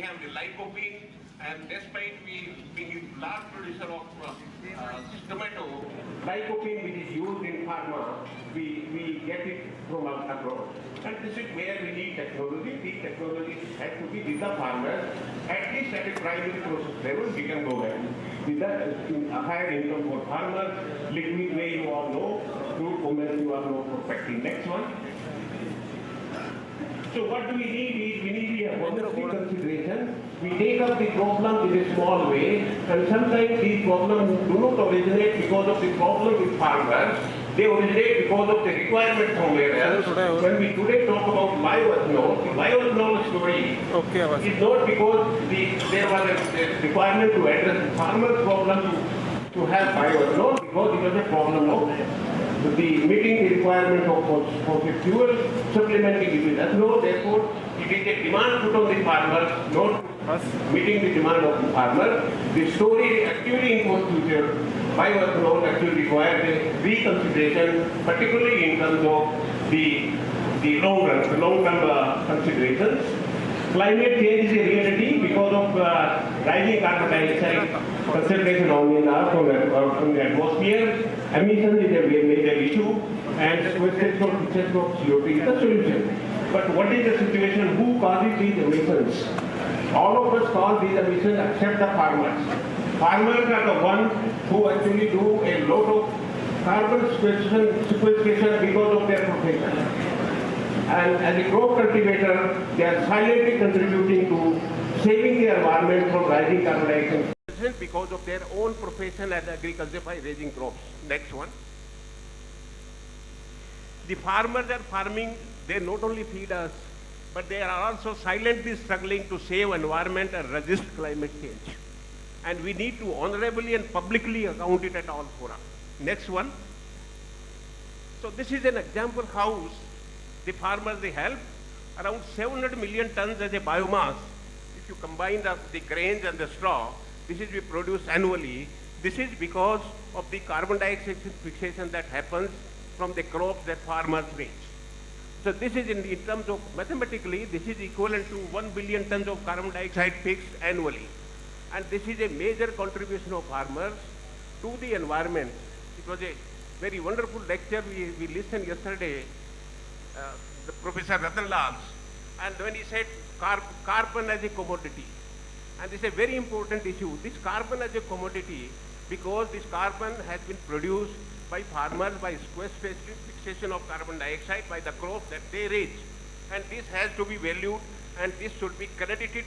have the lycopene, and despite being a large producer of tomato, lycopene which is used in pharma, we get it from abroad. And this is where we need technology. These technologies have to be with the farmers, at least at a primary process level, we can go ahead. With that, a higher income for farmers, liquid way you all know, fruit commerce you all know perfectly. Next one. So what do we need is, we need a holistic consideration. We take up the problem in a small way, and sometimes these problems do not originate because of the problem with farmers. They originate because of the requirement somewhere else. When we today talk about bioethanol, the bioethanol story is not because there was a requirement to address the farmer's problem to have bioethanol, because it was a problem of meeting the requirement of fossil fuel, supplementing it with ethanol. Therefore, it is a demand put on the farmers, not meeting the demand of the farmer. The story actually in for future, bioethanol actually requires a reconsideration, particularly in terms of the long-term considerations. Climate change is a reality because of rising carbon dioxide concentration on the atmosphere. Emission is a major issue, and sequestration of CO2 is the solution. But what is the situation? Who causes these emissions? All of us cause these emissions except the farmers. Farmers are the ones who actually do a lot of carbon sequestration because of their profession. And as a crop cultivator, they are silently contributing to saving the environment from rising carbon dioxide because of their own profession as agriculture by raising crops. Next one. The farmers are farming, they not only feed us, but they are also silently struggling to save environment and resist climate change. And we need to honorably and publicly account it at all fora. Next one. So this is an example how the farmers, they help around 700 million tons as a biomass. If you combine the grains and the straw, this is we produce annually. This is because of the carbon dioxide fixation that happens from the crops that farmers raise. So this is in terms of mathematically, this is equivalent to 1 billion tons of carbon dioxide fixed annually. And this is a major contribution of farmers to the environment. It was a very wonderful lecture we listened yesterday. The Professor Ratanlal's, and when he said carbon as a commodity, and this is a very important issue. This carbon as a commodity, because this carbon has been produced by farmers by fixation of carbon dioxide by the crops that they raise, and this has to be valued, and this should be credited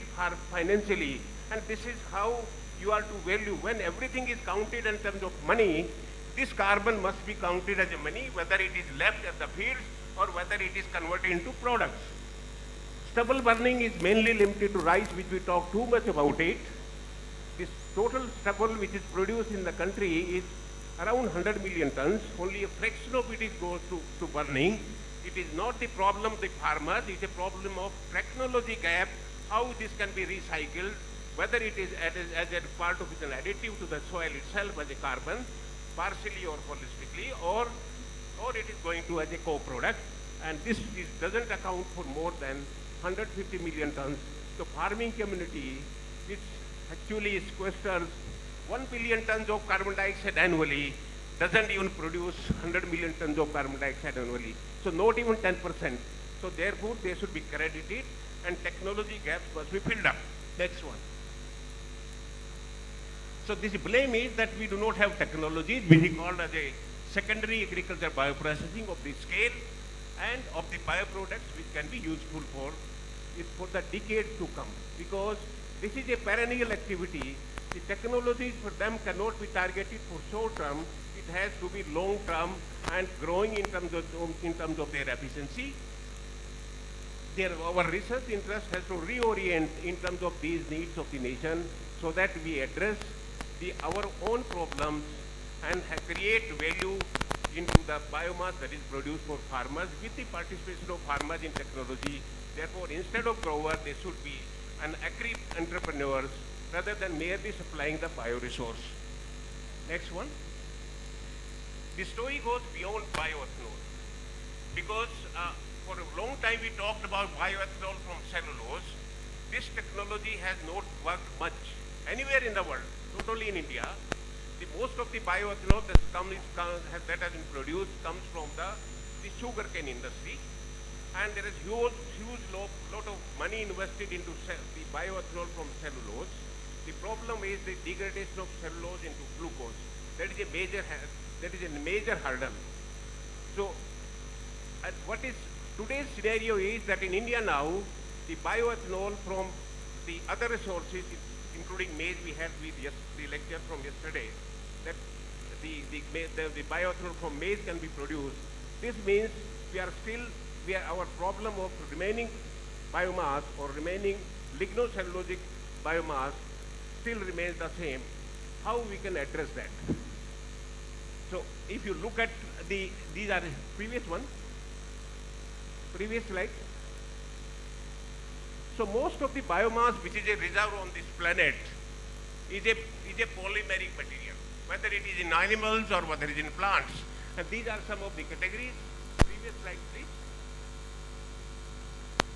financially, and this is how you are to value. When everything is counted in terms of money, this carbon must be counted as a money, whether it is left at the fields or whether it is converted into products. Stubble burning is mainly limited to rice, which we talk too much about it. This total stubble which is produced in the country is around 100 million tons. Only a fraction of it goes to burning. It is not the problem of the farmers, it is a problem of technology gap, how this can be recycled, whether it is as a part of an additive to the soil itself as a carbon, partially or holistically, or it is going to as a co-product, and this doesn't account for more than 150 million tons. The farming community, which actually sequesters 1 billion tons of carbon dioxide annually, doesn't even produce 100 million tons of carbon dioxide annually. So not even 10%. So therefore they should be credited, and technology gaps must be filled up. Next one. So this blame is that we do not have technology, which is called as a secondary agriculture bioprocessing of the scale and of the bioproducts which can be useful for the decades to come. Because this is a perennial activity, the technologies for them cannot be targeted for short term, it has to be long term and growing in terms of their efficiency. Our research interest has to reorient in terms of these needs of the nation so that we address our own problems and create value into the biomass that is produced for farmers with the participation of farmers in technology. Therefore, instead of growers, they should be an agri-entrepreneurs rather than merely supplying the bioresource. Next one. The story goes beyond bioethanol, because for a long time we talked about bioethanol from cellulose. this technology has not worked much anywhere in the world, not only in India. The most of the bioethanol that has been produced comes from the sugarcane industry, and there is huge lot of money invested into the bioethanol from cellulose. The problem is the degradation of cellulose into glucose. That is a major hurdle. So, what is today's scenario is that in India now, the bioethanol from the other resources, including maize, we had the lecture from yesterday, that the bioethanol from maize can be produced. This means our problem of remaining biomass or remaining lignocellulosic biomass still remains the same. How we can address that? So if you look at these are previous slide. So most of the biomass which is a reserve on this planet is a polymeric material, whether it is in animals or whether it is in plants. And these are some of the categories. Previous slide, please.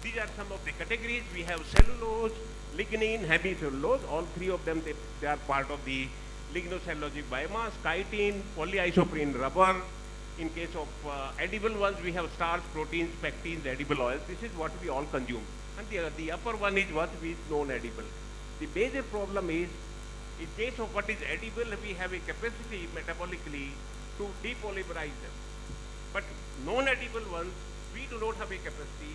These are some of the categories. We have cellulose, lignin, hemicellulose. All three of them, they are part of the lignocellulosic biomass. Chitin, polyisoprene rubber. In case of edible ones, we have starch, proteins, pectins, edible oils. This is what we all consume. And the upper one is what is non-edible. The major problem is, in case of what is edible, we have a capacity metabolically to depolymerize them. But non-edible ones, we do not have a capacity.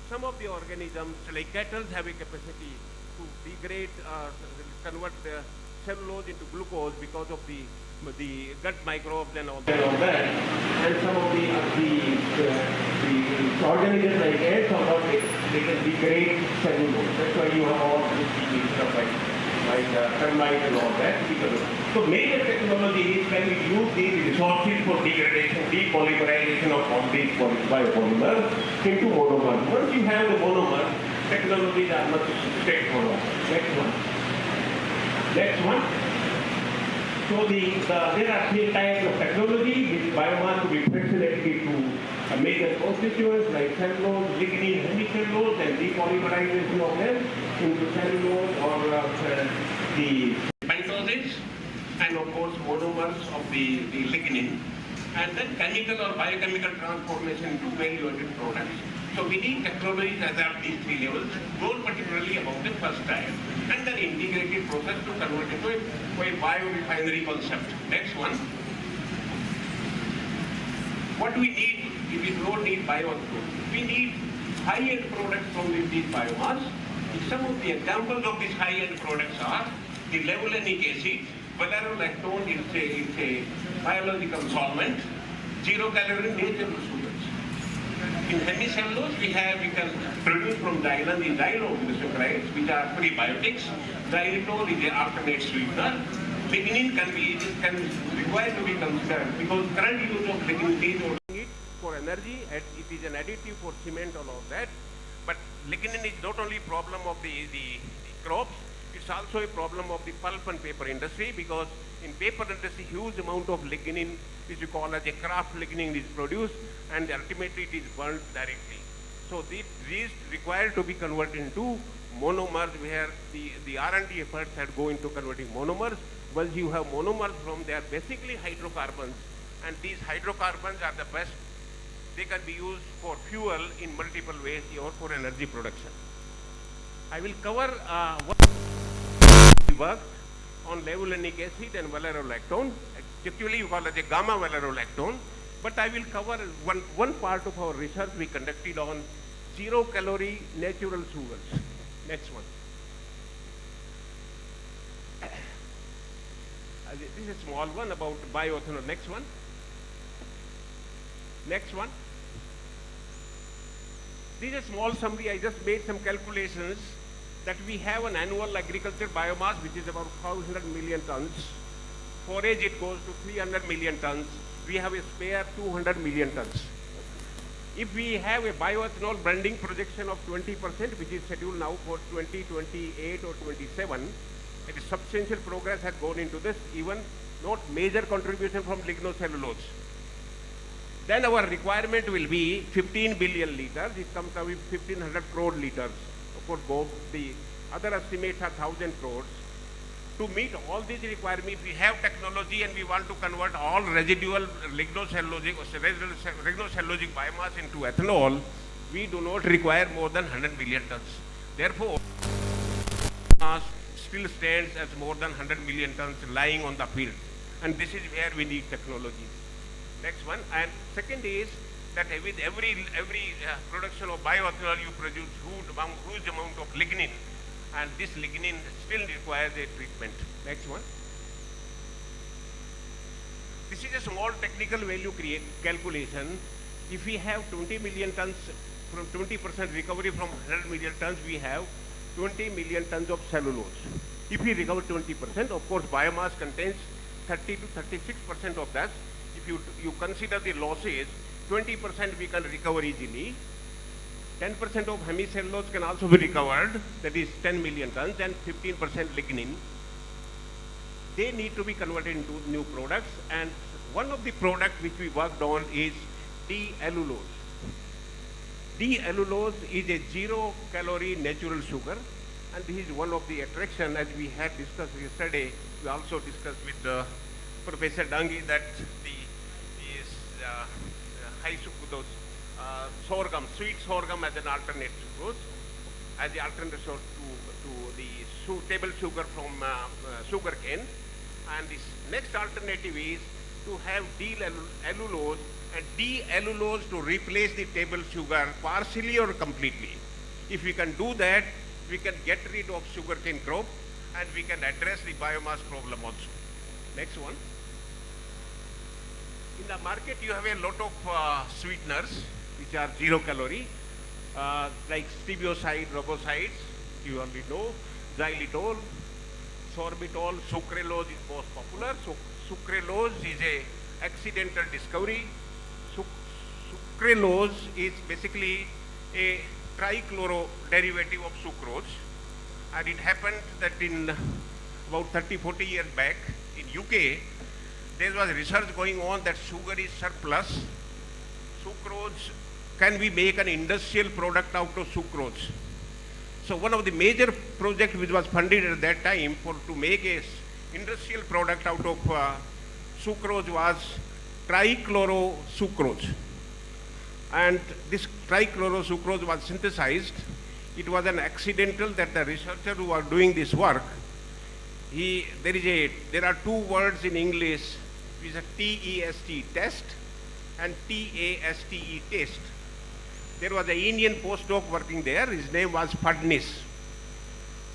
Some of the organisms, like cattle, have a capacity to degrade, convert the cellulose into glucose because of the gut microbes and all that. And some of the organisms like ants or what, they can degrade cellulose. That's why you have all this stuff like termites and all that. So major technology is when we use these resources for degradation, depolymerization of all these biopolymers into monomers. Once you have the monomer, technologies are much straightforward. Next one. So there are three types of technology with biomass to be fractionated into major constituents like cellulose, lignin, hemicellulose, and depolymerization of them into cellulose or the pentoses, and of course monomers of the lignin, and then chemical or biochemical transformation into value-added products. So we need technologies that have these three levels, more particularly about the first type, and then integrated process to convert into a bio-refinery concept. Next one. What we need, if we don't need bioethanol, we need high-end products from these biomass. Some of the examples of these high-end products are the levulinic acid, valeriolactone is a biological solvent, zero-calorie natural sugars. In hemicellulose, we can produce from xylem the xylosaccharides, which are prebiotics. Xylitol is an alternate sweetener. Lignin can require to be considered because current use of lignin is for energy, and it is an additive for cement and all that. But lignin is not only a problem of the crops, it's also a problem of the pulp and paper industry, because in paper industry, huge amount of lignin, which we call as a kraft lignin, is produced, and ultimately it is burned directly. So these require to be converted into monomers, where the R&D efforts had go into converting monomers. Once you have monomers from, they are basically hydrocarbons, and these hydrocarbons are the best. They can be used for fuel in multiple ways or for energy production. I will cover what we worked on levulinic acid and valeriolactone. Actually, you call it a gamma valeriolactone. But I will cover one part of our research we conducted on zero-calorie natural sugars. Next one. This is a small one about bioethanol. Next one. Next one. This is a small summary. I just made some calculations that we have an annual agriculture biomass which is about 500 million tons. Forage, it goes to 300 million tons. We have a spare 200 million tons. If we have a bioethanol blending projection of 20%, which is scheduled now for 2028 or 27, a substantial progress has gone into this, even not major contribution from lignocellulose. Then our requirement will be 15 billion liters. It comes out with 1500 crore liters. Of course, both the other estimates are 1,000 crores. To meet all these requirements, we have technology and we want to convert all residual lignocellulosic biomass into ethanol. We do not require more than 100 million tons. Therefore, mass still stands as more than 100 million tons lying on the field. And this is where we need technology. Next one. And second is that with every production of bioethanol, you produce huge amount of lignin. And this lignin still requires a treatment. Next one. This is a small technical value calculation. If we have 20 million tons, from 20% recovery from 100 million tons, we have 20 million tons of cellulose. If we recover 20%, of course, biomass contains 30 to 36% of that. If you consider the losses, 20% we can recover easily. 10% of hemicellulose can also be recovered, that is 10 million tons, and 15% lignin. They need to be converted into new products, and one of the products which we worked on is D-allulose. D-allulose is a zero-calorie natural sugar, and this is one of the attractions, as we had discussed yesterday. We also discussed with Professor Dangi that high sucrose, sorghum, sweet sorghum as an alternate sucrose, as the alternate source to the table sugar from sugar cane. And this next alternative is to have D-allulose, and D-allulose to replace the table sugar partially or completely. If we can do that, we can get rid of sugarcane crop and we can address the biomass problem also. Next one. In the market, you have a lot of sweeteners which are zero calorie, like stebioside, robocides, you already know, xylitol, sorbitol, sucralose is most popular. So sucralose is a accidental discovery. Sucralose is basically a trichloro derivative of sucrose, and it happened that in about 30-40 years back in UK, there was research going on that sugar is surplus. Sucrose, can we make an industrial product out of sucrose? So one of the major projects which was funded at that time to make a industrial product out of sucrose was trichlorosucrose. And this trichlorosucrose was synthesized. It was an accidental that the researchers who are doing this work, there are two words in English, which is a T-E-S-T, test, and T-A-S-T-E, taste. There was an Indian postdoc working there. His name was Fadnis.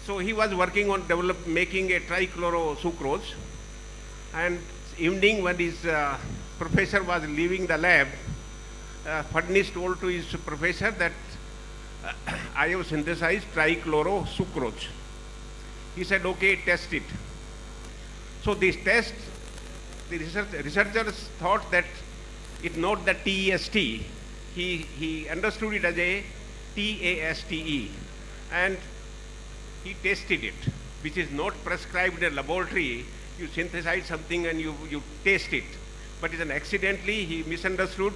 So he was working on making a trichlorosucrose. And evening, when his professor was leaving the lab, Fadnis told to his professor that I have synthesized trichlorosucrose. He said, okay, test it. So this test, the researchers thought that it's not the T-E-S-T. He understood it as a T-A-S-T-E, and he tested it, which is not prescribed in a laboratory. You synthesize something and you taste it. But it's accidentally, he misunderstood,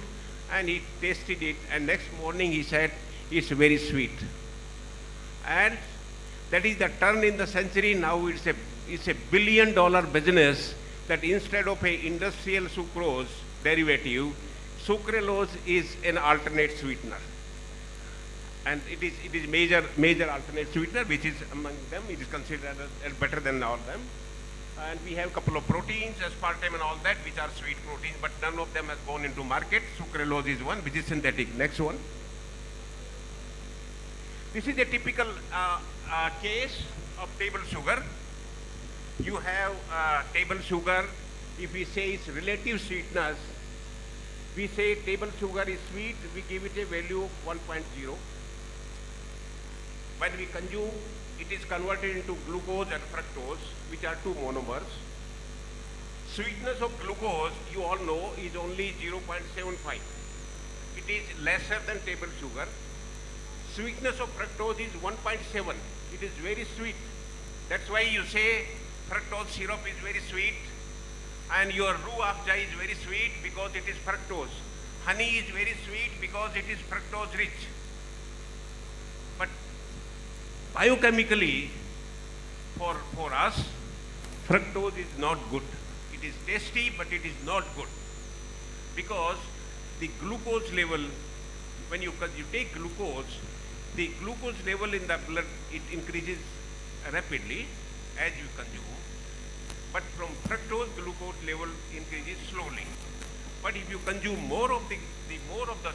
and he tasted it, and next morning he said, it's very sweet. And that is the turn in the century. Now it's a billion-dollar business, that instead of a industrial sucrose derivative, sucralose is an alternate sweetener. And it is major alternate sweetener, which is among them, it is considered as better than all of them. And we have a couple of proteins, aspartame and all that, which are sweet proteins, but none of them has gone into market. Sucralose is one, which is synthetic. Next one. This is a typical case of table sugar. You have table sugar. If we say its relative sweetness, we say table sugar is sweet, we give it a value of 1.0. When we consume, it is converted into glucose and fructose, which are two monomers. Sweetness of glucose, you all know, is only 0.75. It is lesser than table sugar. Sweetness of fructose is 1.7. It is very sweet. That's why you say fructose syrup is very sweet, and your roux afza is very sweet because it is fructose. Honey is very sweet because it is fructose rich. But biochemically, for us, fructose is not good. It is tasty, but it is not good. Because the glucose level, when you take glucose, the glucose level in the blood, it increases rapidly as you consume. But from fructose, glucose level increases slowly. But if you consume more of the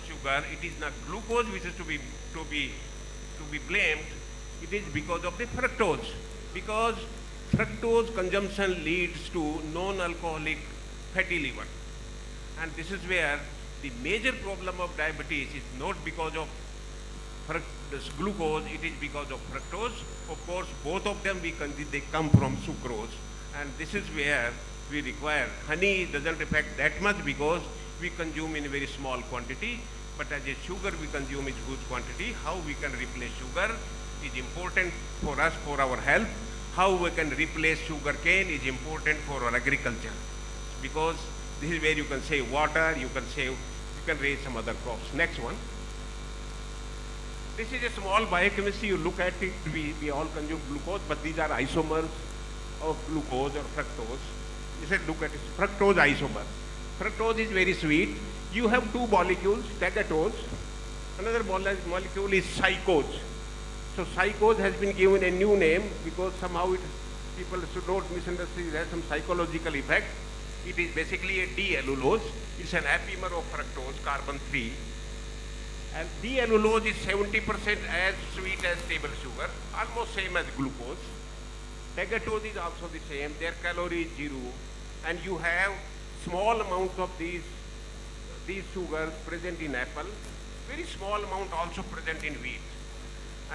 sugar, it is not glucose which is to be blamed. It is because of the fructose. Because fructose consumption leads to non-alcoholic fatty liver. And this is where the major problem of diabetes is not because of this glucose, it is because of fructose. Of course, both of them they come from sucrose. And this is where we require, honey doesn't affect that much because we consume in a very small quantity, but as a sugar we consume in huge quantity. How we can replace sugar is important for us, for our health. How we can replace sugar cane is important for our agriculture, because this is where you can save water, you can raise some other crops. Next one. This is a small biochemistry. You look at it, we all consume glucose, but these are isomers of glucose or fructose. You said look at it, fructose isomer. Fructose is very sweet. You have two molecules, tagatose. Another molecule is psychose. So psychose has been given a new name because somehow people should not misunderstand, it has some psychological effect. It is basically a D-allulose. It's an apimer of fructose, carbon 3. And D-allulose is 70% as sweet as table sugar, almost same as glucose. Tagatose is also the same, their calorie is 0. And you have small amounts of these sugars present in apple, very small amount also present in wheat.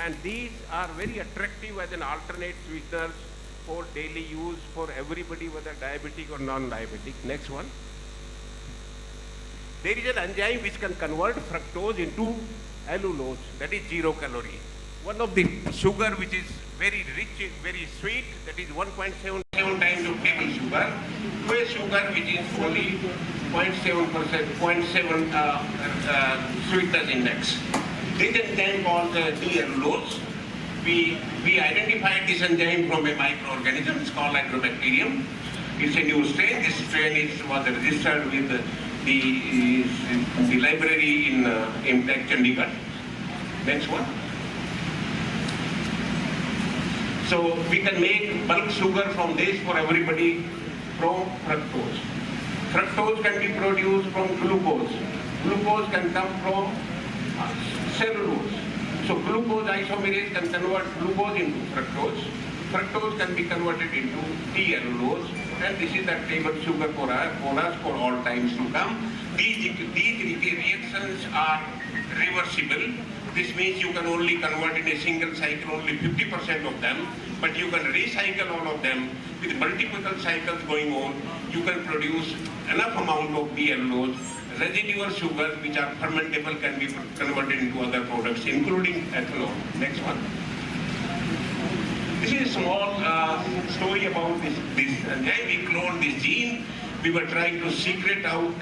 And these are very attractive as an alternate sweeteners for daily use for everybody, whether diabetic or non-diabetic. Next one. There is an enzyme which can convert fructose into allulose, that is 0 calorie. One of the sugar which is very rich, very sweet, that is 1.77 times of table sugar, to a sugar which is only 0.7% sweetness index. This enzyme called D-allulose. We identified this enzyme from a microorganism. It's called Agrobacterium. It's a new strain. This strain was registered with the library in Tech Chandigarh. Next one. So we can make bulk sugar from this for everybody from fructose. Fructose can be produced from glucose. Glucose can come from cellulose. So glucose isomerase can convert glucose into fructose. Fructose can be converted into D-allulose, and this is the table sugar for us for all times to come. These reactions are reversible. This means you can only convert in a single cycle only 50% of them, but you can recycle all of them. With multiple cycles going on, you can produce enough amount of D-allulose. Residual sugars which are fermentable can be converted into other products, including ethanol. Next one. This is a small story about this enzyme. We cloned this gene. We were trying to secret out.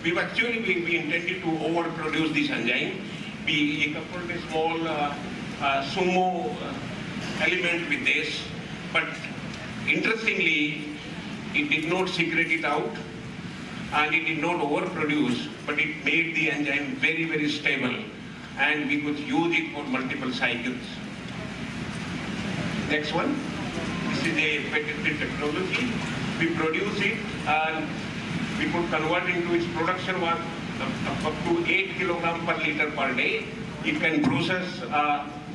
We intended to overproduce this enzyme. We coupled a small sumo element with this, but interestingly, it did not secret it out. And it did not overproduce, but it made the enzyme very, very stable, and we could use it for multiple cycles. Next one. This is a patented technology. We produce it, and we could convert into its production was up to 8 kilograms per liter per day. It can process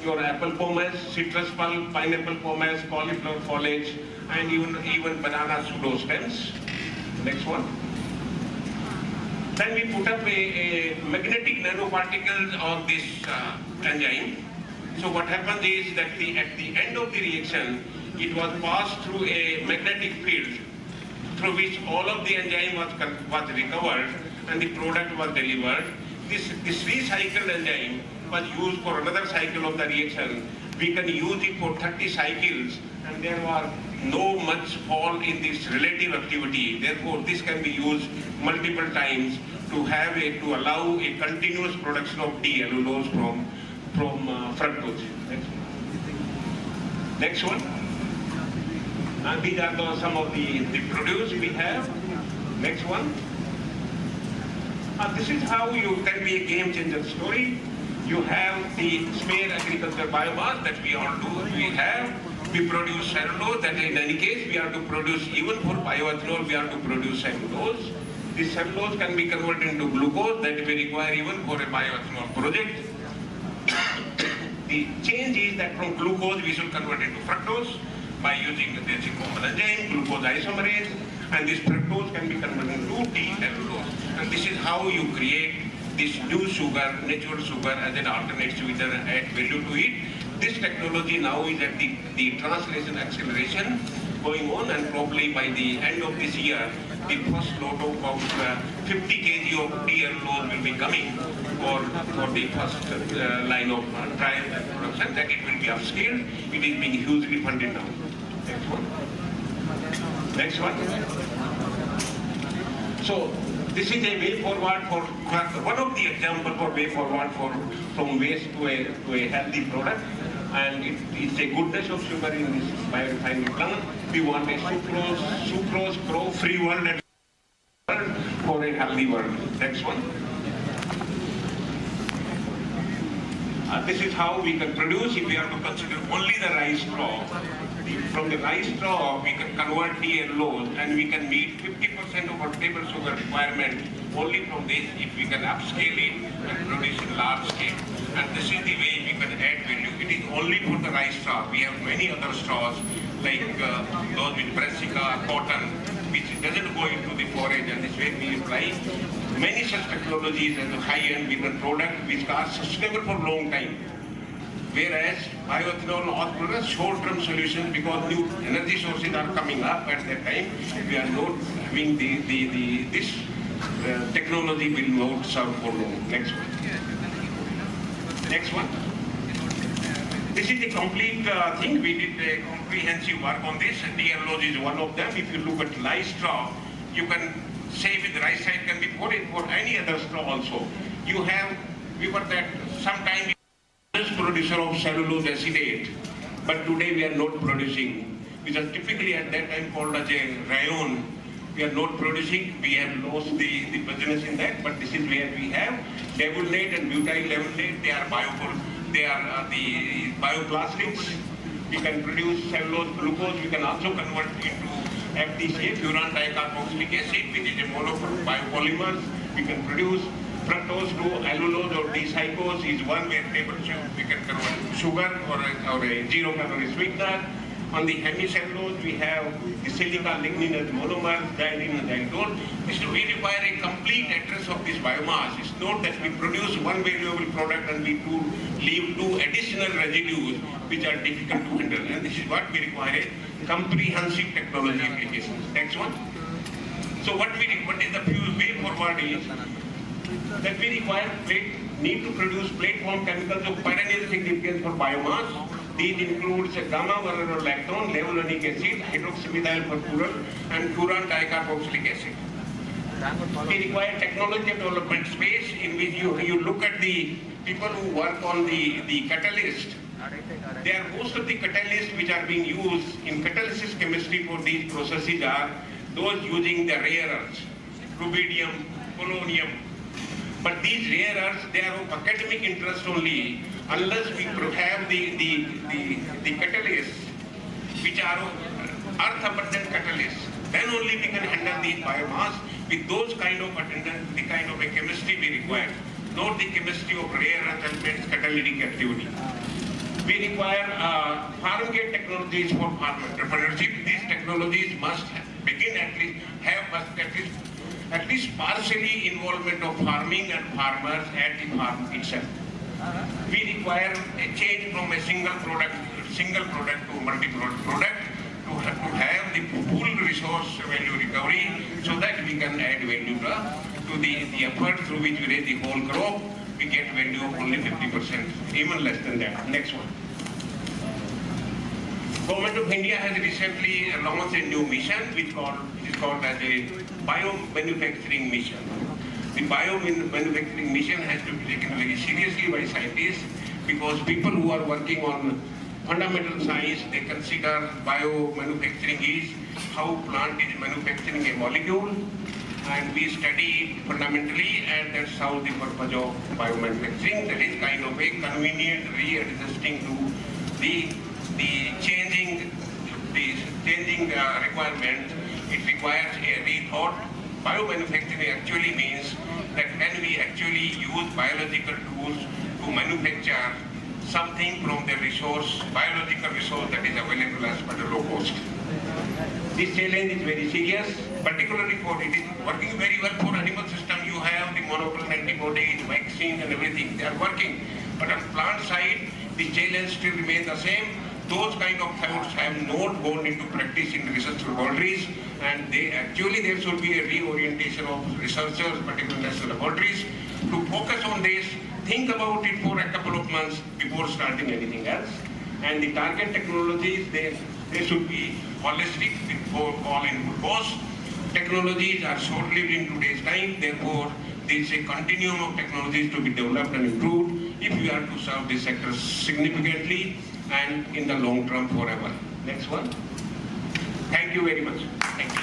your apple pomace, citrus pulp, pineapple pomace, cauliflower foliage, and even banana pseudostems. Next one. Then we put up a magnetic nanoparticles on this enzyme. So what happens is that at the end of the reaction, it was passed through a magnetic field through which all of the enzyme was recovered and the product was delivered. This recycled enzyme was used for another cycle of the reaction. We can use it for 30 cycles, and there was no much fall in this relative activity. Therefore, this can be used multiple times to allow a continuous production of D-allulose from fructose. Next. Next one. These are some of the produce we have. Next one. This is how you can be a game changer story. You have the smear agriculture biomass that we all do. We produce cellulose, that in any case we have to produce, even for bioethanol we have to produce cellulose. This cellulose can be converted into glucose that we require even for a bioethanol project. The change is that from glucose we should convert into fructose by using the common enzyme, glucose isomerase, and this fructose can be converted into D-cellulose. And this is how you create this new sugar, natural sugar, as an alternate sweetener and add value to it. This technology now is at the translation acceleration going on, and probably by the end of this year, the first lot of about 50 kg of D-cellulose will be coming for the first line of trial and production. That it will be upscaled. It is being hugely funded now. Next one. Next one. So this is a way forward for one of the examples for way forward from waste to a healthy product. And it's a goodness of sugar in this biorefinery plant. We want a sucrose crow-free world and for a healthy world. Next one. This is how we can produce if we have to consider only the rice straw. From the rice straw, we can convert D-cellulose and we can meet 50% of our table sugar requirement only from this if we can upscale it and produce in large scale. And this is the way we can add value. It is only for the rice straw. We have many other straws like those with brassica, cotton, which doesn't go into the forage, and this way we apply many such technologies as a high-end with product which are sustainable for a long time. Whereas bioethanol or products short-term solutions, because new energy sources are coming up at that time, we are not having this technology will not serve for long. Next one. Next one. This is the complete thing. We did a comprehensive work on this, and D-cellulose is one of them. If you look at rice straw, you can say with rice side can be put in for any other straw also. You have, we were that sometime producer of cellulose acetate, but today we are not producing, which was typically at that time called as a rayon. We are not producing, we have lost the business in that, but this is where we have levolate and butyl levolate. They are the bioplastics. We can produce cellulose glucose. We can also convert into FDCA, furan dicarboxylic acid, which is a biopolymer. We can produce fructose to allulose or D-cyclose is one where we can convert sugar or a zero-calorie sweetener. On the hemicellulose, we have the silica lignin as monomer, xylene and xylitol. We require a complete address of this biomass. It's not that we produce one valuable product and we leave two additional residues which are difficult to handle. And this is what we require, a comprehensive technology application. Next one. So what is the way forward is that we need to produce platform chemicals of perennial significance for biomass. These includes gamma-vernolactone, levulinic acid, hydroxymethyl furfural, and furan dicarboxylic acid. We require technology development space in which you look at the people who work on the catalyst. There are most of the catalysts which are being used in catalysis chemistry for these processes are those using the rare earths, rubidium, polonium. But these rare earths, they are of academic interest only unless we have the catalysts which are earth abundant catalysts. Then only we can handle the biomass with those kind of attendant, the kind of a chemistry we require, not the chemistry of rare earth elements catalytic activity. We require farm-gate technologies for farm entrepreneurship. These technologies must begin at least partially involvement of farming and farmers at the farm itself. We require a change from a single product to multi-product product to have the full resource value recovery so that we can add value to the effort through which we raise the whole crop. We get value of only 50%, even less than that. Next one. Government of India has recently launched a new mission which is called as a biomanufacturing mission. The biomanufacturing mission has to be taken very seriously by scientists because people who are working on fundamental science. They consider biomanufacturing is how plant is manufacturing a molecule, and we study it fundamentally, and that's how the purpose of biomanufacturing. That is kind of a convenient readjusting to the changing requirement. It requires a rethought. Biomanufacturing actually means that can we actually use biological tools to manufacture something from the resource, biological resource that is available as per the low cost. This challenge is very serious, particularly for it is working very well for animal system. You have the monoclonal antibodies, vaccines and everything, they are working. But on plant side, the challenge still remains the same. Those kind of thoughts have not gone into practice in research laboratories, and there should be a reorientation of researchers, particularly national laboratories, to focus on this, think about it for a couple of months before starting anything else. And the target technologies, they should be holistic for all input costs. Technologies are short-lived in today's time, therefore there is a continuum of technologies to be developed and improved if we are to serve this sector significantly and in the long term forever. Next one. Thank you very much. Thank you.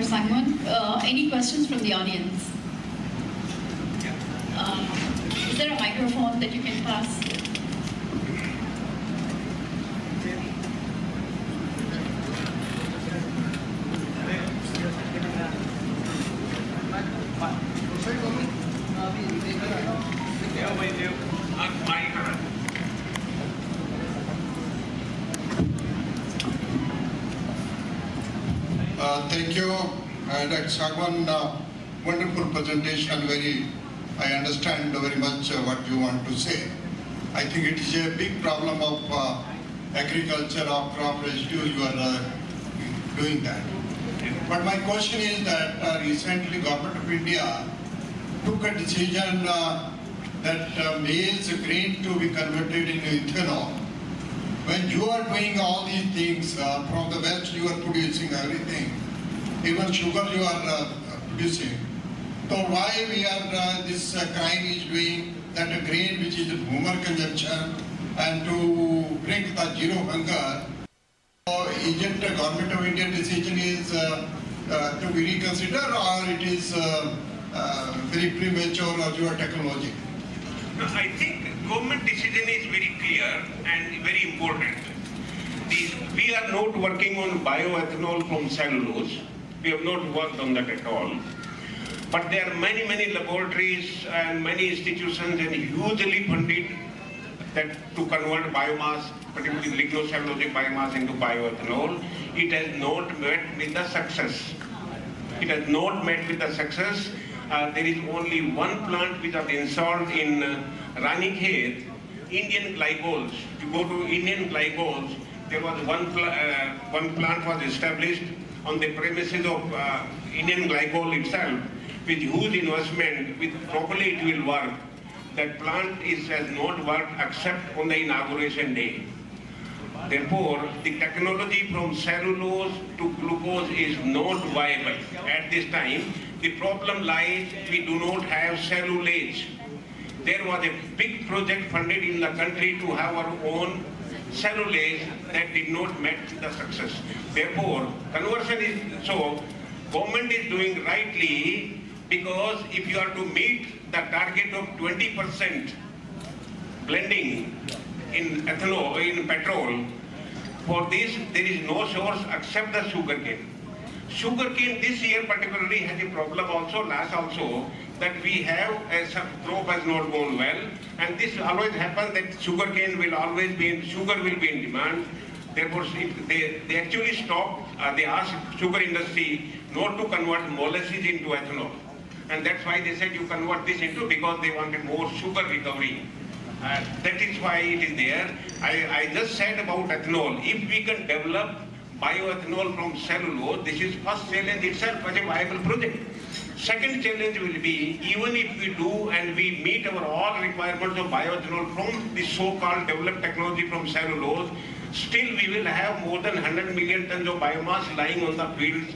Simon, any questions from the audience? Is there a microphone that you can pass? Thank you, Dr. Sagwan. Wonderful presentation. I understand very much what you want to say. I think it is a big problem of agriculture, of crop residue. You are doing that. But my question is that recently Government of India took a decision that maize grain to be converted into ethanol. When you are doing all these things, from the West you are producing everything, even sugar you are producing. So why we are, this crime is doing that a grain which is a boomer consumption and to bring the zero hunger. So is it the Government of India decision is to be reconsidered, or it is very premature or your technology? No, I think government decision is very clear and very important. We are not working on bioethanol from cellulose. We have not worked on that at all. But there are many laboratories and many institutions and hugely funded that to convert biomass, particularly lignocellulosic biomass, into bioethanol. It has not met with the success. It has not met with the success. There is only one plant which was installed in Ranikhet, Indian glycols. You go to Indian glycols, there was one plant was established on the premises of Indian glycol itself, with huge investment, with properly it will work. That plant has not worked except on the inauguration day. Therefore, the technology from cellulose to glucose is not viable at this time. The problem lies we do not have cellulase. There was a big project funded in the country to have our own cellulase that did not met the success. Therefore, conversion is so. Government is doing rightly, because if you are to meet the target of 20% blending in ethanol, in petrol, for this there is no source except the sugarcane. Sugarcane this year particularly has a problem also, last also, that we have some crop has not gone well, and this always happens that sugarcane will always be in, sugar will be in demand. Therefore, they actually stopped, they asked sugar industry not to convert molasses into ethanol. And that's why they said you convert this into, because they wanted more sugar recovery. That is why it is there. I just said about ethanol. If we can develop bioethanol from cellulose, this is first challenge itself as a viable project. Second challenge will be, even if we do and we meet our all requirements of bioethanol from the so-called developed technology from cellulose, still we will have more than 100 million tons of biomass lying on the fields.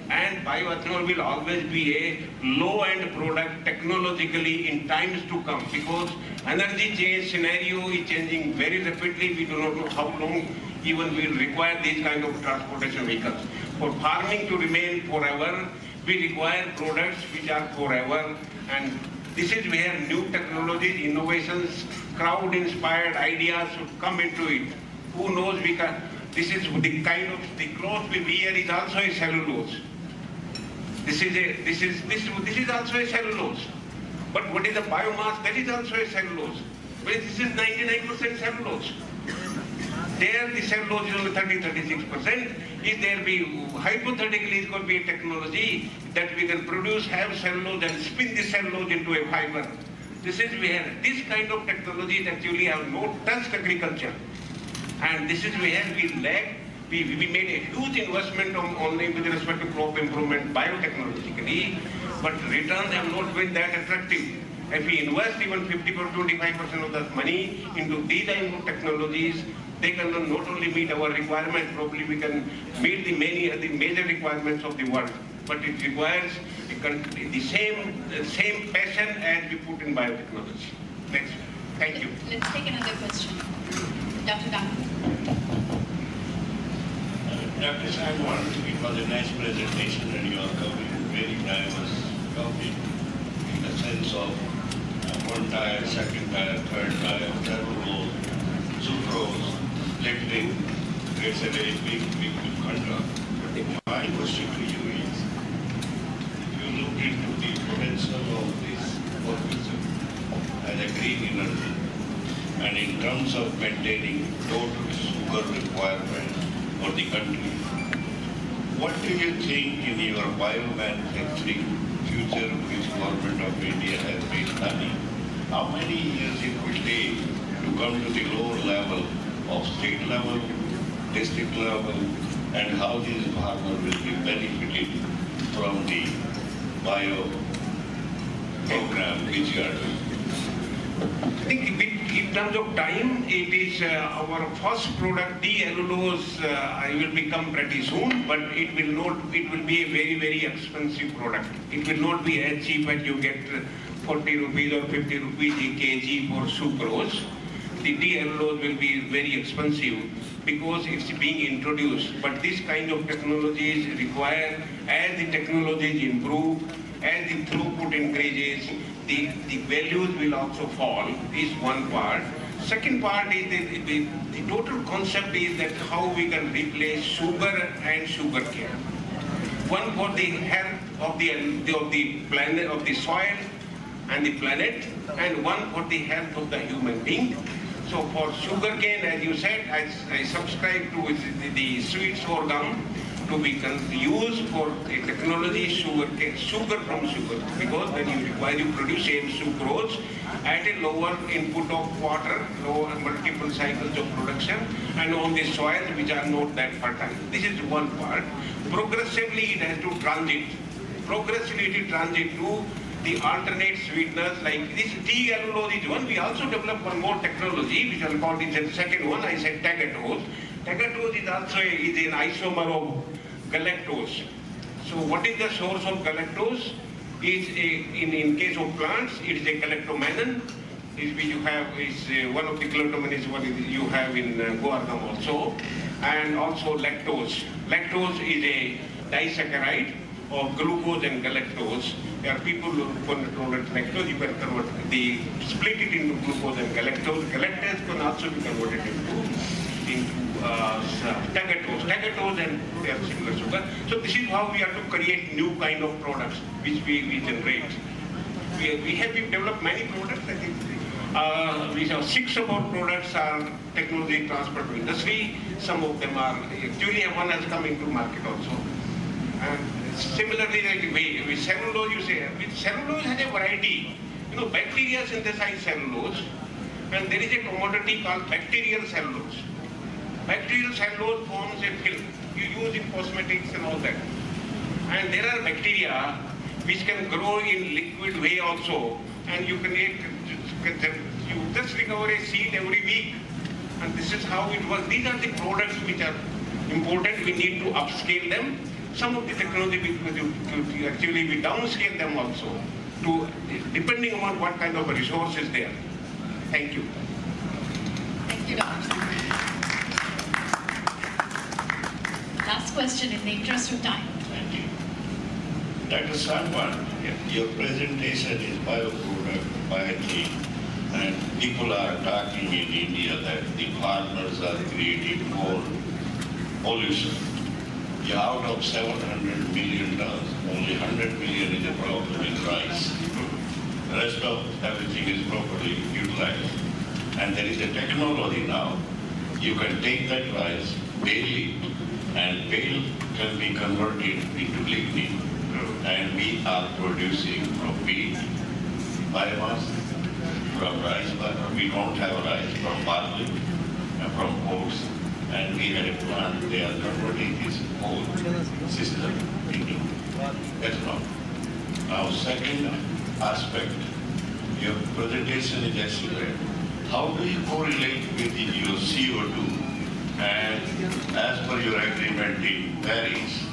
And bioethanol will always be a low-end product technologically in times to come, because energy change scenario is changing very rapidly. We do not know how long even we will require these kind of transportation vehicles. For farming to remain forever, we require products which are forever, and this is where new technologies, innovations, crowd-inspired ideas should come into it. Who knows, this is the kind of, the cloth we wear is also a cellulose. This is also a cellulose. But what is the biomass? That is also a cellulose. But this is 99% cellulose. There the cellulose is only 30-36%. Is there be, hypothetically, it could be a technology that we can produce, have cellulose and spin the cellulose into a fiber. This is where this kind of technologies actually have no touched agriculture. And this is where we lack. We made a huge investment only with respect to crop improvement biotechnologically, but returns have not been that attractive. If we invest even 50 or 25% of that money into these kind of technologies, they can not only meet our requirements, probably we can meet the major requirements of the world. But it requires the same passion as we put in biotechnology. Next. Thank you. Let's take another question. Dr. Dana. Dr. Sagwan, it was a nice presentation and you are covering very diverse topic in the sense of one tier, second tier, third tier, cellulose, sucrose, lectin. It's a very big conduct. My question to you is, if you look into the potential of this organism as a green energy, and in terms of maintaining total sugar requirement for the country, what do you think in your biomanufacturing future which government of India has been planning? How many years it will take to come to the lower level of state level, district level, and how these farmers will be benefited from the bio program which you are doing? I think in terms of time, it is our first product, D-allulose, will become pretty soon, but it will be a very, very expensive product. It will not be as cheap as you get 40 rupees or 50 rupees a kg for sucrose. The D-allulose will be very expensive because it's being introduced. But this kind of technologies require, as the technologies improve, as the throughput increases, the values will also fall, is one part. Second part is the total concept is that how we can replace sugar and sugar cane. One for the health of the planet, of the soil and the planet, and one for the health of the human being. So for sugar cane, as you said, I subscribe to the sweet sorghum to be used for the technology sugar from sugar, because then you produce same sucrose at a lower input of water, lower multiple cycles of production, and on the soils which are not that fertile. This is one part. Progressively it has to transit. Progressively it will transit to the alternate sweeteners like this D-allulose is one. We also developed one more technology which I'll call the second one. I said tagatose. Tagatose is also an isomer of galactose. So what is the source of galactose? In case of plants, it is a galactomannan. One of the galactomannan is what you have in guargum also, and also lactose. Lactose is a disaccharide of glucose and galactose. There are people who convert lactose, you can split it into glucose and galactose. Galactose can also be converted into tagatose and they are similar sugar. So this is how we have to create new kind of products which we generate. We have developed many products. I think we have 6 of our products are technology transfer to industry. Some of them are actually one has come into market also. And similarly, like with cellulose, you say with cellulose has a variety. Bacteria synthesize cellulose, and there is a commodity called bacterial cellulose. Bacterial cellulose forms a film you use in cosmetics and all that. And there are bacteria which can grow in liquid way also, and you just recover a seed every week, and this is how it was. These are the products which are important. We need to upscale them. Some of the technology we downscale them also, to depending on what kind of a resource is there. Thank you. Thank you, Dr. Last question in the interest of time. Thank you. Dr. Sarwan, your presentation is bioproduct, biochem, and people are talking in India that the farmers are creating more pollution. Out of 700 million tons, only 100 million is a problem in rice. The rest of everything is properly utilized. And there is a technology now. You can take that rice, bale it, and bale can be converted into lignin. And we are producing from wheat, biomass, from rice, but we don't have rice, from barley, and from oats. And we had a plant, they are converting this whole system into ethanol. Now, second aspect, your presentation is excellent. How do you correlate with your CO2? And as per your agreement in Paris,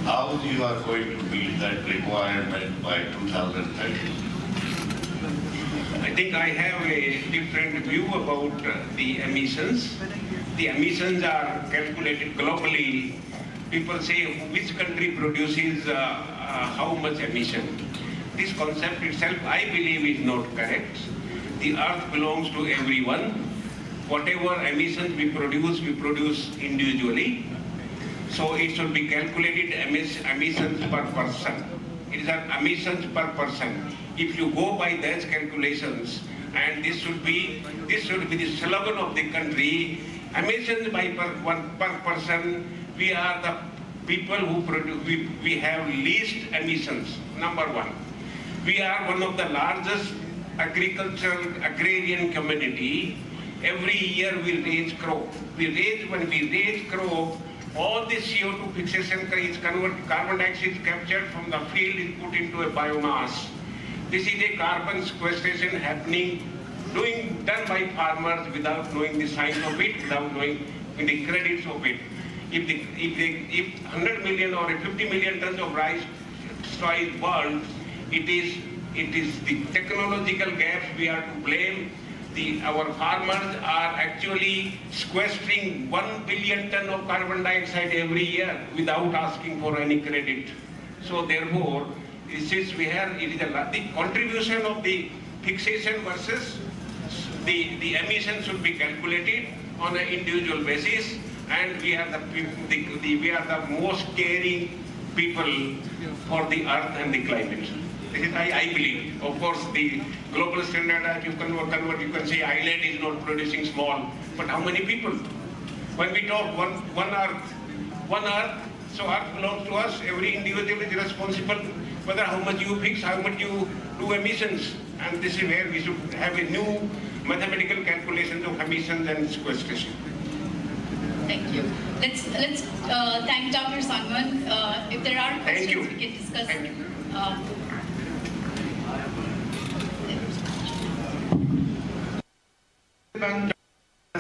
how you are going to meet that requirement by 2030? I think I have a different view about the emissions. The emissions are calculated globally. People say which country produces how much emission. This concept itself, I believe, is not correct. The earth belongs to everyone. Whatever emissions we produce individually. So it should be calculated emissions per person. It is an emissions per person. If you go by those calculations, and this should be the slogan of the country, emissions per person, we are the people who produce, we have least emissions, number one. We are one of the largest agrarian community. Every year we raise crop. When we raise crop, all the CO2 fixation is converted, carbon dioxide is captured from the field, is put into a biomass. This is a carbon sequestration done by farmers without knowing the science of it, without knowing the credits of it. If 100 million or 50 million tons of rice straw is burned, it is the technological gaps we are to blame. Our farmers are actually sequestering 1 billion ton of carbon dioxide every year without asking for any credit. So therefore, the contribution of the fixation versus the emission should be calculated on an individual basis, and we are the most caring people for the earth and the climate. This is, I believe. Of course, the global standard, as you convert, you can say island is not producing small, but how many people? When we talk one earth, so earth belongs to us. Every individual is responsible, whether how much you fix, how much you do emissions, and this is where we should have a new mathematical calculations of emissions and sequestration. Thank you. Let's thank Dr. Sangwan. If there are questions, we can discuss. Thank you.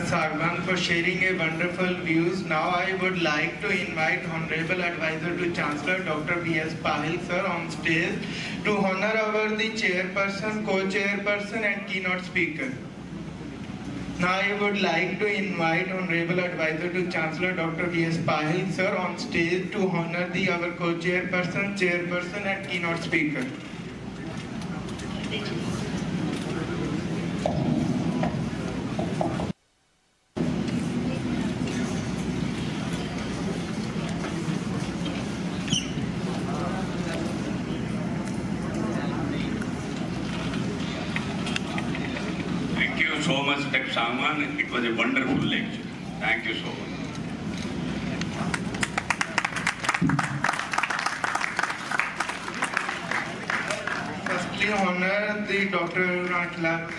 Sarwan for sharing a wonderful views. Now I would like to invite Honorable Advisor to Chancellor Dr. B.S. Pahil sir on stage to honor the chairperson, co-chairperson and keynote speaker. Now I would like to invite Honorable Advisor to Chancellor Dr. B.S. Pahil sir on stage to honor our co-chairperson, chairperson and keynote speaker. Thank you. So much, Dr. Sangwan. It was a wonderful lecture. Thank you so much. Firstly, honor the Dr. Ratla.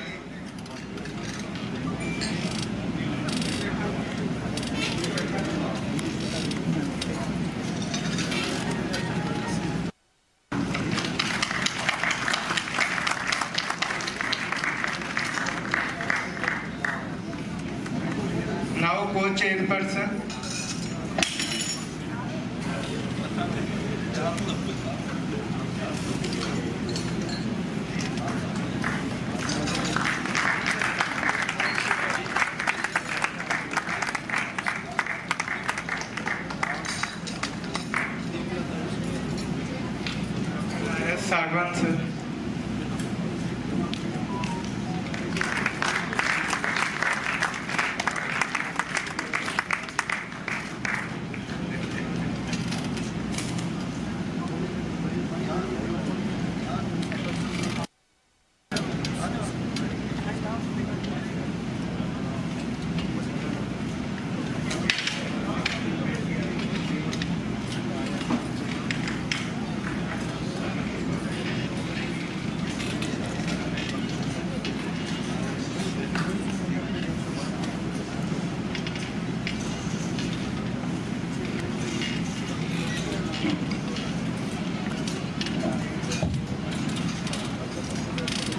Now co-chairperson. Sagwan sir.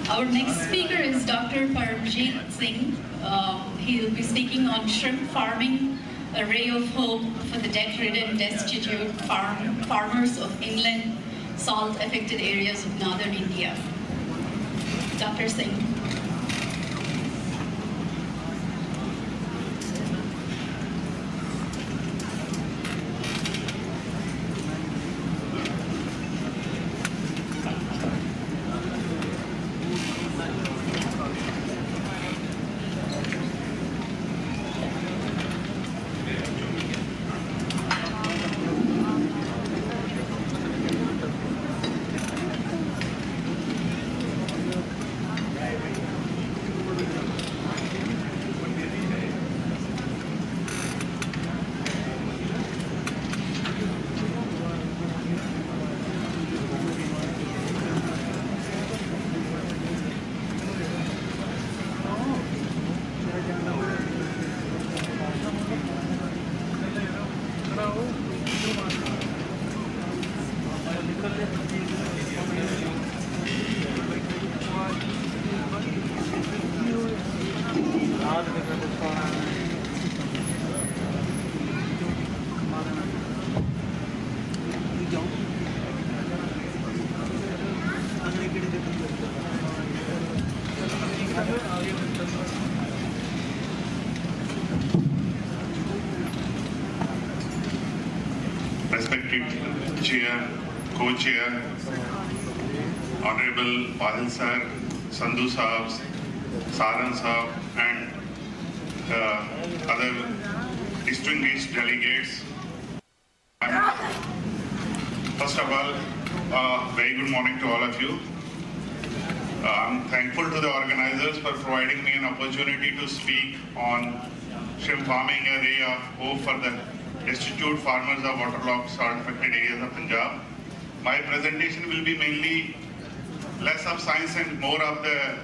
Our next speaker is Dr. Parmjeet Singh. He'll be speaking on shrimp farming, a ray of hope for the debt-ridden, destitute farmers of inland, salt-affected areas of northern India. Dr. Singh. Respected Chair, Co-Chair, Honorable Bahil Sir, Sandhu Saab, Saran Saab, and other distinguished delegates. First of all, very good morning to all of you. I'm thankful to the organizers for providing me an opportunity to speak on shrimp farming, a ray of hope for the destitute farmers of waterlogged salt-affected areas of Punjab. My presentation will be mainly less of science and more of the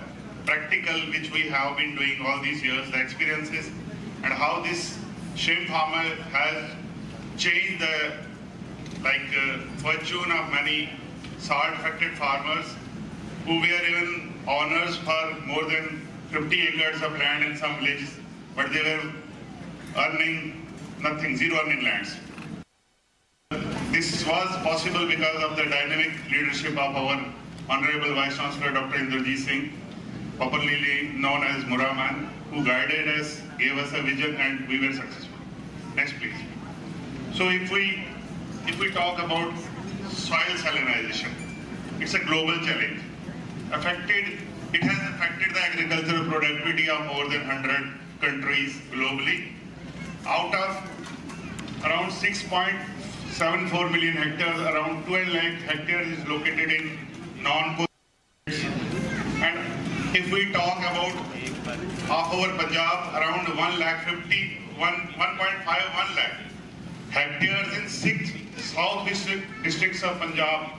practical, which we have been doing all these years, the experiences, and how this shrimp farmer has changed the fortune of many salt-affected farmers who were even owners for more than 50 acres of land in some villages, but they were earning nothing, zero earning lands. This was possible because of the dynamic leadership of our Honorable Vice Chancellor Dr. Inderjeet Singh, popularly known as Muraman, who guided us, gave us a vision, and we were successful. Next, please. So if we talk about soil salinization, it's a global challenge. It has affected the agricultural productivity of more than 100 countries globally. Out of around 6.74 million hectares, around 12 lakh hectares is located in non-coastal. And if we talk about half over Punjab, around 1.51 lakh hectares in 6 south districts of Punjab,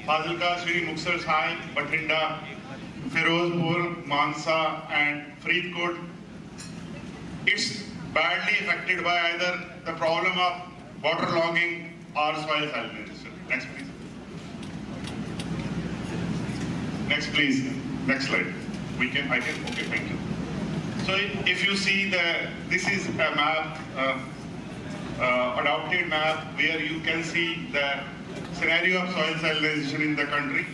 Fazilka, Sri Muksar Sahib, Bathinda, Firozpur, Mansa, and Faridkot. It's badly affected by either the problem of waterlogging or soil salinization. Next, please. Next, please. Next slide. Okay, thank you. So if you see this is a map, adopted map where you can see the scenario of soil salinization in the country.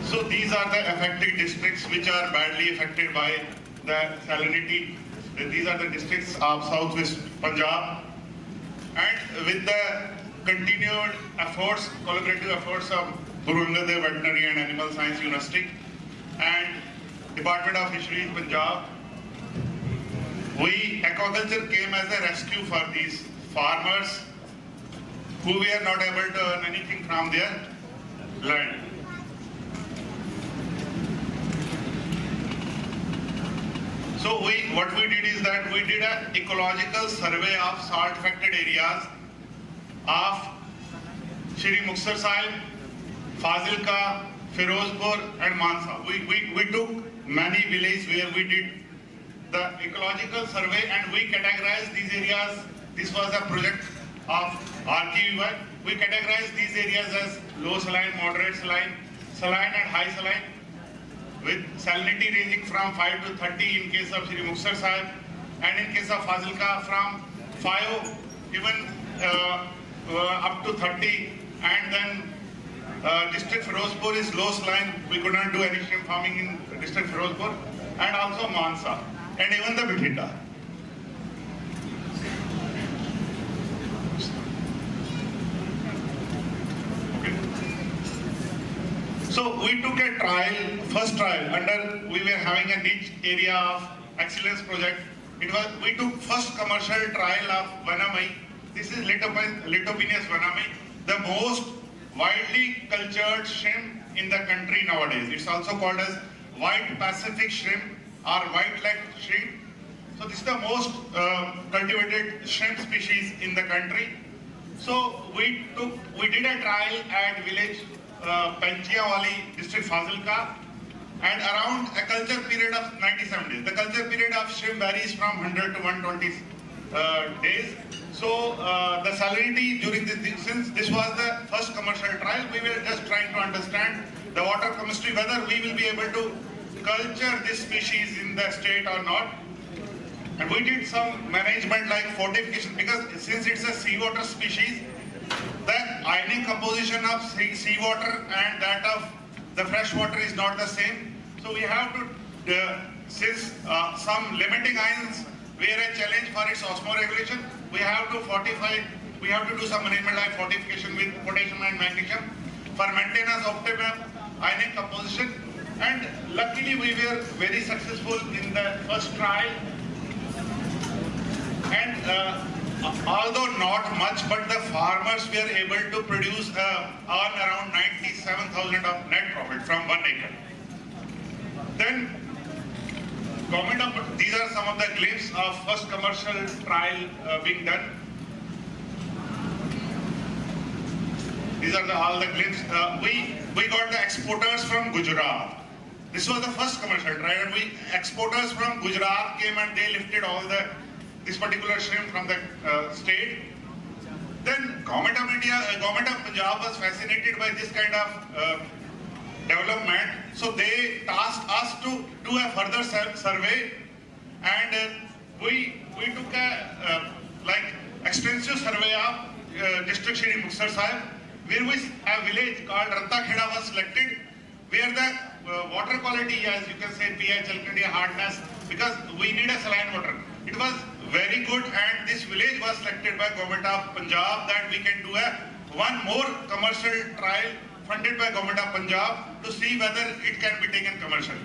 So these are the affected districts which are badly affected by the salinity. These are the districts of southwest Punjab. And with the continued efforts, collaborative efforts of Guru Angad Dev Veterinary and Animal Science University and Department of Fisheries Punjab, aquaculture came as a rescue for these farmers who were not able to earn anything from their land. So what we did is that we did an ecological survey of salt affected areas of Shri Muxar Sahib, Fazilka, Firozpur and Mansa. We took many villages where we did the ecological survey and we categorized these areas. This was a project of RKUI. We categorized these areas as low saline, moderate saline, saline and high saline, with salinity ranging from 5 to 30 in case of Shri Muxar Sahib, and in case of Fazilka from 5 even up to 30, and then district Firozpur is low saline. We could not do any shrimp farming in district Firozpur, and also Mansa, and even the Bathinda. So we took a trial, first trial, we were having a niche area of excellence project. We took first commercial trial of Vanamai. This is Litopenius vanamai, the most widely cultured shrimp in the country nowadays. It's also called as white Pacific shrimp or white-legged shrimp. So this is the most cultivated shrimp species in the country. So we did a trial at village Panchiyawali, district Fazilka, and around a culture period of 97 days. The culture period of shrimp varies from 100 to 120 days. So the salinity during this, since this was the first commercial trial, we were just trying to understand the water chemistry, whether we will be able to culture this species in the state or not. And we did some management like fortification, because since it's a seawater species, the ionic composition of seawater and that of the fresh water is not the same. So we have to, since some limiting ions were a challenge for its osmoregulation, we have to fortify, we have to do some management like fortification with potassium and magnesium for maintenance of optimum ionic composition. And luckily we were very successful in the first trial. And although not much, but the farmers were able to produce earn around 97,000 of net profit from 1 acre. Then these are some of the glimpses of first commercial trial being done. These are all the glimpses. We got the exporters from Gujarat. This was the first commercial trial, and exporters from Gujarat came and they lifted all this particular shrimp from the state. Then government of India, government of Punjab was fascinated by this kind of development. So they tasked us to do a further survey, and we took a extensive survey of district Shri Muxar Sahib, where a village called Rattakheda was selected, where the water quality, as you can say, pH, alkalinity, hardness, because we need a saline water. It was very good, and this village was selected by government of Punjab that we can do one more commercial trial funded by government of Punjab to see whether it can be taken commercial.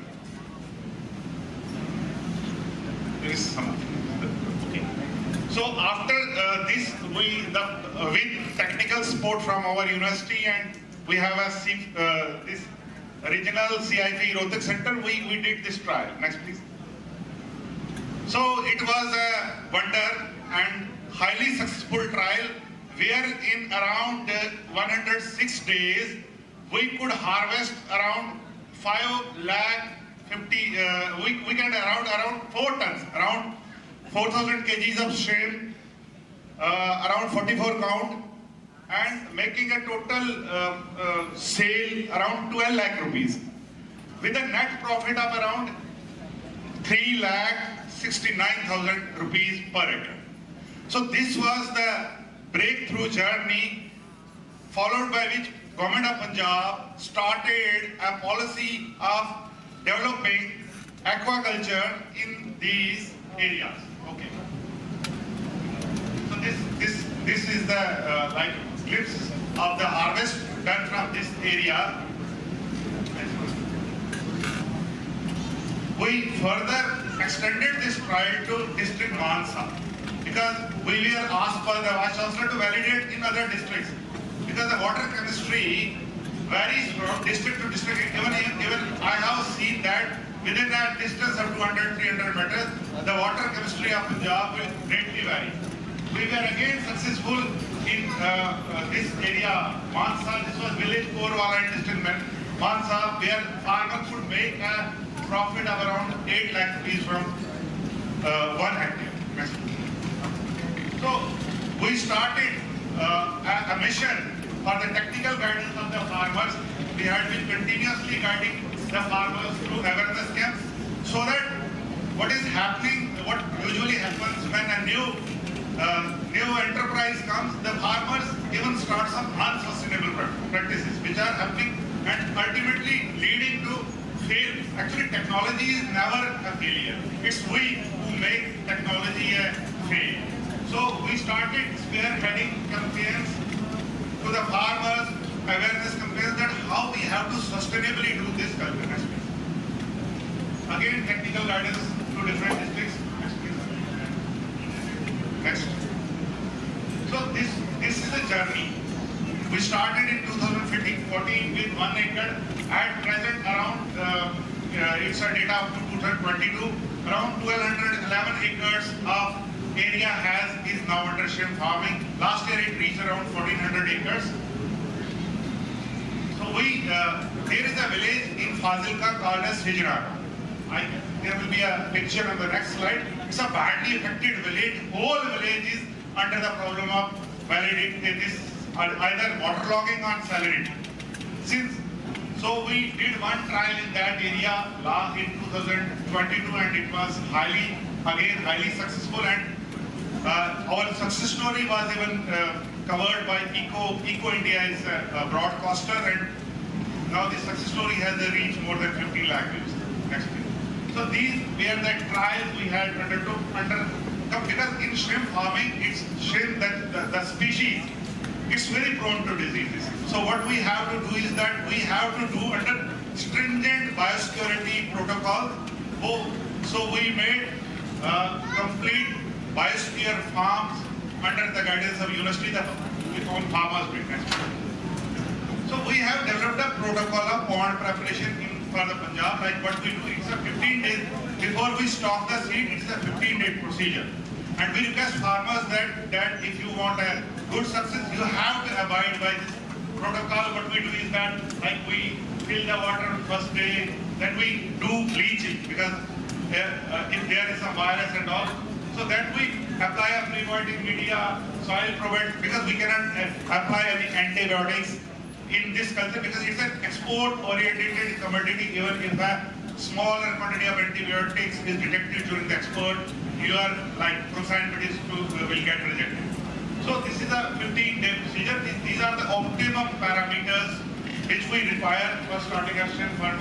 There is some. Okay. So after this, with technical support from our university, and we have this regional CIP Rohtak Center, we did this trial. Next, please. So it was a wonder and highly successful trial, where in around 106 days we could harvest around 550. We can around 4 tons, around 4,000 kgs of shrimp, around 44 count, and making a total sale around 12 lakh rupees, with a net profit of around 3,69,000 rupees per acre. So this was the breakthrough journey, followed by which Government of Punjab started a policy of developing aquaculture in these areas. Okay. So this is the like glimpse of the harvest done from this area. We further extended this trial to district Mansa because we were asked by the Vice Chancellor to validate in other districts because the water chemistry varies from district to district. Even I have seen that within a distance of 200-300 meters, the water chemistry of Punjab will greatly vary. We were again successful in this area, Mansa. This was village Korwala in district Mansa, where farmers could make a profit of around 8 lakh rupees from 1 hectare. So we started a mission for the technical guidance of the farmers. We had been continuously guiding the farmers through awareness camps so that what is happening, what usually happens when a new enterprise comes, the farmers even start some unsustainable practices which are happening and ultimately leading to fail. Actually, technology is never a failure. It's we who make technology a fail. So we started spearheading campaigns to the farmers, awareness campaigns that how we have to sustainably do this culture aspect. Again, technical guidance to different districts. Next. So this is a journey. We started in 2014 with 1 acre. At present, around it's a data up to 2022. Around 1,211 acres of area is now under shrimp farming. Last year it reached around 1,400 acres. So there is a village in Fazilka called as Hijra. There will be a picture on the next slide. It's a badly affected village. Whole village is under the problem of validating this either waterlogging or salinity. So we did one trial in that area in 2022 and it was highly successful, and our success story was even covered by Eco India is a broadcaster, and now this success story has reached more than 15 lakh views. Next please. So these were the trials we had undertook because in shrimp farming, it's shrimp that the species, it's very prone to diseases. So what we have to do is that we have to do under stringent biosecurity protocol. So we made complete biosphere farms under the guidance of university that we call farmers business. So we have developed a protocol of pond preparation for the Punjab, like what we do. It's a 15 days before we stock the seed. It's a 15-day procedure, and we request farmers that if you want a good success, you have to abide by this protocol. What we do is that, like, we fill the water first day, then we do bleaching because if there is a virus and all, so that we apply a prebiotic media, soil probiotics, because we cannot apply any antibiotics in this culture because it's an export-oriented commodity. Even if a smaller quantity of antibiotics is detected during the export, your procyanidis will get rejected. So this is a 15-day procedure. These are the optimum parameters which we require for starting a shrimp farm,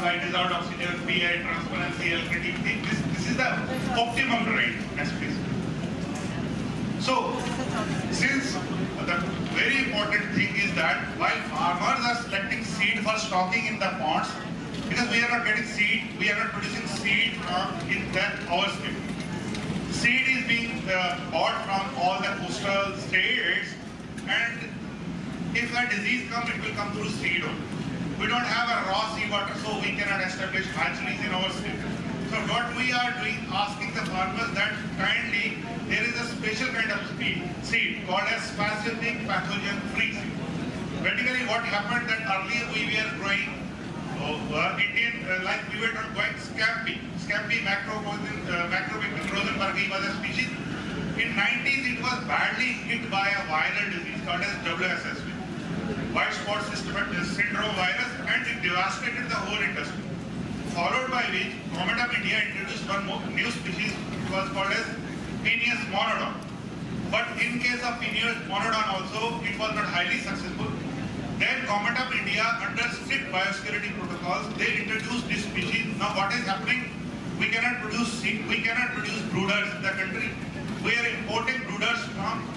like dissolved oxygen, pH, transparency, alkalinity. This is the optimum rate. Next please. So since the very important thing is that while farmers are selecting seed for stocking in the ponds, because we are not getting seed, we are not producing seed in our state. Seed is being bought from all the coastal states, and if a disease comes, it will come through seed only. We don't have a raw seawater, so we cannot establish hatcheries in our state. So what we are doing, asking the farmers that kindly, there is a special kind of seed called as specific pathogen-free seed. Basically what happened that earlier we were growing Indian, we were not growing Scampi. Scampi macrobacterium rosenbergi was a species. In 90s it was badly hit by a viral disease called as WSSV, white spot syndrome virus, and it devastated the whole industry. followed by which Government of India introduced one more new species, it was called as Peneus monodon. But in case of Peneus monodon also, it was not highly successful. Then Government of India, under strict biosecurity protocols, they introduced this species. Now what is happening? We cannot produce brooders in the country. We are importing brooders from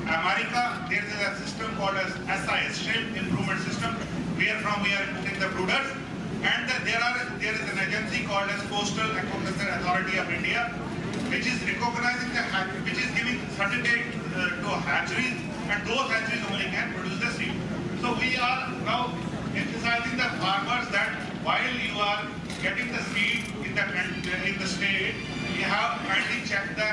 America. There is a system called as SIS, Shrimp Improvement System. We are importing the brooders. And there is an agency called as Coastal Aquaculture Authority of India, which is recognizing which is giving certificate to hatcheries, and those hatcheries only can produce the seed. So we are now emphasizing the farmers that while you are getting the seed in the state, you have kindly check the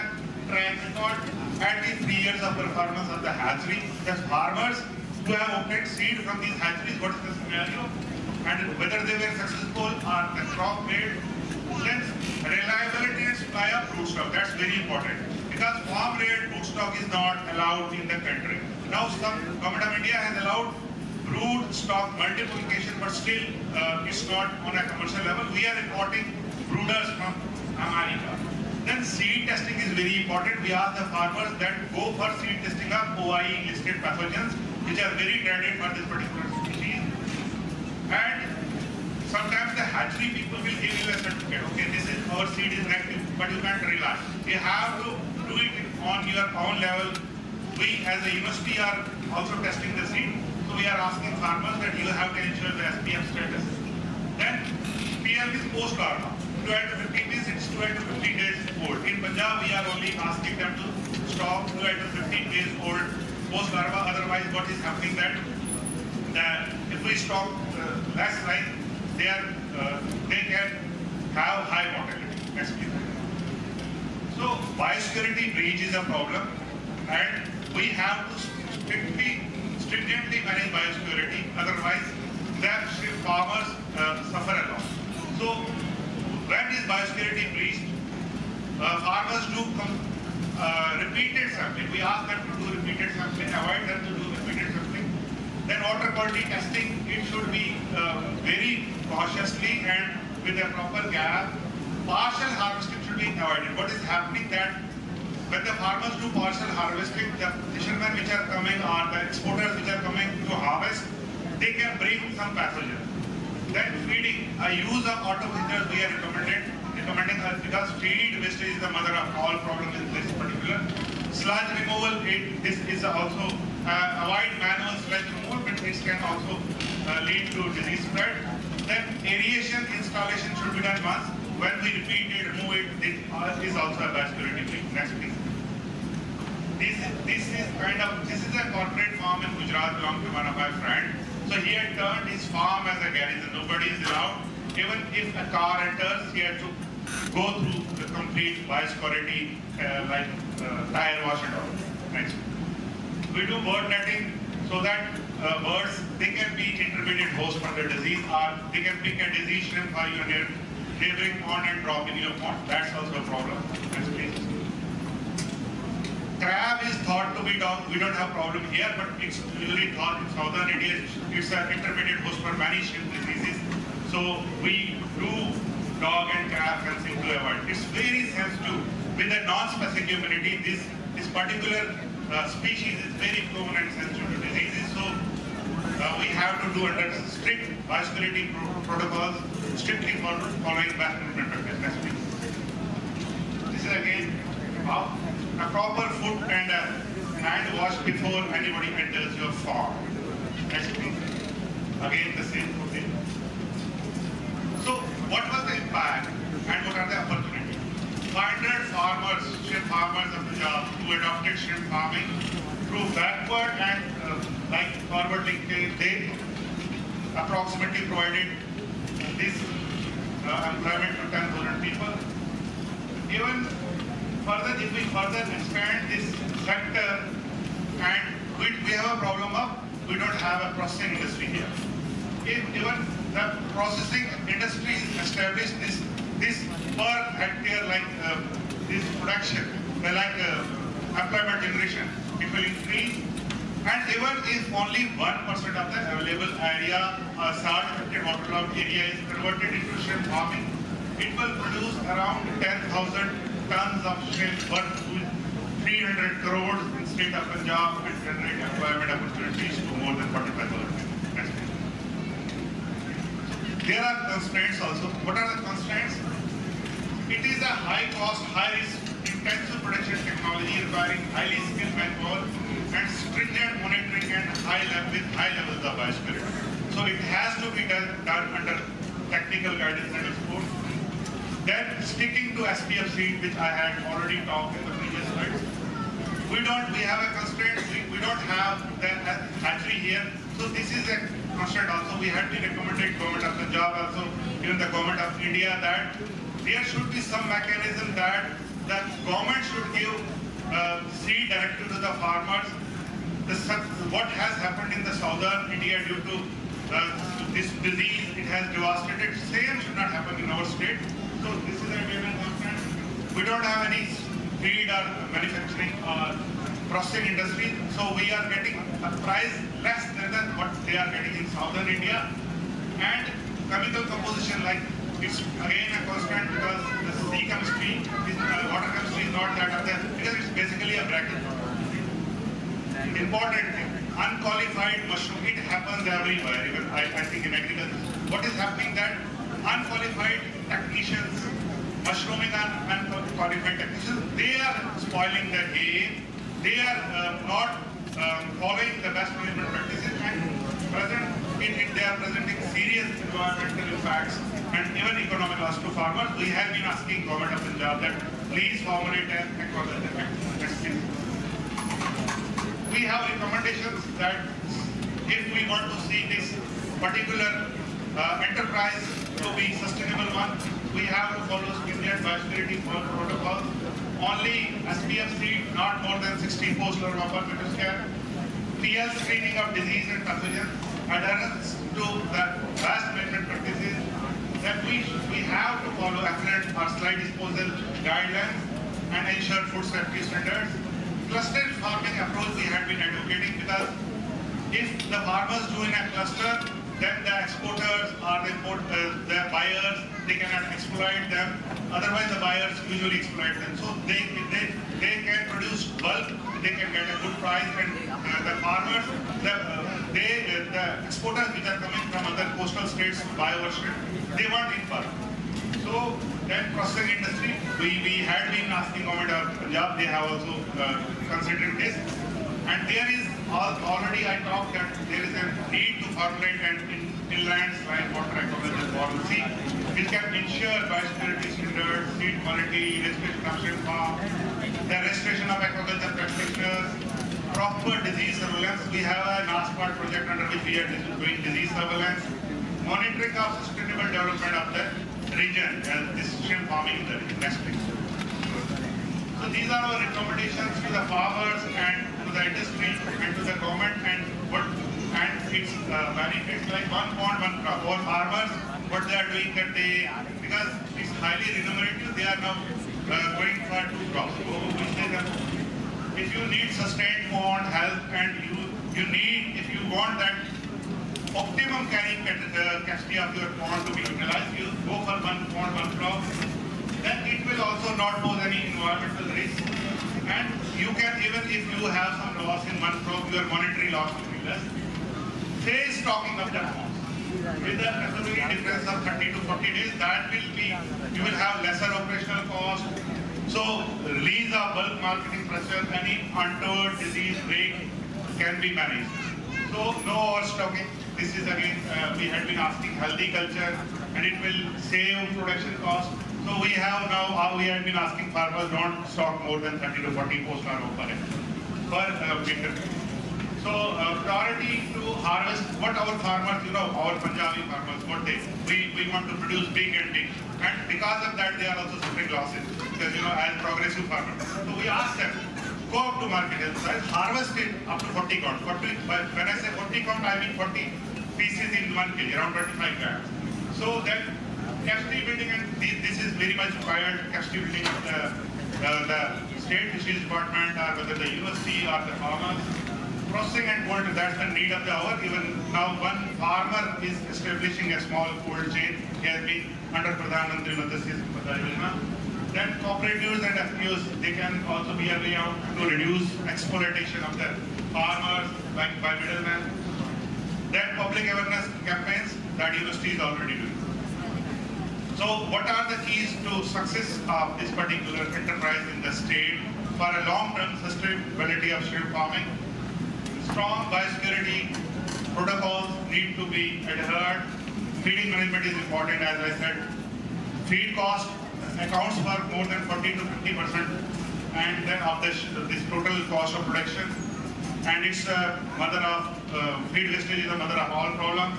track record at the 3 years of performance of the hatchery. The farmers who have obtained seed from these hatcheries, what is the scenario, and whether they were successful or the crop made. Then reliability and supply of broodstock, that's very important, because farm-raised broodstock is not allowed in the country. Now Government of India has allowed broodstock multiplication, but still it's not on a commercial level. We are importing brooders from America. Then seed testing is very important. We ask the farmers that go for seed testing of OIE listed pathogens, which are very dreaded for this particular species. And sometimes the hatchery people will give you a certificate. Okay, this is our seed is negative, but you can't rely. You have to do it on your own level. We as a university are also testing the seed. So we are asking farmers that you have to ensure the SPF status. Then PM is post larva. 12 to 15 days, it's 12 to 15 days old. In Punjab, we are only asking them to stop 12 to 15 days old post larva. Otherwise, what is happening that if we stop less right, they can have high mortality. So biosecurity breach is a problem, and we have to stringently manage biosecurity. Otherwise, the farmers suffer a lot. So when is biosecurity breached? Farmers do repeated sampling. We ask them to do repeated sampling, avoid them to do repeated sampling. Then water quality testing, it should be very cautiously and with a proper gap. Partial harvesting should be avoided. What is happening that when the farmers do partial harvesting, the fishermen which are coming or the exporters which are coming to harvest, they can bring some pathogen. Then feeding, a use of auto-filters we are recommending because feed wastage is the mother of all problems in this particular. Sludge removal, this is also avoid manual sludge removal, but this can also lead to disease spread. Then aeration installation should be done once. When we repeat it, remove it, this is also a biosecurity breach. Next please. This is a corporate farm in Gujarat belonging to one of my friends. So he had turned his farm as a garage and nobody is allowed. Even if a car enters, he had to go through the complete biosecurity like tire wash and all. Next. We do bird netting so that birds, they can be intermediate host for the disease, or they can pick a disease shrimp for you and neighboring pond and drop in your pond. That's also a problem. Next please. Crab is thought to be dog. We don't have problem here, but it's usually thought in southern India it's an intermediate host for many shrimp diseases. So we do dog and crab fencing to avoid. It's very sensitive. With a non-specific immunity, this particular species is very prone and sensitive to diseases. So we have to do under strict biosecurity protocols, strictly following best management practices. This is again a proper foot and a hand wash before anybody enters your farm. Next please. Again the same thing. So what was the impact and what are the opportunities? 500 farmers, shrimp farmers of Punjab who adopted shrimp farming through backward and like forward linkage, they approximately provided this employment to 10,000 people. Even further, if we further expand this sector, and we have a problem of we don't have a processing industry here. If even the processing industry is established, this per hectare like this production, like employment generation, it will increase. And even if only 1% of the available area, salt-affected waterlogged area is converted into shrimp farming, it will produce around 10,000 tons of shrimp worth 300 crores in state of Punjab and generate employment opportunities to more than 45,000 people. There are constraints also. What are the constraints? It is a high cost, high risk, intensive production technology requiring highly skilled manpower and stringent monitoring and with high levels of biosecurity. So it has to be done under technical guidance and support. Then sticking to SPFC, which I had already talked in the previous slides. We have a constraint, we don't have the hatchery here. So this is a constraint also. We had been recommended government of Punjab also, even the government of India, that there should be some mechanism that the government should give seed directly to the farmers. What has happened in the southern India due to this disease, it has devastated. Same should not happen in our state. So this is a given constraint. We don't have any feed or manufacturing or processing industry, so we are getting a price less than what they are getting in southern India. And chemical composition, like it's again a constraint because the sea chemistry, water chemistry is not that of that, because it's basically a bracket. Important thing, unqualified mushroom, it happens everywhere, even I think in agriculture. What is happening that unqualified technicians, mushrooming and unqualified technicians, they are spoiling the game. They are not following the best management practices, and they are presenting serious environmental impacts and even economic loss to farmers. We have been asking government of Punjab that please formulate an ecological practice. We have recommendations that if we want to see this particular enterprise to be sustainable one, we have to follow stringent biosecurity protocols. Only SPFC, not more than 60 post-larva per meter square. PL screening of disease and pathogen, adherence to the best management practices. That we have to follow effluent or slide disposal guidelines and ensure food safety standards. Clustered farming approach we had been advocating, because if the farmers do in a cluster, then the exporters or the buyers, they cannot exploit them. Otherwise, the buyers usually exploit them. So they can produce bulk, they can get a good price, and the farmers, the exporters which are coming from other coastal states to buy our shrimp, they want in bulk. So then processing industry, we had been asking government of Punjab, they have also considered this. And there is already I talked that there is a need to formulate an inland slime water aquaculture policy which can ensure biosecurity standards, seed quality, restoration of shrimp farm, the restoration of aquaculture practitioners, proper disease surveillance. We have a NASPART project under which we are doing disease surveillance, monitoring of sustainable development of the region, this shrimp farming in the next week. So these are our recommendations to the farmers and to the industry and to the government, and its benefits, like 1 pond, 1 crop. Our farmers, what they are doing that because it's highly remunerative, they are now going for 2 crops. So we say that if you need sustained pond health and you need, if you want that optimum carrying capacity of your pond to be utilized, you go for 1 pond, 1 crop. Then it will also not pose any environmental risk. And you can, even if you have some loss in 1 crop, your monetary loss will be less. Phase stocking of the ponds. With the necessary difference of 30 to 40 days, that will be, you will have lesser operational cost. So release of bulk marketing pressure, any untoward disease break can be managed. So no overstocking. This is again, we had been asking healthy culture, and it will save production cost. So we have now, we have been asking farmers don't stock more than 30 to 40 post-larva per winter. So priority to harvest, what our farmers, our Punjabi farmers, what we want to produce big and big. And because of that, they are also suffering losses, because as progressive farmers. So we ask them, go up to market health price, harvest it up to 40 count. When I say 40 count, I mean 40 pieces in 1 kg, around 25 grams. So that capacity building, and this is very much required, capacity building of the state fisheries department, or whether the university or the farmers. processing and cold, that's the need of the hour. Even now, one farmer is establishing a small cold chain. He has been under Pradhan Mantri Matsya Yojana. Then cooperatives and FPOs, they can also be a way out to reduce exploitation of the farmers by middlemen. Then public awareness campaigns that university is already doing. So what are the keys to success of this particular enterprise in the state for a long-term sustainability of shrimp farming? Strong biosecurity protocols need to be adhered. Feeding management is important, as I said. Feed cost accounts for more than 40 to 50% and then of this total cost of production. And it's a mother of feed wastage is the mother of all problems.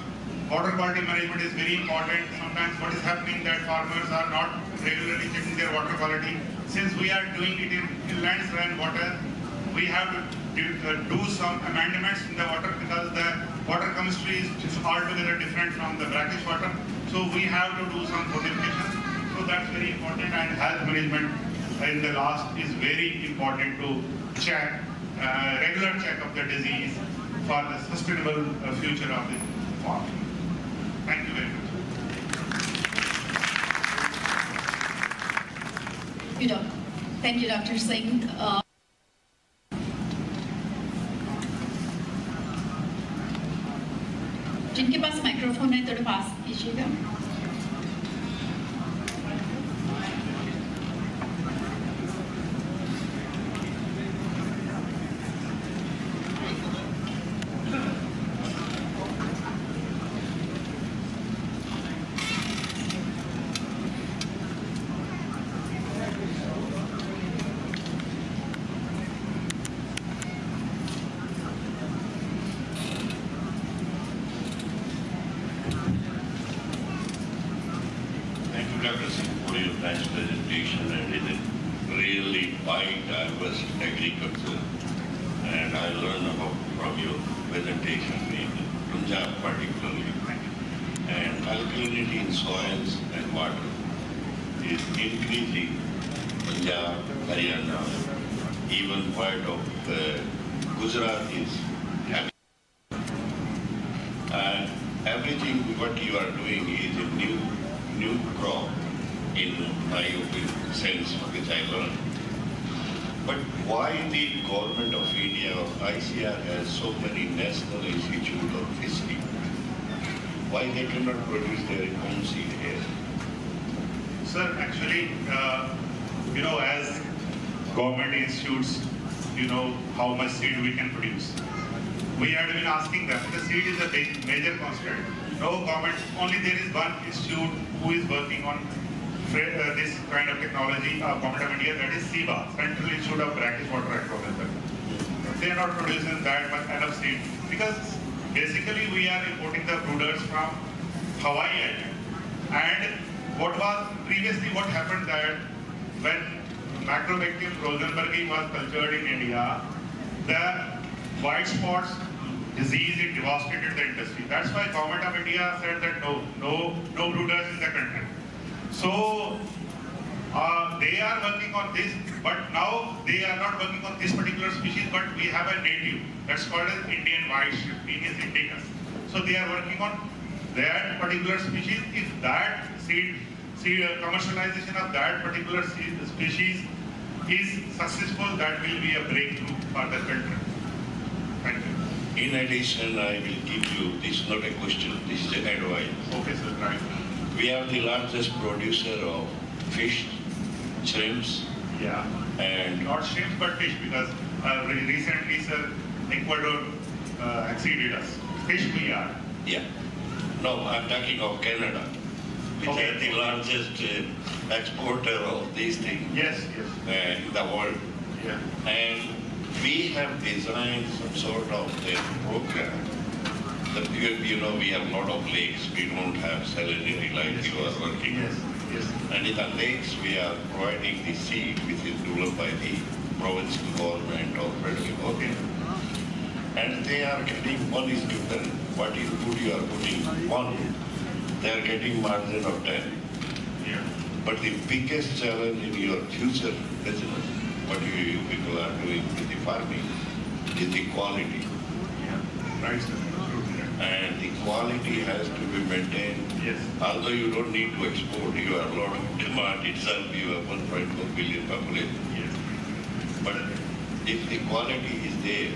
Water quality management is very important. Sometimes what is happening that farmers are not regularly checking their water quality. Since we are doing it in inland water, we have to do some amendments in the water because the water chemistry is altogether different from the brackish water. So we have to do some modifications. So that's very important, and health management in the last is very important to check, regular check of the disease for the sustainable future of the farm. Thank you very much. Thank you, Dr. Singh. जिनके पास microphone है थोड़ा पास कीजिएगा. Dr. Singh, for your nice presentation, and it is really diverse agriculture. And I learned about from your presentation in Punjab particularly. And alkalinity in soils and water is increasing. Punjab, Haryana, even part of Gujarat is having. And everything what you are doing is a new crop in my sense, which I learned. But why the government of India or ICR has so many national institute of fishery? Why they cannot produce their own seed here? Sir, actually, as government institutes, how much seed we can produce. We had been asking them, the seed is a big, major constant. No government, only there is one institute who is working on this kind of technology, government of India, that is CIBA, Central Institute of Brackish Water Aquaculture. They are not producing that much enough seed because basically we are importing the brooders from Hawaii Island. And what happened that when Macrobacterium rosenbergi was cultured in India, the white spots disease, it devastated the industry. That's why government of India said that no brooders in the country. So they are working on this, but now they are not working on this particular species, but we have a native that's called as Indian white shrimp, Venus indicus. So they are working on that particular species. If that seed commercialization of that particular species is successful, that will be a breakthrough for the country. Thank you. In addition, I will give you, this is not a question, this is an advice. Okay, sir, right. We are the largest producer of fish, shrimps, Yeah. and Not shrimps, but fish, because recently, sir, Ecuador exceeded us. Fish we are. yeah. No, I'm talking of Canada, which Okay. is the largest exporter of these things Yes. in the world. Yeah. And we have designed some sort of a program that we have a lot of lakes. We don't have salinity like you are working. Yes. And in the lakes, we are providing the seed which is developed by the provincial government or federal government. And they are getting, one is given, what input you are putting on, they are getting margin of 10. Yeah. But the biggest challenge in your future business, what you people are doing with the farming, is the quality. Right, sir. Absolutely right. And the quality has to be maintained. Yes. Although you don't need to export, you have a lot of demand itself, you have 1.4 billion population. Yes. But if the quality is there,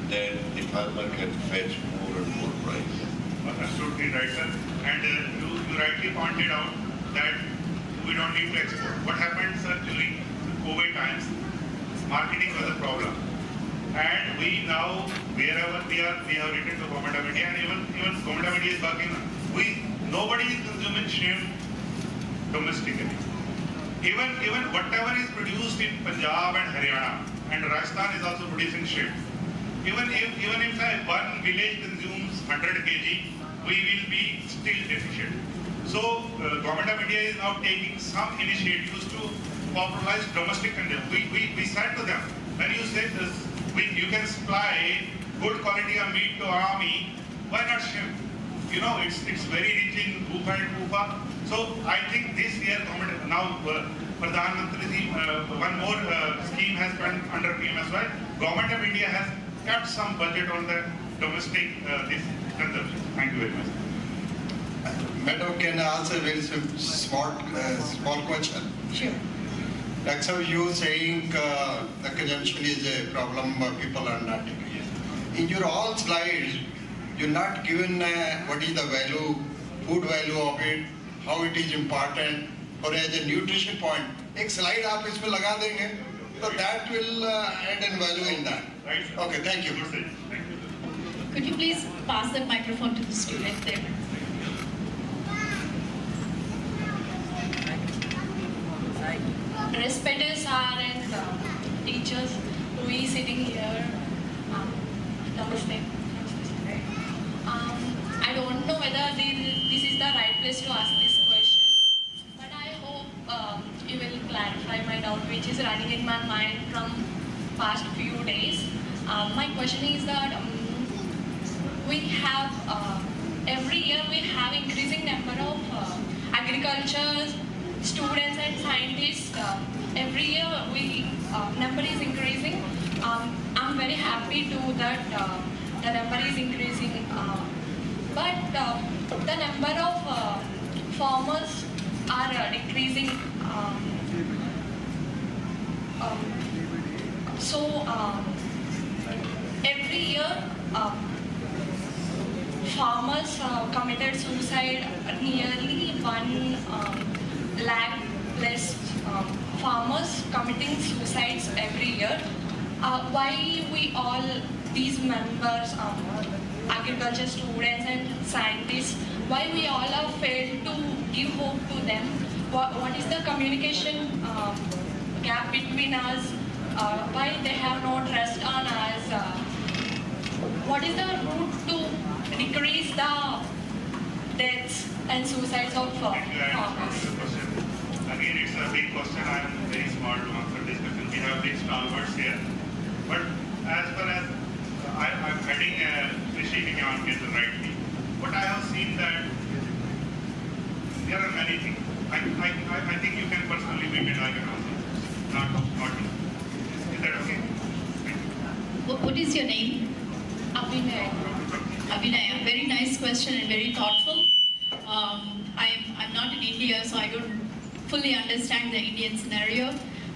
then the farmer can fetch more and more price. Absolutely right, sir. And you rightly pointed out that we don't need to export. What happened, sir, during COVID times, marketing was a problem. And we now, wherever we are, we have written to Government of India, and even Government of India is working. Nobody is consuming shrimp domestically. Even whatever is produced in Punjab and Haryana, and Rajasthan is also producing shrimp. Even if one village consumes 100 kg, we will be still deficient. So Government of India is now taking some initiatives to popularize domestic consumption. We said to them, when you say this, you can supply good quality of meat to army, why not shrimp? You know, it's very rich in bhufa and pufa. So I think this year government now Pradhan Mantri one more scheme has been under PMSY. Government of India has kept some budget on the domestic this consumption. Thank you very much. Madam, can I ask a very small question? Sure. Like so you saying the consumption is a problem, people are not taking it. In your all slides, you're not given what is the value, food value of it, how it is important, or as a nutrition point. एक slide आप इसमें लगा देंगे, so that will add in value in that. Right, sir. Okay, thank you. Good, sir. Thank you. Could you please pass the microphone to the student there? Respected sir and teachers who is sitting here, namaste. I don't know whether this is the right place to ask this question, but I hope you will clarify my doubt which is running in my mind from past few days. My question is that we have, every year we have increasing number of agriculture students and scientists. Every year number is increasing. I'm very happy to that the number is increasing. But the number of farmers are decreasing. Every year farmers committed suicide. Nearly 1 lakh plus farmers committing suicides every year. Why we all these members, agriculture students and scientists, why we all have failed to give hope to them? What is the communication gap between us? Why they have no trust on us? What is the route to decrease the deaths and suicides of farmers? Again, it's a big question. I am very small to answer this question. We have big stalwarts here. But as far as I'm heading Krishi Vigyan Kendra rightly, but I have seen that there are many things. I think you can personally meet and I can answer. Not you. Is that okay? What is your name? Abhinaya. Very nice question and very thoughtful. I'm not in India, so I don't fully understand the Indian scenario.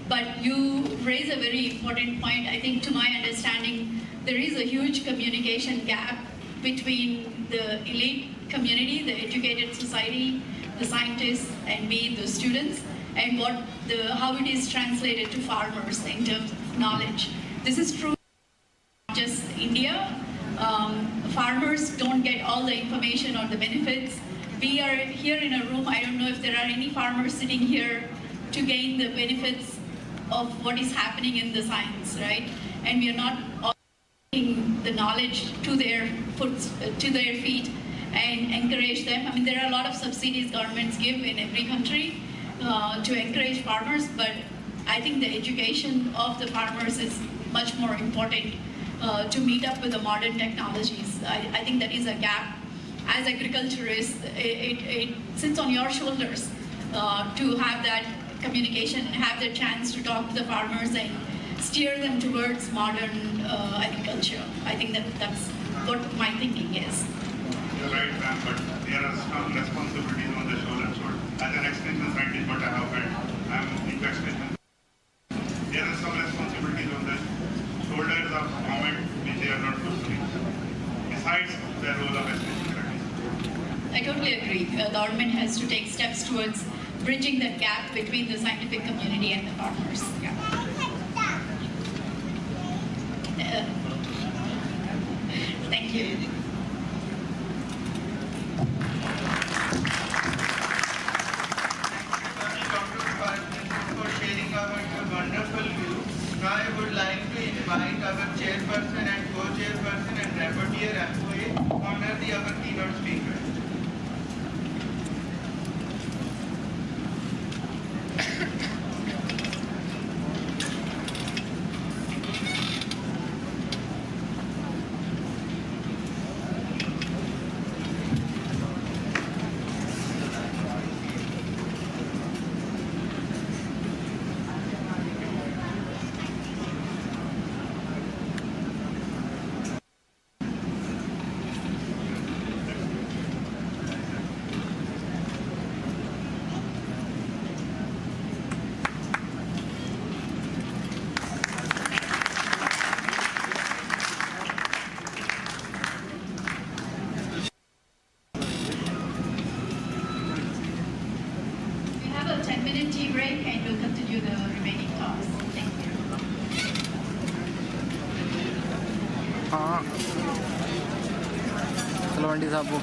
But you raise a very important point. I think to my understanding, there is a huge communication gap between the elite community, the educated society, the scientists, and we, the students, and how it is translated to farmers in terms of knowledge. This is true not just India. Farmers don't get all the information or the benefits. We are here in a room. I don't know if there are any farmers sitting here to gain the benefits of what is happening in the science, right? And we are not all taking the knowledge to their feet and encourage them. I mean, there are a lot of subsidies governments give in every country to encourage farmers, but I think the education of the farmers is much more important to meet up with the modern technologies. I think that is a gap. As agriculturists, it sits on your shoulders to have that communication and have the chance to talk to the farmers and steer them towards modern agriculture. I think that's what my thinking is. You're right, ma'am, but there are some responsibilities on the shoulders. As an extension scientist, what I have had, I'm into extension. There are some responsibilities on the shoulders of government which they are not fulfilling. Besides the role of extension scientist. I totally agree. Government has to take steps towards bridging that gap between the scientific community and the farmers. Yeah. Thank you. For sharing our wonderful view. Now I would like to invite our chairperson and co-chairperson and rapporteur employee honor our keynote speaker. We have a 10-minute tea break and we'll continue the remaining talks. Thank you. हाँ तलवंडी साहब वो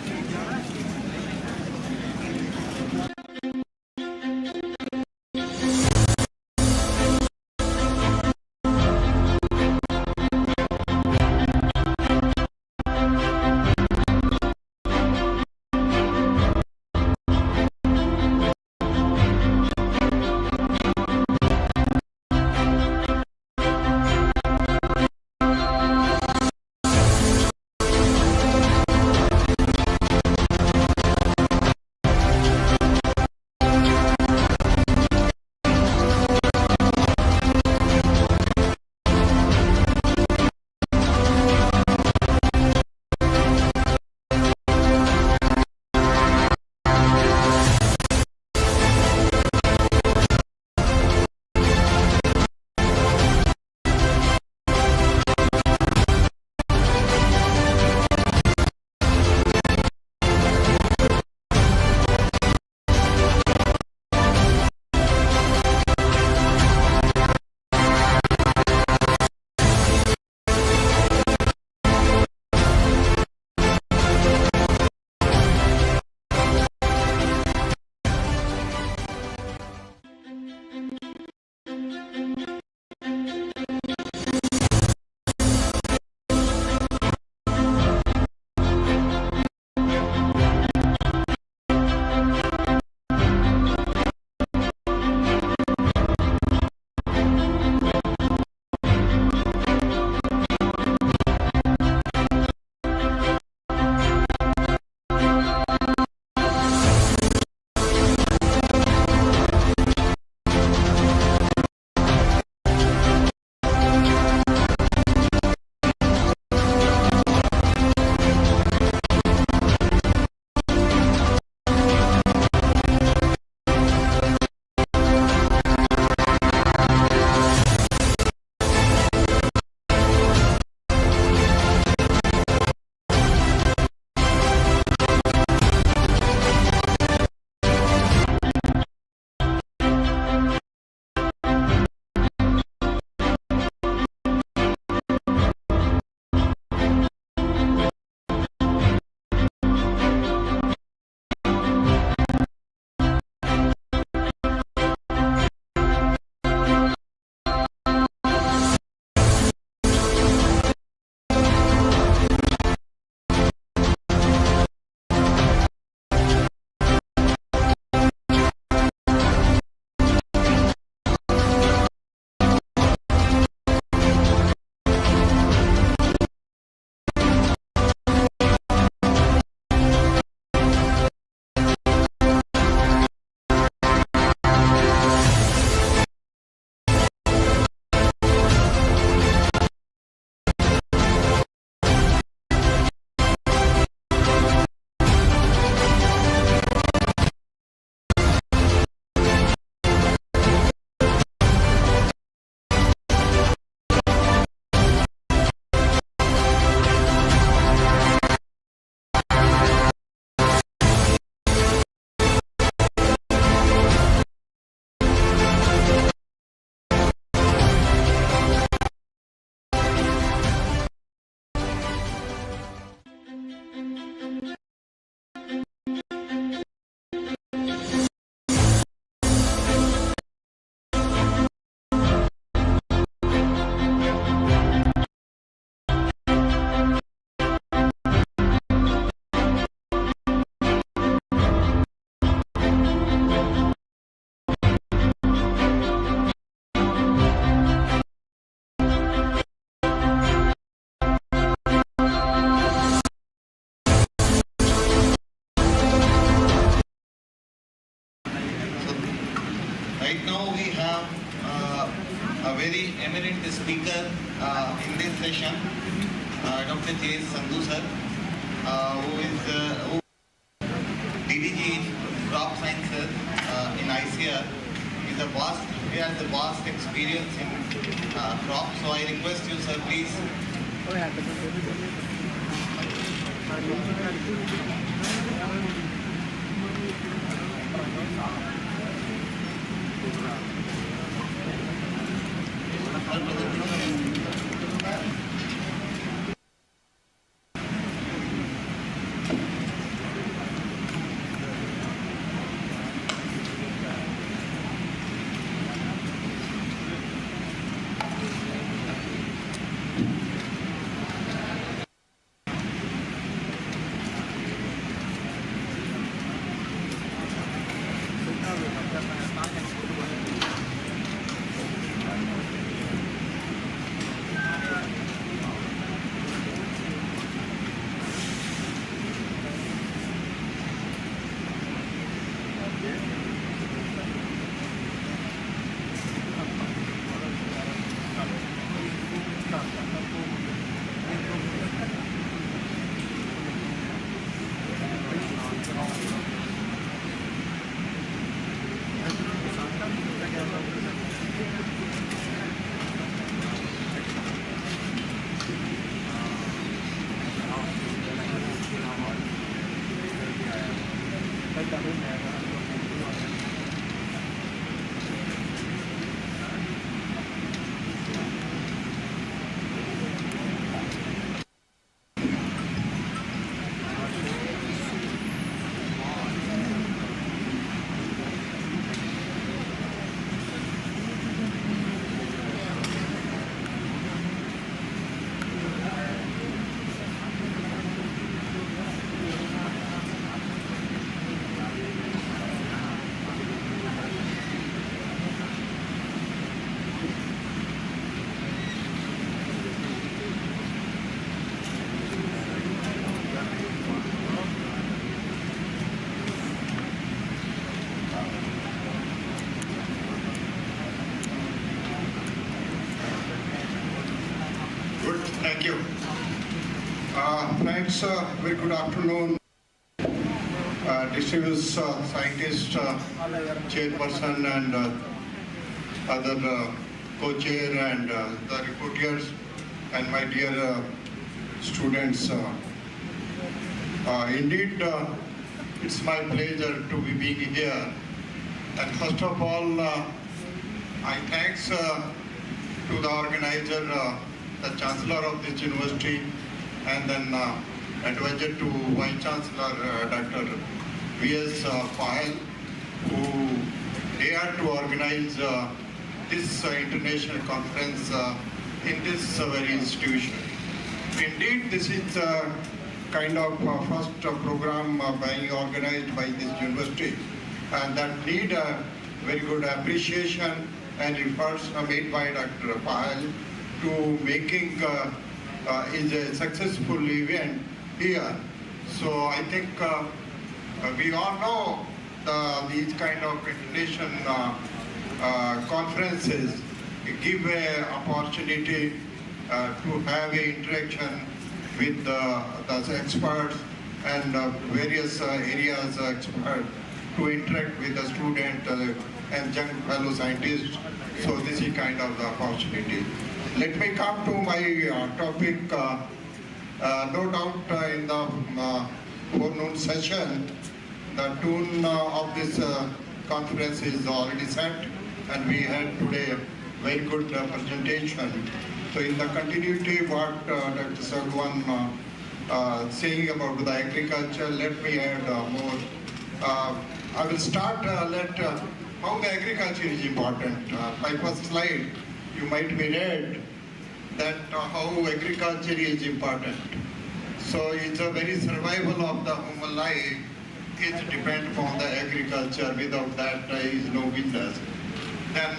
eminent speaker in this session, Dr. J. Sandhu sir, who is DDG in crop sciences in ICR. He has a vast experience in crop. So I request you, sir, please. Thank you. Friends, very good afternoon. Distinguished scientist, chairperson, and other co-chair, and the reporters, and my dear students. Indeed, it's my pleasure to be being here. And first of all, I thanks to the organizer, the Chancellor of this university, and then advisor to Vice Chancellor Dr. V.S. Pahel, who dared to organize this international conference in this very institution. Indeed, this is kind of first program being organized by this university, and that need a very good appreciation and efforts made by Dr. Pahel to making is a successful event here. So I think we all know these kind of international conferences give an opportunity to have an interaction with the experts and various areas experts to interact with the student and young fellow scientists. So this is kind of the opportunity. Let me come to my topic. No doubt in the forenoon session, the tune of this conference is already set, and we had today a very good presentation. So in the continuity what Dr. Sagwan saying about the agriculture, let me add more. I will start how the agriculture is important. My first slide, you might be read that how agriculture is important. So it's a very survival of the human life is depend upon the agriculture. Without that there is no business. Then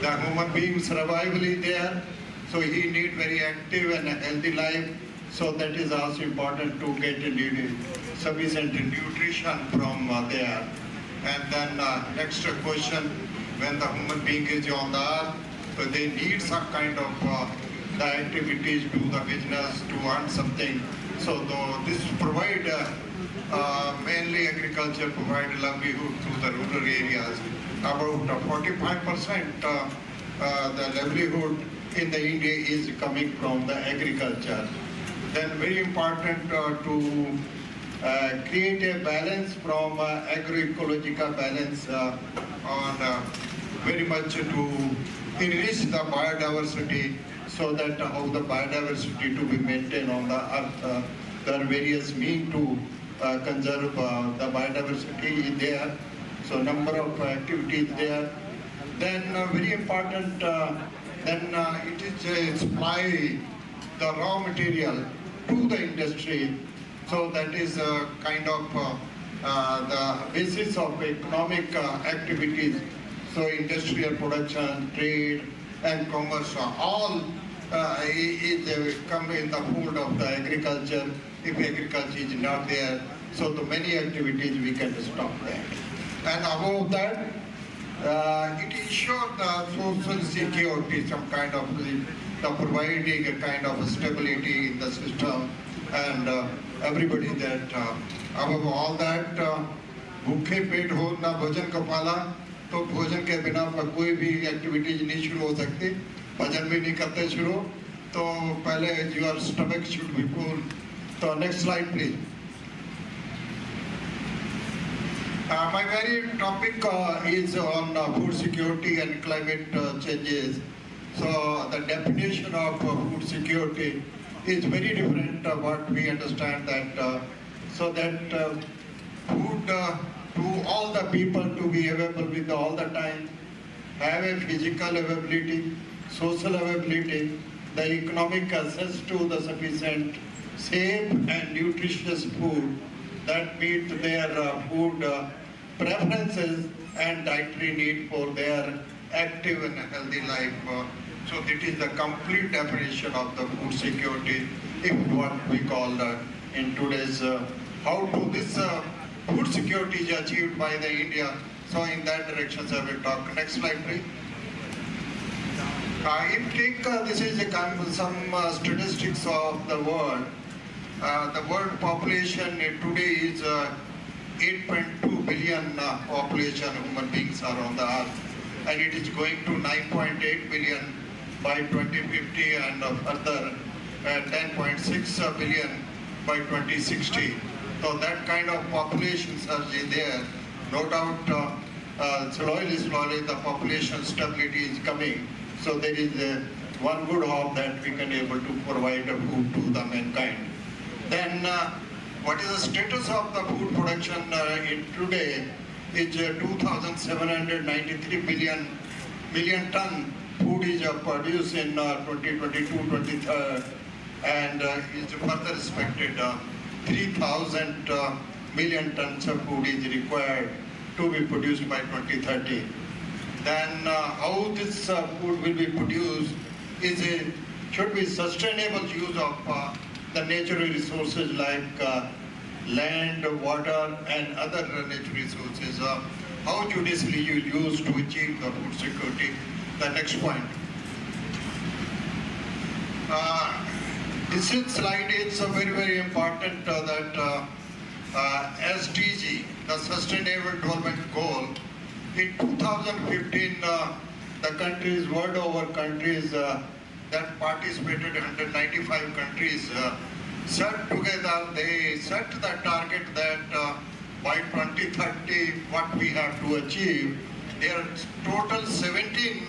the human being survival is there, so he need very active and healthy life. So that is also important to get sufficient nutrition from there. And then next question, when the human being is on the earth, So they need some kind of the activities, do the business, to earn something. So this provide mainly agriculture provide livelihood to the rural areas. About 45% the livelihood in the India is coming from the agriculture. Then very important to create a balance from agroecological balance on very much to enrich the biodiversity, so that how the biodiversity to be maintained on the earth. There are various means to conserve the biodiversity there. So number of activities there. Then very important, then it is supply the raw material to the industry. So that is kind of the basis of economic activities. So industrial production, trade and commerce all come in the fold of the agriculture. If agriculture is not there, so the many activities we can stop there. And above that, it ensures the social security, some kind of the providing a kind of stability in the system, and everybody that above all that, भूखे पेट हो ना भोजन का पाला, तो भोजन के बिना कोई भी एक्टिविटीज नहीं शुरू हो सकती, भजन भी नहीं करते शुरू, तो पहले your stomach should be full. So next slide please. My very topic is on food security and climate changes. So the definition of food security is very different what we understand that so that food to all the people to be available with all the time, have a physical availability, social availability, the economic access to the sufficient, safe and nutritious food that meet their food preferences and dietary need for their active and healthy life. So that is the complete definition of the food security, if what we call in today's how to this food security is achieved by the India. So in that direction I will talk. Next slide please. If take this is some statistics of the world. The world population today is 8.2 billion population human beings are on the earth, and it is going to 9.8 billion by 2050 and further 10.6 billion by 2060. So that kind of population surge is there. No doubt slowly the population stability is coming. So there is one good hope that we can able to provide food to the mankind. Then what is the status of the food production in today is 2,793 million ton food is produced in 2022-23 and is further expected 3,000 million tons of food is required to be produced by 2030. Then how this food will be produced is should be sustainable use of the natural resources like land, water and other natural resources. How judiciously you use to achieve the food security. The next point. This slide is very important that SDG, the Sustainable Development Goal, in 2015 the countries, world over countries that participated, 195 countries set together, they set the target that by 2030 what we have to achieve. There are total 17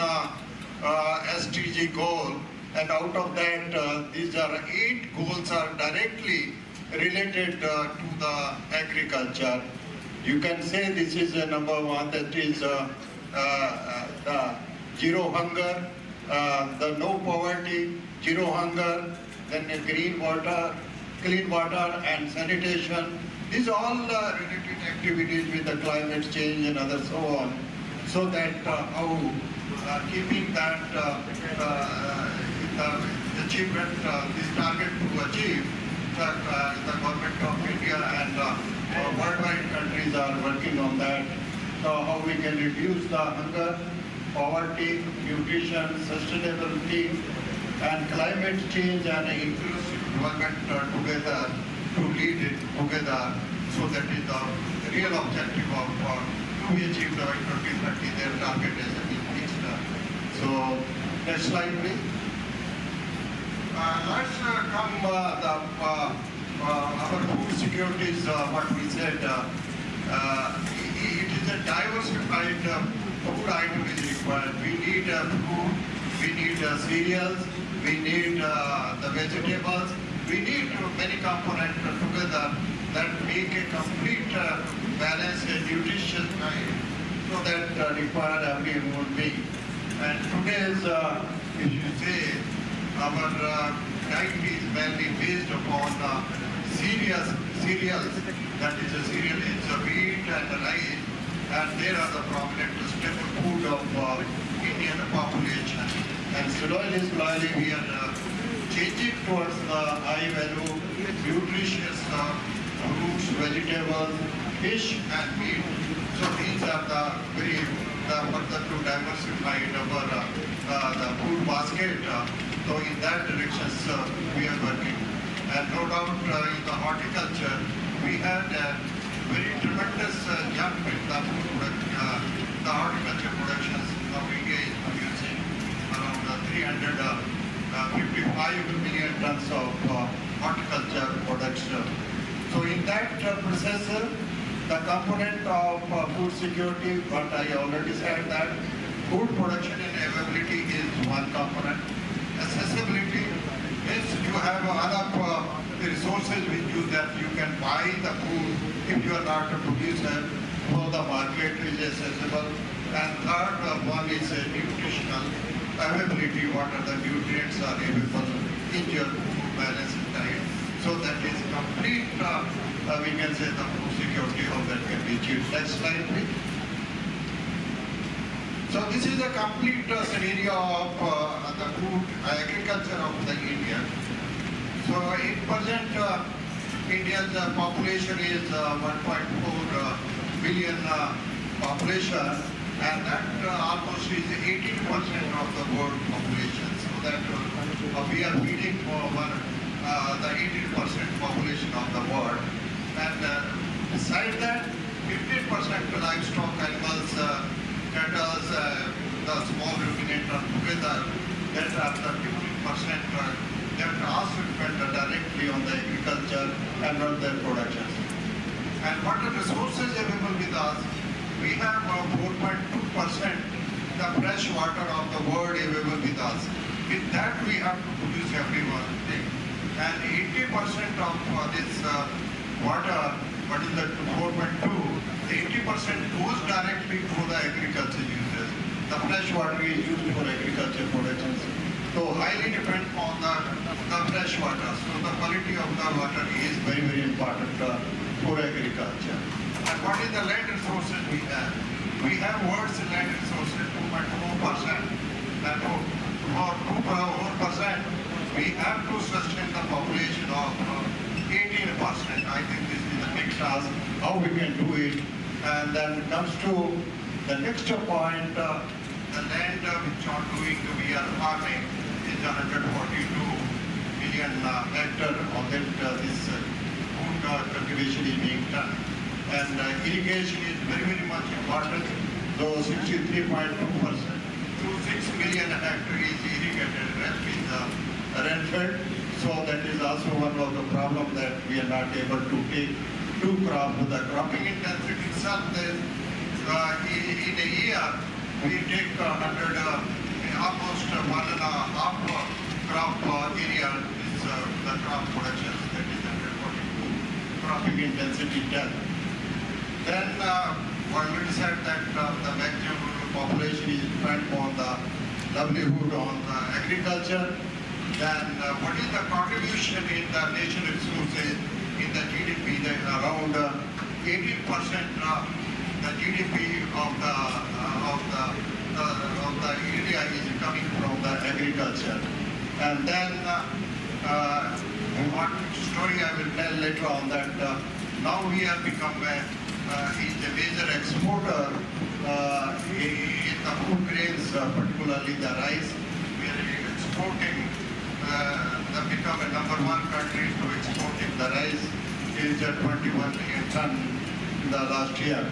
SDG goals, and out of that these are 8 goals are directly related to the agriculture. You can say this is number 1, that is the zero hunger, the no poverty, zero hunger, then clean water and sanitation. These are all related activities with the climate change and other so on. So that how keeping that the achievement, this target to achieve, the government of India and worldwide countries are working on that. So how we can reduce the hunger, poverty, nutrition, sustainability, and climate change and inclusive development together to lead it together. So that is the real objective of to be achieved by 2030. Their target is reached. So next slide, please. Let's come our food security is what we said. It is a diversified food item is required. We need food, we need cereals, we need the vegetables, we need many components together that make a complete balanced and nutritious diet. So that require every human being. And today's, if you say, our diet is mainly based upon cereals, that is a cereal, it's a wheat and the rice, and they are the prominent staple food of Indian population. And slowly we are changing towards the high value, nutritious fruits, vegetables, fish and meat. So these are the further to diversify our the food basket. So in that direction, we are working. And no doubt in the horticulture, we had a very tremendous jump in the food production, the horticulture productions of India is producing around 355 million tons of horticulture products. So in that process, the component of food security, what I already said that food production and availability is one component. Accessibility is you have enough resources with you that you can buy the food if you are not a producer, so the market is accessible. And third one is nutritional availability, what are the nutrients are available in your food balance diet. So that is complete, we can say the food security, how that can be achieved. Next slide, please. So this is a complete scenario of the food agriculture of the India. So in present, India's population is 1.4 billion population, and that almost is 18% of the world population. So that we are feeding for the 18% population of the world. And besides that, 15% livestock animals, cattle, the small ruminant are together, that are the 15% that also depend directly on the agriculture and on their production. And what are resources available with us? We have 4.2% the fresh water of the world available with us. With that we have to produce everyone thing. And 80% of this water, what is that 4.2, 80% goes directly to the agriculture uses. The fresh water is used for agriculture productions. So highly depend on the fresh water. So the quality of the water is very, very important for agriculture. And what is the land resources we have? We have world's land resources 2.4%. And for 2.4%, we have to sustain the population of 18%. I think this is the next task, how we can do it. And then comes to the next point, the land which are doing, we are farming is 142 million hectare on that this food cultivation is being done. And irrigation is very, very much important. So 63.2%, 6 million hectare is irrigated, rest is rainfed. So that is also one of the problems that we are not able to take two crops. The cropping intensity itself is in a year we take almost 1.5 crop area is the crop production, that is 142 cropping intensity done. Then already said that the maximum population is dependent on the livelihood on the agriculture. Then what is the contribution in the national resources in the GDP? That around 18% the GDP of the India is coming from the agriculture. And then one story I will tell later on that now we have become a major exporter in the food grains, particularly the rice, we are exporting, become a #1 country to exporting the rice, is 21 million ton in the last year.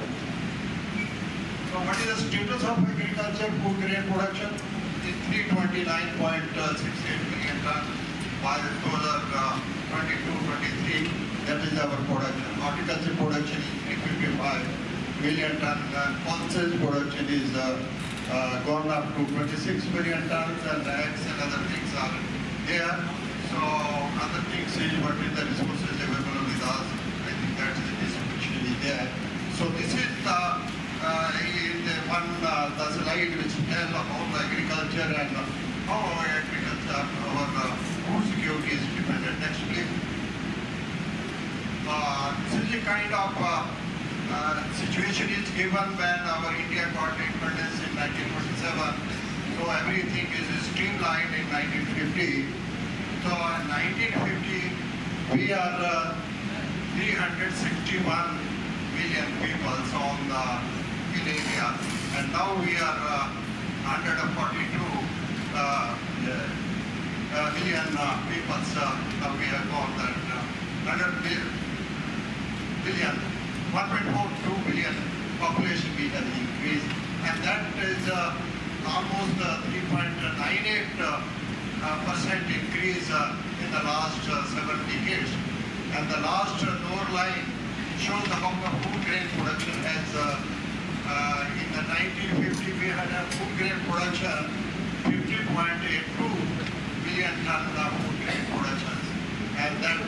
So what is the status of agriculture food grain production? Is 329.68 million ton by 2022-23. That is our production. Horticulture production is 355 million ton. Pulses production is gone up to 26 million tons, and eggs and other things are there. So other things is what is the resources available with us. I think that is the distribution is there. So this is the the slide which tell about the agriculture and how our agriculture, our food security is dependent. Next, please. This is the kind of situation is given when our India got independence in 1947. So everything is streamlined in 1950. So in 1950, we are 361 million people on the in India, and now we are 142 million people. Now we have got that 100 billion, 1.42 billion population we have increased, and that is almost 3.98% increase in the last 7 decades. And the last lower line shows how the food grain production has, in the 1950 we had a food grain production 50.82 million ton of food grain production, and that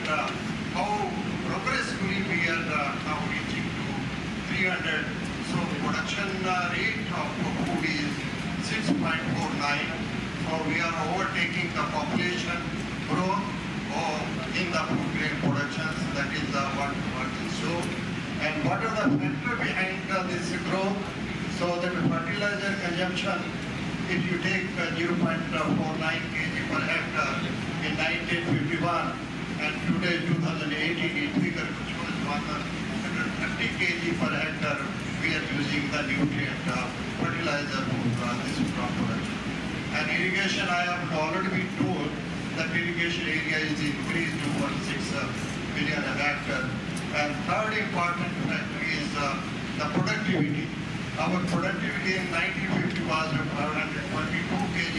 how progressively we are now reaching to 300. So production rate of food is 6.49. So we are overtaking the population growth in the food grain productions. That is what is shown. And what are the factors behind this growth? So that fertilizer consumption, if you take 0.49 kg per hectare in 1951, and today 2018 it figure which was 130 kg per hectare, we are using the nutrient fertilizer for this crop production. And irrigation, I have already been told that irrigation area is increased to 1.6 million a hectare. And third important factor is the productivity. Our productivity in 1950 was 522 kg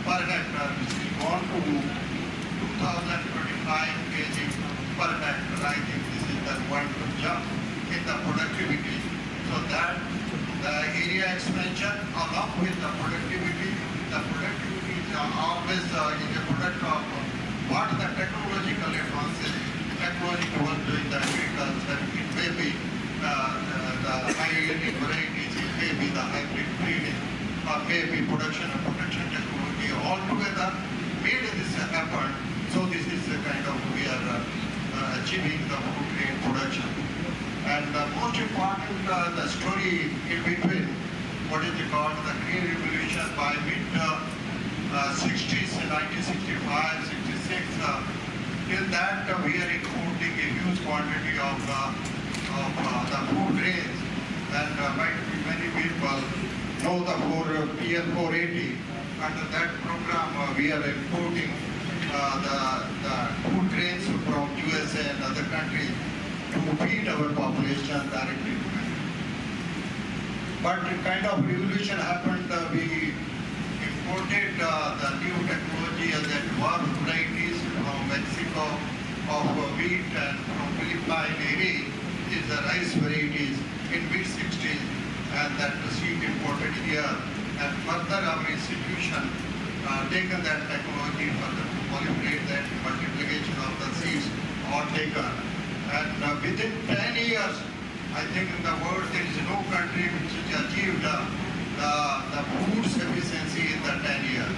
per hectare, which is gone to 2025 kg per hectare. I think this is the wonderful jump in the productivity. So that the area expansion along with the productivity is always is a product of what the technological advances, technology towards doing the agriculture. It may be the high yielding varieties, it may be the hybrid breeding, or maybe production and protection technology altogether made this happen. So this is the kind of we are achieving the food grain production. And most important, the story in between, what is called the Green Revolution by mid-60s, 1965, 66. Till that, we are importing a huge quantity of the food grains. And many people know the PL 480. Under that program, we are importing the food grains from USA and other countries to feed our population directly. But a kind of revolution happened. We imported the new technology and the dwarf varieties from Mexico of wheat, and from Philippine is the rice varieties in mid-60s, and that seed imported here. And further our institution taken that technology further to proliferate that multiplication of the seeds are taken. And within 10 years, I think in the world there is no country which has achieved the food sufficiency in the 10 years.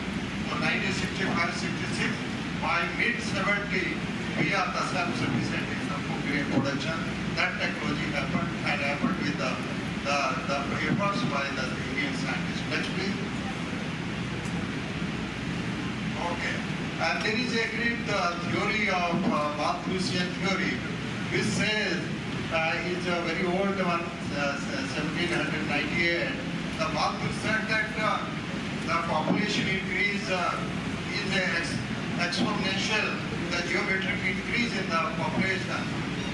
So 1965-66, by mid-70, we are the self-sufficient in the food grain production. That technology happened, and happened with the efforts by the Indian scientists. Next, please. Okay. And there is a great theory of Malthusian theory, which says it's a very old one. 1798, the Malthus said that the population increase is exponential, the geometric increase in the population,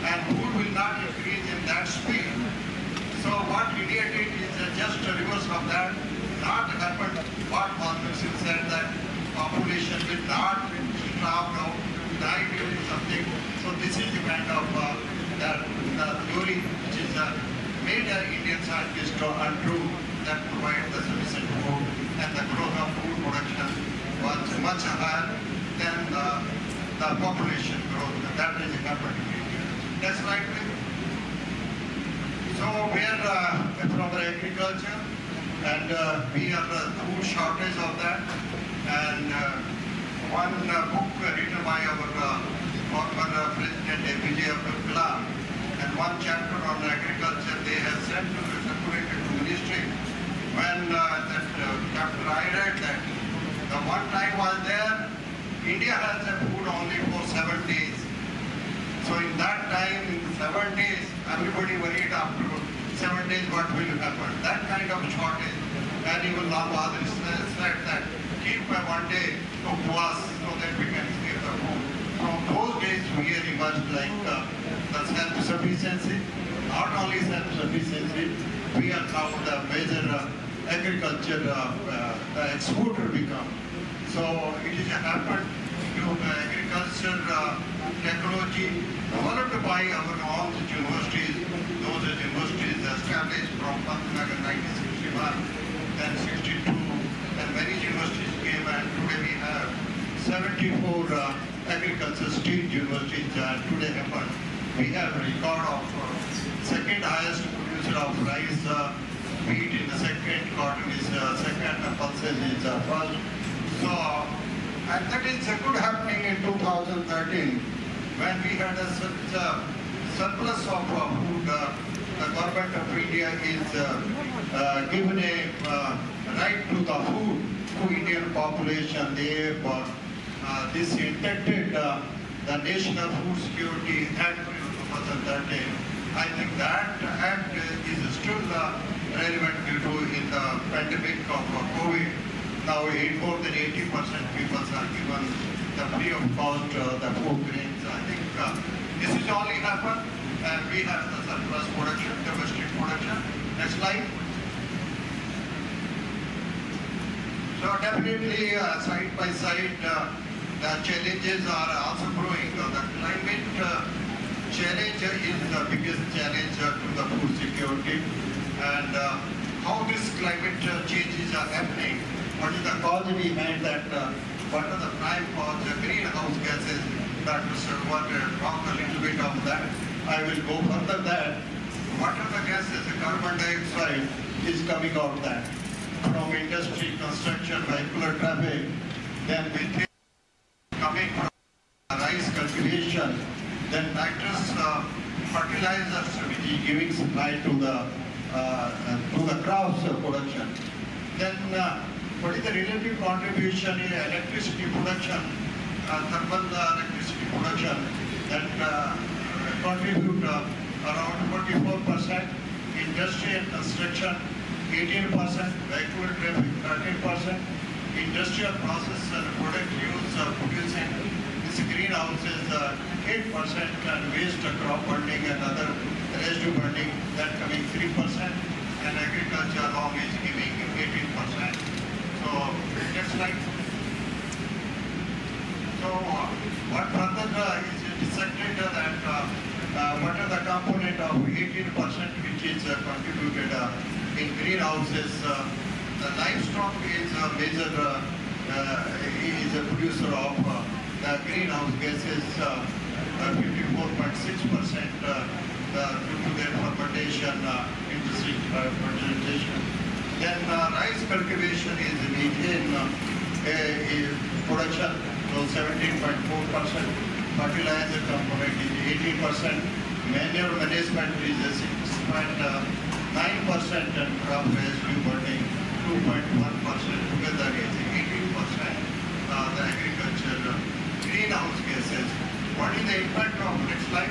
and food will not increase in that speed. So what India did is just a reverse of that. Not happened what Malthus said, that population will not starve out, die due to something. So this is the kind of the theory which is made Indian scientists to untrue, that provide the sufficient food, and the growth of food production was much higher than the population growth. That has happened in India. That's right. So we are from the agriculture, and we have a food shortage of that. And one book written by our former President APJ Abdul Kalam, and one chapter on agriculture they have sent to the circulated to ministry. When that chapter I read that, the one time was there, India has a food only for 7 days. So in that time, in 7 days, everybody worried after 7 days what will happen. That kind of shortage. And even Lal Bahadur said that keep 1 day to us so that we can save the food. From those days we are emerged like the self-sufficiency. Not only self-sufficiency, we are now the major agriculture exporter become. So it is happened to agriculture technology developed by our own universities. Those universities established from Pantnagar 1961 and 62, and many universities came, and today we have 74 agriculture state universities. Today happened. We have a record of second highest producer of rice, wheat in the second, cotton is second, pulses is first. So, and that is a good happening in 2013 when we had such a surplus of food. The government of India is given a right to the food to Indian population. They this intended the National Food Security Act 2013. I think that act is still relevant due to in the pandemic of COVID. Now more than 80% people are given the free of cost the food grains. I think this is only happened, and we have the surplus production, domestic production. Next slide. So definitely side by side the challenges are also growing. The climate challenge is the biggest challenge to the food security, and how this climate changes are happening. What is the cause behind that? What are the prime cause? The greenhouse gases. Dr. Sarwar talk a little bit of that. I will go further that. What are the gases? The carbon dioxide is coming out that from industry, construction, vehicular traffic, then methane coming from rice cultivation, then nitrous fertilizers which is giving supply to the crops production. Then what is the relative contribution in electricity production, thermal electricity production, that contribute around 44%, industry and construction 18%, vehicular traffic 13%, industrial process and product use producing this greenhouses 8%, and waste crop burning and other residue burning that coming 3%, and agriculture along is giving 18%. So next slide. So what further is dissected that what are the component of 18% which is contributed in greenhouses. The livestock is a major is a producer of the greenhouse gases 54.6% due to their fermentation, industry fermentation. Then rice cultivation is methane production, so 17.4%. Fertilizer component is 18%. Manure management is 6.9%, and crop residue burning 2.1%. Together is 18%. The agriculture greenhouse gases. What is the impact of next slide?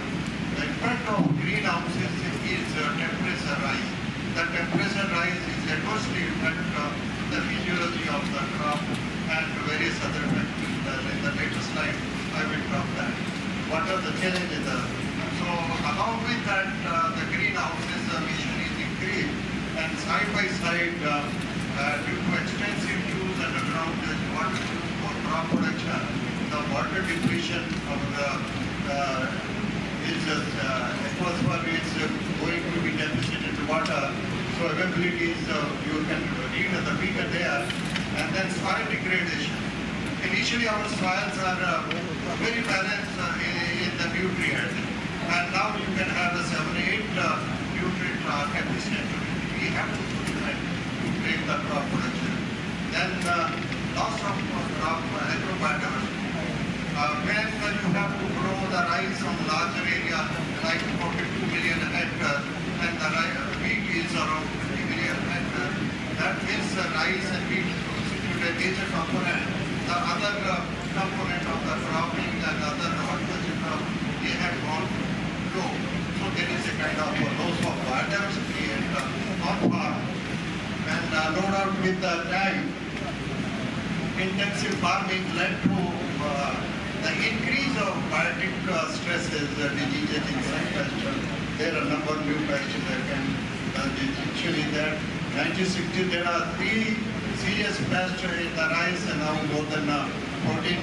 The impact of greenhouses is temperature temperature rise. The temperature rise is adversely impact the physiology of the crop and various other factors. In the later slide, I will talk that. What are the challenges? So along with that, the greenhouses emission is increased, and side by side, due to extensive use underground water use for crop production, the water depletion of the atmosphere is going to be deficit in water. So availability is, you can read the figure there, and then soil degradation. Initially our soils are very balanced in the nutrients, and now you can have a 7-8 nutrient deficient. We have to do that to break the crop production. Then loss of crop agrobiodiversity. When you have to grow the rice on larger area, like 42 million hectares, and the wheat is around 50 million hectares, that means rice and wheat constitute a major component. The other component of the cropping and other horticulture crop, they have gone low. So there is a kind of loss of biodiversity and on farm. And no doubt with the time, intensive farming led to the increase of biotic stresses, diseases, insect pests. There are a number of new pests that can actually there. 1960 there are 3 serious pests in the rice, and now more than 14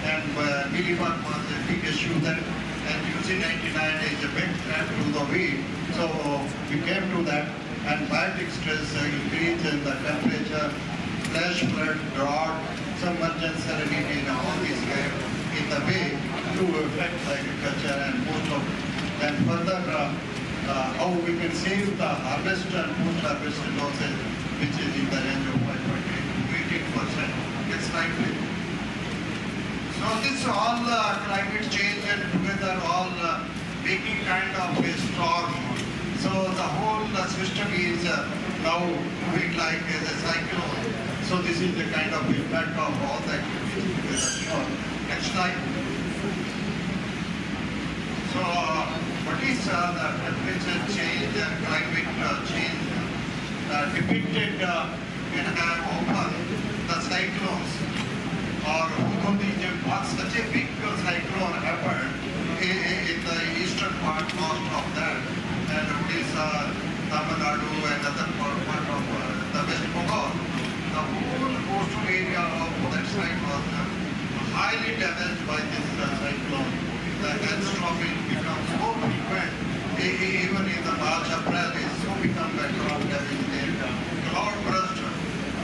and mealybug was a big issue then, and using 99 is a big threat to the wheat. So we came to that, and biotic stress increase in the temperature, flash flood, drought, submergence, salinity, and all these in the way to affect agriculture, and most of then further how we can save the harvest and post-harvest losses, which is in the range of 5.8 to 18%. Next slide, please. So this all climate change and together all making kind of a storm. So the whole system is now moving like as a cyclone. So this is the kind of impact of all the activities together. Next slide. So what is the temperature change and climate change depicted in often the cyclones, or such a big cyclone happened in the eastern part, most of that, and Odisha, Tamil Nadu, and other part of the West Bengal. The whole coastal area of that side was highly damaged by this cyclone. The hailstorming becomes so frequent, even in the March, April, is so become a crop damage there. Cloud burst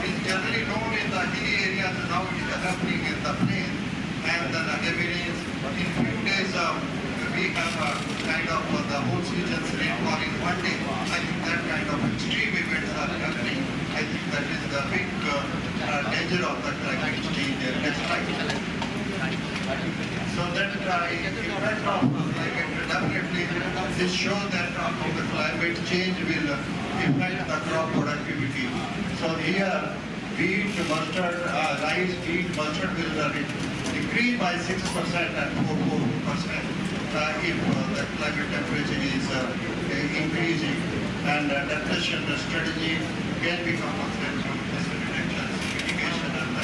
is generally known in the hilly areas, now it is happening in the plain, and the heavy rains. In few days, we have kind of the whole season's rainfall in one day. I think that kind of extreme events are happening. I think that is the big danger of the climate change. Next slide. So that impact of climate, definitely this shows that how the climate change will affect the crop productivity. So here, wheat, mustard, rice, wheat, mustard will decrease by 6% and 4% if the climate temperature is increasing, and adaptation strategy can be compensated from emission reductions, mitigation, and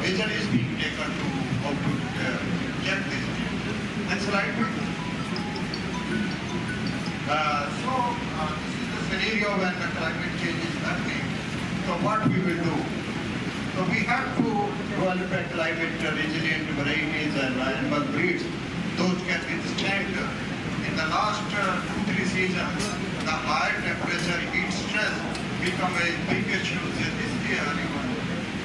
measure is being taken to how to check this. Next slide, please. So this is the scenario when the climate change is happening. So what we will do? So we have to develop a climate resilient varieties and animal breeds. Those can withstand. In the last 2-3 seasons, the higher temperature heat stress become a big issue this year.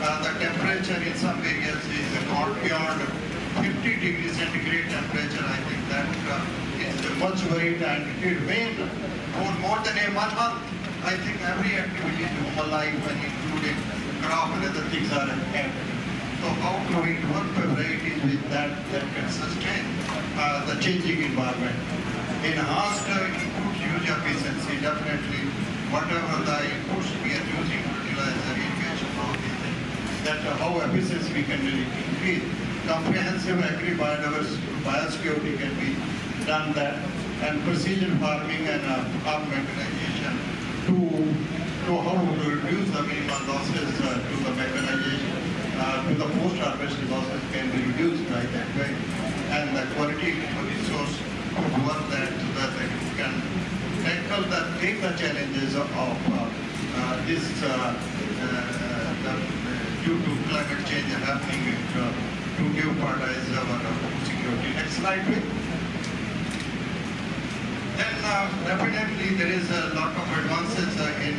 The temperature in some areas is gone beyond 50 degrees centigrade temperature. I think that is much worried, and it will rain for more than a month. I think every activity is human life, and including crop and other things are ahead. So how do we work varieties with that can sustain the changing environment? Enhanced input use efficiency, definitely whatever the inputs we are using, fertilizer, irrigation, all these things, that how efficiency we can really increase. Comprehensive agri-biodiversity, biosecurity can be done that. and precision farming and farm mechanization to how to reduce the minimal losses to the mechanization, to the post-harvest losses can be reduced by that way, and the quality resource to work that so that it can take the challenges of this due to climate change happening to give fertilizer our security. Next slide, please. Then definitely there is a lot of advances in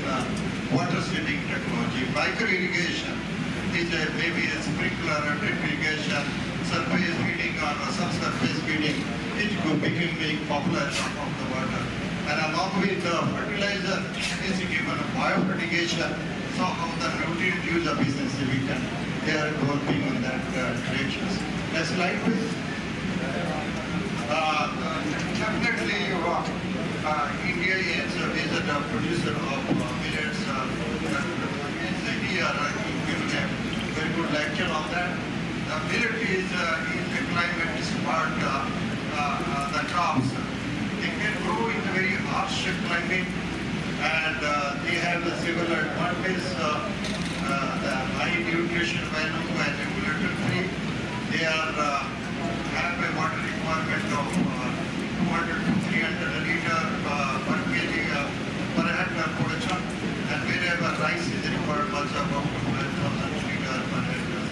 water seeding technology. Micro irrigation is maybe a sprinkler or drip irrigation, surface feeding or subsurface feeding is becoming popular of the water. And along with fertilizer is given bioproduction, so how the nutrient use efficiency they are working on that direction. Next slide, please. Definitely, India is a producer of millets. Here, given a very good lecture on that. Millet is in the climate smart the crops. They can grow in a very harsh climate, and they have a similar advantage, the high nutrition value and gluten-free. They are have a water requirement of 200 to 300 liter per kg per hectare production, and wherever rice is required, much about 12,000 liter per hectare.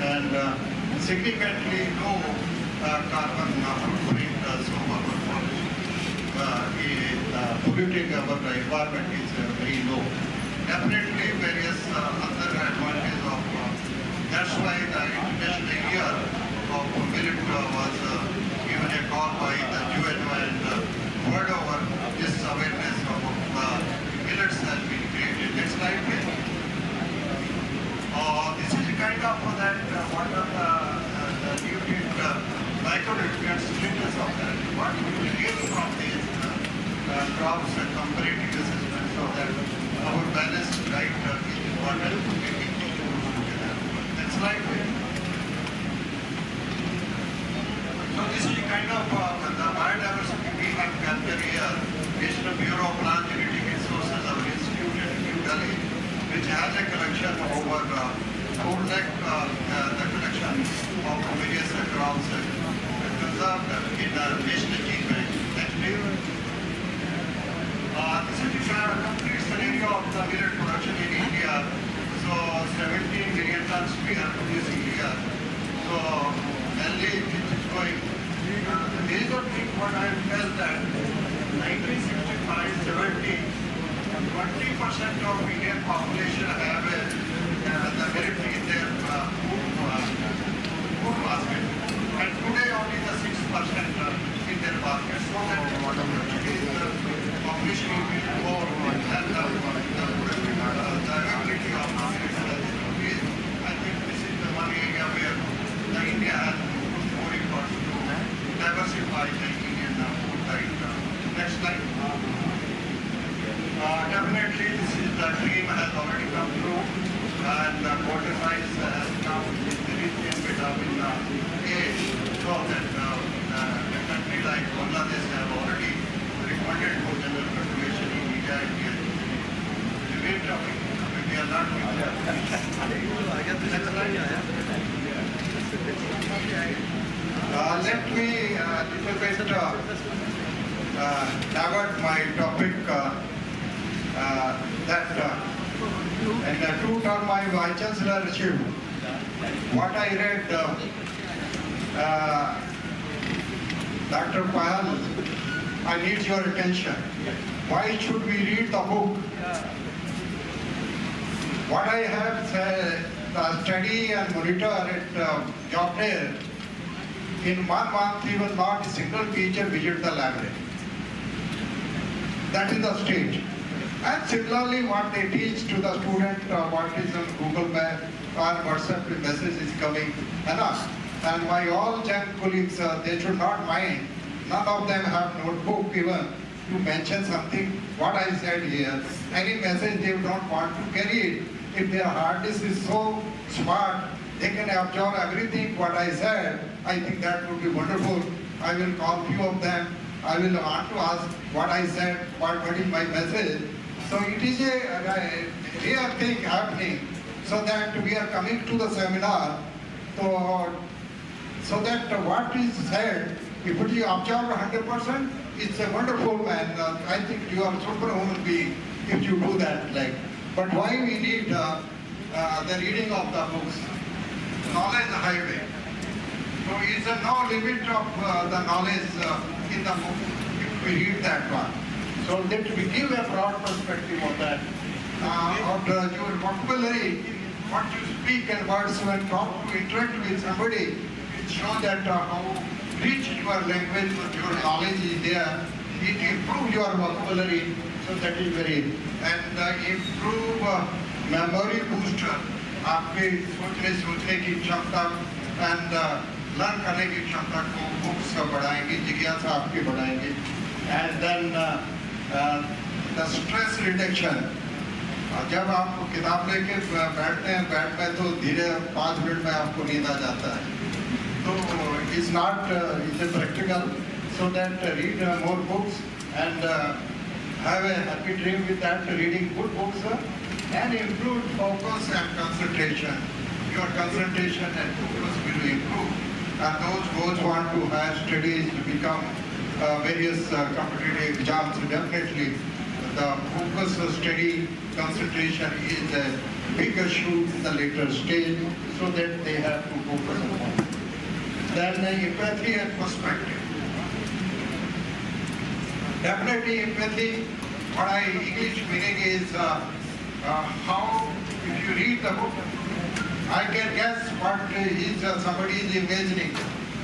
And significantly low carbon footprint, so our polluting our environment is very low. Definitely various other advantages of that's why the International Year of Millet was given a call by the UN, and word over this awareness of millets has been created. Next slide, please. This is kind of that what are the nutrient micronutrient status of that. What we will get from these crops and comparative assessment, so that our balanced diet is important. Next slide, please. So this is kind of the biodiversity we have gathered here. National Bureau of Plant Genetic Resources, our institute in New Delhi, which has a collection of over 4 lakh the collection of various crops conserved in the national gene bank. Next, please. This is the complete scenario of the millet production in India. So 17 million tons we are producing here. So mainly it is going. The major thing what I felt that 1965-70, 20% of Indian population have the millet in their food basket. And today only the 6% in their basket. So that population will be more and the availability of millet has increased. I think this is the one area where the India has more effort to diversify the Indian food diet. Next slide. Definitely this is the dream has already come through, and the quarter size has come with the little bit of in age, so that the country like Bangladesh have already recommended for general cultivation in India. The rate of we are not doing that. Let me little bit divert my topic and the 2-term my Vice Chancellorship. What I read, Dr. Payal, I need your attention. Why should we read the book? What I have study and monitor at job there, in 1 month he will not a single teacher visit the library. That is the stage. And similarly, what they teach to the student, what is on Google Map or WhatsApp message is coming enough. And my all young colleagues, they should not mind. None of them have notebook even to mention something, what I said here. Any message they don't want to carry it. If their hard disk is so smart, they can absorb everything what I said. I think that would be wonderful. I will call few of them. I will want to ask what I said, what is my message. So it is a real thing happening, so that we are coming to the seminar, so that what is said, if it is absorbed 100%, it's a wonderful man. I think you are a superhuman being if you do that. But why we need the reading of the books? Knowledge highway. So it's no limit of the knowledge in the book if we read that one. So that we give a broad perspective of that. Of your vocabulary, what you speak and words when talk to interact with somebody, it shows that how rich your language, your knowledge is there. It improves your vocabulary, so that is very, and improve memory booster. आपके सोचने की क्षमता and learn करने की क्षमता को books का बढ़ाएंगे, जिज्ञासा आपकी बढ़ाएंगे, and then the stress reduction. जब आप किताब लेके बैठते हैं, बेड में तो धीरे 5 मिनट में आपको नींद आ जाता है. So it's not it's practical, so that read more books and have a happy dream with that, reading good books and improve focus and concentration. Your concentration and focus will improve, and those want to have studies to become various competitive exams, definitely the focus, study, concentration is a big issue in the later stage, so that they have to focus on it. Then empathy and perspective. Definitely empathy, what English meaning is how, if you read the book, I can guess what somebody is imagining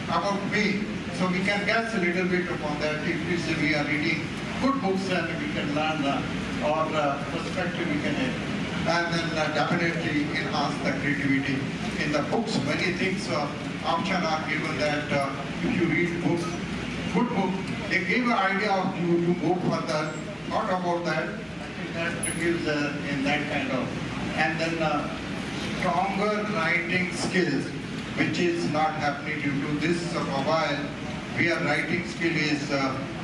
about me. So we can guess a little bit upon that if we are reading good books, and we can learn or perspective we can have. And then definitely enhance the creativity. In the books, many things option are given that if you read books, good book, they give an idea of you to go further. Not about that. That gives in that kind of. And then stronger writing skills, which is not happening due to this mobile. Where writing skill is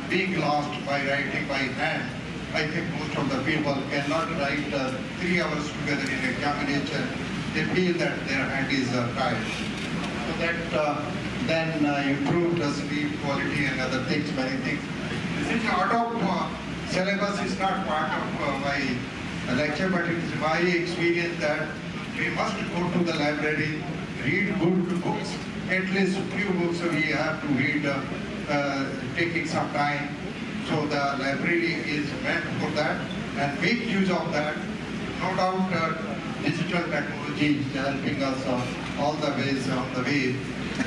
being lost by writing by hand. I think most of the people cannot write 3 hours together in examination. They feel that their hand is tired. So that then improve the sleep quality and other things, many things. This is out of syllabus, is not part of my lecture, but it is my experience that we must go to the library, read good books, at least few books we have to read, taking some time. So the library is meant for that, and make use of that. No doubt digital technology is helping us all the ways on the way.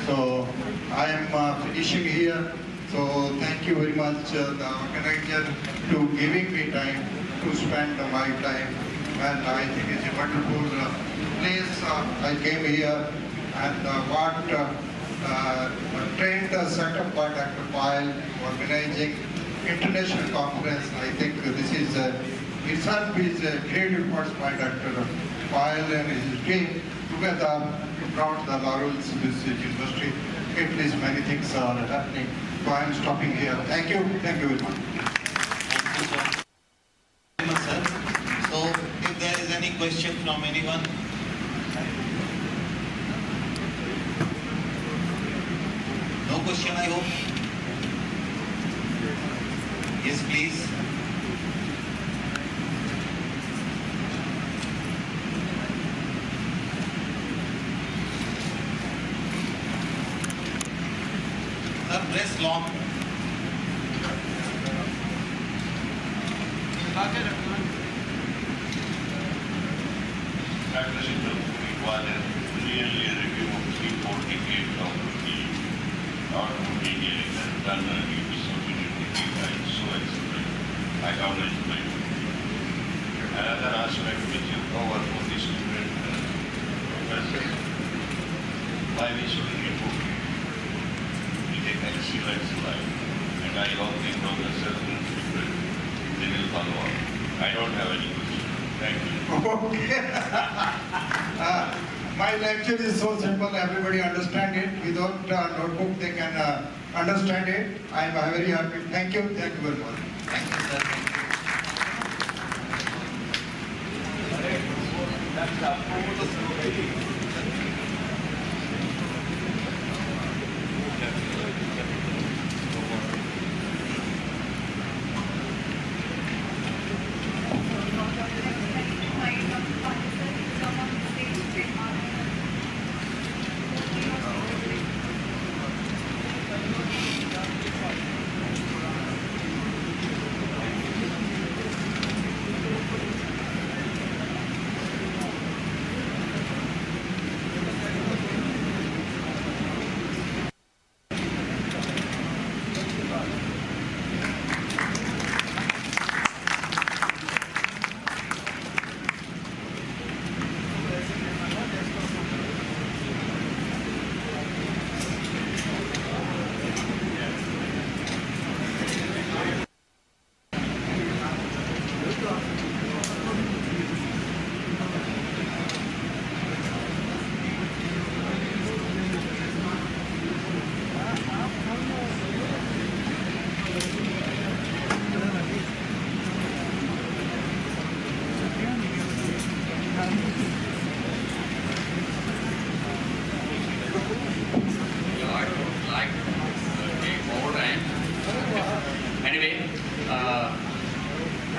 So I am finishing here. So thank you very much, the organizer, to giving me time to spend my time. And I think it's a wonderful place. I came here and what trained set up by Dr. Pyle, organizing international conference. I think this is itself is a great effort by Dr. Pyle and his team together brought the laurels to this university. At least many things are happening. So I am stopping here. Thank you very much. Thank you sir. So if there is any question from anyone. No question, I hope. Yes, please. Sir, press long. Dr. Sindhu, it was really a review of 3-4 decades of the art of engineering and done it so beautifully and so excellent. I congratulate you. Another aspect which you cover for the student professors, why we should read book. We take excellence life, and I hope the professors will frequent, they will follow up. I don't have any question. Thank you. Okay. My lecture is so simple, everybody understand it. Without notebook, they can understand it. I am very happy. Thank you very much. Thank you, sir.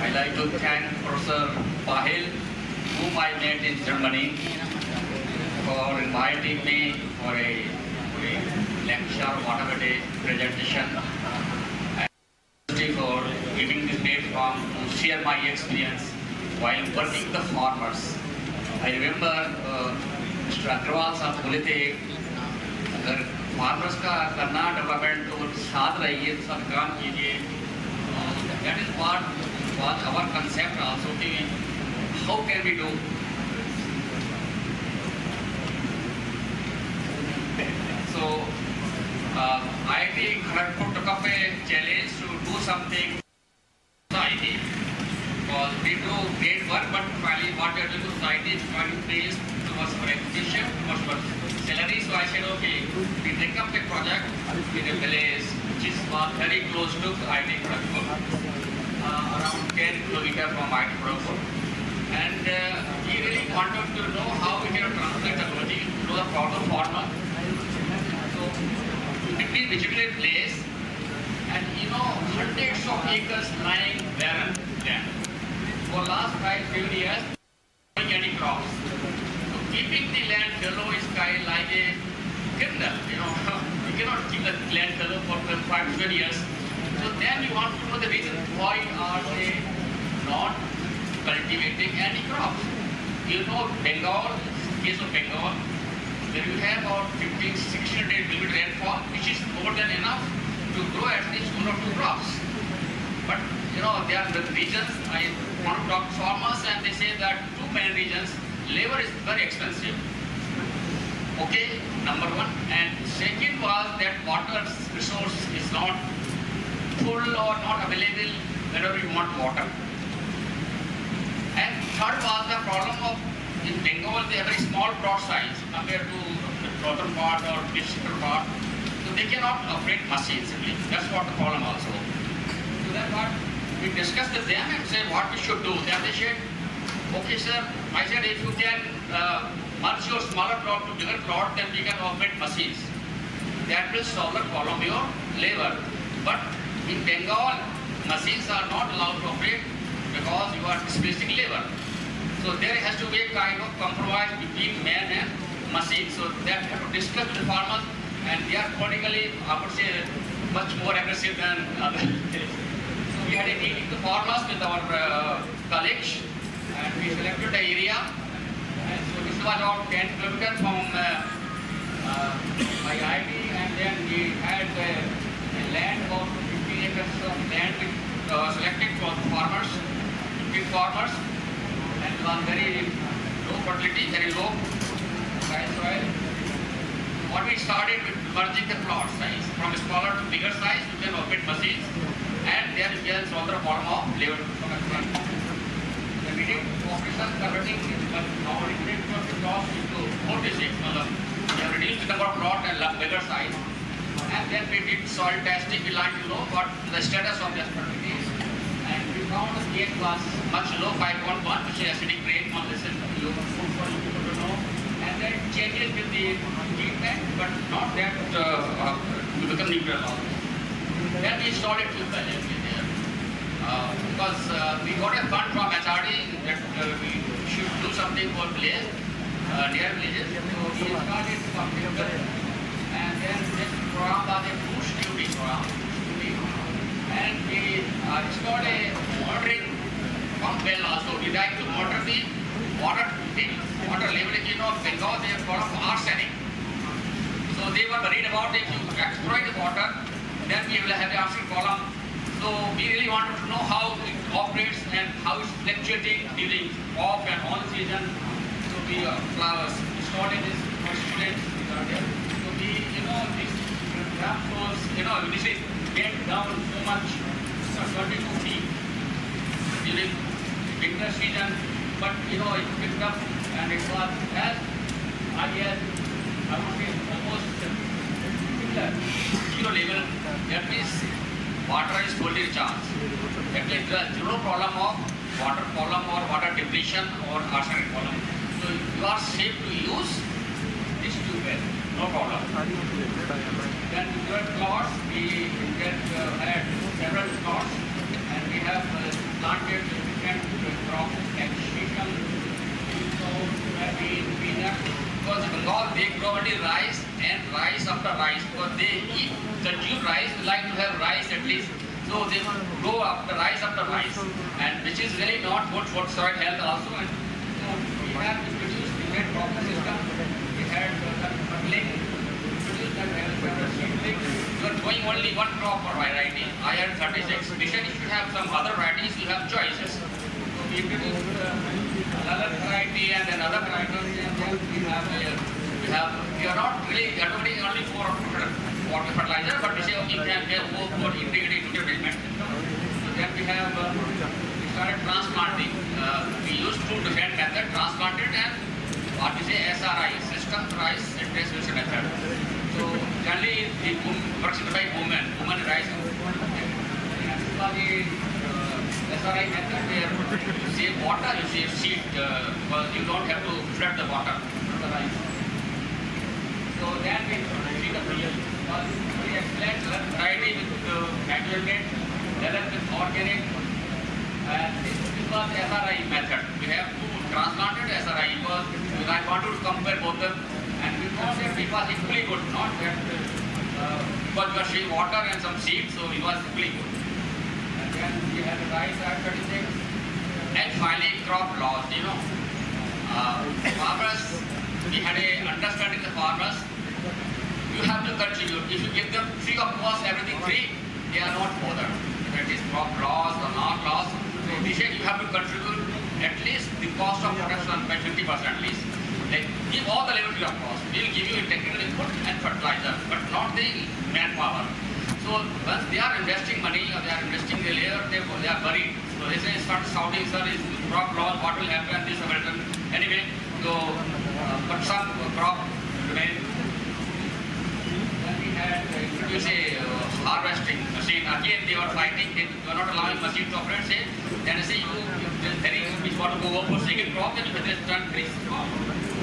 I like to thank Professor Pahil, whom I met in Germany, for inviting me for a lecture, whatever day, presentation, and for giving this platform to share my experience while working the farmers. I remember Mr. Agrawal साहब बोले थे अगर farmers का करना development तो साथ रहिए सब काम कीजिए. That is what was our concept also. How can we do? So IIT Kharagpur took up a challenge to do something society. Because we do great work, but finally what we are doing to society is going to pay towards our education, towards our salary. So I said, okay, we take up a project in a village which is very close to IIT Kharagpur, around 10 kilometers from IIT Kharagpur. And we really wanted to know how we can translate technology to the problem farmer. So we visited a place, and hundreds of acres lying barren land. For last 5 years, growing any crops. So keeping the land below sky like a criminal, you cannot keep the land below for 5 years. So then you want to know the reason why are they not cultivating any crops. Bengal, case of Bengal, where you have about 1600 mm rainfall, which is more than enough to grow at least 1 or 2 crops. But there are the regions, I want to talk to farmers, and they say that 2 main regions, labor is very expensive. Okay, number one. And second was that water resource is not full or not available whenever you want water. And third was the problem of, in Bengal, they have a very small plot size compared to the northern part or district part. So they cannot operate machines simply. That's what the problem also. So that's what we discussed with them and said what we should do. Then they said, okay sir, I said if you can merge your smaller plot to bigger plot, then we can operate machines. That will solve the problem of your labor. But in Bengal, machines are not allowed to operate because you are displacing labor. So there has to be a kind of compromise between man and machine. So that have to discuss with the farmers, and they are politically, I would say, much more aggressive than others. So we had a meeting with the farmers with our colleagues, and we selected the area. And so this was about 10 kilometers from IIT, and then we had a land about 15 acres of land selected for the farmers, 15 farmers, and it was very low fertility, very low soil. What we started with merging the plot size from smaller to bigger size, you can operate machines, and then you can solve the problem of labor. The meeting did operation converting our unit cost into 46. We have reduced the number of plot and bigger size. And then we did soil testing. We like to know what the status of this product is. And we found the pH was much low, 5.1, which is acidic rain. Now this is low food for people to know. And then changes with the treatment, but not that to become neutral also. Then we installed it valiantly there. Because we got a fund from HRD that we should do something for village, near villages. So we started something there. And then this program was a push duty program. And we installed a monitoring pump well also. We like to monitor the water level in Bengal. They have got arsenic. So they were worried about if you exploit the water, then we will have the arsenic problem. So we really wanted to know how it operates and how it's fluctuating during off and on season. So we installed this for students. So we, this graph shows, this is get down so much, 32 feet during winter season, but it picked up and it was as high as, I would say, almost similar zero level. That means water is fully recharged. That means there is zero problem of water problem or water depletion or arsenic problem. So you are safe to use this tube well, no problem. Then your plots, we had several plots and we have planted different crops like chicken, peanut. Because in Bengal they grow only rice and rice after rice. Because they eat consume rice, they like to have rice at least. So they will grow after rice, and which is really not good for soil health also. And so we have introduced different crop system. We had link. You are growing only one crop per variety. I had 36. Addition, if you have some other varieties, you have choices. So we introduced another variety and another variety, and then we are not really advocating only for water fertilizer, but we say okay, we can go for integrated management. So then we started transplanting. We used two different methods, transplanted and what we say SRI, system rice interest method. So generally the works by women rice. And the SRI method where you save water, you save seed, because you don't have to flood the water from the rice. So then we see the field was very excellent variety with natural made, developed with organic, and this was SRI method. We have two transplanted SRI because I wanted to compare both them. And we found that it was equally good, not that because we were showing water and some seeds, so it was equally good. And then we had rice at 36. And finally, crop loss, farmers, we had a understanding the farmers, you have to contribute. If you give them free of cost, everything free, they are not bothered. That is crop loss or not loss. So this year you have to contribute at least the cost of production by 50% at least. Like, give all the level to your cost. We will give you a technical input and fertilizer, but not the manpower. So once they are investing money or they are investing the layer, they are worried. So they say start shouting, sir, is crop loss, what will happen, this will happen. Anyway, so but some crop remain. Then we had introduced a harvesting machine. Again they were fighting, they were not allowing machine to operate. Say, then they say you want to go for second crop, then you can just turn this crop.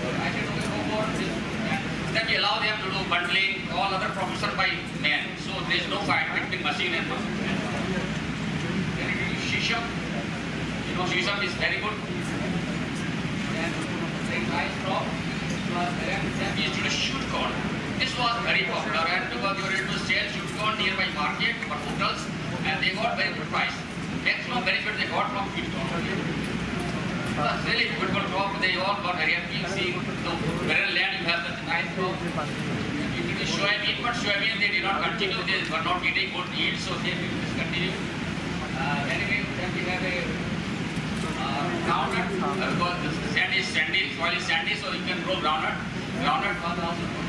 I said, okay, go for this. Then we allow them to do bundling, all other profession by men. So there is no fight between machine and man. Then it is shisham. Shisham is very good. Then rice crop. Then we used to shoot corn. This was very popular, and because they were able to sell shoot corn nearby market for hotels, and they got very good price. Maximum benefit they got from shoot corn. It was really beautiful crop. They all got very happy seeing the barren land. You have the nice crop. You did soybean, but soybean they did not continue. They were not getting good yield, so they discontinued. Anyway, then we have a groundnut. Because the sand is sandy, soil is sandy, so you can grow groundnut. Groundnut was also good.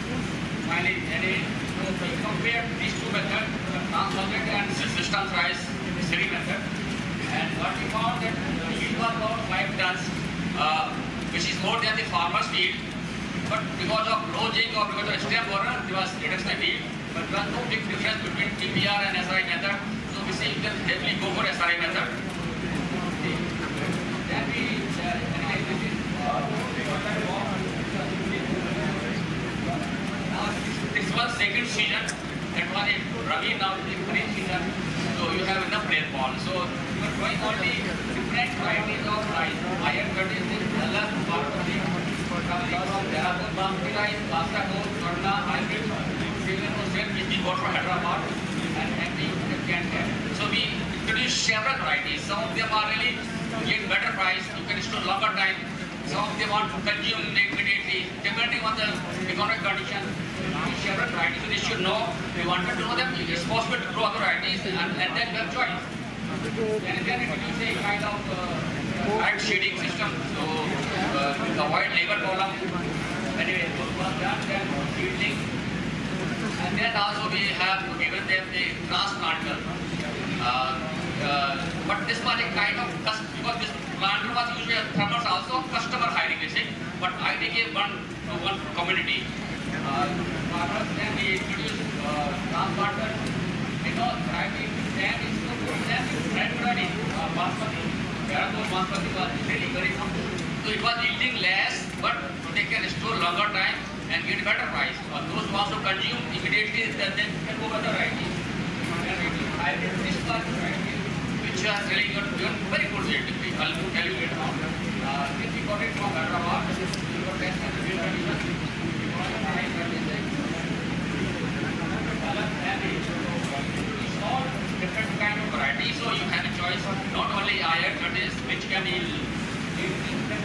Finally, anyway, so we compare these two methods, transplanted and system rice, seed method. And what we found that yield was about 5 tons, which is more than the farmer's yield. But because of lodging or because of extreme water, there was reduction in yield. But there was no big difference between TPR and SRI method. So we say you can heavily go for SRI method. Then we analyze this. Now this was second season. That was a Rabi, now the Kharif season. So you have enough rainfall. So you are growing only different varieties of rice. Iron cut is the Dallas, Bharati, there are the Bampi rice, Basta gold, Torna, hybrid, Sylvan Hussain, which we got from Hyderabad, and MP can get. So we introduce several varieties. Some of them are really get better price. You can store longer time. Some of them want to consume immediately, depending on the economic condition. Several varieties, so they should know. We wanted to know them. It's possible to grow other varieties, and then we have choice. And then introduce a kind of right shading system, so to avoid labor problem. Anyway, work was done, then seedling. And then also we have given them the transplanter. But this was a kind of, because this planter was usually farmers also customer hiring basic, but I gave one to one community. Farmers, then we introduced transplanter. You know, driving then is so good, then red running, basmati. Those basmati was really very good. So it was yielding less, but they can store longer time and get better price. Those who also consume immediately, then they can go for the varieties. And it is hybrid this variety, which has really got very good yield. I will tell you later on. If we got it from Hyderabad, we got test and field conditions. We got it right, that is it. It's all different kind of varieties, so you have a choice of not only iron, but is which can yield.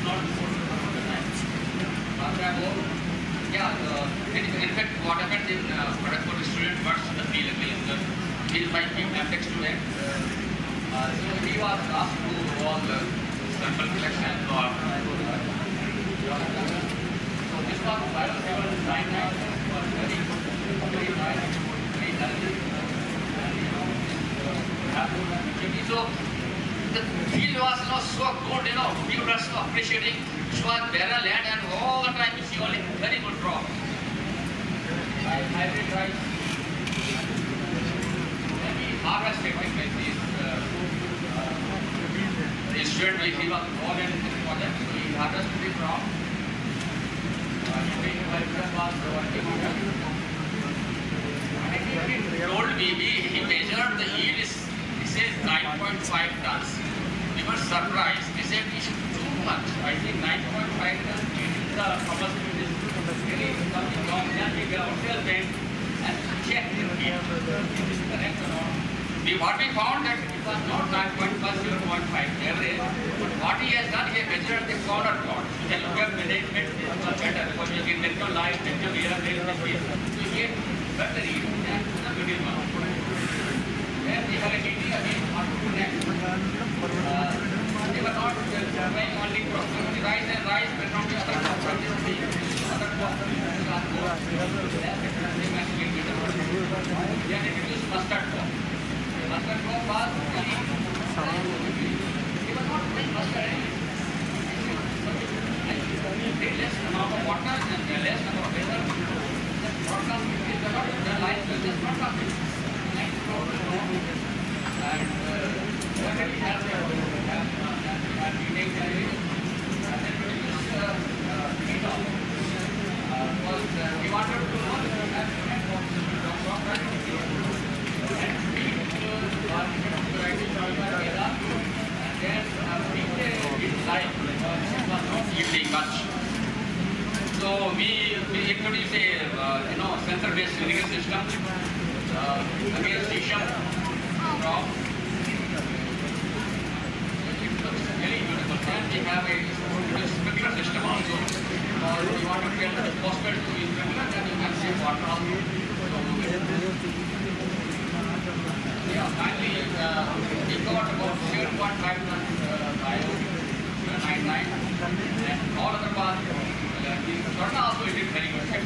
Not in fact, what happened in product for the student works in the field, he is my MTech student. So he was asked to do all the sample collection or so this was biological design was very nice, very healthy. And so the field was so good, people were so appreciating. It was barren land and all the time you see only very good crop. Hybrid rice. Then we harvested like this. The student, he was involved in this project, so he harvested the crop. He told me, he measured the yield, he says 9.5 tons. We were surprised. We said it is too much. I think 9.5 tons is the probability is really something wrong. Then we go ourselves and check the yield. Is this correct or not? What we found that it was not 9.5, 0.5 average. But what he has done, he has measured the corner plot. You can look at management is much better because you get natural light, natural air, there is the space. So you get better yield than the middle one. Then we have a meeting again, what to do next. They were not surveying only proximity rice and rice, but not the other crops. Other crops, then introduced mustard crop. Mustard crop was they were not doing mustard anyway. Less amount of water and less number of weather. Broadcast is not the line, just broadcast it. And already have we take the and then produce Keynote. Because we wanted to know that so we introduced a sensor-based irrigation system against cesium crop. It looks very beautiful. And we have a sprinkler system also. We want to get the phosphate to be sprinkler, then you can save water also. Finally, we got about 7.5 tons bio-99 and all other parts. Torna also did very good. So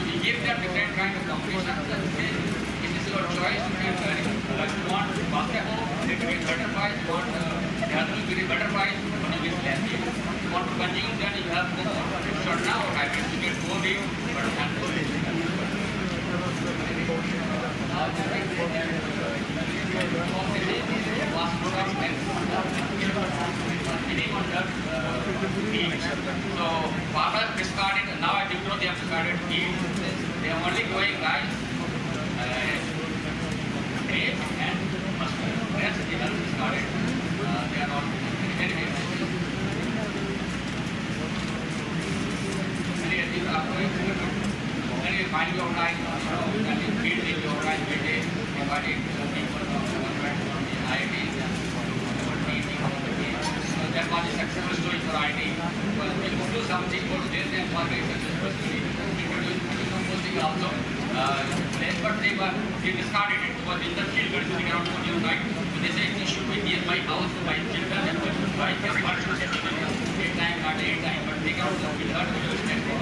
we gave them different kind of competitions and say, it is your choice. You can if you want basketball, it will be better price. You want the other will be better price, but it is less. If you want to continue, then you have to go short now. I will to get more deep, but you can't go deep. So farmers discarded, now I didn't know they have discarded heat. They are only going rice, grape and mustard. Rest they have discarded. They are not anyway. Anyway, find your right, and you feed in your right way, provided people from the government, from the IITs, and so that was a successful story for IT. Because we could do something for this and for very successful story. We produced composting also, but they discarded it because in the field, but they cannot put you right. So they say it should be near my house, so my children and my wife, one should say 8 times, not 8 times, but they cannot be heard to use that for.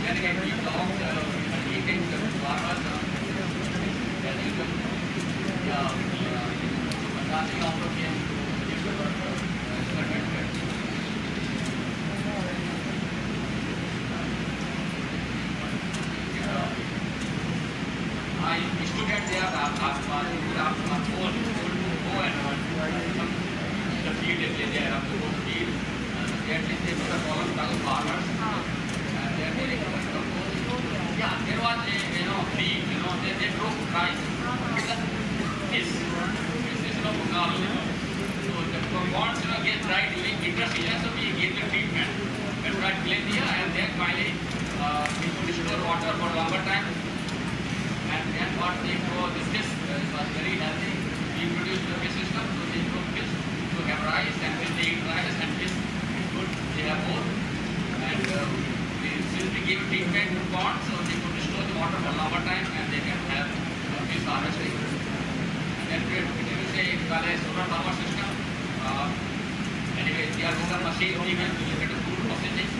Then again, we talk, we take the farmers, then you can, nothing also came. Students they are the field they have to go to field. At least they put a column to farmers. And they are very yeah, there was a field, they broke rice. This is Bengal, So the ponds, get dry during winter season, so we gave the treatment. That's right, Glendia, and then finally we could store water for longer time. And then what they grow, this was very healthy. We produced the fish system, so they grow fish to have rice, and when they eat rice and fish, good, they have both. And since we give treatment to ponds, so they could store the water for longer time, and they can have fish harvesting. And then we say called a solar power system. Anyway, there are some machines even to look at the food processing,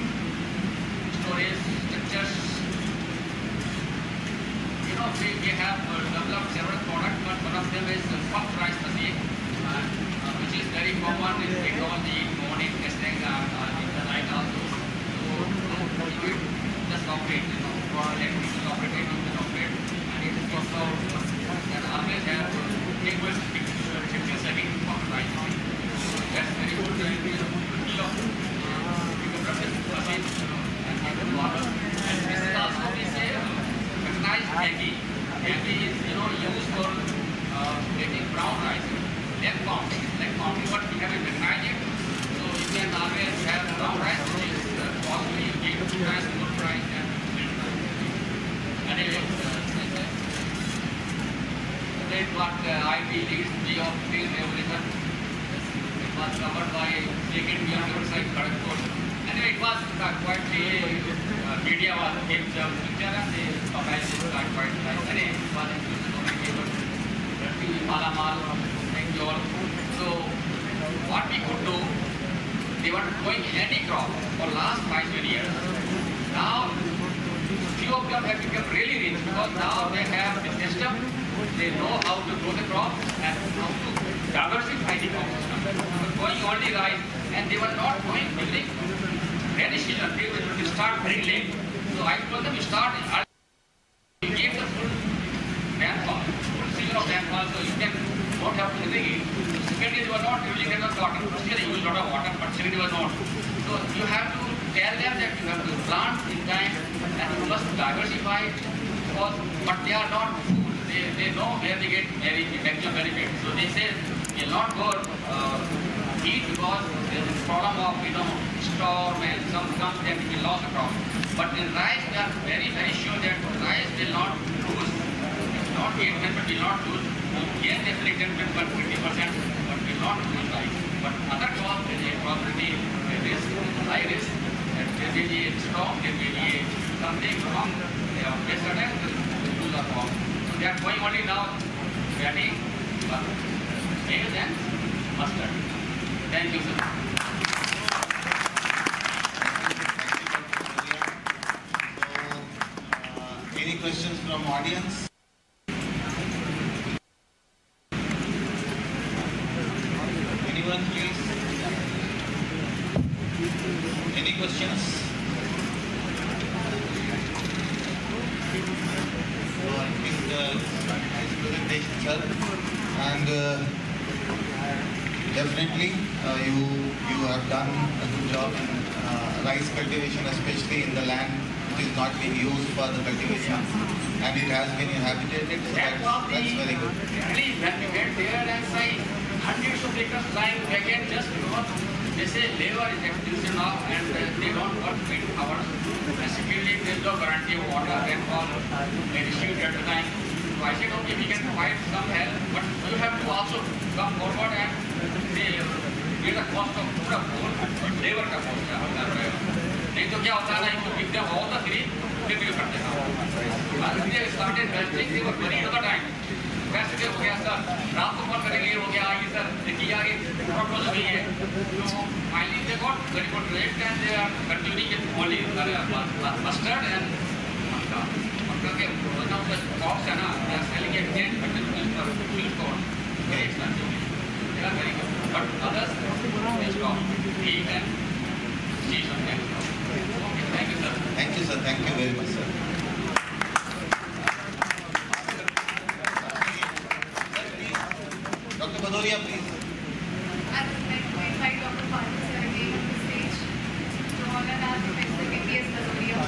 storage structures. We have developed several products, but one of them is puffed rice machine, which is very common in technology, morning testing, in the night also. So you just operate, for electrician operated, you can operate, and it is also, and always have tables 15 seconds puffed rice. So that's very good. You can process machine and have the water. And this is also we say mechanized Maggi. Maggi is used for getting brown rice. Leg pounding, but we have it mechanized. So you can always have brown rice, which is possibly you get 2 times more price than milk rice. Anyway, that is what IT leads Bio-refinery revolution. It was covered by second Bio-refinery Kharagpur. Anyway, it was quite media was gave some picture and they published it quite nice. Anyway, it was included on the table. Malamal, thank you all. So, what we could do, they were growing any crop for last 5 years. Now, few of them have become really rich because now they have the system, they know how to grow the crop and how to diversify the crop system. Going only rice, and they were not going building rainy season. They will start very late. So I told them start early. We gave the full rainfall, full season of rainfall, so you can not have to irrigate. Secondly, they were not using enough water. First year they used a lot of water, but secondly they were not. So you have to tell them that you have to plant in time and you must diversify because, but they are not fools. They know where they get very effective benefit. So they say will not go heat because there is a problem of storm and some comes that will lose the crop. But in rice we are very sure that rice will not lose. Not 8% will not lose. Yes, definitely 10%, 20%, but will not lose rice. But other crops there is a probability, there is high risk that there will be a storm, there will be something wrong. They are better than will lose the crop. So they are going only now getting maize and mustard. Thank you, sir. Any questions from audience? nice presentation, sir. And definitely you have done a good job in rice cultivation, especially in the land which is not being used for the cultivation, and it has been inhabited. So that's very good. Please, when you get there and say hundreds of acres lying vacant just because they say labor is expensive now and they don't work 8 hours. Basically, there is no guarantee of water, rainfall, they receive at the time. So I said, okay, we can provide some help, but you have to also come forward and say, ये the cost of पूरा labor का cost है. नहीं तो क्या होता है ना, इनको give them all the three, फिर भी करते हैं. Once they started investing, they were very other time. कैसे हो गया सर, रात को कॉल करेंगे, हो गया आगे सर, देखिए आगे प्रोटोकॉल भी है. तो finally they got very good rate and they are continuing with only mustard and makka. Makka के one of the crops है ना, they are selling at 10 per field corn. Very expensive. They are very good. But others, they stop. Wheat and cheese and things. Okay, thank you sir. Thank you, sir. Thank you very much, sir. Dr. Bhadoria, please. I would like to invite Dr. Patil sir again on the stage to honor our Professor KPS Bhadoria.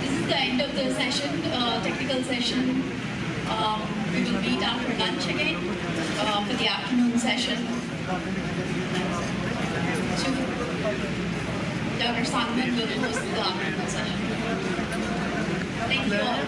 This is the end of the session, technical session. We will meet after lunch again for the afternoon session. So, Dr. Sangman will host the afternoon session. Thank you all.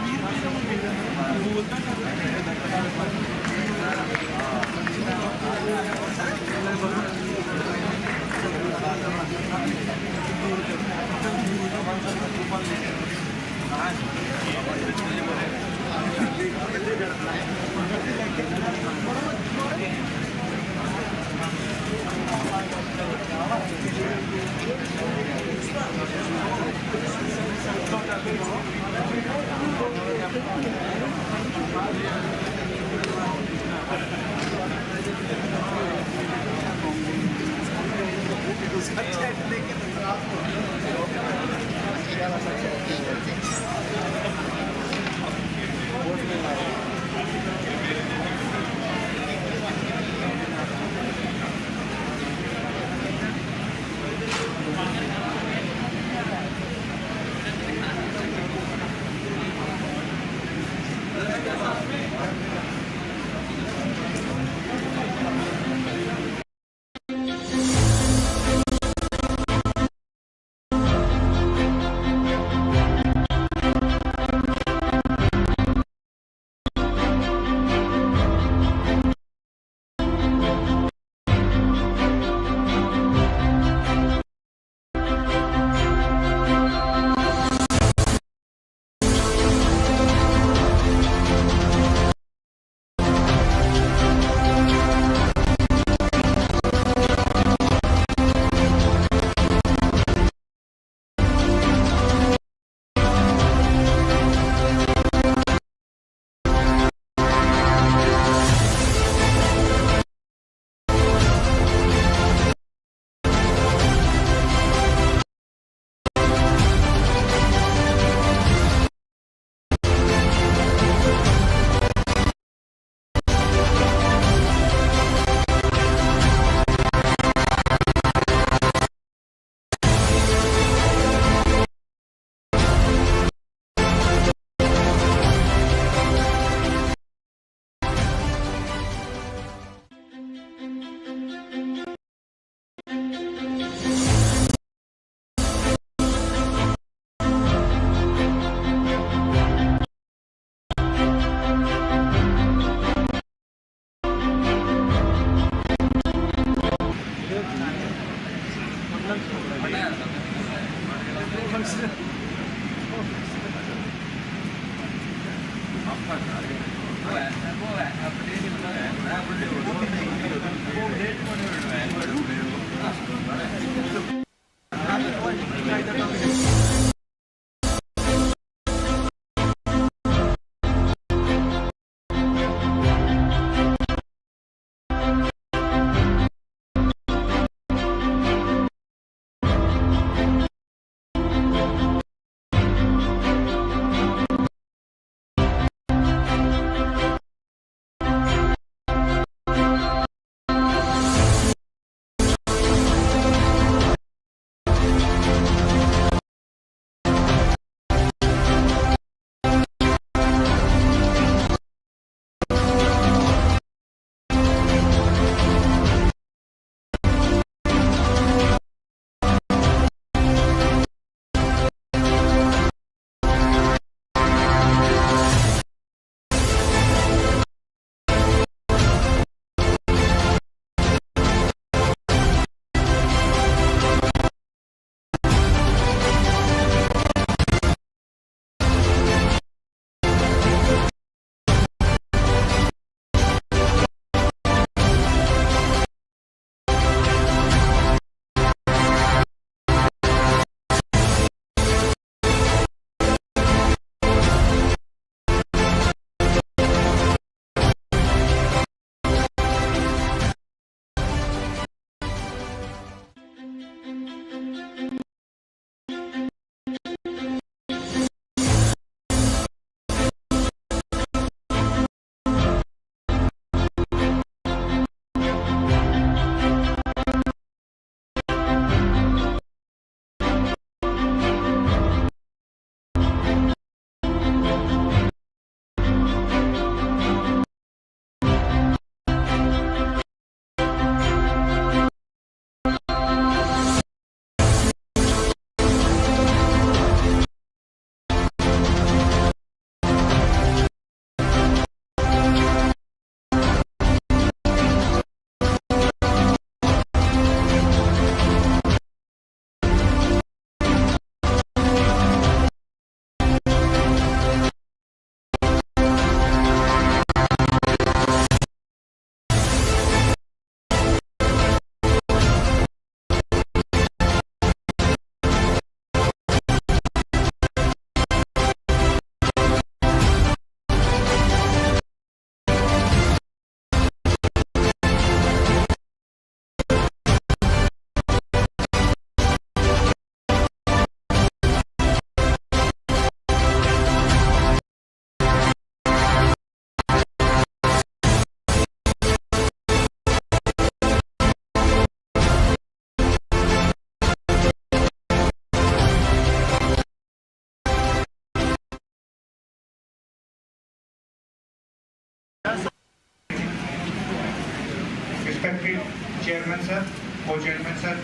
Respected Chairman Sir, Co-Chairman Sir,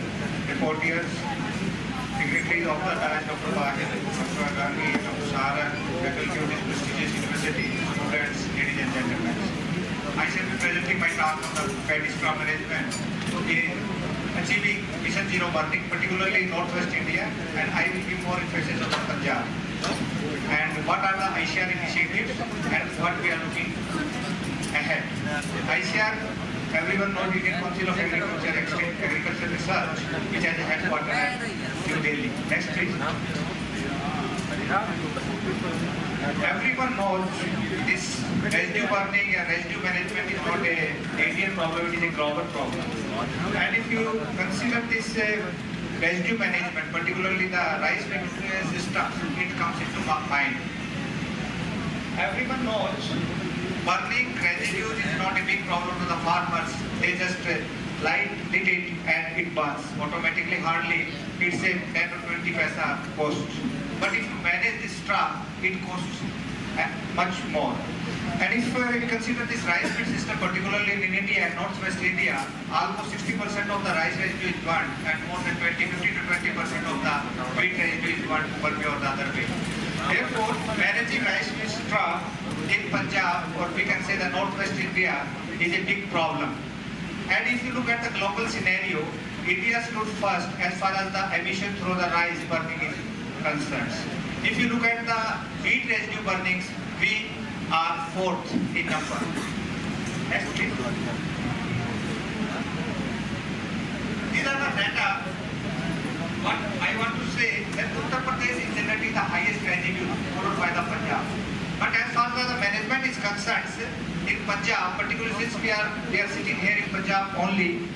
reporters, dignitaries of the Dr. Bahir, Dr. Gandhi, Dr. Sara, faculty of this prestigious university, students, ladies and gentlemen. I shall be presenting my talk on the paddy straw management in achieving Mission Zero burning, particularly in Northwest India, and I will give more emphasis on the Punjab. And what are the ICR initiatives and what we are looking ahead. ICR, everyone knows, Indian Council of Agriculture Research, which has a headquarters at New Delhi. Next please. Everyone knows this residue burning and residue management is not an Indian problem, it is a global problem. And if you consider this residue management, particularly the rice management system, it comes into my mind. Everyone knows burning residues is not a big problem to the farmers. They just lit it and it burns automatically. Hardly it's a 10 or 20 paisa cost. But if you manage this straw, it costs much more. And if you consider this rice field system, particularly in India and Northwest India, almost 60% of the rice residue is burnt, and more than 50 to 20% of the wheat residue is burnt one way or the other way. Therefore, managing rice field straw in Punjab, or we can say the Northwest India, is a big problem. And if you look at the global scenario, India stood first as far as the emission through the rice burning is concerned. If you look at the wheat residue burnings, we are fourth in number. Next, please. These are the data. What I want to say that Uttar Pradesh is generating the highest residue, followed by the Punjab. But as far as the management is concerned, in Punjab, particularly since we are sitting here in Punjab only.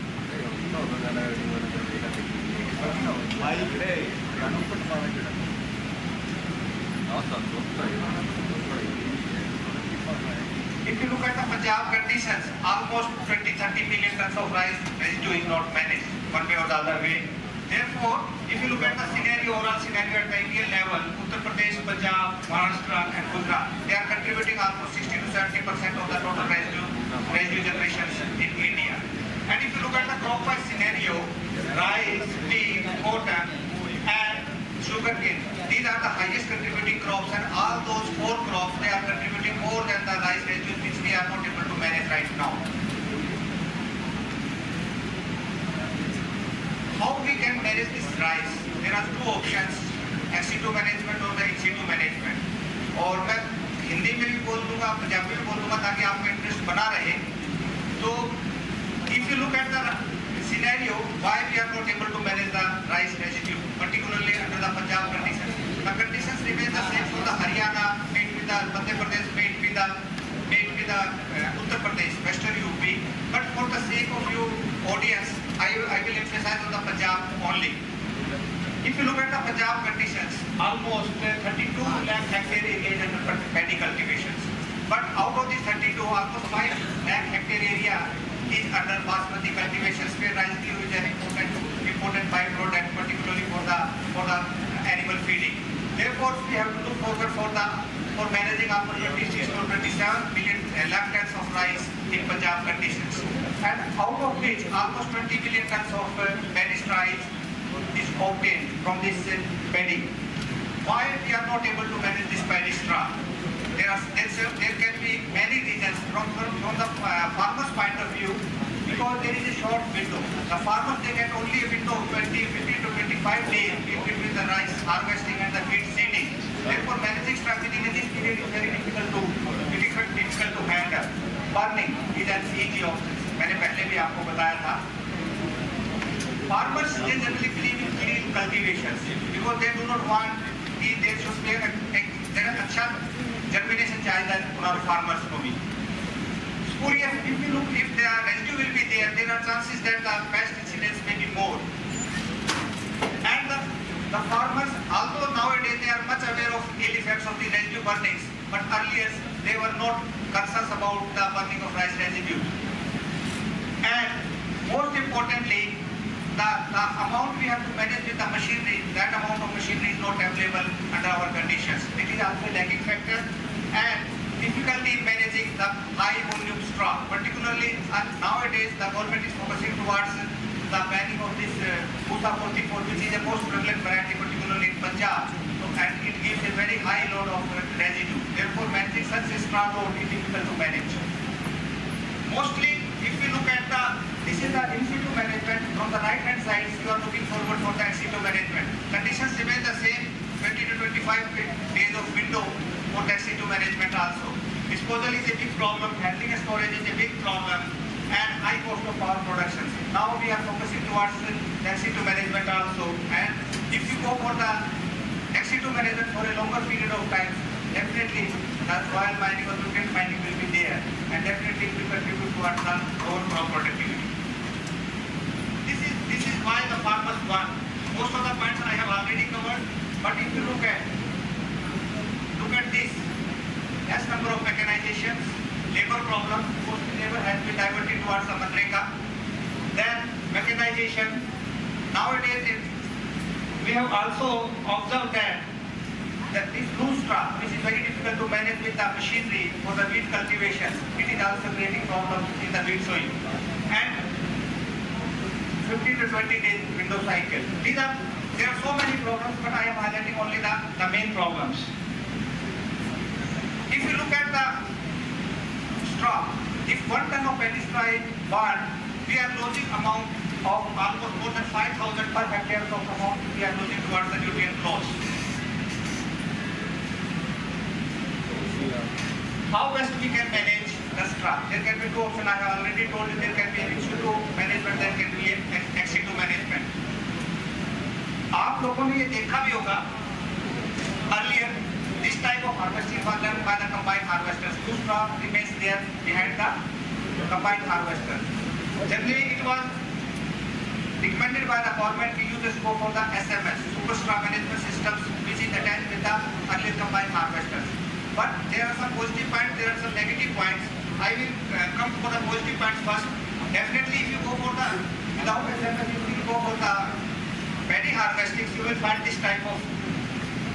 If you look at the Punjab conditions, almost 20-30 million tons of rice residue is not managed one way or the other way. Therefore, if you look at the scenario, overall scenario at the Indian level, Uttar Pradesh, Punjab, Maharashtra and Gujarat, they are contributing almost 60 to 70% of the total residue generations in India. And if you look at the crop-wise scenario, rice, wheat, cotton and sugarcane, these are the highest contributing crops, and all those four crops, they are contributing more than the rice residues which we are not able to manage right now. How we can manage this rice? There are two options, ex-situ management or the in-situ management. और मैं हिंदी में भी बोल दूंगा, पंजाबी में बोल दूंगा ताकि आपको इंटरेस्ट बना रहे. तो if you look at the scenario, why we are not able to manage the rice residue, particularly under the Punjab conditions. The conditions remain the same for the Haryana, made with the Madhya Pradesh, made with the Uttar Pradesh, Western UP. But for the sake of you audience, I will emphasize on the Punjab only. If you look at the Punjab conditions, almost 32 lakh hectare area is under paddy cultivations. But out of these 32, almost 5 lakh hectare area is under basmati cultivations, where rice is an important byproduct, particularly for the animal feeding. Therefore, we have to look forward for managing almost 26 to 27 million lakh tons of rice in Punjab conditions, and out of which almost 20 million tons of managed rice is obtained from this paddy. Why we are not able to manage this paddy straw? There can be many reasons from the farmer's point of view, because there is a short window. The farmers, they get only a window of 15 to 25 days in between the rice harvesting and the feed seeding. Therefore, managing strategy in this period is very difficult to handle. Burning is an easy option. मैंने पहले भी आपको बताया था. Farmers, they generally believe in clean cultivations because they do not want there should be a अच्छा germination चाहिए उन farmers को भी. Spurious, if you look, if the residue will be there are chances that the pest incidence may be more. And the farmers, although nowadays they are much aware of ill effects of the residue burnings, but earlier they were not concerned about the burning of rice residue. And most importantly, the amount we have to manage with the machinery, that amount of machinery is not available under our conditions. It is also a lagging factor, and difficulty in managing the high volume straw. Particularly nowadays, the government is focusing towards the banning of this Pusa 44, which is a most prevalent variety, particularly in Punjab, and it gives a very high load of residue. Therefore, managing such a straw load is difficult to manage. Mostly, if we look at this is the in-situ management. From the right-hand side, you are looking forward for the in-situ management. Conditions remain the same, 20 to 25 days of window for the in-situ management also. Disposal is a big problem, handling and storage is a big problem, and high cost of power production. Now we are focusing towards the in-situ management also, and if you go for the in-situ management for a longer period of time, definitely the soil mining or nutrient mining will be there, and definitely it will contribute towards the lower crop productivity. This is why the farmers want. Most of the points I have already covered, but if you look at this, less number of mechanizations, labor problem, mostly labor has been diverted towards the Manreka. Then mechanization. Nowadays, we have also observed that this loose straw, which is very difficult to manage with the machinery for the wheat cultivation, it is also creating problems in the wheat sowing. And 15 to 20 days window cycle. There are so many problems, but I am highlighting only the main problems. If you look at the straw, if 1 ton of paddy straw is burned, we are losing amount of almost more than 5,000 per hectare of amount we are losing towards the nutrient loss. How best we can manage the straw. There can be two options. I have already told you there can be an in-situ management, there can be an ex-situ management. आप लोगों ने ये देखा भी होगा earlier this type of harvesting was done by the combined harvesters. Two straw remains there behind the combined harvester. Generally it was recommended by the government to use the scope for the SMS, super straw management systems, which is attached with the earlier combined harvesters. But there are some positive points, there are some negative points. I will come for the positive points first. Definitely if you go for the without SMS, if you go for the paddy harvesting, you will find this type of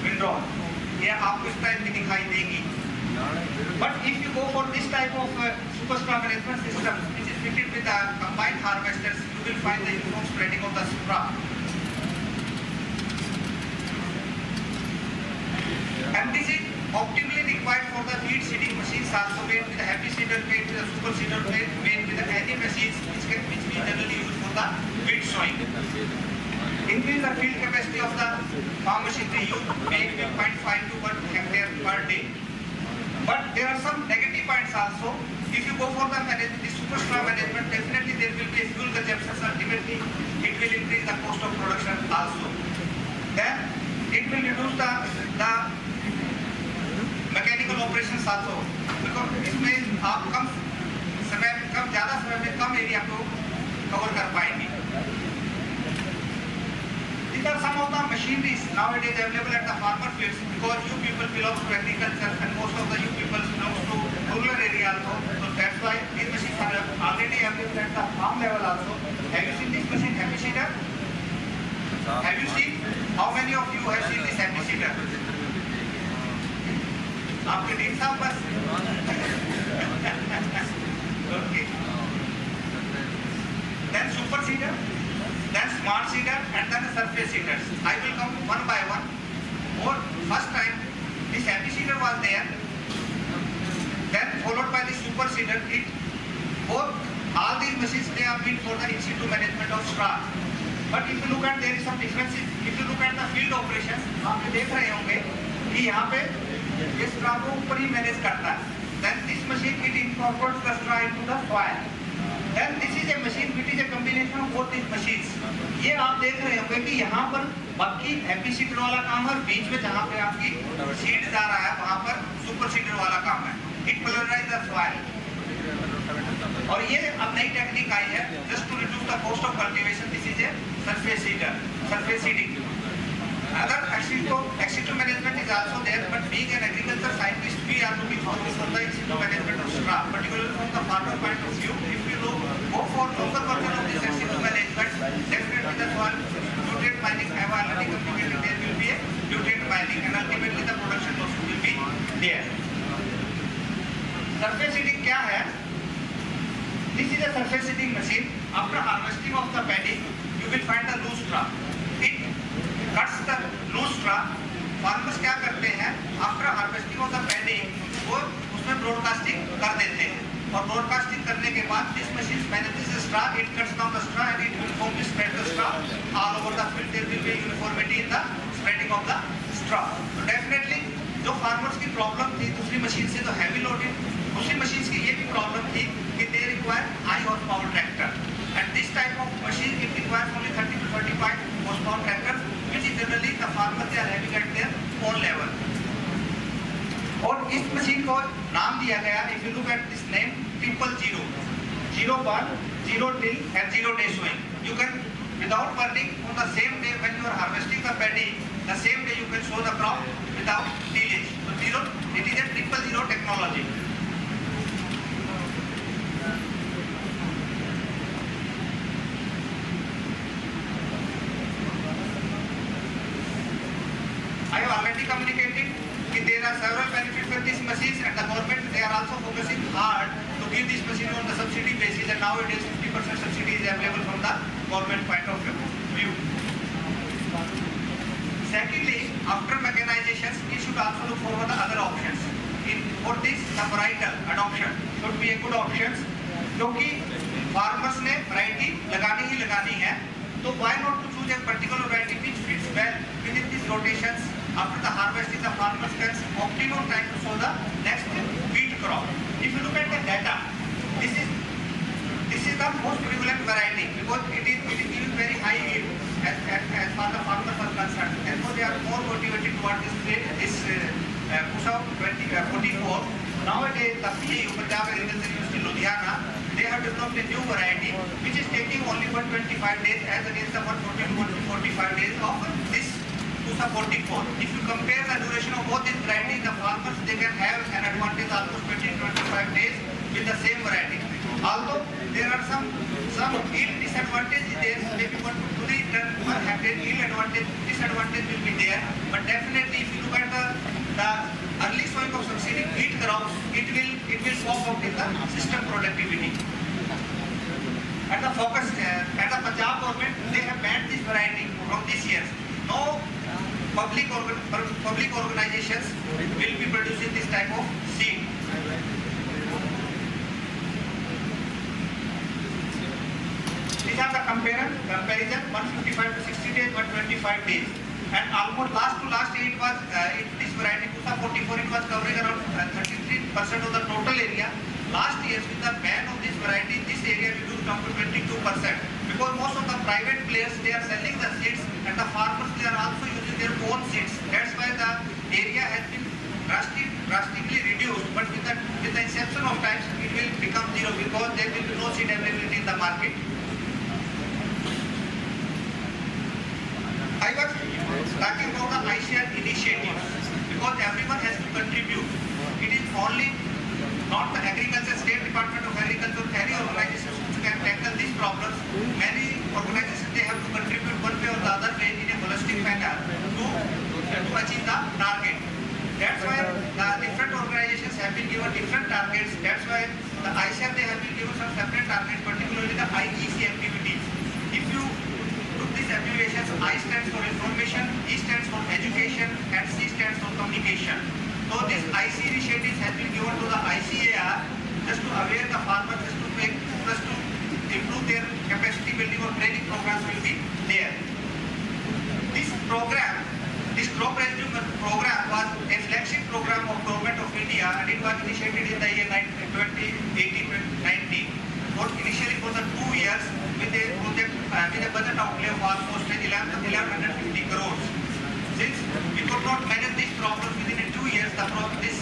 withdrawal. ये आपको इस type की दिखाई देगी. But if you go for this type of super straw management system, which is fitted with the combined harvesters, you will find the uniform spreading of the straw. And this is optimally required for the feed seeding machines also made with the happy seeder, made with the super seeder, made with the any machines which we generally use for the feed sowing. Increase the field capacity of the farm machinery used may be 0.5 to 1 hectare per day. But there are some negative points also. If you go for the super straw management, definitely there will be a fuel consumption. Ultimately, it will increase the cost of production also. Then it will reduce the mechanical operations also. Because इसमें आप ज़्यादा समय में कम area को cover कर पाएंगे. These are some of the machineries nowadays available at the farmer fields, because you people belong to agriculture and most of the you people belong to rural area also. So that's why these machines are already available at the farm level also. Have you seen this machine, happy seeder? Have you seen? How many of you have seen this happy seeder? आपके team साहब बस. Okay. Then super seeder, then smart seeder, and then surface seeders. I will come one by one. First time this happy seeder was there, then followed by the super seeder. All these machines, they are built for the in-situ management of straw. But if you look at, there is some differences. If you look at the field operations, आप ये देख रहे होंगे कि यहाँ पे ये straw को ऊपर ही मैनेज करता है. Then this machine, it incorporates the straw into the soil. Then this is a machine which is a combination of both these machines. ये आप देख रहे होंगे कि यहाँ पर बाकी हैप्पी सीडर वाला काम है, बीच में जहाँ पे आपकी सीड जा रहा है वहाँ पर सुपर सीडर वाला काम है. It pulverizes the soil. और ये अब नई टेक्निक आई है, just to reduce the cost of cultivation. This is a surface seeder, surface seeding. Other ex-situ management is also there, but being an agriculture scientist, we are looking for the ex-situ management of straw, particularly from the farmer point of view. If you go for local version of this ex-situ management, definitely the soil nutrient mining, I have already communicated, there will be a nutrient mining, and ultimately the production also will be there. Surface seeding क्या है? This is a surface seeding machine. After harvesting of the paddy, you will find the loose straw. It cuts the loose straw. Farmers क्या करते हैं? After harvesting of the paddy, वो उसमें broadcasting कर देते हैं. और broadcasting करने के बाद this machine manages the straw. It cuts down the straw and it uniformly spread the straw all over the field. There will be uniformity in the spreading of the straw. So definitely जो farmers की problem थी दूसरी machine से तो heavy loading, दूसरी machines की ये भी problem थी कि they require high horsepower tractor. And this type of machine, it requires only 30 to 35 horsepower tractors, which is generally the farmers they are having at their own level. और इस machine को नाम दिया गया, if you look at this name, 000, 0 burn, 0 till and 0 day sowing. You can, without burning, on the same day when you are harvesting the paddy, the same day you can sow the crop without tillage. So it is a 000 technology. I have already communicated that there are several benefits with these machines, and the government, they are also focusing hard to give this machine on the subsidy basis, and nowadays 50% subsidy is available from the government point of view. Secondly, after mechanization, we should also look for the other options. For this, the varietal adoption should be a good option, क्योंकि farmers ने variety लगानी ही लगानी है, तो why not to choose a particular variety which fits well within these rotations. After the harvesting, the farmer spends optimum time to sow the next wheat crop. If you look at the data, the most prevalent variety because it is giving very high yield as far as the farmers are concerned. Therefore, they are more motivated towards this Pusa 2044. Nowadays, the PAU, Punjab Agriculture University, Ludhiana, they have developed a new variety which is taking only 125 days as against the 140 to 145 days of this Pusa 44. If you compare the duration of both these varieties, the farmers they can have an advantage almost 20 to 25 days with the same variety. Although there are some yield disadvantages, there maybe 1 to 3 ton per hectare yield advantage, disadvantage will be there. But definitely, if you look at the early sowing of succeeding wheat crops, it will pop out in the system productivity. At the focus, at the Punjab government, they have banned this variety from this year. No public organizations will be producing this type of seed. These are the comparison 155 to 60 days, 125 days. And almost last year it was, this variety Pusa 44, it was covering around 33% of the total area. Last year with the ban of this variety, this area reduced down to 22%. Because most of the private players, they are selling the seeds and the farmers, they are also using their own seeds. That's why the area has been drastically reduced. But with the inception of times, it will become zero because there will be no seed availability in the market. I was talking about the ICR initiatives because everyone has to contribute. It is only not the agriculture, State Department of Agriculture, any organizations which can tackle these problems. Many organizations, they have to contribute one way or the other way in a holistic manner to achieve the target. That's why the different organizations have been given different targets. That's why the ICR, they have been given some separate targets, particularly the IEC activities. If you look these abbreviations, I stands for information, E stands for education, and C stands for communication. So this IC initiatives has been given to the ICAR just to aware the farmers, just to improve their capacity building or training programs will be there. This program, this crop residue program was a flagship program of Government of India and it was initiated in the year 2018-19. Initially for the 2 years with a project with a budget outlay of almost 1150 crores. Since we could not manage this problem within 2 years, this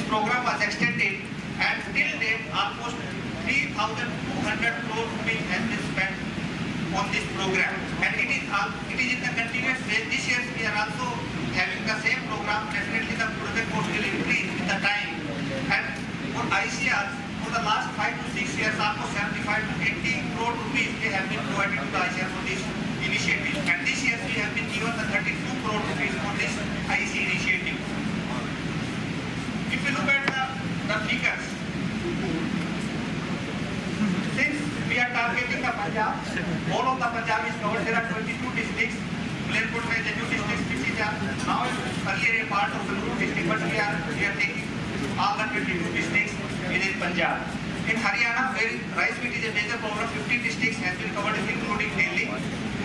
program was extended and till date almost 3,200 crore rupees has been spent on this program. And it is in the continuous phase. This year we are also having the same program. Definitely the project cost will increase with the time. And for ICR, for the last 5 to 6 years, almost 75 to 80 crore rupees they have been provided to the ICR for this initiative. And this year we have been given the 32 crore rupees for this IC initiative. If you look at the figures, since we are targeting the Punjab, all of the Punjab is covered. There are 22 districts. Malerkot is a new district which is now earlier a part of the new district, but we are taking all the 22 districts within Punjab. In Haryana, where rice wheat is a major problem, 15 districts has been covered, including Delhi.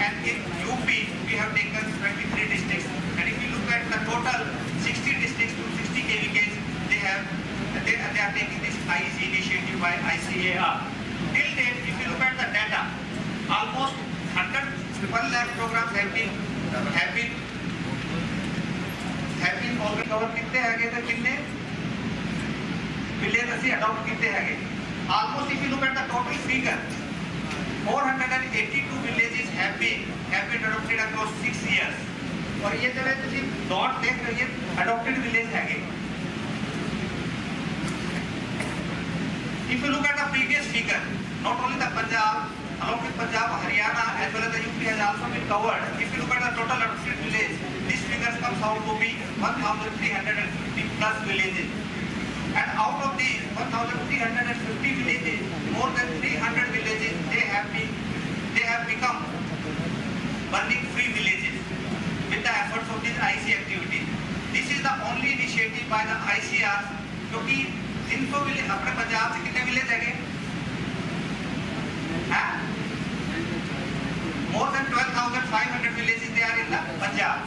And in UP, we have taken 23 districts. And if you look at the total 60 districts to 60 KVKs, they are taking this IEC initiative by ICAR. Till date, if you look at the data, almost 1 lakh programs have been already covered. कितने हैं तो कितने village ऐसे adopt कितने हैं? Almost if you look at the total figure, 482 villages have been adopted across 6 years. और ये जब तुम डॉट देख रहे हो, adopted village है. If you look at the previous figure, not only the Punjab, along with Punjab, Haryana, as well as the UP has also been covered. If you look at the total adopted village, this figure comes out to be 1,350 plus villages. And out of these 1,350 villages, more than 300 villages, they have become burning-free villages with the efforts of these IC activities. This is the only initiative by the ICR, क्योंकि 300 village अपने पंजाब से कितने village हैं? More than 12,500 villages they are in the Punjab.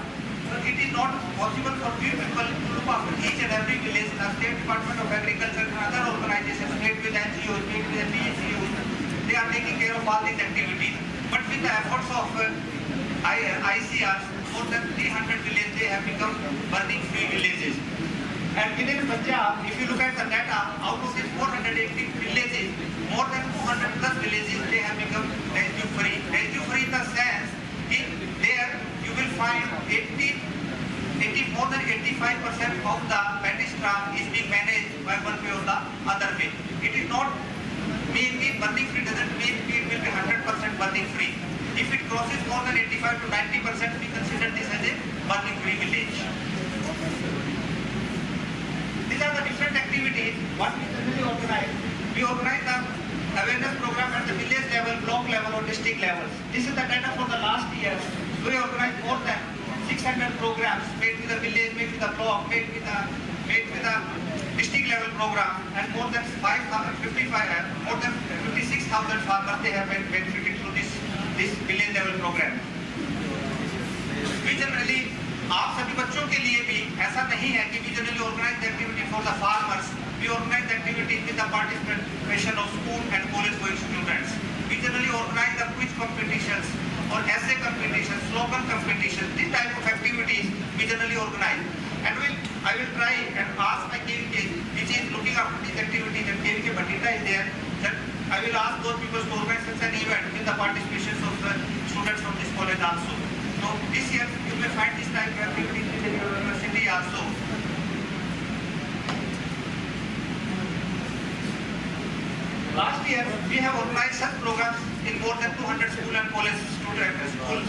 So it is not possible for few people to look after each and every village. The State Department of Agriculture and other organizations, state with NGOs, state with PHCOs, all these activities. But with the efforts of ICRs, more than 300 villages they have become burning-free villages. And within Punjab, if you look at the data, out of these 480 villages, more than 200 plus villages they have become residue-free. Residue-free in the sense, there you will find more than 85% of the petty scrap is being managed by one way or the other way. It is not mean burning free doesn't mean it will be 100% burning free. If it crosses more than 85 to 90%, we consider this as a burning free village. These are the different activities what we generally organize. We organize the awareness program at the village level, block level or district levels. This is the data for the last year. We organized more than 600 programs made with the village, made with the block, made with the district level program, and more than 56,000 farmers they have been benefited through this village level program. We generally, आप सभी बच्चों के लिए भी ऐसा नहीं है कि we generally organize the activity for the farmers. We organize the activity with the participation of school and college going students. We generally organize the quiz competitions or essay competitions, slogan competitions. This type of activities we generally organize. And I will try and ask my KVK, which is looking after these activities, and KVK Batita is there, that I will ask those people to organize such an event with the participation of the students from this college also. So this year you may find this type of activities in your university also. Last year we have organized such programs in more than 200 school and college schools,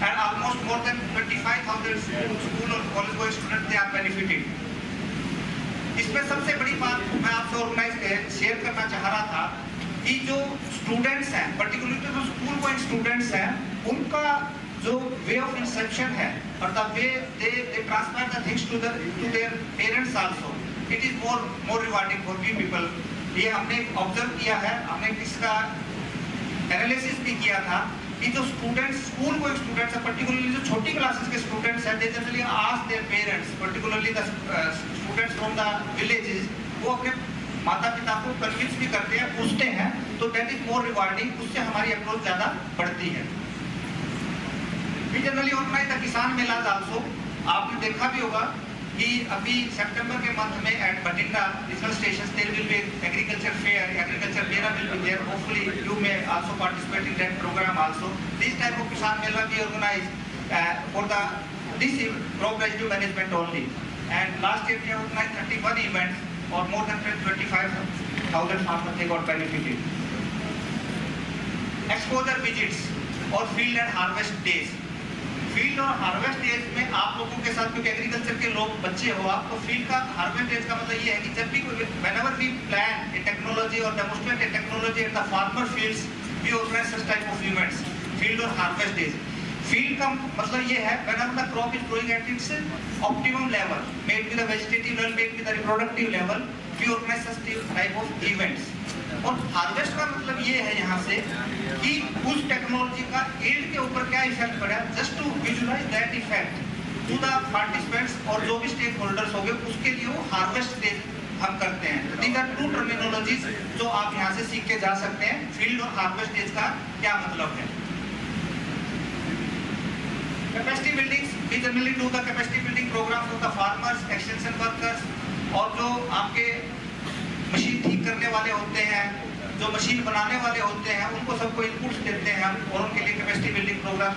and almost more than 25,000 school और college going students they are benefited. इसमें सबसे बड़ी बात मैं आपसे organise share करना चाह रहा था कि जो स्टूडेंट्स हैं, पर्टिकुलरली जो स्कूल गोइंग स्टूडेंट्स हैं, उनका जो वे ऑफ इंस्ट्रक्शन है और the way they transfer the things to their parents also, it is more rewarding for we people. ये हमने ऑब्जर्व किया है, हमने इसका एनालिसिस भी किया था कि जो स्टूडेंट्स स्कूल गोइंग स्टूडेंट्स हैं, पर्टिकुलरली जो छोटी क्लासेस के स्टूडेंट्स हैं, they generally ask their parents, particularly the students from the villages, वो अपने माता पिता को कन्विंस भी करते हैं, पूछते हैं, तो दैट इज मोर रिवार्डिंग. उससे हमारी अप्रोच ज़्यादा बढ़ती है. वी जनरली ऑर्गेनाइज द किसान मेलाज आल्सो. आपने देखा भी होगा कि अभी सितंबर के मंथ में at Bathinda regional station there will be agriculture fair, agriculture mela will be there. Hopefully you may also participate in that programme also. This type of kisan mela we organise for the this crop residue management only. And last year we organise 31 events और more than 25,000 farmers they got benefited. Exposure visits और field and harvest days. Field और harvest days में आप लोगों के साथ, क्योंकि agriculture के लोग बच्चे हो आप, तो फील्ड का हार्वेस्ट डेज का मतलब ये है कि जब भी whenever we plan a technology or demonstrate a technology at the farmer fields, we organize such type of events, field or harvest days. Field का मतलब ये है whenever the crop is growing at its optimum level, made with the vegetative level, made with the reproductive level, we organize such type of events. और harvest का मतलब ये है यहाँ से कि उस टेक्नोलॉजी का यील्ड के ऊपर क्या इफेक्ट पड़ा, just to visualise that effect to the participants और जो भी स्टेक होल्डर्स हो गए, उसके लिए वो हार्वेस्ट डेज हम करते हैं. दीज आर टू टर्मिनोलॉजीज जो आप यहाँ से सीख के जा सकते हैं. फील्ड और हार्वेस्ट डेज का क्या मतलब है. Capacity building, we generally do the capacity building programme for the farmers, extension workers, और जो आपके मशीन ठीक करने वाले होते हैं, जो मशीन बनाने वाले होते हैं, उनको सबको इनपुट्स देते हैं हम, और उनके लिए कैपेसिटी बिल्डिंग प्रोग्राम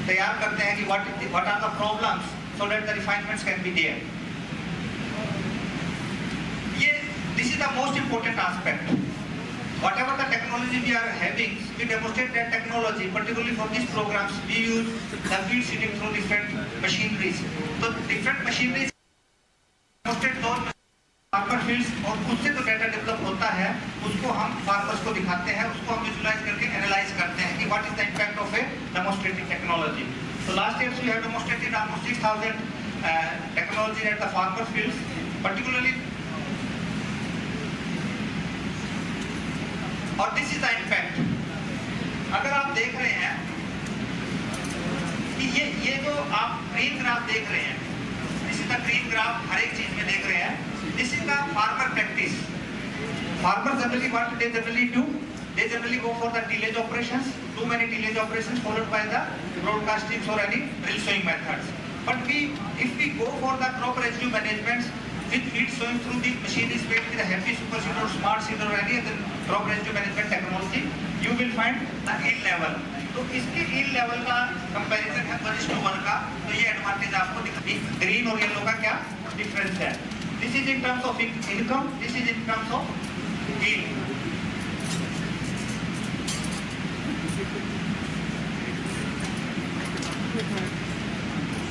तैयार करते हैं कि what are the problems so that the refinements can be there. ये this is the most important aspect. Whatever the technology we are having, we demonstrate that technology. Particularly for these programs, we use the field seeding through different machineries. So different machineries demonstrate those farmer fields, और उससे जो data develop होता है उसको हम farmers को दिखाते हैं, उसको हम विजुलाइज करके एनालाइज करते हैं कि what is the impact of A demonstrating technology. So last year we have demonstrated almost 6,000 technology at the farmer fields, particularly. और दिस इज द इम्पैक्ट. अगर आप देख रहे हैं कि ये जो आप ग्रीन ग्राफ देख रहे हैं, this is the green graph, हर एक चीज में देख रहे हैं. This is the farmer practice. Farmer generally what they generally do, they generally go for the tillage operations, too many tillage operations followed by the broadcastings or any drill sowing methods. But if we go for the crop residue management with feed sowing through the machinery made with a heavy super seed or smart seed or any other crop residue management technology, you will find the yield level. तो इसके yield level का comparison है 1:1 का, तो ये advantage आपको दिखती है. Green और yellow का क्या difference है? This is in terms of income, this is in terms of yield.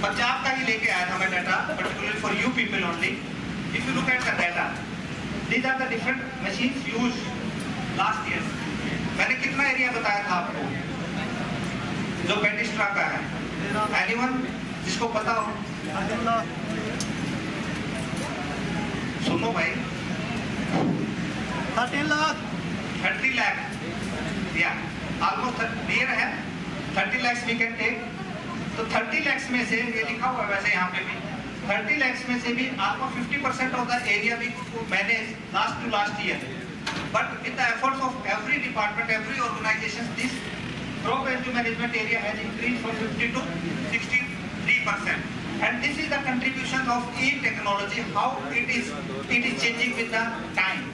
Punjab का ही लेके आया था मैं data, particularly for you people only. If you look at the data, these are the different machines used last year. मैंने कितना area बताया था आपको जो पेडिस्ट्रा का है? Anyone जिसको पता हो? सुनो भाई, 30 लाख, yeah, almost near है. 30 lakhs we can take. तो 30 lakhs में से ये लिखा हुआ है वैसे यहाँ पे भी 30 lakhs में से भी आपको 50% of the area we manage last year. But with the efforts of every department, every organization, this crop residue management area has increased from 50 to 63%. And this is the contribution of e-technology, how it is changing with the time.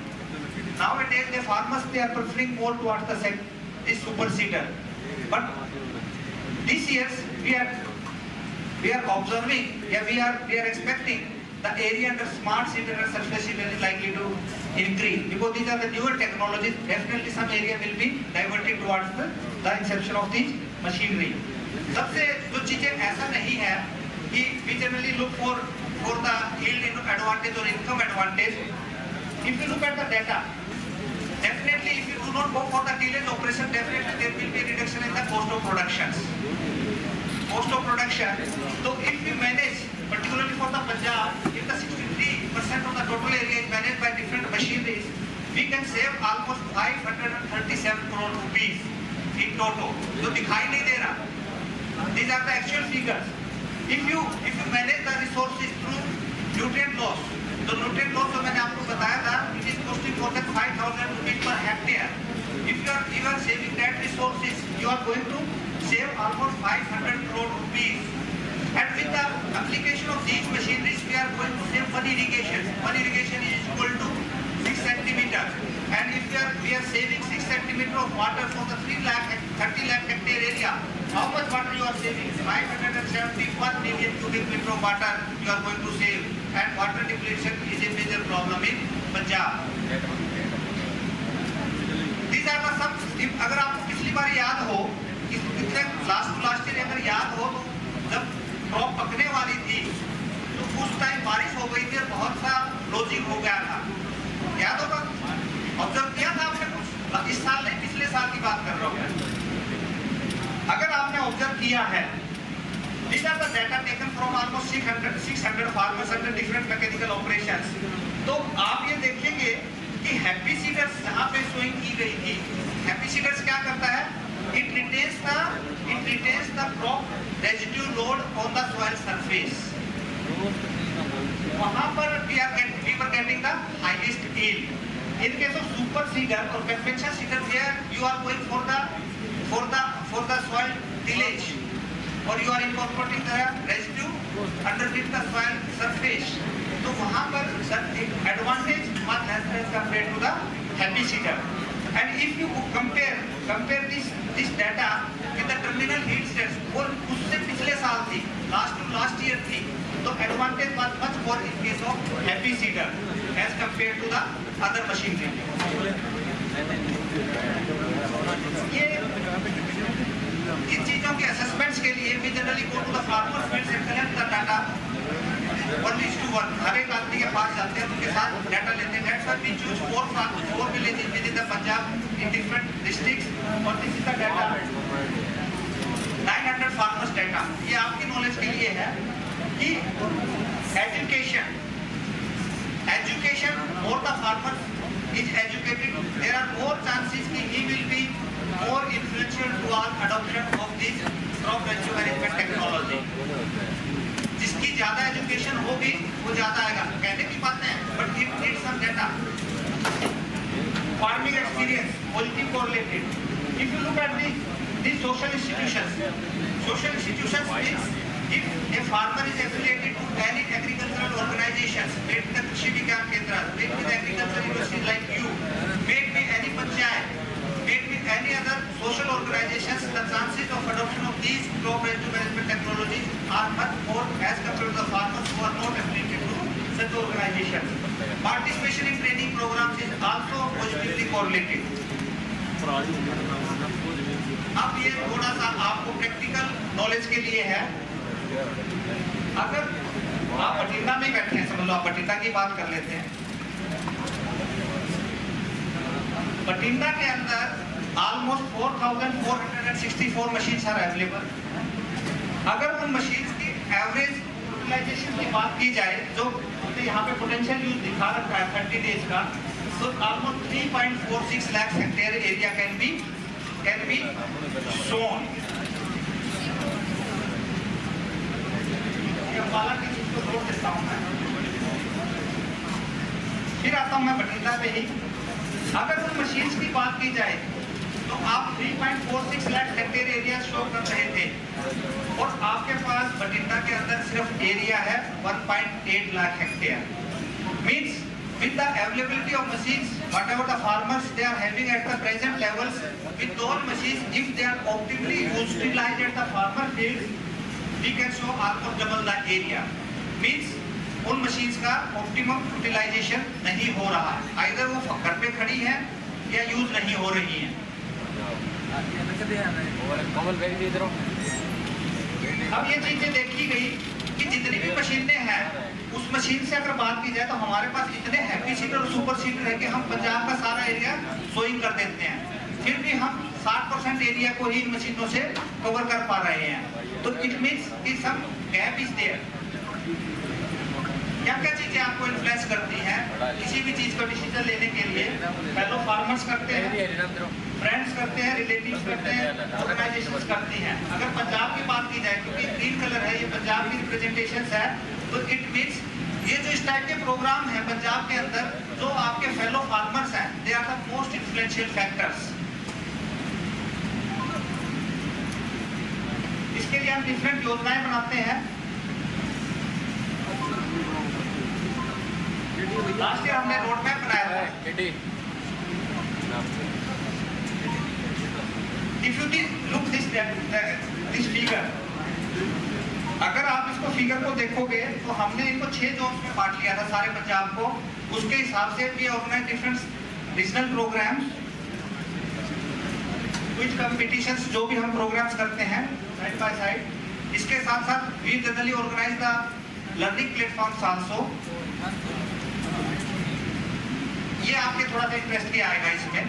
Nowadays, the farmers, they are preferring more towards this super seeder. But this year we are observing, we are expecting the area under smart seeder and surface seeder is likely to increase because these are the newer technologies. Definitely some area will be diverted towards the inception of these machinery. सबसे जो चीजें ऐसा नहीं है कि we generally look for the yield advantage or income advantage. If you look at the data, definitely if you do not go for the tillage operation, definitely there will be a reduction in the cost of production. So if we manage, particularly for the Punjab, if the 63% of the total area is managed by different machineries, we can save almost 537 crore rupees in total. जो दिखाई नहीं दे रहा. These are the actual figures. If you manage the resources through nutrient loss, तो nutrient loss जो मैंने आपको बताया था, it is costing more than 5,000 rupees per hectare. If you are saving that resources, you are going to save almost 500 crore rupees. And with the application of these machineries, we are going to save one irrigation. One irrigation is equal to 6 centimeters. And if we are saving 6 centimeters of water for the 30 lakh hectare area, how much water you are saving? 571 million cubic meter of water you are going to save. And water depletion is a major problem in Punjab. These are the some. अगर आपको पिछली बार याद हो, कितने last year अगर याद हो, तो जब क्रॉप पकने वाली थी, तो उस टाइम बारिश हो गई थी और बहुत सा लॉजिंग हो गया था. याद होगा? ऑब्जर्व किया था आपने कुछ? इस साल नहीं, पिछले साल की बात कर रहा हूँ. अगर आपने ऑब्जर्व किया है, these are the data taken from almost 600 farmers under different mechanical operations. तो आप ये देखेंगे कि हैप्पी सीडर्स जहाँ पे सोइंग की गई थी, हैप्पी सीडर्स क्या करता है? It retains the crop residue load on the soil surface. वहाँ पर we were getting the highest yield. In case of super seeder or conventional seeder, where you are going for the soil tillage, or you are incorporating the residue underneath the soil surface, तो वहाँ पर advantage much less as compared to the happy seeder. And if you compare this data with the terminal yield stats, और उससे पिछले साल थी, last year थी, तो advantage was much more in case of happy seeder as compared to the other machinery. ये इन चीजों के assessments के लिए we generally go to the farmer fields and collect the data 1:1. हर एक आदमी के पास जाते हैं, उनके साथ डाटा लेते हैं. That's why we choose 4 villages within the Punjab in different districts. और this is the data 900 farmers data. ये आपकी knowledge के लिए है कि education more the farmer is educated, there are more chances कि he will be more influential toward adoption of this crop residue management technology. जिसकी ज्यादा एजुकेशन होगी वो ज्यादा आएगा. कहने की बात है, but it needs some data. Farming experience. positive correlated. If you look at the social institutions means if a farmer is affiliated to any agricultural organizations, may it be the Krishi Vigyan Kendras, may it be the agricultural universities like you, may it be any panchayat, may it be any other social organizations, the chances of adoption of these crop residue management technologies are much more as compared to the farmers who are not affiliated to such organizations. Participation in training programs is also positively correlated. अब ये थोड़ा सा आपको practical knowledge के लिए है। अगर आप बठिंडा में बैठे हैं, समझ लो आप बठिंडा की बात कर लेते हैं। बठिंडा के अंदर ऑलमोस्ट 4,464 मशीन्स आर अवेलेबल। अगर उन मशीन्स की एवरेज यूटिलाइजेशन की बात की जाए, जो यहाँ पे पोटेंशियल यूज दिखा रखा है 30 डेज का, तो almost 3.46 lakh hectare area can be shown. ये वाला की चीज को जोड़ देता हूँ मैं। फिर आता हूँ मैं बठिंडा पे ही। अगर उन मशीन्स की बात की जाए तो आप 3.46 लाख हेक्टेयर एरिया शो कर रहे थे और आपके पास बठिंडा के अंदर सिर्फ एरिया है 1.8 lakh hectare. Means with the availability of machines, whatever the farmers they are having at the present levels, with those machines, if they are optimally utilized at the farmer field, we can show almost double the area. Means उन machines का optimum utilization नहीं हो रहा है, either वो घर पे खड़ी है या यूज नहीं हो रही है। अब ये चीजें देखी गई कि जितनी भी मशीनें हैं उस मशीन से अगर बात की जाए तो हमारे पास इतने हैप्पी सीटर और सुपर सीटर है कि हम पंजाब का सारा एरिया सोइंग कर देते हैं, फिर भी हम 60% एरिया को ही इन मशीनों से कवर कर पा रहे हैं। तो इट मीन्स कि सम गैप इज देयर। क्या क्या चीजें आपको इन्फ्लुएंस करती हैं किसी भी चीज का डिसीजन लेने के लिए? फेलो फार्मर्स करते हैं, फ्रेंड्स करते हैं, रिलेटिव्स करते हैं, ऑर्गेनाइजेशंस करती हैं। अगर पंजाब की बात की जाए, क्योंकि ग्रीन कलर है, ये पंजाब की रिप्रेजेंटेशन है, तो इट मीन्स ये जो इस टाइप के प्रोग्राम है पंजाब के अंदर, जो आपके फेलो फार्मर्स हैं, they are the most influential factors. इसके लिए हम डिफरेंट योजनाएं बनाते हैं। लास्ट ईयर हमने रोड मैप बनाया था। If you look this figure, अगर आप इसको फिगर को देखोगे तो हमने इनको 6 जोन्स में बांट लिया था सारे पंजाब को। उसके हिसाब से भी organise different regional programmes which competitions, जो भी हम प्रोग्राम्स करते हैं साइड बाय साइड। इसके साथ साथ we generally organise the learning platforms also. ये आपके थोड़ा सा इंटरेस्ट भी आएगा इसमें।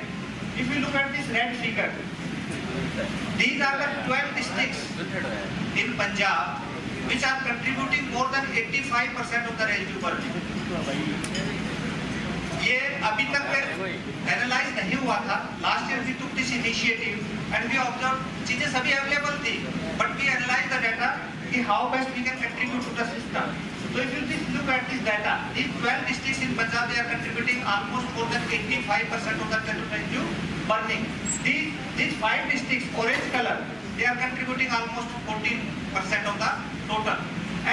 If you look at this red figure, these are the 12 districts in Punjab which are contributing more than 85% of the residue burning. ये अभी तक एनालाइज नहीं हुआ था। Last year we took this initiative and we observe, चीजें सभी available थी, but we analyse the data कि how best we can contribute to the system. So if you just look at this data, these 12 districts in Punjab, they are contributing almost more than 85% of the residue burning. These 5 districts, orange color, they are contributing almost 14% of the total.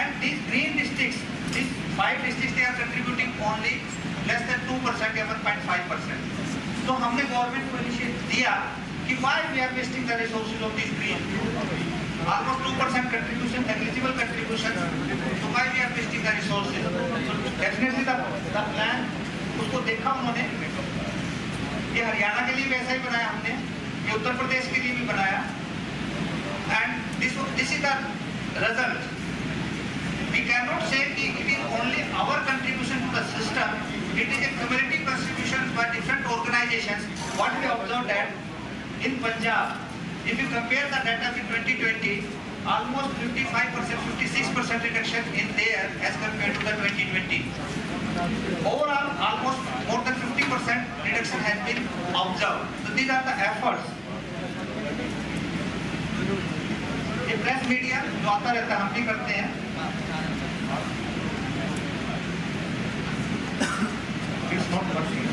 And these green districts, these 5 districts, they are contributing only less than 2% या 1.5%. तो हमने government को initiate दिया कि why we are wasting the resources of these green? Almost 2% contribution, negligible contribution. So why we are wasting the resources? So definitely the plan, उसको देखा उन्होंने। ये हरियाणा के लिए भी ऐसा ही बनाया हमने, ये उत्तर प्रदेश के लिए भी बनाया। And this is the result. We cannot say कि it is only our contribution to the system. It is a cumulative contribution by different organizations. What we observed that in Punjab, if you compare the data with 2020, almost 55%, 56% reduction in there as compared to the 2020. Overall, almost more than 50% reduction has been observed. So these are the efforts. ये press media जो आता रहता है हम भी करते हैं। It's not working.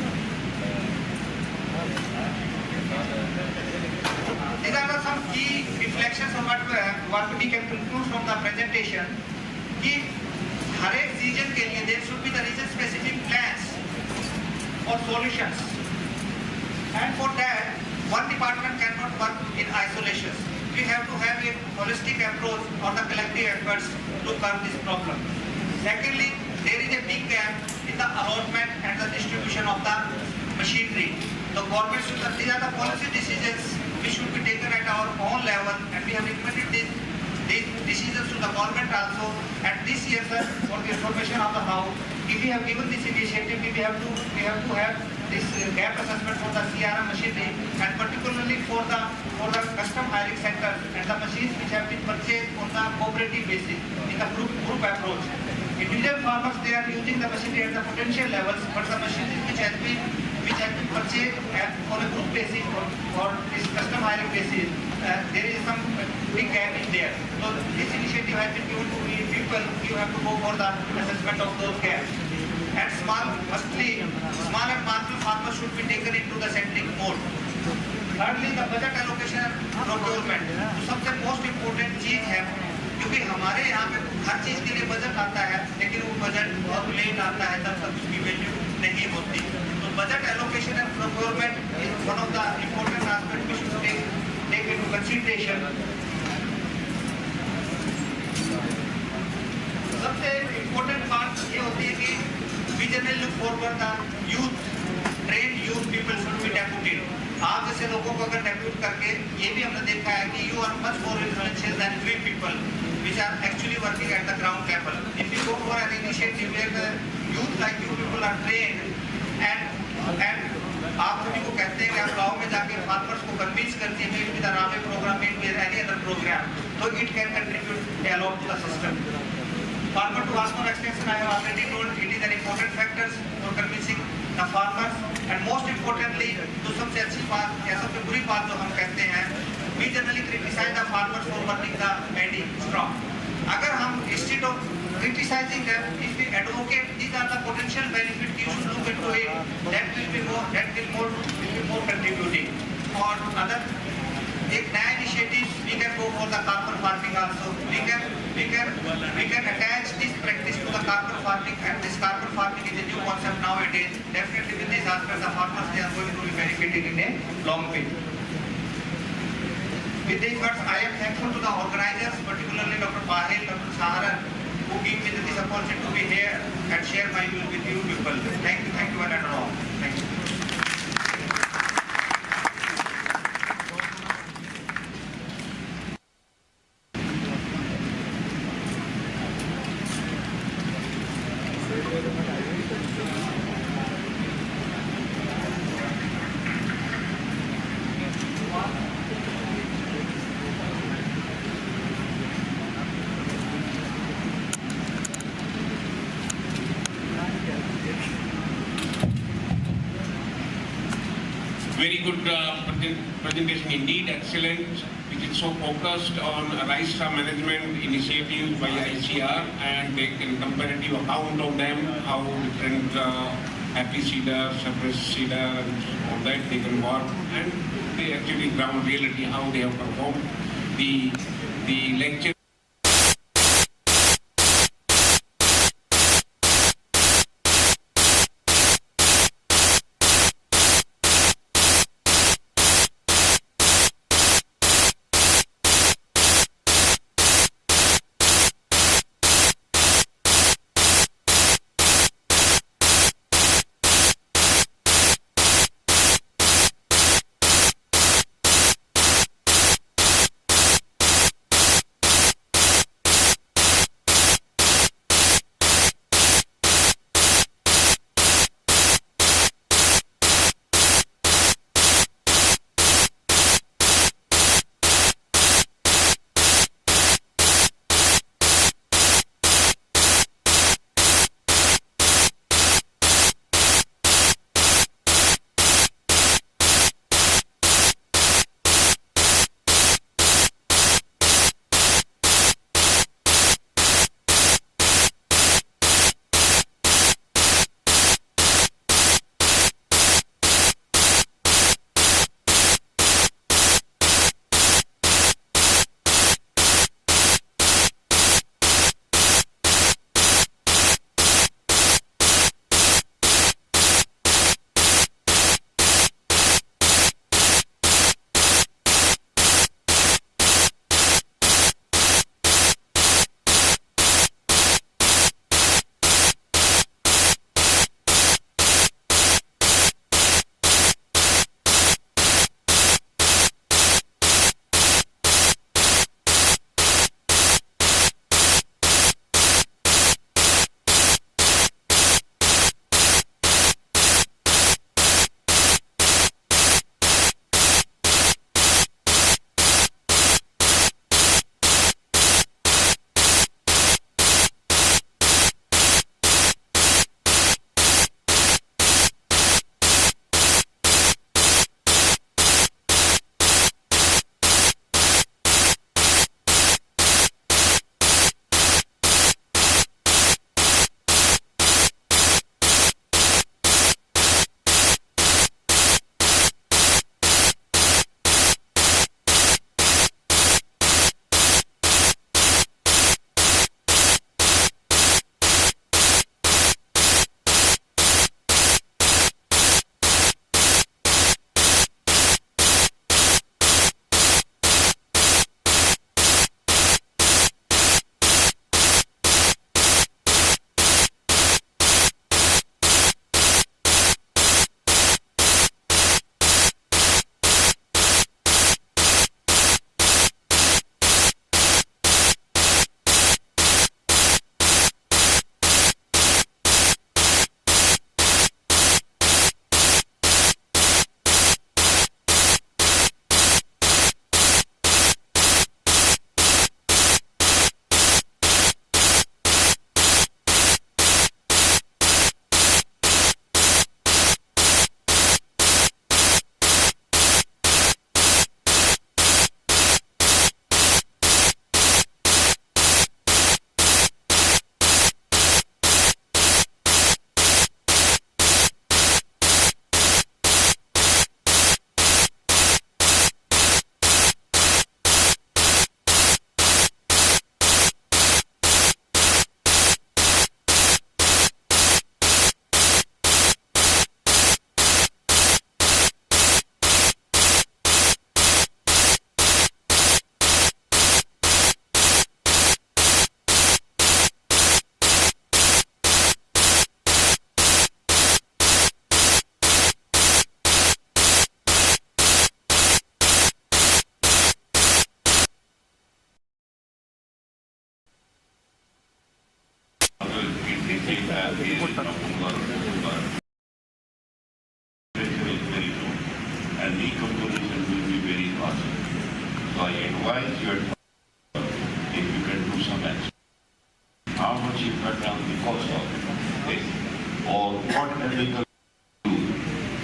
what we can conclude from the presentation, कि हर एक season के लिए there should be the region specific plans or solutions, and for that one department cannot work in isolation. We have to have a holistic approach or the collective efforts to curb this problem. Secondly, there is a big gap in the allotment and the distribution of the machinery. The government should, these are the policy decisions which should be taken at our own level, and we have implemented these decisions to the government also. And this year, sir, for the information of the House, if we have given this initiative, we have to have this gap assessment for the CRM machinery, and particularly for the custom hiring centers and the machines which have been purchased on the cooperative basis in the group approach. Individual farmers, they are using the machinery at the potential levels, but the machinery which has been purchased on a group basis or this custom hiring basis, there is some big gap in there. So this initiative has been given to people. You have to go for the assessment of those gaps. And small and marginal farmers should be taken into the centric mode. Thirdly, the budget allocation and procurement. तो सबसे most important चीज है, क्योंकि हमारे यहाँ पे हर चीज के लिए बजट आता है, लेकिन वो बजट बहुत लेट आता है, तब तक उसकी वैल्यू नहीं होती. तो budget allocation and procurement is one of the important aspects we should take into consideration. सबसे important part ये होती है कि we generally look forward the youth, trained youth people should be deputed. आप जैसे लोगों को अगर डेप्यूट करके, ये भी हमने देखा है कि you are much more influential than we people, which are actually working at the ground level. If you go for an initiative where the youth like you people are trained and आप सभी को कहते हैं कि आप गाँव में जाके फार्मर्स को कन्विंस करते हैं with the Rame program, with any other program, so it can contribute a lot to the system. Farmer to household extension, I have already told, it is an important factor for convincing the farmers. And most importantly, जो सबसे अच्छी बात या सबसे बुरी बात जो हम कहते हैं, we generally criticize the farmers for burning the paddy straw. अगर हम instead of criticizing them, if we advocate these are the potential benefits, you should look into it. That will be more contributing. Or other, एक नया initiative, we can go for the carbon farming also. We can attach this practice to the carbon farming, and this carbon farming is a new concept nowadays. Definitely with this aspect, the farmers they are going to be benefited in a long way. With these words, I am thankful to the organizers, particularly Dr. Pahil, Dr. Saharan, who gave me this opportunity to be here and share my views with you people. Thank you one and all. Thank you. Very good presentation indeed, excellent, which is so focused on rice straw management initiatives by ICR and take a comparative account of them, how different happy seeder, suppressed seeder and all that they can work, and they actually ground reality how they have performed. The lecture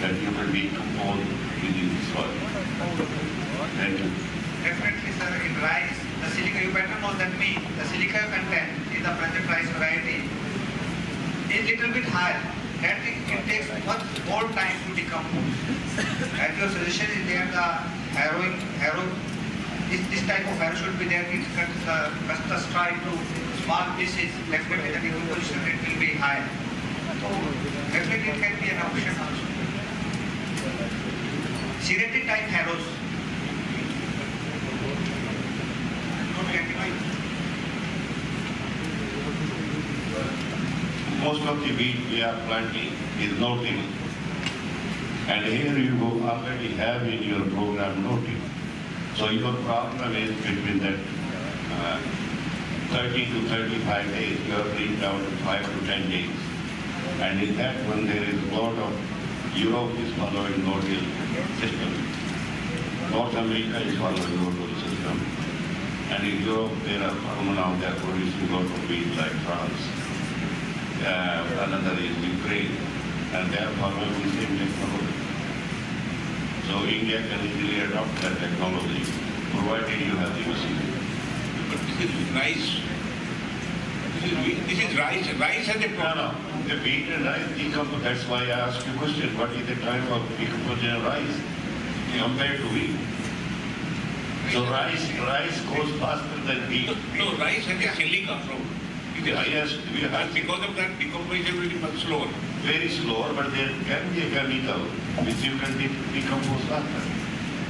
that you will be compound within the soil. Thank you. Definitely, sir, in rice, the silica, you better know than me, the silica content in the present rice variety is little bit higher. That it takes much more time to decompose. As your suggestion is there, the this type of harrow should be there. It cuts the straw into small pieces. Definitely the decomposition rate will be high. So definitely it can be an option also. Serrated type harrows. Most of the wheat we are planting is no-till. And here you already have in your program no-till. So your problem is between that 30 to 35 days, you are bringing down to 5 to 10 days. And in that one there is a lot of, Europe is following no-till system. North America is following no-till system. And in Europe there are now they are producing a lot of wheat like France. Another is Ukraine, and they are following the same technology. So India can easily adopt that technology, provided you have the machinery. But this is rice. This is rice. Rice has a problem. No, the wheat and rice decompose. That's why I asked you a question. What is the time of decomposition of rice compared to wheat? So rice goes faster than wheat. No, rice has a silica problem. Yes, we have. Because of that, decomposition will be much slower. Very slower, but there can be a chemical which you can decompose faster.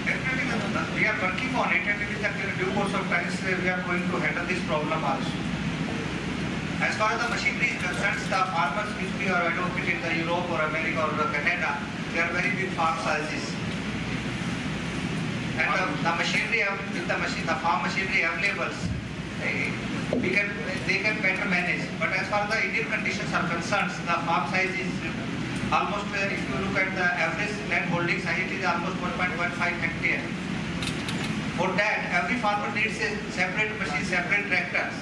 Definitely, we are working on it, and in the due course of time, we are going to handle this problem also. As far as the machinery is concerned, the farmers which we are advocating in Europe or America or Canada, they are very big farm sizes. And the machinery, the farm machinery available, they can better manage. But as far as the Indian conditions are concerned, the farm size is almost, if you look at the average land holding size, it is almost 1.15 hectare. For that, every farmer needs a separate machine, separate tractors.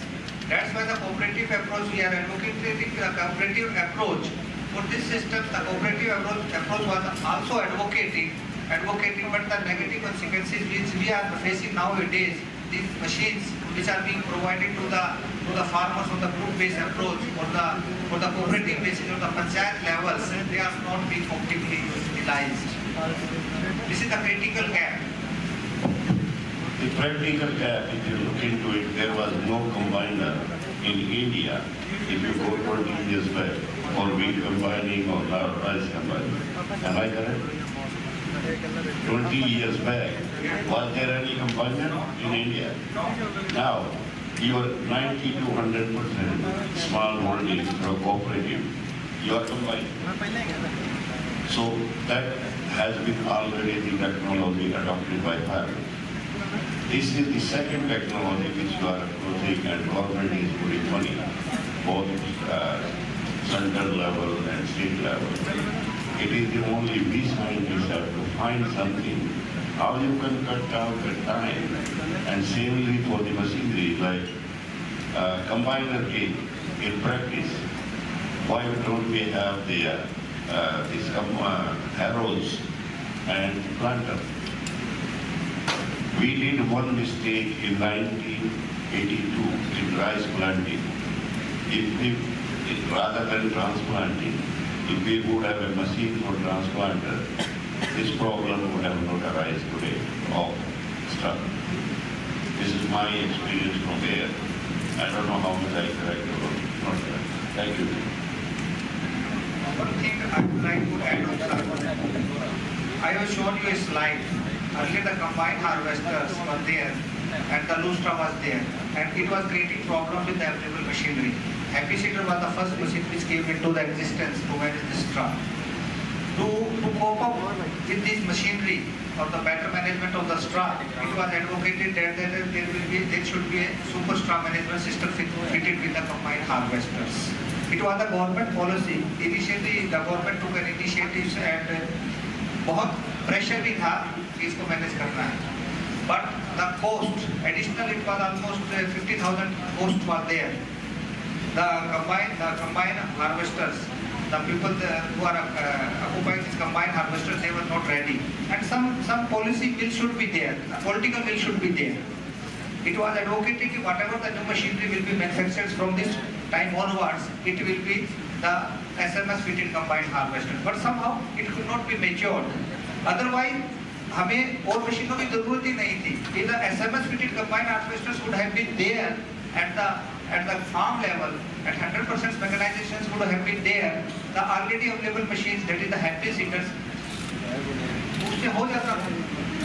That's why the cooperative approach, we are advocating the cooperative approach. For this system, the cooperative approach was also advocating, but the negative consequences which we are facing nowadays, these machines which are being provided to the farmers on the group-based approach or the cooperative basis or the panchayat levels, they are not being optimally utilized. This is the critical gap. The practical gap, if you look into it, there was no combiner in India. If you go 20 years back, or wheat combining or rice combining. Am I correct? 20 years back, was there any combiner in India? Now, you are 90 to 100% small holding from cooperative. You are combining. So that has been already the technology adopted by farmers. This is the second technology which you are approaching, and government is putting money, both central level and state level. It is the only we scientists have to find something, how you can cut down the time, and similarly for the machinery, like combiner cake in practice. Why don't we have the these harrows and planter? We did one mistake in 1982 in rice planting. If rather than transplanting, if we would have a machine for transplanter, this problem would have not arisen today of stuff. This is my experience from there. I don't know how much I correct or not correct. Thank you. One thing I would like to add on that. I have shown you a slide. Earlier the combined harvesters were there and the lustra was there, and it was creating problems with the available machinery. Happy Seeder was the first machine which came into the existence to manage this straw. To cope up with this machinery or the better management of the straw, it was advocated that there should be a super straw management system fitted with the combined harvesters. It was the government policy. Initially, the government took an initiative and बहुत pressure भी था कि इसको manage करना है. But the cost, additional, it was almost 50,000 cost was there. The combined harvesters the people who are occupying this combined harvester, they were not ready. And some policy will should be there, political will should be there. It was advocating that whatever the new machinery will be manufactured from this time onwards, it will be the SMS fitted combined harvester. But somehow it could not be matured. Otherwise, हमें और मशीनों की जरूरत ही नहीं थी. If the SMS fitted combined harvesters would have been there at the farm level, at 100% mechanizations would have been there, the already available machines, that is the happy seeders, उससे हो जाता था.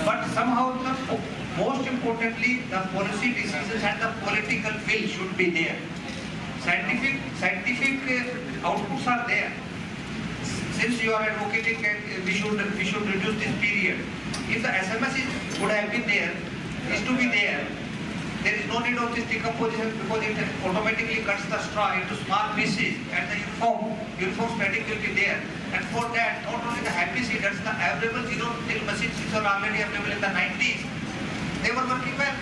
But somehow, most importantly, the policy decisions and the political will should be there. Scientific outputs are there. Since you are advocating that we should reduce this period, if the SMS would have been there, is to be there is no need of this decomposition because it automatically cuts the straw into small pieces and the uniform spreading will be there. And for that, not only the happy seeders, the available zero-till machines which are already available in the 90s, they were working well.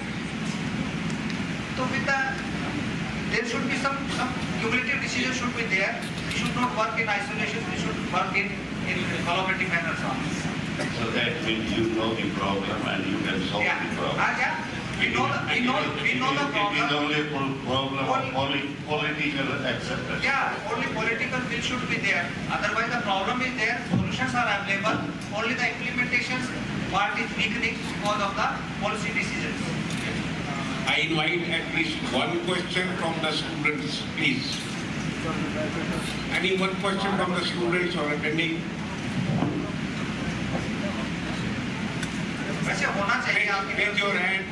So with there should be some cumulative decision should be there. We should not work in isolation. We should work in collaborative manner. So that means you know the problem and you can solve the problem. Yeah. We know the problem. It is only a problem of political acceptance. Yeah, only political will should be there. Otherwise, the problem is there. Solutions are available. Only the implementations part is weakening because of the policy decisions. I invite at least one question from the students, please. Any one question from the students or attending? वैसे होना चाहिए आपके Raise your hand.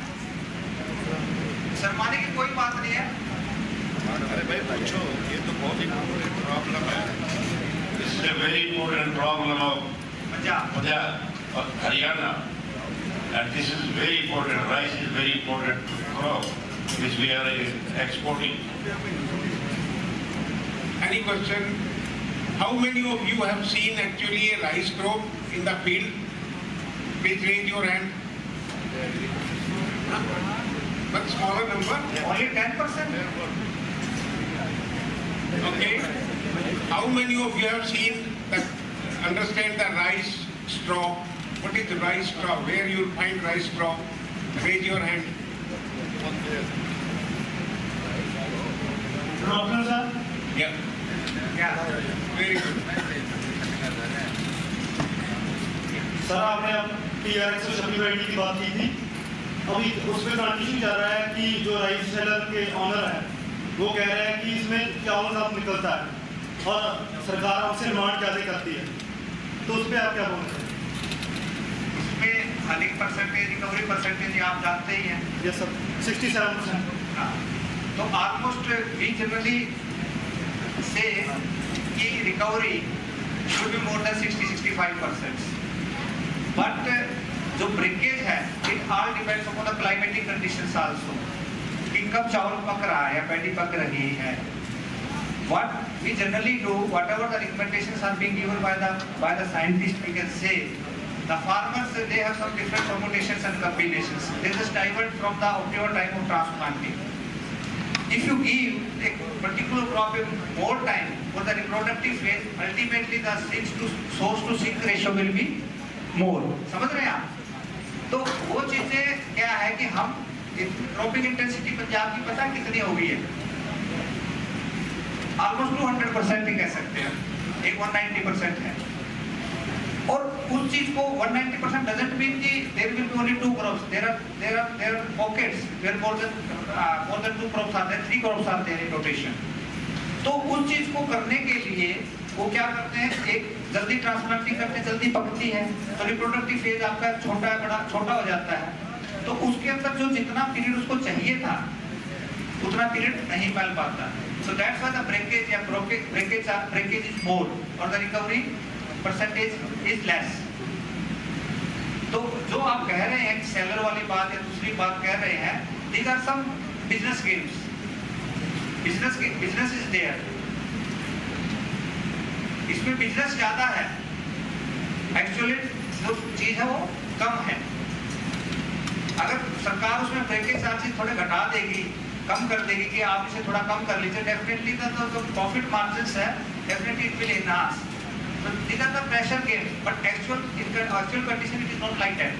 शर्माने की कोई बात नहीं है. अरे भाई पूछो, ये तो बहुत important problem है. This is a very important problem of Punjab or Haryana, and this is very important. Rice is very important crop which we are exporting. Any question? How many of you have seen actually a rice crop in the field? Please raise your hand. But smaller number? Only 10%. Okay. How many of you have seen understand the rice straw? What is the rice straw? Where you will find rice straw? Raise your hand. Yeah. Very good. Sir आपने TRX supplementary की बात की थी. अभी उसमें condition चल रहा है कि जो राइस सेलर के ऑनर हैं वो कह रहे हैं कि इसमें चावल साफ निकलता है और सरकार हमसे डिमांड ज़्यादा करती है, तो उस पर आप क्या बोल रहे हैं? इसमें अधिक परसेंटेज रिकवरी परसेंटेज आप जानते ही हैं. Yes sir, 67%. हाँ, तो ऑलमोस्ट वी जनरली से कि recovery should be more than 60-65%. But जो ब्रेकेज है it all depends upon the climatic conditions also, कि कब चावल पक रहा है या पैडी पक रही है. What we generally do, whatever the recommendations are being given by the scientists, we can say the farmers they have some different permutations and combinations. They just divert from the optimal time of transplanting. If you give a particular crop more time for the reproductive phase, ultimately the seeds to source to sink ratio will be more. समझ रहे हैं आप? तो वो चीजें क्या है कि हम क्रॉपिंग इंटेंसिटी पंजाब की पता कितनी हो गई है? ऑलमोस्ट 200% ही कह सकते हैं. एक 190% है. और उस चीज को 190% doesn't mean कि there will be only 2 crops. There are pockets where more than 2 crops are there, 3 crops are there in rotation. तो उस चीज को करने के लिए वो क्या करते हैं, एक जल्दी ट्रांसप्लांटिंग करते हैं, जल्दी पकती है, तो रिप्रोडक्टिव फेज आपका छोटा हो जाता है. तो उसके अंदर जो जितना पीरियड उसको चाहिए था उतना पीरियड नहीं मिल पाता. So that's why the breakage is more or the recovery percentage is less. तो जो आप कह रहे हैं सेलर वाली बात या दूसरी बात कह रहे हैं, these are some business games. Business is there. इसमें बिजनेस ज्यादा है, एक्चुअली जो चीज है वो कम है. अगर सरकार उसमें ब्रेकेज चार्जेस थोड़े घटा देगी, कम कर देगी कि आप इसे थोड़ा कम कर लीजिए, डेफिनेटली तो प्रॉफिट मार्जिन्स है definitely it will enhance. So these are the pressure gains, but actual condition it is not like that.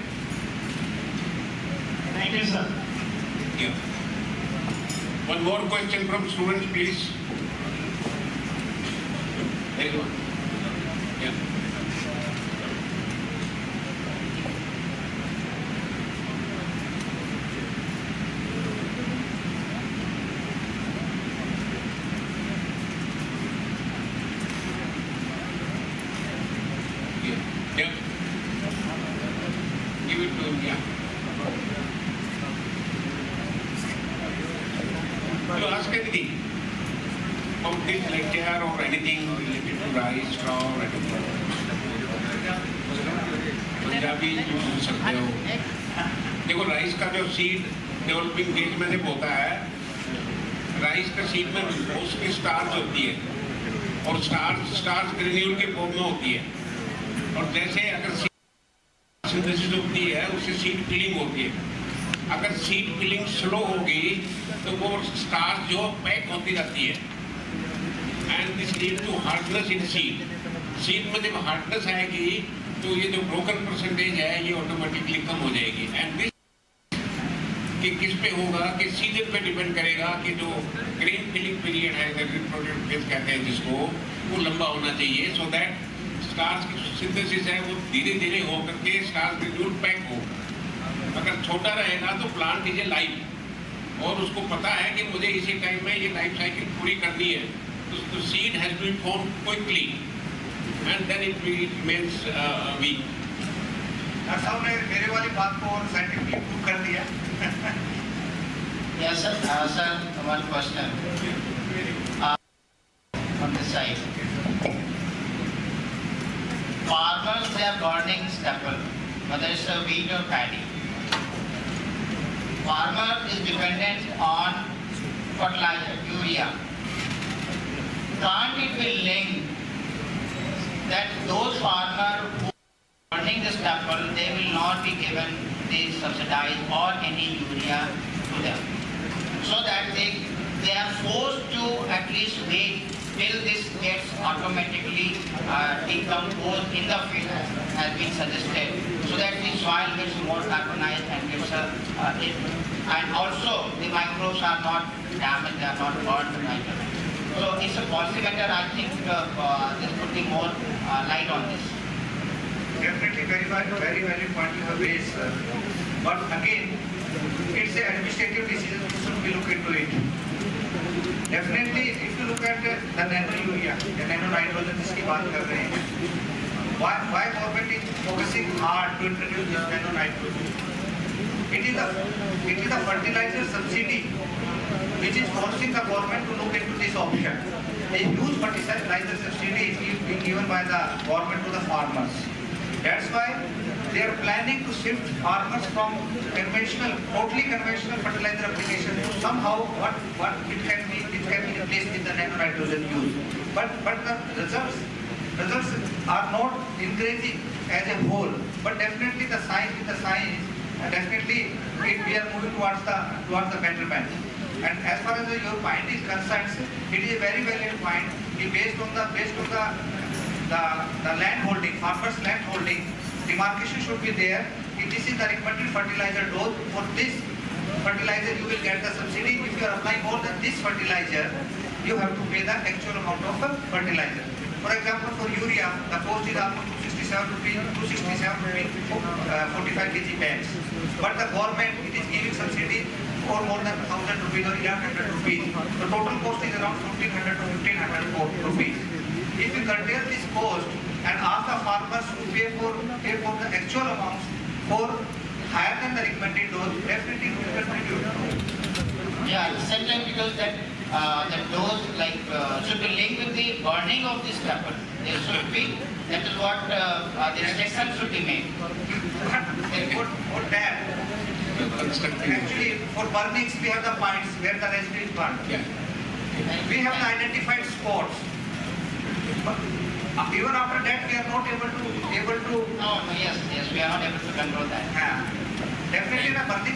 Thank you, sir. Yeah. One more question from students, please. There you go. Yeah. Yeah. Give it to him, yeah. You ask anything about this lecture or anything related to rice, straw, or anything. Punjabi पूछ सकते हो. देखो rice का जो seed developing phase में जब होता है, राइस का सीड में मोस्टली स्टार्च होती है और स्टार्च ग्रेन्यूल के फॉर्म में होती है. और जैसे अगर सिंथेसिस होती है उससे सीड फिलिंग होती है. अगर सीड फिलिंग स्लो होगी तो वो स्टार्च जो पैक होती जाती है. And this lead to hardness in seed. Seed में जब हार्डनेस आएगी तो ये जो ब्रोकन परसेंटेज है ये ऑटोमेटिकली कम हो जाएगी. एंड दिस कि किस पे होगा कि सीजन पे डिपेंड करेगा कि जो ग्रेन फिलिंग पीरियड है रिप्रोडक्टिव फेज कहते हैं जिसको, वो लंबा होना चाहिए सो दैट स्टार्च की सिंथेसिस है वो धीरे धीरे हो करके स्टार्च ग्रेन्यूल पैक हो. अगर छोटा रहेगा तो प्लांट इज ए लाइफ और उसको पता है कि मुझे इसी टाइम में ये लाइफ साइकिल पूरी करनी है. तो seed has been form quickly and then it remains weak. Doctor साहब ने मेरे वाली बात को और साइंटिफिकली प्रूव कर दिया. Yes, sir. Sir, one question. On this side. Farmers, they are burning stubble, whether it's a wheat or paddy. Farmer is dependent on fertilizer, urea. Can't it be linked that those farmers who are burning the stubble, they will not be given the subsidized or any urea to them, so that they are forced to at least wait till this gets automatically decomposed in the field has been suggested, so that the soil gets more carbonized and gets and also the microbes are not damaged, they are not burned right away. So it's a policy matter. I think this could be more light on this. Definitely very valid point you have raised, sir. But again, it's an administrative decision, we should be look into it. Definitely, if you look at the nano urea, the nano nitrogen जिसकी बात कर रहे हैं, why government is focusing hard to introduce this nano nitrogen? It is a fertilizer subsidy which is forcing the government to look into this option. A huge fertilizer subsidy is being given by the government to the farmers. That's why they are planning to shift farmers from totally conventional fertilizer application to somehow what it can be replaced with the nano nitrogen use. But the results are not increasing as a whole. But definitely the science, definitely we are moving towards the betterment. And as far as your point is concerned, it is a very valid point. Based on the land holding, farmers' land holding, demarcation should be there. If this is the recommended fertilizer dose, for this fertilizer you will get the subsidy. If you are applying more than this fertilizer, you have to pay the actual amount of fertilizer. For example, for urea, the cost is almost 267 rupees, 45 kg bags. But the government, it is giving subsidy for more than 1,000 rupees or 1,100 rupees. The total cost is around 1,500 to 1,500 rupees. If we curtail this cost and ask the farmers to pay for the actual amounts for higher than the recommended dose, definitely it will contribute. Yeah, at the same time, because that dose should be linked with the burning of this stubble. There should be. That is what the restriction should be made. For that, actually for burnings we have the points where the residue is burned. Yeah. We have the identified spots. But even after that, we are not able to. No, yes, we are not able to control that. Definitely the burning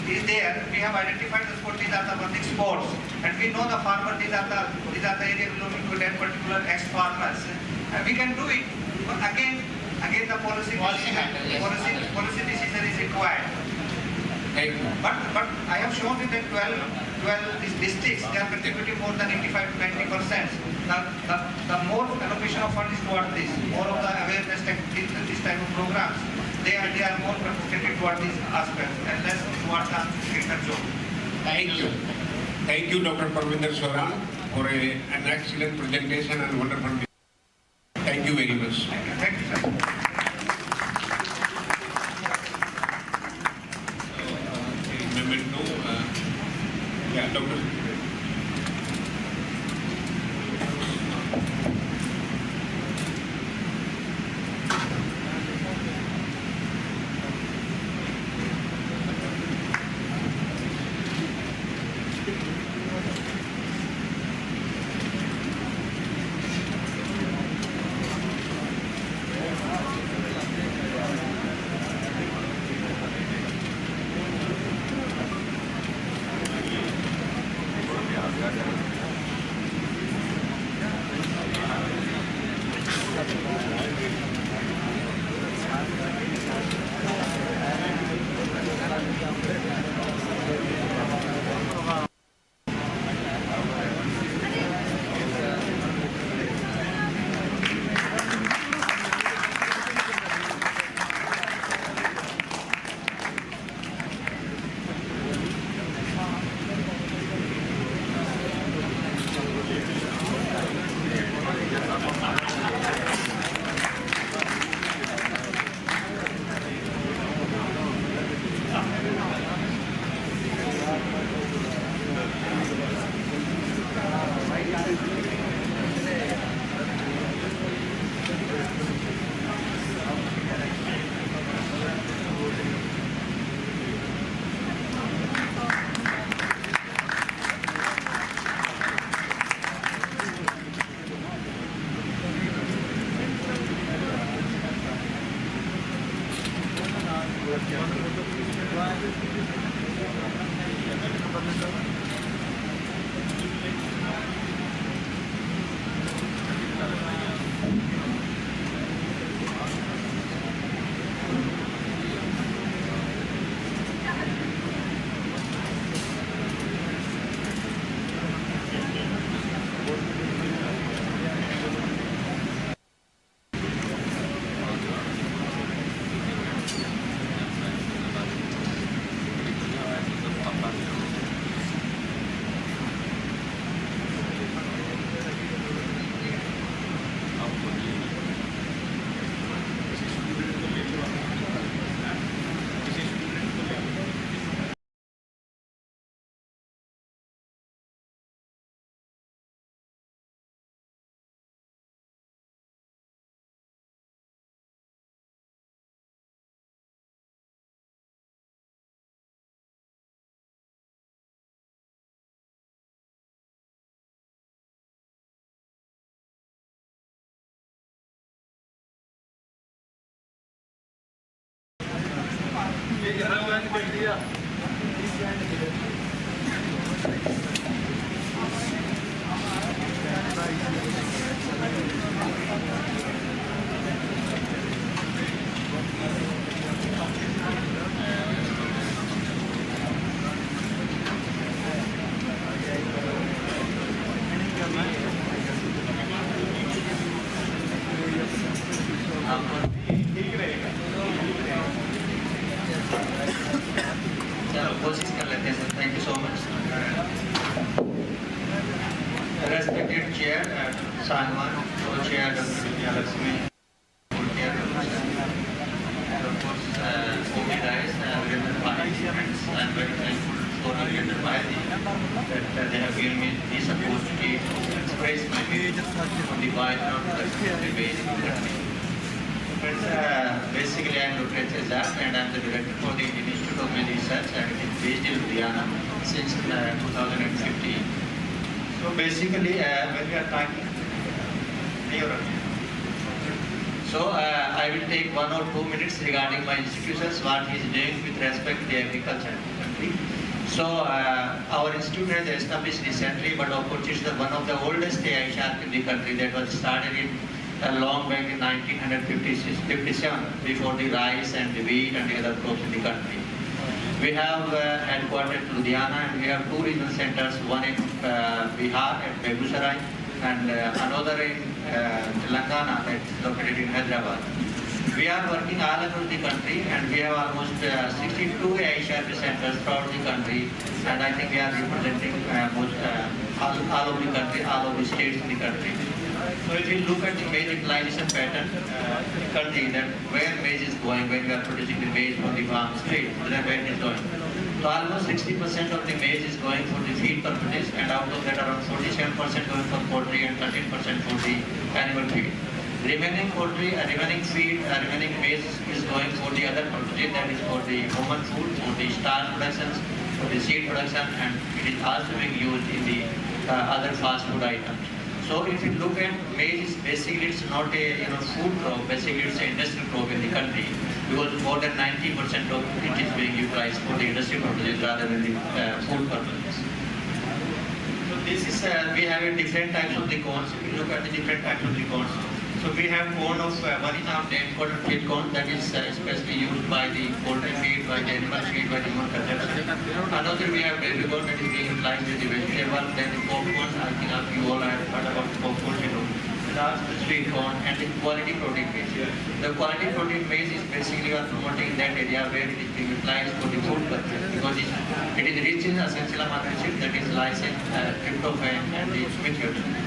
is there. We have identified the spot, these are the burning spots. And we know the farmer, these are the area belonging to that particular ex-farmers. And we can do it. But again the policy decision is required. But I have shown you that 12 these districts, they are contributing more than 85 to 90%. The more allocation of funds towards this, more of the awareness, this type of programs, they are more concentrated towards these aspects and less towards the agriculture. Thank you. Thank you, Dr. Parvinder Soran, for an excellent presentation and wonderful. Thank you very much. Thank you, sir. Yeah, Dr. Thank you so much. Respected Chair Sanwan, Co-Chair Dr. Lakshmi, Co-Chair and of course OB guys, Virendra Pai, I'm very thankful for Virendra Pai that they have given me this opportunity to express my views on the bioproducts debate. Basically, I am Dr. H.S. and I am the director for the Institute of Maize Research and it is based in Ludhiana since 2015. So basically, when we are talking, So I will take 1 or 2 minutes regarding my institutions, what he is doing with respect to the agriculture in the country. So our institute has established recently, but of course it's one of the oldest AI sharp in the country that was started in long back in 1957, before the rice and the wheat and the other crops in the country. We have headquartered in Ludhiana, and we have 2 regional centers, one in Bihar at Begusarai, and another in Telangana that is located in Hyderabad. We are working all across the country, and we have almost 62 AI sharp centers throughout the country, and I think we are representing all over the country, all over the states in the country. So if you look at the maize utilization pattern in the country, that where maize is going, when we are producing the maize from the farm straight, then where it is going. So almost 60% of the maize is going for the feed purposes, and out of that around 47% going for poultry and 13% for the animal feed. Remaining poultry, remaining feed, remaining maize is going for the other purposes, that is for the human food, for the starch productions, for the seed production, and it is also being used in the other fast food items. So if you look at maize, basically it's not a food crop, basically it's an industrial crop in the country, because more than 90% of it is being utilized for the industrial purposes rather than the food purposes. So this is, we have different types of the corns. If you look at the different types of the corns, so we have corn of, one is our dead corn and feed corn, that is especially used by the poultry feed, by the animal feed, by the human consumption. Another we have baby corn that is being utilized with the vegetable, then the popcorn, I think you all have heard about the popcorn, and also the sweet corn, and the quality protein maize. The quality protein maize is basically we are promoting that area where it is being utilized for the food purpose, because it is rich in essential amino acids, that is lysine, tryptophan, and the methionine.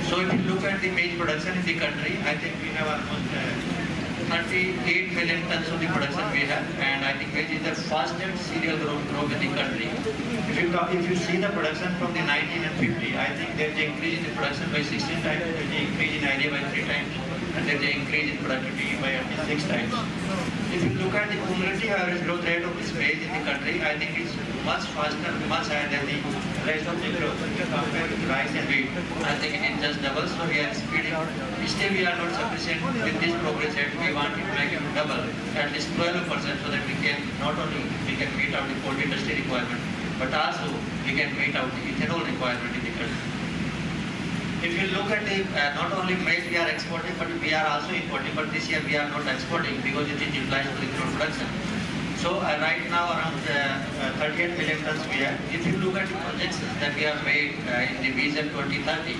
So if you look at the maize production in the country, I think we have almost 38 million tons of the production we have, and I think maize is the fastest cereal crop in the country. If you see the production from the 1950, I think there is an increase in the production by 16 times, there is an increase in area by 3 times, and there is an increase in productivity by at least 6 times. If you look at the cumulative average growth rate of this maize in the country, I think it's much faster, much higher than the rest of the growth compared with rice and wheat. I think it is just double, so we are speeding. Still, we are not sufficient with this progress rate. We want to make it double, at least 12%, so that we can not only meet out the poultry industry requirement, but also we can meet out the ethanol requirement in the country. If you look at the, not only maize we are exporting, but we are also importing, but this year we are not exporting because it is utilized for the crop production. So right now around 38 million tons we have. If you look at the projections that we have made in the vision 2030,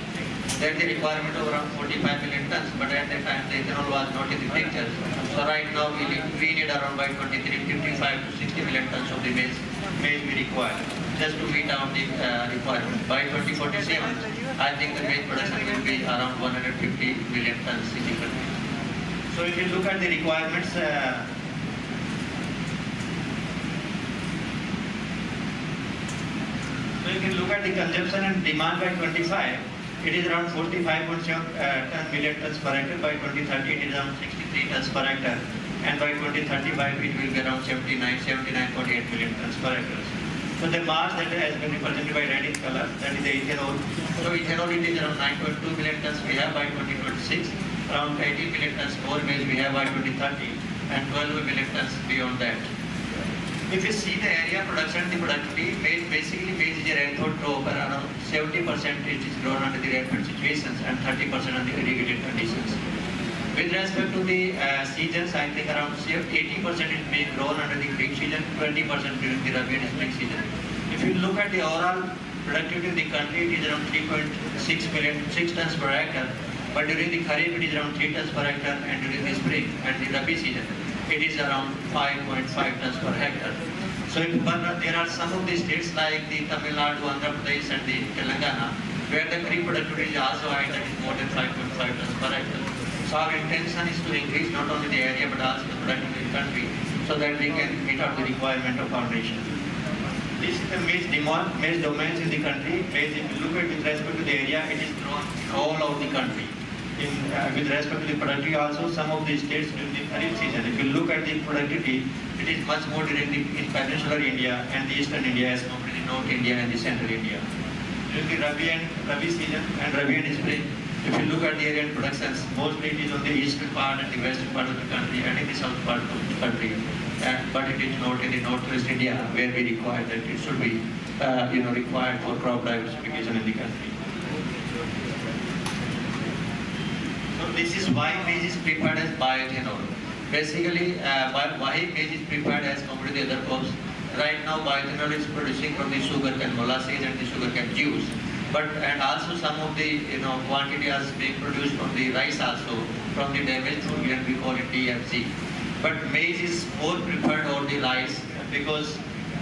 there is a requirement of around 45 million tons, but at that time the ethanol was not in the picture. So right now we need around by 23, 55 to 60 million tons of the maize we require, just to meet out the requirement. By 2047, I think the maize production will be around 150 million tons in the country. So if you look at the requirements, so if you look at the consumption and demand by 25, it is around 45.7 million tons per hectare. By 2030, it is around 63 tons per hectare. And by 2035, it will be around 79.8 million tons per hectare. So the mass that has been represented by red in color, that is the ethanol. So ethanol, it is around 9.2 million tons we have by 2026, around 18 million tons more maize we have by 2030, and 12 million tons beyond that. If you see the area production and the productivity, basically maize is a rainfall crop, around 70% it is grown under the rainfall situations and 30% under the irrigated conditions. With respect to the seasons, I think around 80% is being grown under the Kharif season, 20% during the Rabi and spring season. If you look at the overall productivity in the country, it is around 3.6 tons per hectare, but during the Kharif it is around 3 tons per hectare, and during the spring and the Rabi season, it is around 5.5 tons per hectare. So there are some of the states like the Tamil Nadu, Andhra Pradesh and the Telangana, where the Kharif productivity is also high, that is more than 5.5 tons per hectare. So our intention is to increase not only the area but also the productivity in the country, so that we can meet out the requirement of our nation. This is the maize domains in the country. Maize, if you look at with respect to the area, it is grown all over the country. With respect to the productivity also, some of the states during the Kharif season, if you look at the productivity, it is much more during the peninsular India and the eastern India as compared to the North India and the central India. During the Rabi season and Rabi and spring, If you look at the area productions, mostly it is on the eastern part and the western part of the country and in the south part of the country. But it is not in the northwest India where we require that it should be required for crop diversification in the country. So this is why maize is prepared as bioethanol. Basically, why maize is prepared as compared to the other crops. Right now, bioethanol is producing from the sugarcane molasses and the sugarcane juice. And also some of the quantity is being produced from the rice also, from the damaged food, and we call it DFC. But maize is more preferred over the rice because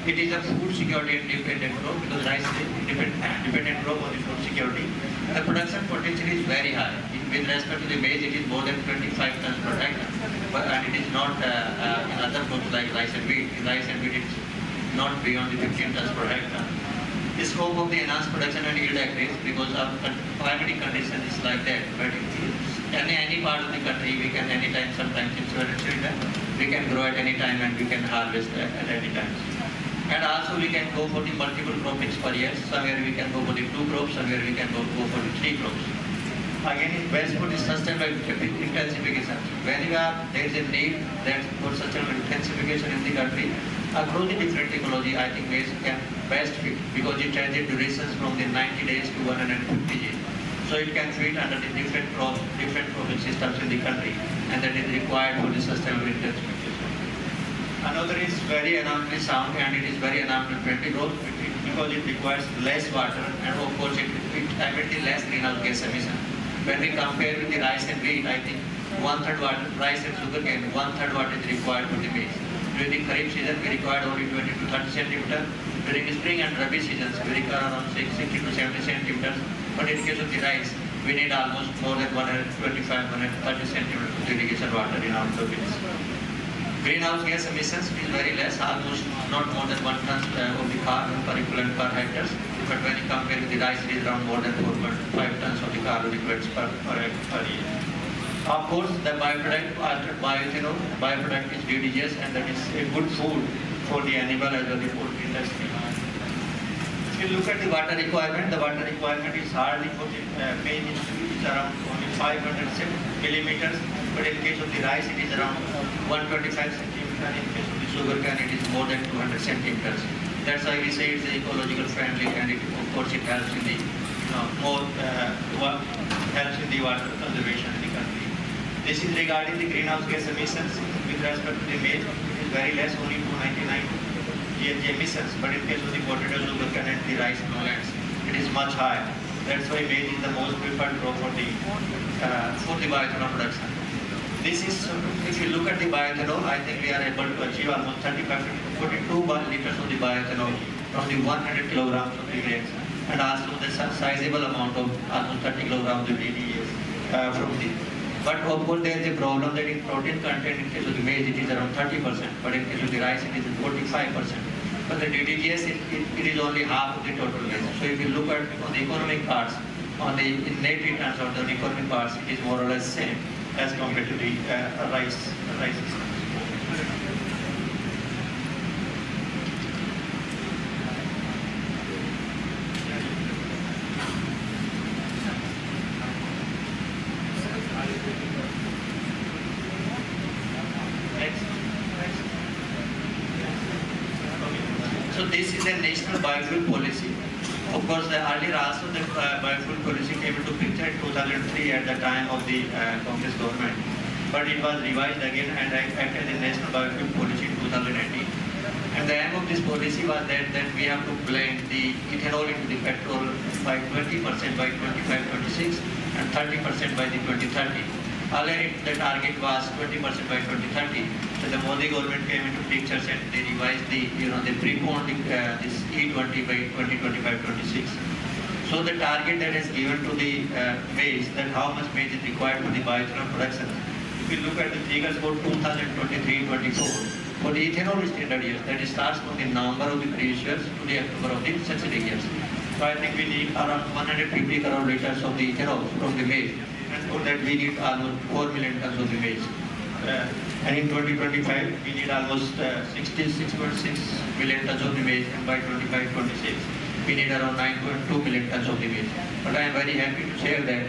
it is a food security independent crop, because rice is dependent crop on the food security. The production potential is very high. With respect to the maize, it is more than 25 tons per hectare. And it is not in other crops like rice and wheat. In rice and wheat, it's not beyond the 15 tons per hectare. The scope of the enhanced production and yield agrees because of climatic condition is like that. But any part of the country, we can anytime, sometimes in certain we can grow at any time and we can harvest at any time. And also we can go for the multiple croppings per year. Somewhere we can go for the 2 crops, somewhere we can go for the 3 crops. Again, it's best for the sustainable intensification. Whenever there is a need that for sustainable intensification in the country, across the different technology, I think maize can best fit because it has the durations from the 90 days to 150 days. So it can fit under the different cropping systems in the country, and that is required for the sustainable intensification. Another is very environmentally sound and it is very environmentally friendly growth because it requires less water and of course it emits less greenhouse gas emission. When we compare with the rice and wheat, I think 1/3 water, rice and sugarcane, 1/3 water is required for the maize. During the Kharif season, we required only 20 to 30 centimeters. During the spring and Rabi seasons, we require around 60 to 70 centimeters. But in case of the rice, we need almost more than 125, 130 centimeters of irrigation water in our fields. Greenhouse gas emissions is very less, almost not more than 1 ton of the carbon per equivalent per hectare. But when you compare with the rice, it is around more than 4.5 tons of the carbon equivalents per year. Of course, the bioproduct after bioproduct is DDGs, and that is a good food for the animal as well as the poultry industry. If you look at the water requirement is hardly for the maize is around only 500 millimeters, but in case of the rice it is around 125 centimeters, in case of the sugarcane it is more than 200 centimeters. That's why we say it's ecological friendly, and it, of course it helps in the helps in the water conservation in the country. This is regarding the greenhouse gas emissions. With respect to the maize, it is very less, only 299 GHG emissions, but in case of the potato, sugarcane and the rice knowledge, it is much higher. That's why maize is the most preferred crop for the bioethanol production. This is, if you look at the bioethanol, I think we are able to achieve almost 35 to 42 liters of the bioethanol from the 100 kilograms of the grains, and also the sizable amount of almost 30 kilograms of DDEs from the. But of course there is a problem that in protein content in case of the maize it is around 30%, but in case of the rice it is 45%. But the DDGS it is only half of the total maize. So if you look at on the economic parts, on the net returns of the economic parts, it is more or less same as compared to the rice. So this is a national biofuel policy. Of course, earlier also the biofuel policy came into picture in 2003 at the time of the Congress government, but it was revised again and acted as a national biofuel policy in 2018. And the aim of this policy was that we have to blend the ethanol into the petrol by 20% by 25-26 and 30% by the 2030. Earlier the target was 20% by 2030. So the Modi government came into picture and they revised they preponed this E20 by 2025-26. So the target that is given to the maize, that how much maize is required for the bioethanol production. If you look at the figures for 2023-24, for the ethanol standard years, that starts from the November of the previous years to the October of the succeeding years. So I think we need around 150 crore liters of the ethanol from the maize. And for that we need almost 4 million tons of the maize. And in 2025 we need almost 66.6 million tons of the maize, and by 25-26 we need around 9.2 million tons of the maize. But I am very happy to share that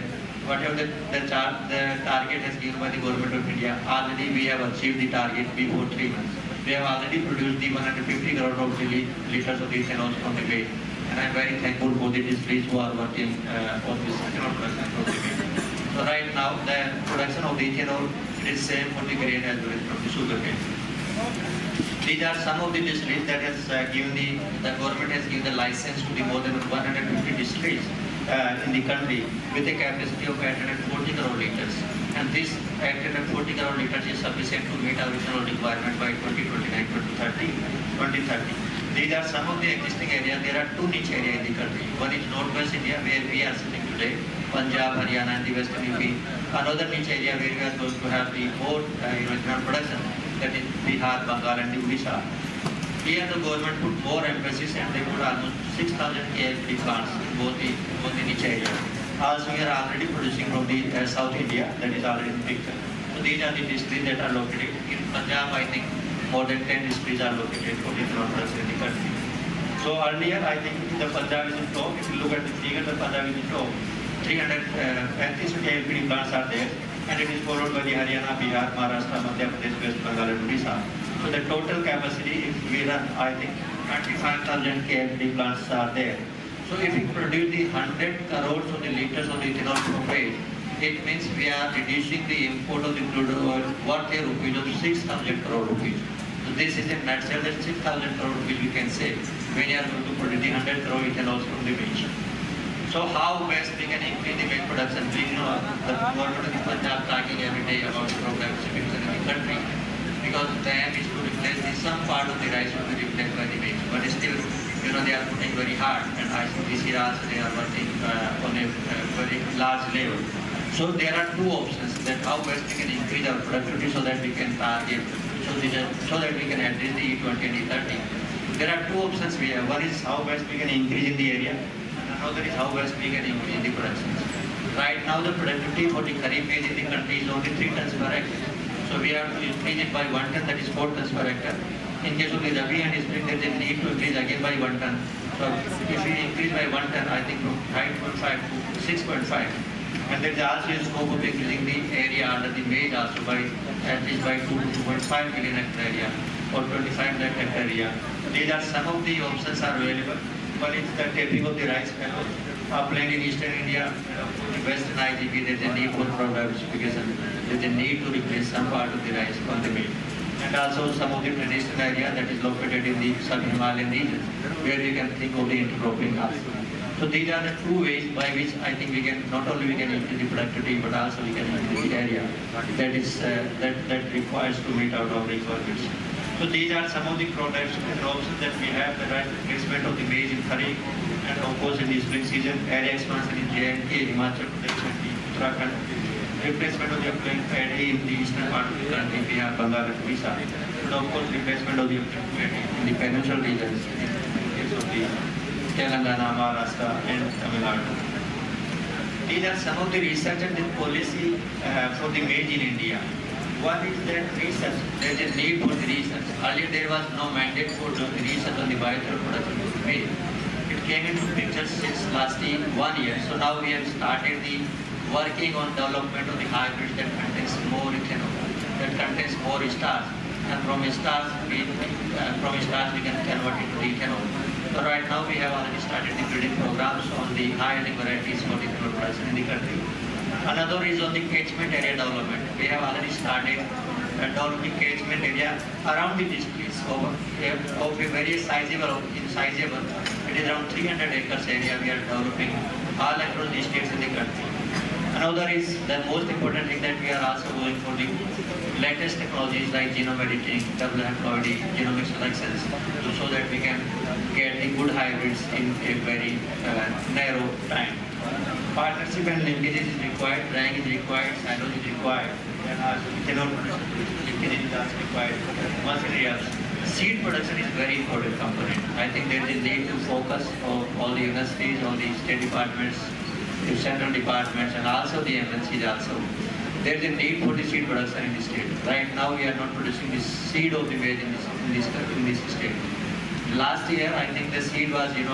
whatever the target has given by the government of India, already we have achieved the target before 3 months. We have already produced the 150 crore of liters of ethanol from the maize. And I'm very thankful for the distilleries who are working on this ethanol production from the maize. So right now, the production of the ethanol is same for the grain as well as from the sugarcane. These are some of the distilleries that has given the government has given the license to the more than 150 distilleries in the country with a capacity of 840 crore liters. And this 840 crore liters is sufficient to meet our ethanol requirement by 2030. These are some of the existing areas. There are two niche areas in the country. One is Northwest India, where we are sitting today, Punjab, Haryana, and the Western UP. Another niche area where we are going to have the more ethanol production, that is Bihar, Bengal, and the Odisha. Here the government put more emphasis and they put almost 6,000 KLPD plants in both the niche areas. Also, we are already producing from the South India, that is already in picture. So these are the distilleries that are located in Punjab. I think more than 10 distilleries are located for ethanol production in the country. So earlier, I think the Punjab is in top. If you look at the figure, the Punjab is in top. 330 KLPD plants are there, and it is followed by the Haryana, Bihar, Maharashtra, Madhya Pradesh, West Bengal, and Odisha. So the total capacity, if we run, I think 25,000 KLPD plants are there. So if we produce the 100 crores of the liters of the ethanol from maize, it means we are reducing the import of the crude oil worth a rupees of 6,000 crore rupees. So this is a nutshell that 6,000 crore rupees we can save when you are going to produce the 100 crore ethanol from the maize. So how best we can increase the maize production? We know the government of the Punjab talking every day about the programs in the country, because the aim is to replace some part of the rice will be replaced by the maize. But still, they are putting very hard, and I think this year also they are working on a very large level. So there are two options, that how best we can increase our productivity so that we can target, so that we can address the E20 and E30. There are two options we have. One is how best we can increase in the area, and another is how best we can increase the production. Right now the productivity for the kharif maize in the country is only 3 tons per hectare. So we have to increase it by 1 ton, that is 4 tons per hectare. In case of the Rabi and spring, there is a need to increase again by 1 ton. So if we increase by 1 ton, I think from 5.5 to 6.5. And there is also a scope of increasing the area under the maize also by at least by 2 to 2.5 million hectare area or 25 lakh hectare area. These are some of the options are available. One is the taping of the rice paddies. Upland in eastern India, in western IGP, there is a need for crop diversification. There is a need to replace some part of the rice on the maize. And also some of the traditional area that is located in the sub-Himalayan regions, where we can think of the intercropping also. So these are the two ways by which I think we can, not only we can increase the productivity, but also we can increase the area that is that requires to meet our requirements. So these are some of the products and options that we have, the right replacement of the maize in kharif, and of course in the spring season, area expansion in J&K, Himachal Pradesh, and Uttarakhand. Replacement of the upland paddy in the eastern part of the country, Bihar, Bengal, and Odisha. And of course, replacement of the upland paddy in the peninsular regions, in case of the Telangana, Maharashtra, and Tamil Nadu. These are some of the research and the policy for the maize in India. One is that research, there is a need for the research. Earlier there was no mandate for doing the research on the bioethanol production of the maize. It came into picture since last 1 year. So now we have started the working on development of the hybrids that contains more ethanol, that contains more starch, and from starch we can convert it to ethanol. So right now we have already started the breeding programs on the high-yielding varieties for ethanol production in the country. Another is on the catchment area development. We have already started developing catchment area around the distilleries of a very sizable. It is around 300 acres area we are developing all across the states in the country. Another is the most important thing that we are also going for the latest technologies like genome editing, double haploidy, genomic selections, so that we can get the good hybrids in a very narrow time. Partnership and linkages is required, drying is required, silage is required, and also ethanol linkage is also required. Materials. Seed production is a very important component. I think there is a need to focus on all the universities, all the state departments, the central departments, and also the MNCs also. There is a need for the seed production in the state. Right now we are not producing the seed of the maize in this state. Last year, I think the seed was, it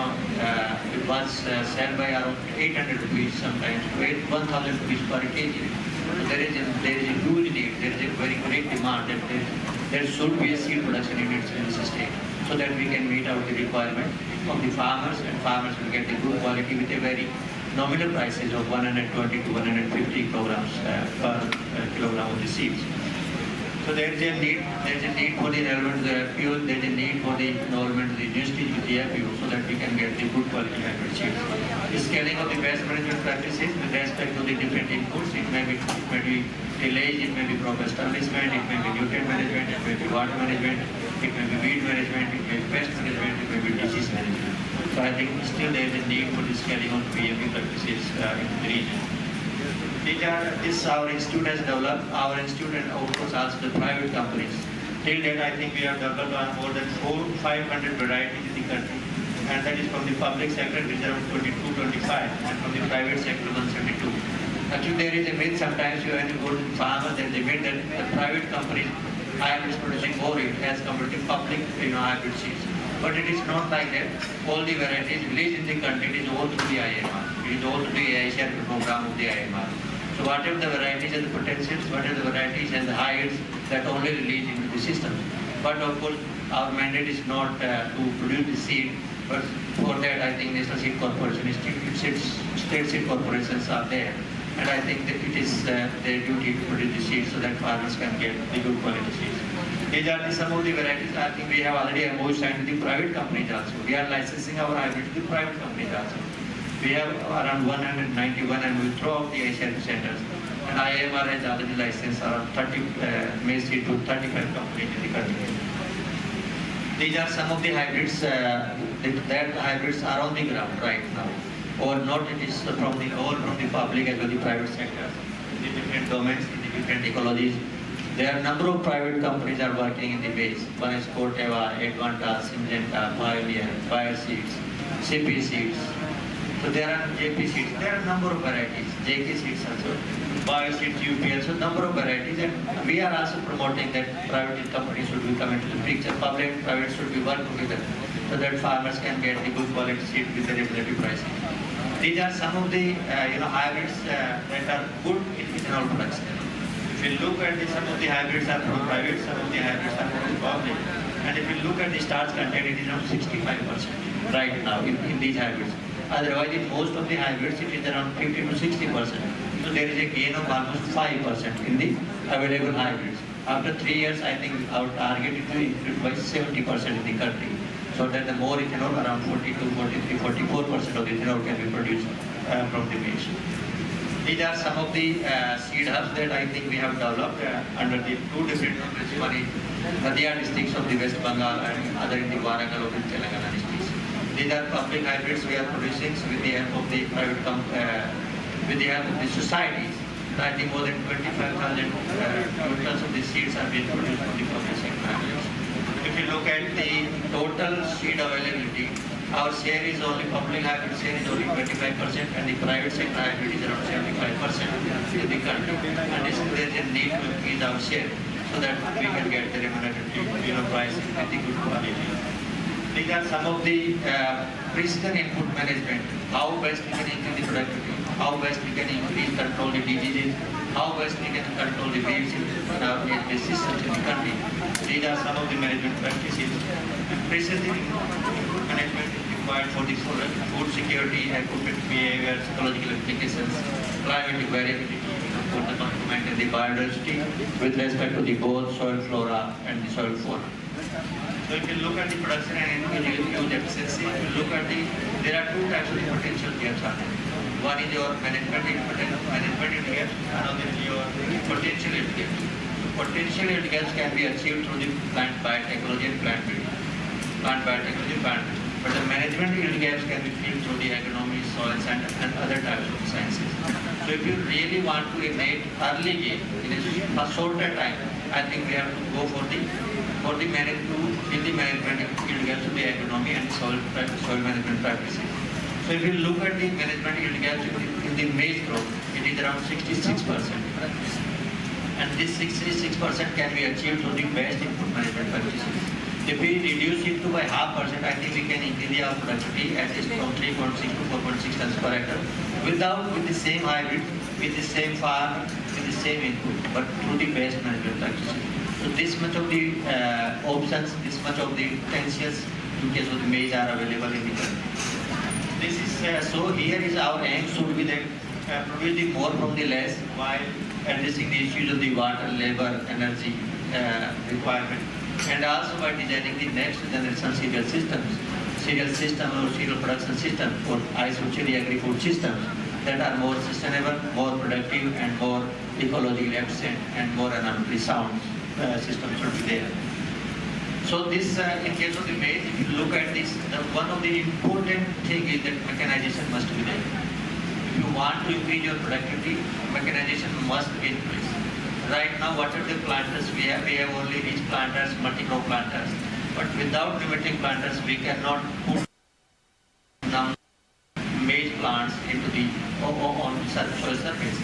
was sold by around 800 rupees sometimes, 1,000 rupees per kg. So there is a huge need, there is a very great demand that there should be a seed production units in this state so that we can meet out the requirement of the farmers, and farmers will get the good quality with a very nominal prices of 120 to 150 kilograms per kilogram of the seeds. So there is a need for the relevant fuel, there is a need for the government, the university with the FU so that we can get the good quality hybrid seeds. The scaling of the best management practices with respect to the different inputs, it may be tillage, it may be crop establishment, it may be nutrient management, it may be water management, it may be weed management, it may be pest management, it may be disease management. So I think still there is a need for the scaling of BMP practices in the region. This our institute has developed. Our institute and of course also the private companies. Till date, I think we have developed on more than 500 varieties in the country, and that is from the public sector, which is around 22-25, and from the private sector 172. Actually, there is a myth sometimes when you go to the farmer, there is a myth that the private companies hybrid is producing more as compared to public hybrid seeds. But it is not like that. All the varieties released in the country, it is all through the IMR. It is all through the AICR program of the IMR. So whatever the varieties and the potentials, whatever the varieties and the heights, that only release into the system. But of course, our mandate is not to produce the seed, but for that I think National Seed Corporation, state seed corporations are there. And I think that it is their duty to produce the seeds so that farmers can get the good quality seeds. These are some of the varieties. I think we have already MOU signed with the private companies also. We are licensing our hybrids to the private companies also. We have around 191 and we throw out the ACR centers. And IMR has already licensed around 30 maize seed to 35 companies in the country. These are some of the hybrids that hybrids are on the ground right now. Or not, it is from the public as well the private sector, in the different domains, in the different ecologies. There are a number of private companies are working in the base. One is Corteva, Advanta, Syngenta, Pioneer, Bio Seeds, CP Seeds. So there are JP Seeds. There are a number of varieties. JK Seeds also, Bio Seeds, UPL. So number of varieties, and we are also promoting that private companies should be coming to the picture. Public and private should be working together so that farmers can get the good quality seed with the regulatory pricing. These are some of the hybrids that are good in ethanol production. If you look at some of the hybrids are from private, some of the hybrids are from public. And if you look at the starch content, it is around 65% right now in these hybrids. Otherwise, in most of the hybrids, it is around 50 to 60%. So there is a gain of almost 5% in the available hybrids. After 3 years, I think our target is to increase by 70% in the country. So that the more ethanol, around 42, 43, 44% of the ethanol can be produced from the maize. These are some of the seed hubs that I think we have developed under the two different districts, one is Nadia districts of the West Bengal and other in the Warangal of the Telangana districts. These are public hybrids we are producing with the help of the private with the help of the societies. I think more than 25,000 tons of the seeds are being produced from the public sector hybrids. If you look at the total seed availability, our share is only, public hybrid share is only 25% and the private sector hybrid is around 75% in the country. And there is a need to increase our share so that we can get the remunerative price with the good quality. These are some of the precision input management, how best we can increase the productivity, how best we can control the diseases, how best we can control the weeds in the systems in the country. These are some of the management practices. Precision input management is required for the food security, equipment behavior, ecological implications, climatic variability, for the management and the biodiversity with respect to the both soil flora and the soil fauna. So if you look at the production and use efficiency, if you look at there are two types of potential gaps are there. One is your management yield gaps, another is your potential yield gaps. So potential yield gaps can be achieved through the plant biotechnology and plant breeding. But the management yield gaps can be filled through the agronomy, soils and other types of sciences. So if you really want to make early gain in a shorter time, I think we have to go for the management yield gaps of the agronomy and soil management practices. So if you look at the management yield gaps in the maize crop, it is around 66%. And this 66% can be achieved through the best input management practices. If we reduce it to by 0.5%, I think we can increase our productivity at least from 3.6 to 4.6 tons per hectare with the same hybrid, with the same farm, with the same input, but through the best management practices. So this much of the options, this much of the potentials in case of the maize are available in the country. This is so here is our aim should be that producing more from the less while addressing the issues of the water, labor, energy requirement, and also by designing the next generation cereal system or cereal production system or essentially agri-food systems that are more sustainable, more productive, and more ecologically efficient and more environmentally sound systems should be there. So this, in case of the maize, if you look at this, one of the important thing is that mechanization must be there. If you want to increase your productivity, mechanization must be in place. Right now, what are the planters we have? We have only ridge planters, multi-crop planters. But without pneumatic planters, we cannot put down maize plants into the on soil surface.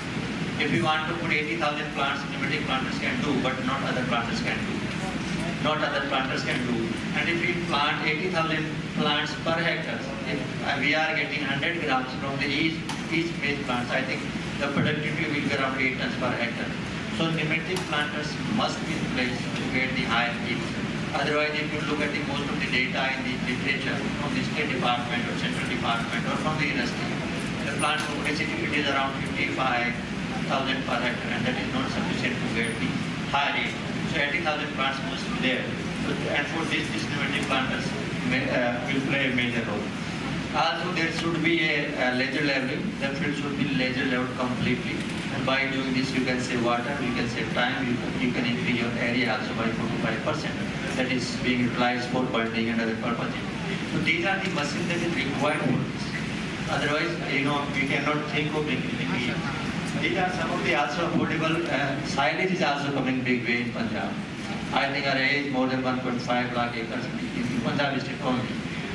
If we want to put 80,000 plants, pneumatic planters can do, but not other planters can do. Not other planters can do. And if we plant 80,000 plants per hectare, if we are getting 100 grams from the each maize plants, I think the productivity will be around 8 tons per hectare. So pneumatic planters must be in place to get the higher yield. Otherwise, if you look at the most of the data in the literature from the state department or central department or from the industry, the plant capacity is around 55,000 per hectare, and that is not sufficient to get the higher yield. So 80,000 plants must be there. So, and for this pneumatic planters will play a major role. Also, there should be a laser leveling. The field should be laser leveled completely. And by doing this, you can save water, you can save time, you can increase your area also by 45%. That is being utilized for burning and other purposes. So these are the machines that is required for this. Otherwise, we cannot think of increasing yield. These are some of the also affordable. Silage is also coming big way in Punjab. I think our area is more than 1.5 lakh acres in Punjab district only.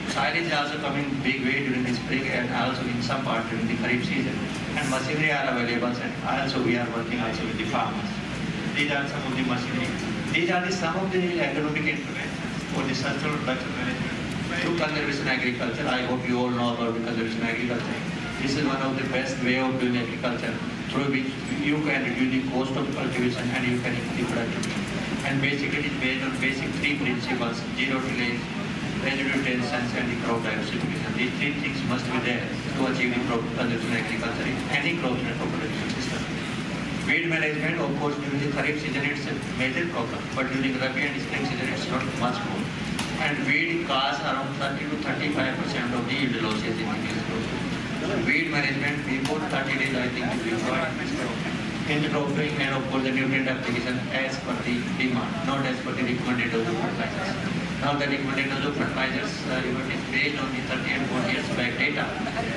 Silage is also coming big way during the spring and also in some part during the Kharif season. And machinery are available, and also we are working also with the farmers. These are some of the machinery. These are some of the agronomic interventions for the sustainable production management through conservation agriculture. I hope you all know about the conservation agriculture. This is one of the best way of doing agriculture through which you can reduce the cost of cultivation and you can increase productivity. And basically it is based on basic three principles: zero tillage, residue retention, and the crop diversification. These three things must be there to achieve the crop conservation agriculture in any crop and crop production system. Weed management, of course, during the Kharif season it's a major problem, but during Rabi and spring season it's not much more. And weed cause around 30 to 35% of the yield losses in the maize crop. Weed management before 30 days, I think, is required in the cropping, and of course the nutrient application as per the demand, not as per the recommended dose of fertilizers. Now the recommended dose of fertilizers is based on the 30 and 40 years back data.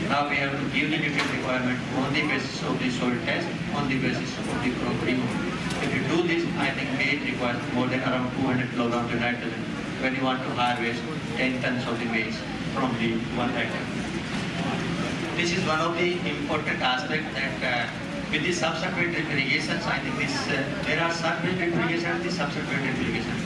Now we have to give the nutrient requirement on the basis of the soil test, on the basis of the crop removal. If you do this, I think maize requires more than around 200 kilograms of nitrogen when you want to harvest 10 tons of the maize from the 1 hectare. This is one of the important aspects that with the subsurface irrigations, I think there are surface irrigation and the subsurface irrigation.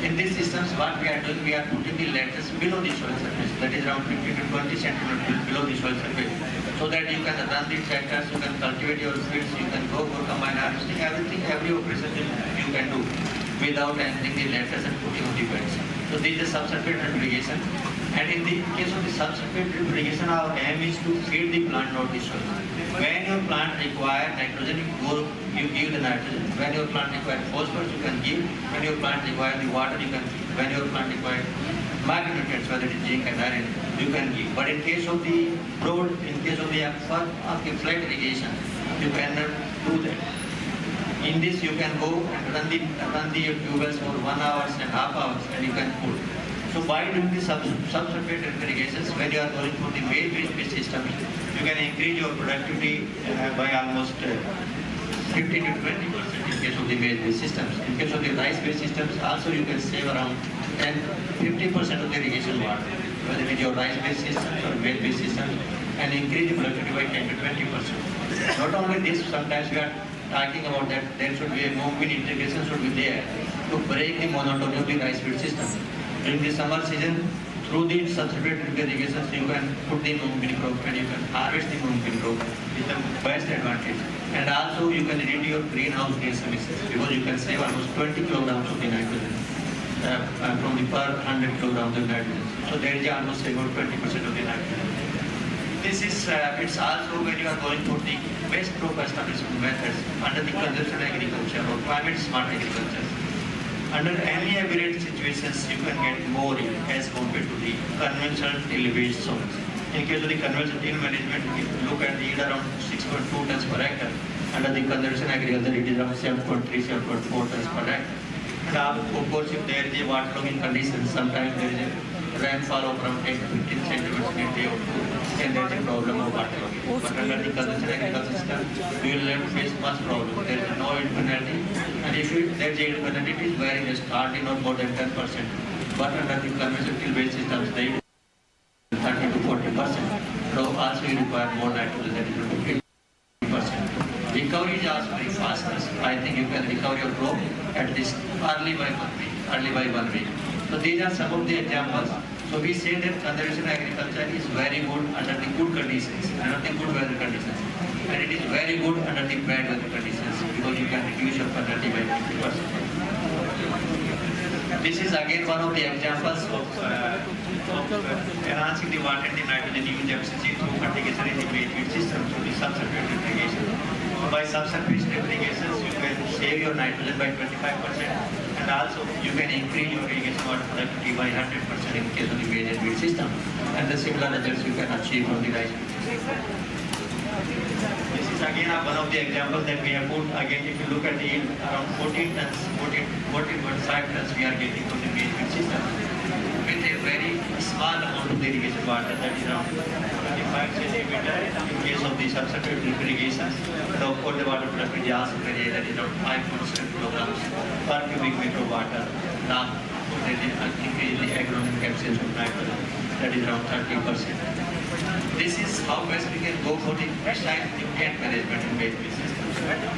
In these systems, what we are doing, we are putting the letters below the soil surface, that is around 15 to 20 centimeters below the soil surface, so that you can run the tractors, you can cultivate your fields, you can go for combine harvesting, everything, every operation you can do without entering the letters and putting on the beds. So this is subsurface irrigation. And in the case of the subsurface irrigation, our aim is to feed the plant, not the soil. When your plant requires nitrogen, you give the nitrogen. When your plant requires phosphorus, you can give. When your plant requires the water, you can give. When your plant requires micronutrients, whether it is zinc and iron, you can give. But in case of the flat irrigation, you cannot do that. In this, you can go and run the tubes for 1 hour and half hours, and you can put. So by doing the subsurface irrigations, when you are going for the maize-based systems, you can increase your productivity by almost 15 to 20% in case of the maize-based systems. In case of the rice-based systems, also you can save around 50% of the irrigation water, whether it is your rice-based systems or maize-based systems, and increase the productivity by 10 to 20%. Not only this, sometimes we are talking about that there should be a movement integration should be there to break the monotony of the rice-based system. During the summer season, through the subsequent irrigations, you can put the mung bean crop and you can harvest the mung bean crop with the best advantage. And also you can reduce your greenhouse gas emissions because you can save almost 20 kilograms of the nitrogen from the per 100 kilograms of nitrogen. So there is almost about 20% of the nitrogen. This is, it's also when you are going for the best crop establishment methods under the conservation agriculture or climate smart agriculture. Under any aberrant situations, you can get more yield as compared to the conventional till-based soils. In case of the conventional till management, if you look at the yield around 6.2 tons per hectare. Under the conservation agriculture, it is around 7.3, 7.4 tons per hectare. And of course, if there is a waterlogging condition, sometimes there is a rainfall of around 10 to 15 centimeters in a day or two, and there is a problem of waterlogging. But under the conservation agriculture system, we will not face much problem. There is no yield penalty, and if there is a yield penalty, it is very less, hardly not more than 10%. But under the conventional till-based systems, the yield is 30 to 40%. So also you require more nitrogen, that is 50%. Recovery is also very fast. I think you can recover your crop at least early by 1 week. So these are some of the examples. So we say that conservation agriculture is very good under the good conditions, under the good weather conditions. And it is very good under the bad weather conditions because you can reduce your penalty by 50%. This is again one of the examples of enhancing the water and the nitrogen use efficiency through fertigation in the maize system through the subsurface irrigation. By subsurface irrigations, you can save your nitrogen by 25%. And also, you can increase your irrigation water productivity by 100% in case of the maize and wheat system. And the similar results you can achieve from the rice system. This is again one of the examples that we have put. Again, if you look at the yield, around 14 tons, 14.5 tons we are getting from the maize wheat system with a very small amount of the irrigation water, that is around 25 centimeters in case of the subsurface irrigation. And of course, the water productivity also very high, that is around 5.7 kilograms per cubic meter of water. Now, there is an increase in the agronomic capacity of nitrogen, that is around 30%. This is how best we can go for the precise nutrient management in maize system.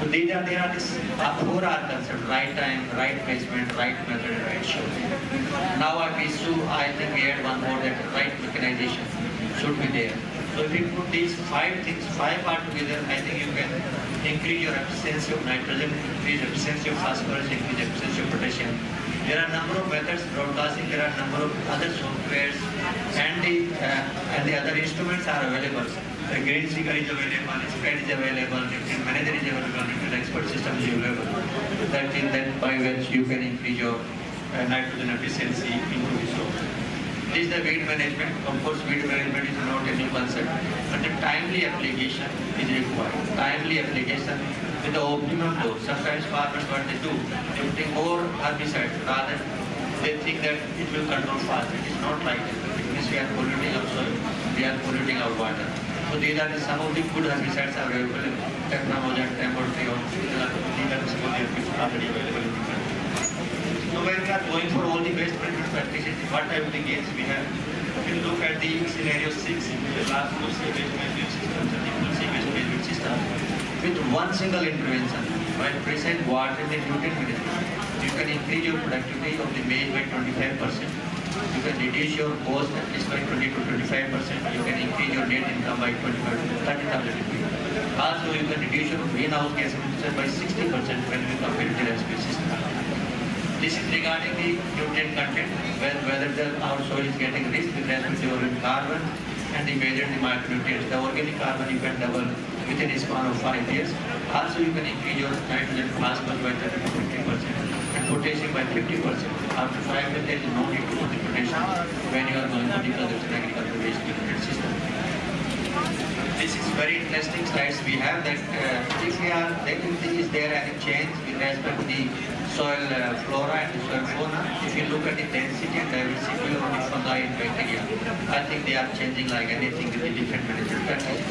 So there are these 4 R concepts: right time, right placement, right method, and right show. Now I think we add one more, that right mechanization should be there. So if you put these 5 things, 5 are together, I think you can increase your efficiency of nitrogen, increase efficiency of phosphorus, increase efficiency of potassium. There are a number of methods, broadcasting, there are a number of other softwares, and the other instruments are available. The green seeker is available, spread is available, nutrient manager is available, nutrient expert system is available. That by which you can increase your nitrogen efficiency into the soil. This is the weed management. Of course, weed management is not a new concept, but the timely application is required. Timely application with the optimum dose. Sometimes farmers, what they do, they put more herbicides rather they think that it will control fast. It is not like that. It means we are polluting our soil, we are polluting our water. So these are some of the good herbicides are available. Technology, Temporary, these are some of the herbicides already available in the country. So when we are going for all the best management practices, what type of the gains we have? If you look at the scenario 6, the last two C-based management systems and the full C-based management system, with one single intervention, by precise water and nutrient management, you can increase your productivity of the maize by 25%. You can reduce your cost at least by 20 to 25%. You can increase your net income by 25 to 30,000 rupees. Also, you can reduce your greenhouse gas emissions by 60% when you compare to the recipe system. This is regarding the nutrient content, whether our soil is getting rich with respect to organic carbon and the major the micronutrients. The organic carbon you can double within a span of 5 years. Also, you can increase your nitrogen phosphorus by 30 to 50% and potassium by 50%. After 5 years, there is no need to put the potassium when you are going to the conservation agriculture based nutrient system. This is very interesting slides we have that is there any change with respect to the soil flora and the soil fauna. If you look at the density and diversity of the fungi and bacteria, I think they are changing like anything with the different management practices.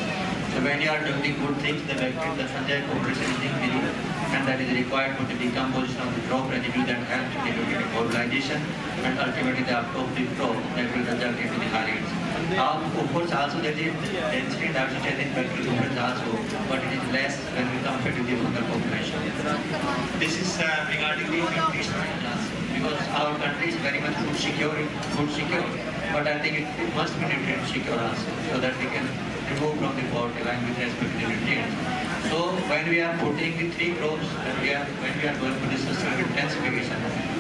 So when you are doing the good things, the bacteria, the fungi cooperation is increasing, and that is required for the decomposition of the crop residue that helps in the nutrient mobilization, and ultimately the output of the crop that will result into the high yields. Of course, also there is density and diversity in bacterial populations also, but it is less when we compare to the fungal population. This is regarding the nutritional class. because our country is very much food secure, but I think it must be nutrient secure also, so that we can remove from the poverty line with respect to the nutrients. So when we are putting the 3 crops, when we are going for the sustainable intensification,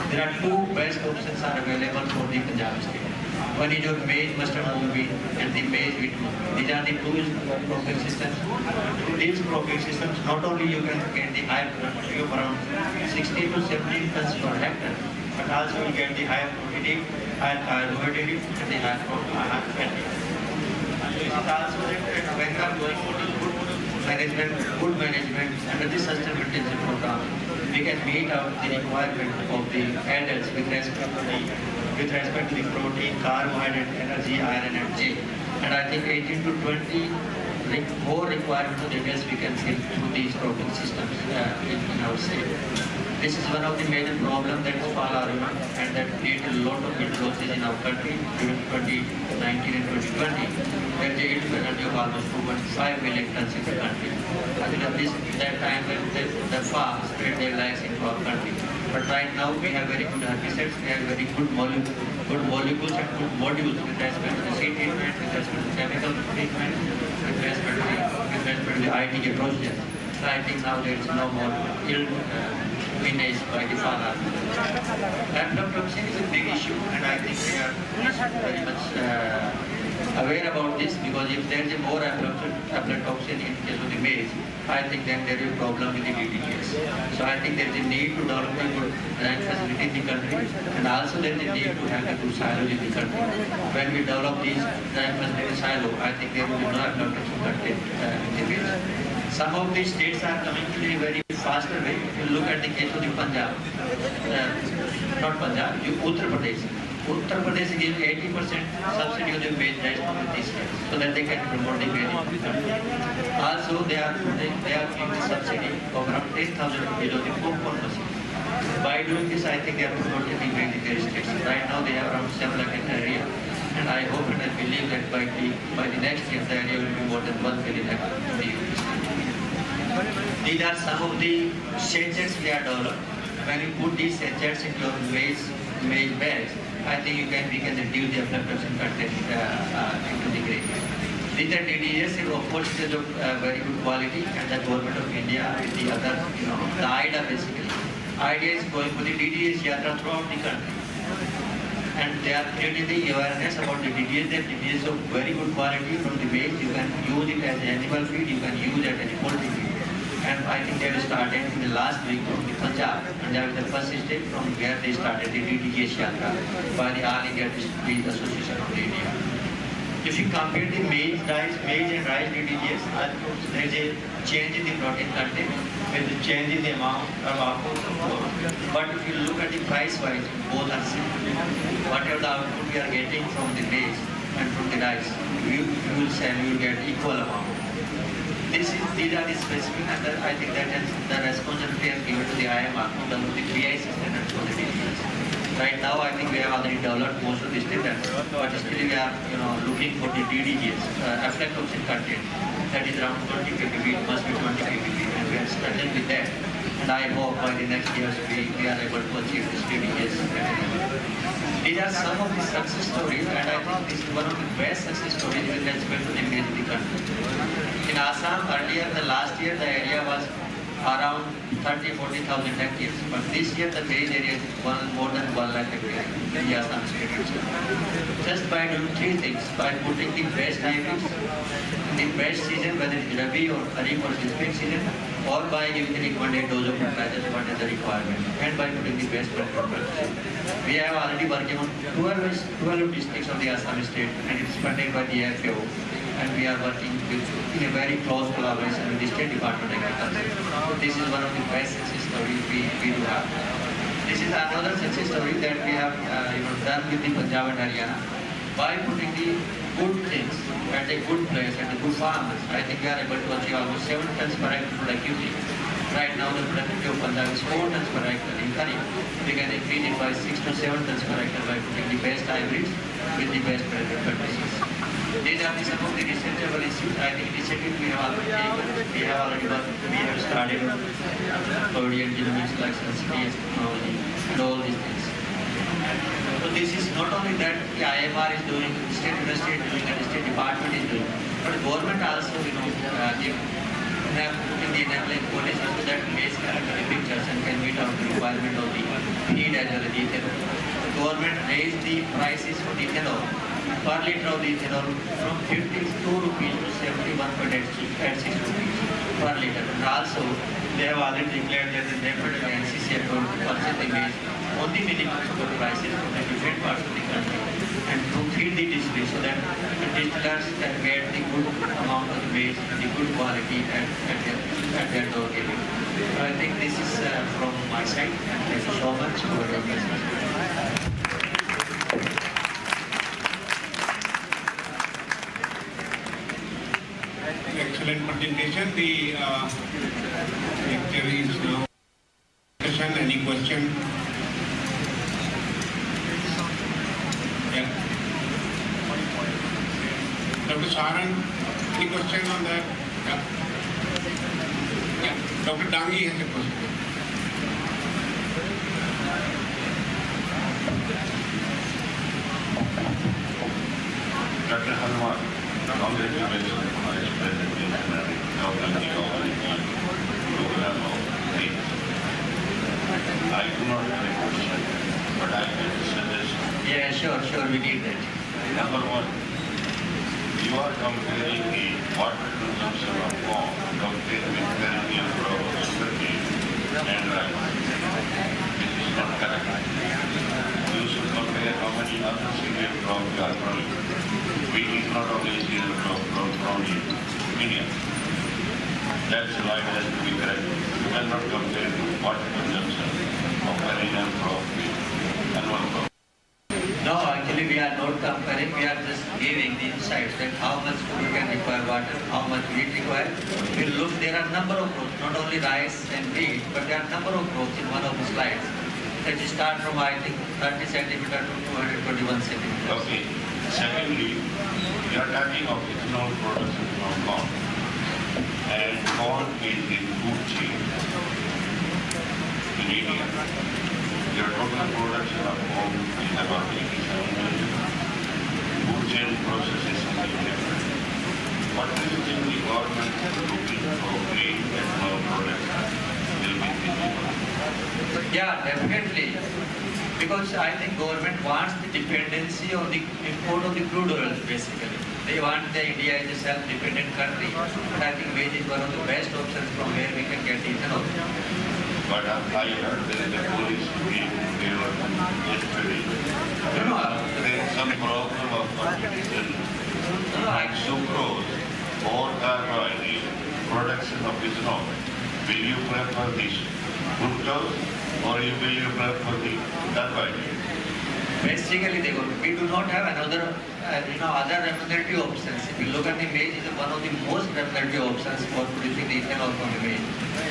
there are 2 best options are available for the Punjab state. One is your maize mustard mung bean and the maize wheat mung. These are the 2 cropping systems. Through these cropping systems, not only you can get the high productivity of around 16 to 17 tons per hectare, but also you get the higher protein, higher carbohydrate, and the higher fat. This is also that when we are going for the food management under the sustainable intensive program, we can meet out the requirement of the adults with respect to the protein, carbohydrate, energy, iron, and zinc. And I think 18 to 20 more requirement of the adults we can fill through these protein systems in our state. This is one of the major problems that is fallout and that created a lot of yield losses in our country during 2019 and 2020. There is a yield penalty of almost 2.5 million tons in the country. I think at that time when the farms spread their lives into our country. But right now we have very good herbicides, we have very good molecules and good modules with respect to the seed treatment, with respect to chemical treatment, with respect to the ITK process. So I think now there is no more yield managed by the farmer. Aflatoxin is a big issue, and I think we are very much aware about this, because if there is a more aflatoxin in case of the maize, I think then there is a problem with the DDGs. So I think there is a need to develop a good rank facility in the country, and also there is a need to have a good silos in the country. When we develop these rank facility silo, I think there will be no aflatoxin content in the maize. Some of these states are coming in a very faster way. If you look at the case of the Punjab, not Punjab, Uttar Pradesh. Uttar Pradesh is giving 80% subsidy of the maize rice to these states, so that they can promote the maize. Also, they are giving the subsidy of around 10,000 rupees of the popcorn machine. By doing this, I think they are promoting the maize in their states. Right now, they have around 7 lakh hectare area. And I hope and I believe that by the next year, the area will be more than 1 million hectares in the UP. These are some of the sachets we are developed. When you put these sachets into your maize bags, I think we can reduce the aflatoxin content into the grain. These are DDGs, of course, it is of very good quality, and the government of India and the other, the idea basically. Idea is going for the DDGs yatra throughout the country. And they are creating the awareness about the DDGs, that DDGs of very good quality from the maize. You can use it as animal feed, you can use it as poultry feed. And I think they started in the last week from the Punjab. Punjab is the first state from where they started the DDGs yatra by the All India District Association of India. If you compare the maize and rice DDGs, there is a change in the protein content, there is a change in the amount of output. But if you look at the price-wise, both are same. Whatever the output we are getting from the maize and from the rice, you will sell, you will get equal amount. These are the specific, and I think that is the responsibility has given to the IMR to develop the PIC standards for the DDGs. Right now, I think we have already developed most of the standards, but still we are looking for the DDGs, aflatoxin content, that is around 20 ppb, it must be 20 ppb, and we are struggling with that. And I hope by the next years we are able to achieve this DDGs. These are some of the success stories, and I think this is one of the best success stories with respect to the maize in the country. In Assam, earlier, the last year, the area was around 30,000-40,000 hectares, but this year the maize area is more than 1 lakh hectares in the Assam state itself. Just by doing 3 things, by putting the best hybrids in the best season, whether it's Rabi or Kharif or spring season, or by giving the recommended dose of fertilizers, what is the requirement, and by putting the best practices. We have already working on 12 districts of the Assam state, and it's funded by the FAO. And we are working in a very close collaboration with the State Department of Agriculture. So this is one of the best success stories we do have. This is another success story that we have done with the Punjab and Haryana. By putting the good things at a good place, at the good farmers, I think we are able to achieve almost 7 tons per hectare productivity. Right now the productivity of Punjab is 4 tons per hectare in Kharif. We can increase it by 6 to 7 tons per hectare by putting the best hybrids with the best practices. These are some of the researchable issues. I think initiatives we have already taken. We have started body and genomics like sensitivity technology and all these things. So this is not only that the IMR is doing, state university is doing, and the state department is doing, but the government also, have put in the enabling policies so that maize can be pictures and can meet out the requirement of the feed as well as the ethanol. The government raised the prices for the ethanol, per litre of the ethanol from 52 rupees to 71.86 rupees per litre. And also, they have already declared that the definitely NCC are going to purchase the maize on the minimum support prices from the different parts of the country and to feed the distilleries so that the distillers can get the good amount of the maize and the good quality at their door giving. So I think this is from my side, and thank you so much for your presence. Excellent presentation. The lecture is now discussion. Any question? Yeah. Dr. Saran, any question on that? Yeah. Yeah. Dr. Dangi has a question. Dr. Hanuman, congratulations on this presentation and helping the organization program of things. I do not have a question, but I can suggest. Yeah, sure, we need that. Number one, you are comparing the water consumption of corn compared with Caribbean crop of sugarcane and rice. This is not correct. You should compare how many other cereal crops you are growing. Wheat is not only cereal crop grown in India. That slide has to be correct. You cannot compare the water consumption of Caribbean crop with annual crop. No, actually we are not comparing, we are just giving the insights that how much food can require water, how much wheat require. We look, there are number of crops, not only rice and wheat, but there are number of crops in one of the slides. That you start from, I think, 30 centimeter to 221 centimeters. Okay. Secondly, we are talking of ethanol production from corn. And corn is the food chain in India. Your total production of corn is about 87 million. Food chain process is something different. What do you think the government is looking for green ethanol products will be feasible? Yeah, definitely. Because I think government wants the dependency on the import of the crude oils basically. They want India is a self-dependent country. But I think maize is one of the best options from where we can get ethanol. But I heard there is a police being developed yesterday. There is some problem of competition. Like sucralose or carbohydrate production of ethanol. Will you prefer this fructose or will you prefer the carbohydrate? Basically, we do not have another, other remunerative options. If you look at the maize, it is one of the most remunerative options for producing the ethanol from the maize.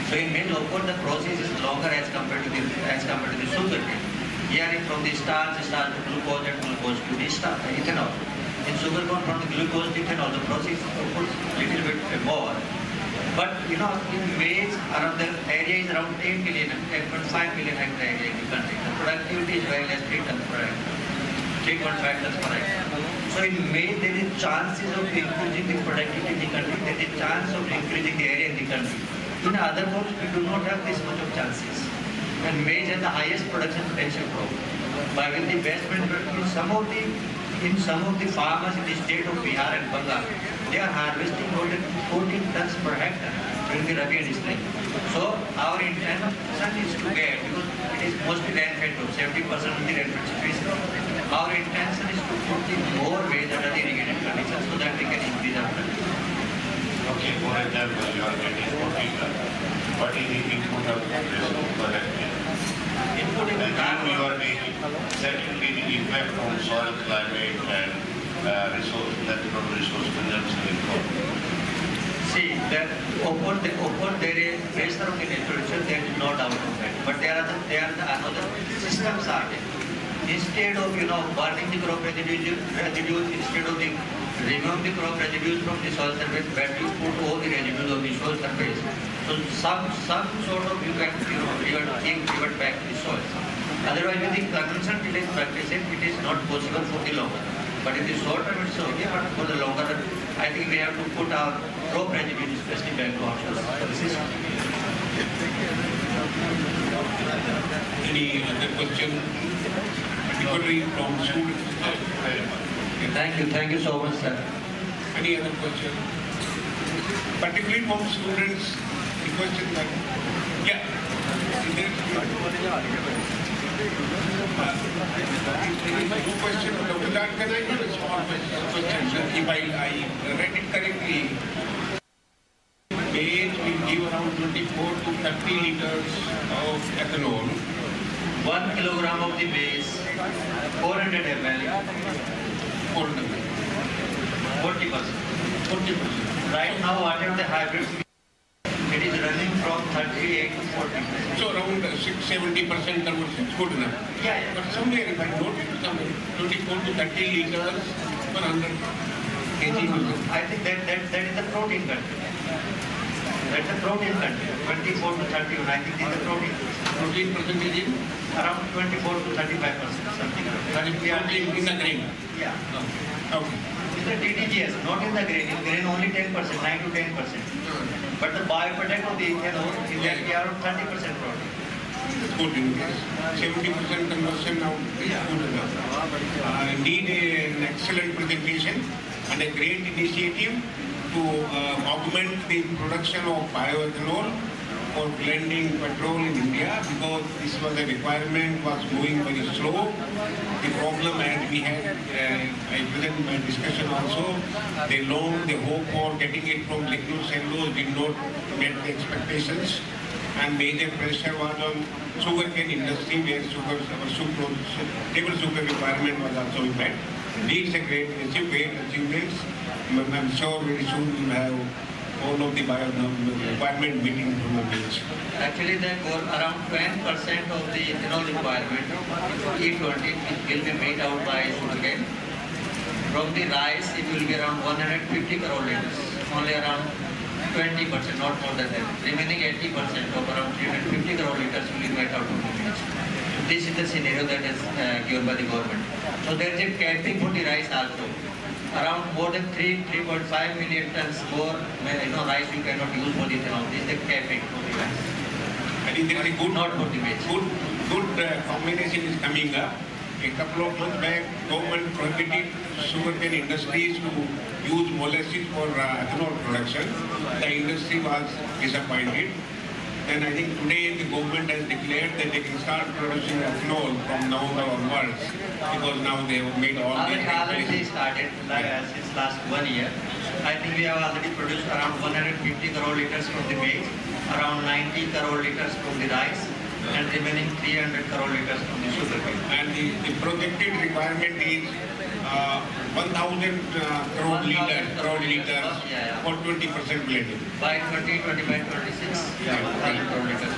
So in maize, of course, the process is longer as compared to the sugar cane. Here, from the starch to glucose and glucose to the ethanol. In sugar cane, from the glucose to ethanol, the process is of course little bit more. But in maize, around the area is around 8 million, 10.5 million hectare area in the country. The productivity is very less, 3 tons per hectare, 3.5 tons per hectare. So in maize, there is chances of increasing the productivity in the country, there is chance of increasing the area in the country. In other crops, we do not have this much of chances. And maize has the highest production potential crop. By with the best in some of the farmers in the state of Bihar and Punjab, they are harvesting more than 14 tons per hectare during the Rabi and spring. So our intention is to get, because it is mostly rain-fed crop, 70% of the rain-fed species. Our intention is to put in more maize under the irrigated conditions so that we can increase our production. Okay, for example, you are getting 14 tons. What is the input of residue per hectare? Input in you are taking, secondly, the impact on soil, climate, and natural resource consumption in crop. See, that there is pressure on the literature, there is no doubt of that. But there are the other systems are there. Instead of burning the crop residues, instead of removing the crop residues from the soil surface, better you put all the residues on the soil surface. So some sort of you can revert back to the soil. Otherwise, with the conventional tillage practices, it is not possible for the longer. But in the short term, it's okay. But for the longer term, I think we have to put our crop residue, especially back to our system. Any other question? Particularly from students? Thank you so much, sir. Any other question? Particularly from students, the question that, yeah. No question, Dr. Khan, can I give a small question? If I read it correctly, maize will give around 24 to 30 liters of ethanol. 1 kilogram of the maize, 400 ml, 40%. Right now, whatever the hybrids, it is running from 38 to 40%. So around 70% conversion is good enough. Yeah. But somewhere, if I noted somewhere, 24 to 30 liters per 100 kg. I think that is the protein content. That's the protein content. 24 to 31. I think this is the protein. Protein percentage in? Around 24 to 35%, something like that. That is protein in the grain? Yeah. Okay. It's the DDGS, not in the grain. In grain only 10%, 9 to 10%. But the bioproduct of the ethanol is actually around 30% protein. Good in case. 70% conversion now is good enough. Indeed, an excellent presentation and a great initiative to augment the production of bioethanol for blending petrol in India, because this was a requirement, was moving very slow. The problem, as we had, I present in my discussion also, the hope for getting it from liquid cellulose did not meet the expectations, and major pressure was on sugarcane industry, where table sugar requirement was also met. These are great achievements. I'm sure very soon we will have all of the requirement meeting from the maize. Actually, they go around 10% of the ethanol requirement, E20, will be made out by sugarcane. From the rice, it will be around 150 crore liters, only around 20%, not more than that. Remaining 80% of around 350 crore liters will be made out of the maize. This is the scenario that is given by the government. So there is a capping for the rice also. Around more than 3.5 million tons more rice you cannot use for the ethanol. This is the capping for the rice. I think there is a good, not for the maize. Good combination is coming up. A couple of months back, government prohibited sugarcane industries to use molasses for ethanol production. The industry was disappointed. And I think today the government has declared that they can start producing ethanol from November onwards, because now they have made all the already started since last 1 year. I think we have already produced around 150 crore liters from the maize, around 90 crore liters from the rice, and remaining 300 crore liters from the sugarcane. And the projected requirement is 1,000 crore liters for 20% blending. By 2025, 26, 1,000 crore liters.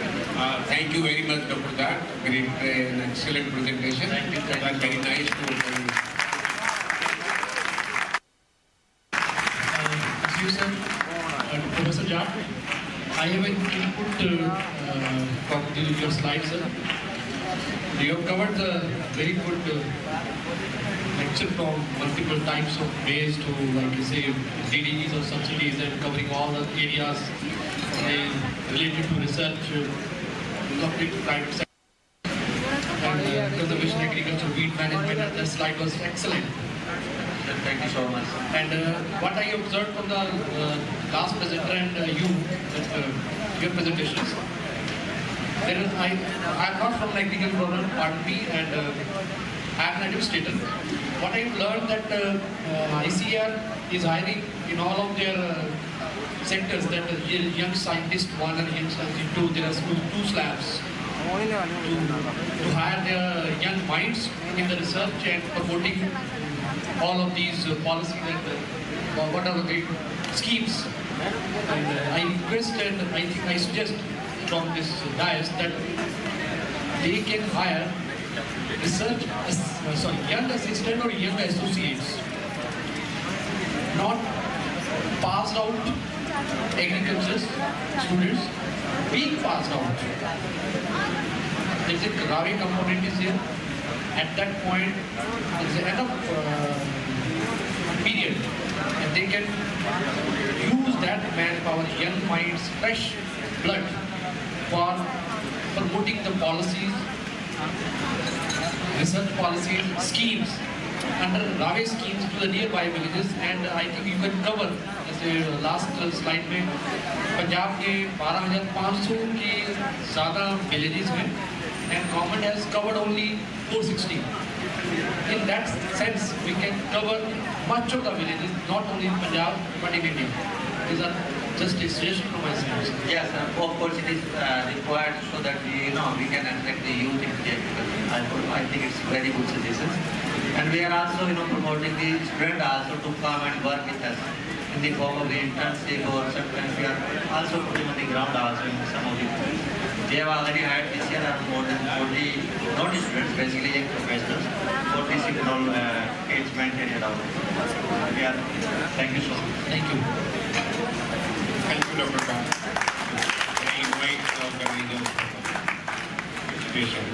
Thank you very much, Dr. Dar. Great, an excellent presentation. Thank you. That's very nice to attend. As you said, Professor Jat, I have an input from your slides, sir. You have covered the very good lecture from multiple types of maize to, like you say, DDEs or subsidies, and covering all the areas related to research, public, private sector, and conservation agriculture, weed management. And that slide was excellent. Thank you so much. And what I observed from the last presenter and your presentations, I am not from agricultural program, pardon me, and I am an administrator. What I have learned that ICR is hiring in all of their sectors, that young scientist 1 and young scientist 2, there are two slabs to hire their young minds in the research and promoting all of these policies and what are the schemes. And I request and I think I suggest from this dais that they can hire young assistant or young associates, not passed out agriculture students, being passed out. there is a Ravi component is here. At that point, there is enough period, and they can use that manpower, young minds, fresh blood for promoting the policies, research policies, schemes under Ravi schemes to the nearby villages. And I think you can cover, जैसे last slide में पंजाब के 12,500 के ज़्यादा villages में, and government has covered only 460. In that sense, we can cover much of the villages, not only in Punjab but in India. These are just a suggestion from my side. Yes, of course it is required so that we can attract the youth in India. I think it's very good suggestions. And we are also promoting the students also to come and work with us in the form of the internship, or sometimes we are also putting on the ground also in some of the. We have already had this year more than 40 not students, basically young professionals, 46 age maintained out. Thank you so much. Thank you. Thank you, Dr. Khan. I invite the organizers for participation.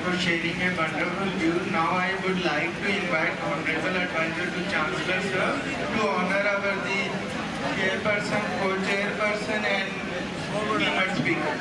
For sharing a wonderful view. Now I would like to invite Honorable Advisor to Chancellor Sir to honor our the chairperson, co-chairperson and keynote speaker.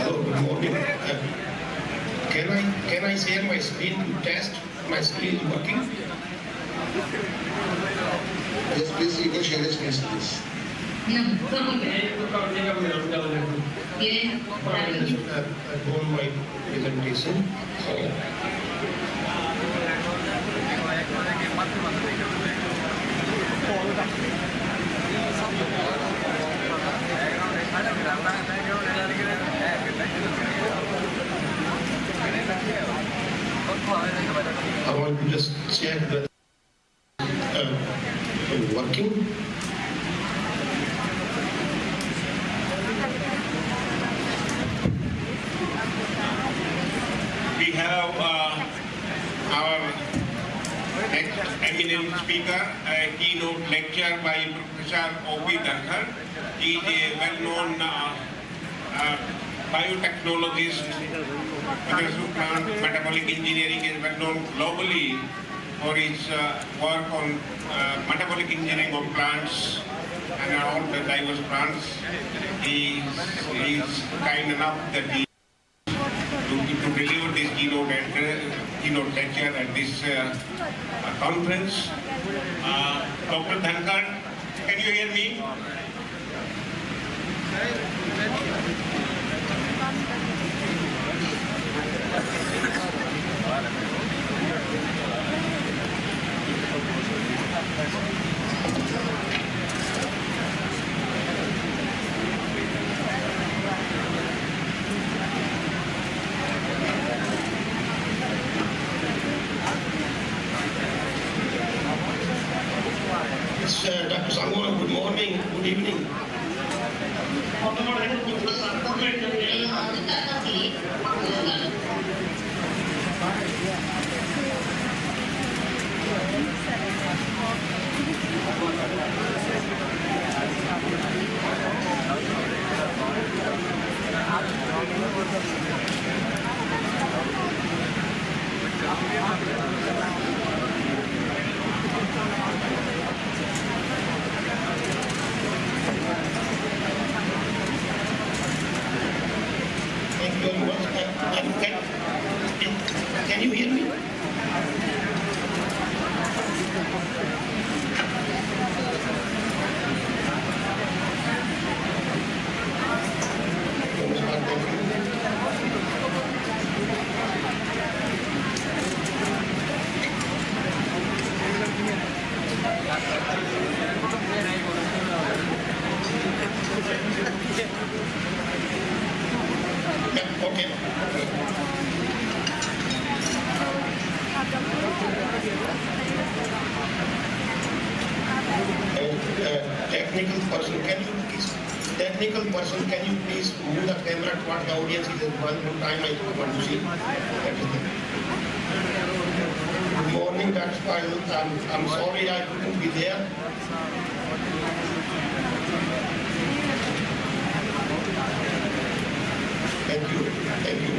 Hello, good morning. Can I share my screen to test my screen working? Yes, please. You can share your screen, please. I've done my presentation. I want to just check that working. We have our next eminent speaker, a keynote lecture by Professor O.P. Dhankar. He is a well-known biotechnologist, professor of plant metabolic engineering, is well-known globally for his work on metabolic engineering of plants and all the diverse plants. He is kind enough that he to deliver this keynote lecture at this conference. Dr. Dhankar, can you hear me? Dr. Sangwan, good morning, good evening. Thank you very much. Can you hear me? Okay. Technical person, can you please move the camera toward the audience? It is one more time I want to see. Good morning, Dr. Payal. I'm sorry I couldn't be there. Thank you. Thank you.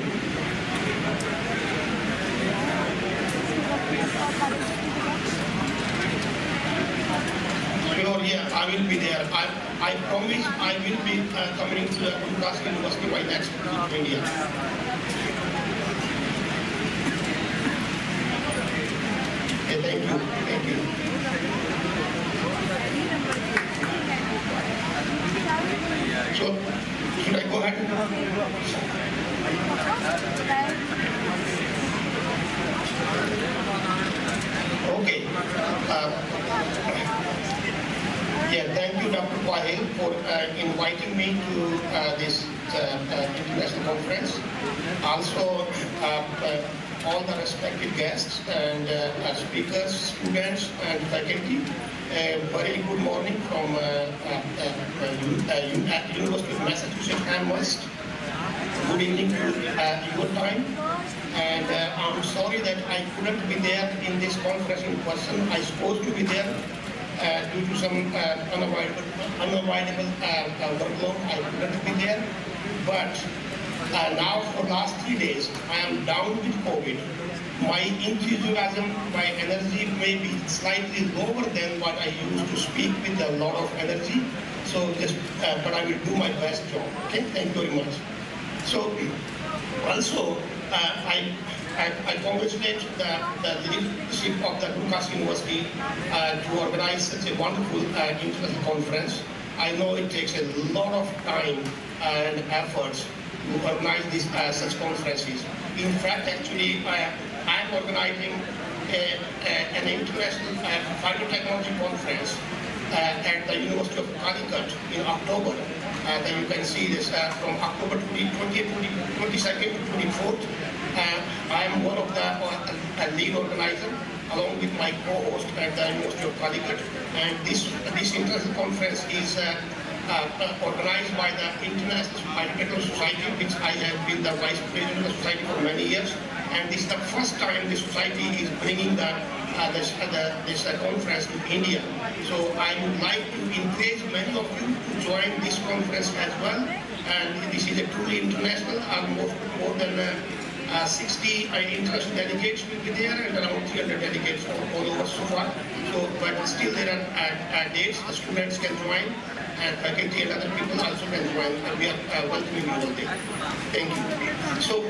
Sure, yeah, I will be there. I promise I will be coming to Punjab University by next week to India. Okay, thank you. Thank you. So, should I go ahead? Okay. Yeah, thank you, Dr. Pahil, for inviting me to this international conference. Also, all the respected guests and speakers, students, and faculty. Very good morning from University of Massachusetts Amherst. Good evening to your time. And I'm sorry that I couldn't be there in this conference in person. I was supposed to be there due to some unavoidable workload. I couldn't be there. But now for the last 3 days, I am down with COVID. My enthusiasm, my energy may be slightly lower than what I used to speak with a lot of energy. So just, but I will do my best job. Okay, thank you very much. So also, I congratulate the leadership of the Dukas University to organize such a wonderful international conference. I know it takes a lot of time and efforts to organize these such conferences. In fact, actually, I'm organizing an international phytotechnology conference at the University of Calicut in October. Then you can see this from October 22nd to 24th. I am one of the lead organizer along with my co-host at the University of Calicut. And this international conference is organized by the International Phytotechnology Society, which I have been the vice president of the society for many years. And this is the first time the society is bringing this conference to India. So I would like to encourage many of you to join this conference as well. And this is a truly international, almost more than 60 interested delegates will be there and around 300 delegates all over so far. So, but still there are dates, the students can join and faculty and other people also can join. And we are welcoming you all there. Thank you. So,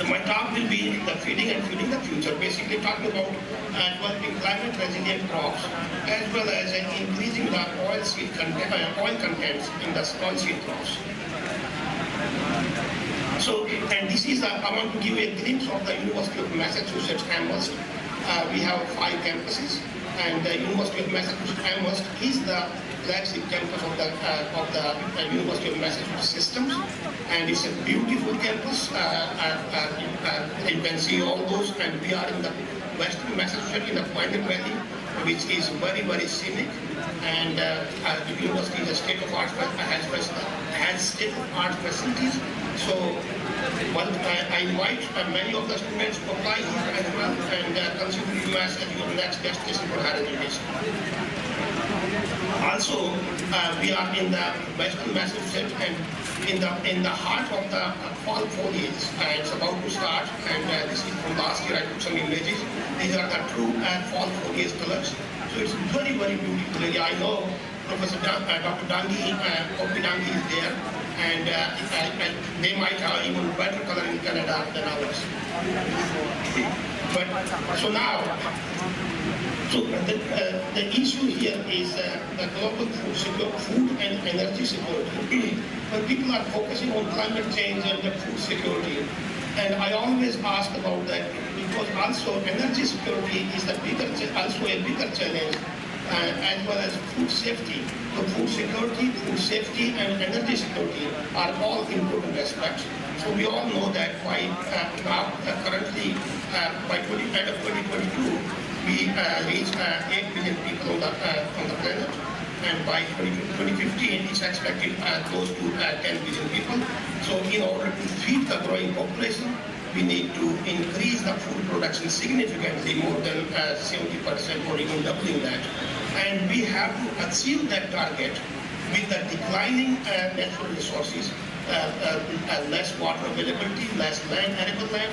my talk will be the feeding and feeding the future, basically talking about developing climate resilient crops as well as increasing the oil contents in the oilseed crops. So, and this is, I want to give you a glimpse of the University of Massachusetts Amherst. We have 5 campuses, and the University of Massachusetts Amherst is the flagship campus of the University of Massachusetts systems, and it's a beautiful campus. You can see all those, and we are in the western Massachusetts in the Pioneer Valley, which is very, very scenic, and the university is a state-of-art, has state-of-art facilities. So, well, I invite many of the students to apply here as well, and consider Biomass as your next destination for higher education. Also, we are in the western Massachusetts and in the heart of the fall foliage. It's about to start, and this is from last year. I took some images. These are the true fall foliage colors. So it's very, very beautiful area. I know Professor Dr. Dangi, Opi Dangi is there, and they might have even better color in Canada than ours. But so now. So the issue here is the global food and energy security. When people are focusing on climate change and the food security, and I always ask about that because also energy security is also a bigger challenge, as well as food safety. So food security, food safety, and energy security are all important aspects. So we all know that by now currently by end of 2022. We reach 8 billion people on the planet, and by 2015 it's expected close to 10 billion people. So in order to feed the growing population, we need to increase the food production significantly, more than 70% or even doubling that. And we have to achieve that target with the declining natural resources, less water availability, less arable land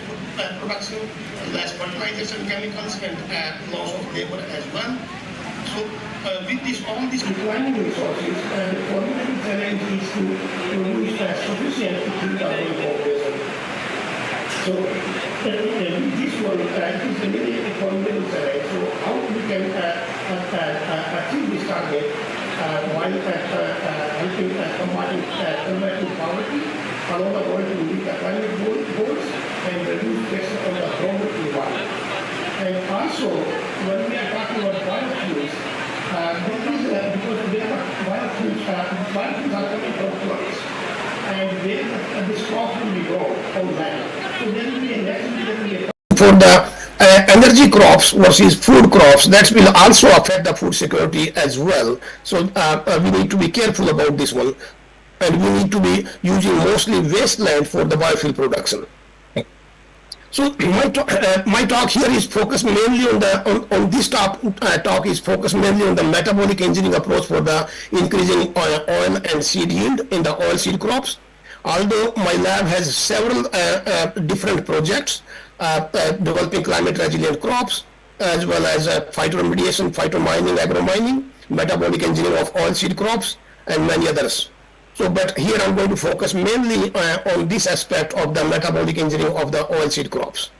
production, less fertilization chemicals, and loss of labor as well. So with all these declining resources, the formidable challenge is to produce sufficient to feed our population. So with this one, it is really a formidable challenge. So how we can achieve this target while helping combating poverty, allow the world to meet the climate goals and reduce pressure on the global environment. And also, when we are talking about biofuels, because they are biofuels are coming from plants, and this crop will be grown on land. So there will be a necessity for the energy crops versus food crops. That will also affect the food security as well. So we need to be careful about this one, and we need to be using mostly wasteland for the biofuel production. So my talk here is focused mainly on this talk is focused mainly on the metabolic engineering approach for the increasing oil and seed yield in the oil seed crops. Although my lab has several different projects developing climate resilient crops, as well as phytoremediation, phytomining, agromining, metabolic engineering of oil seed crops, and many others. So, but here I'm going to focus mainly on this aspect of the metabolic engineering of the oil seed crops.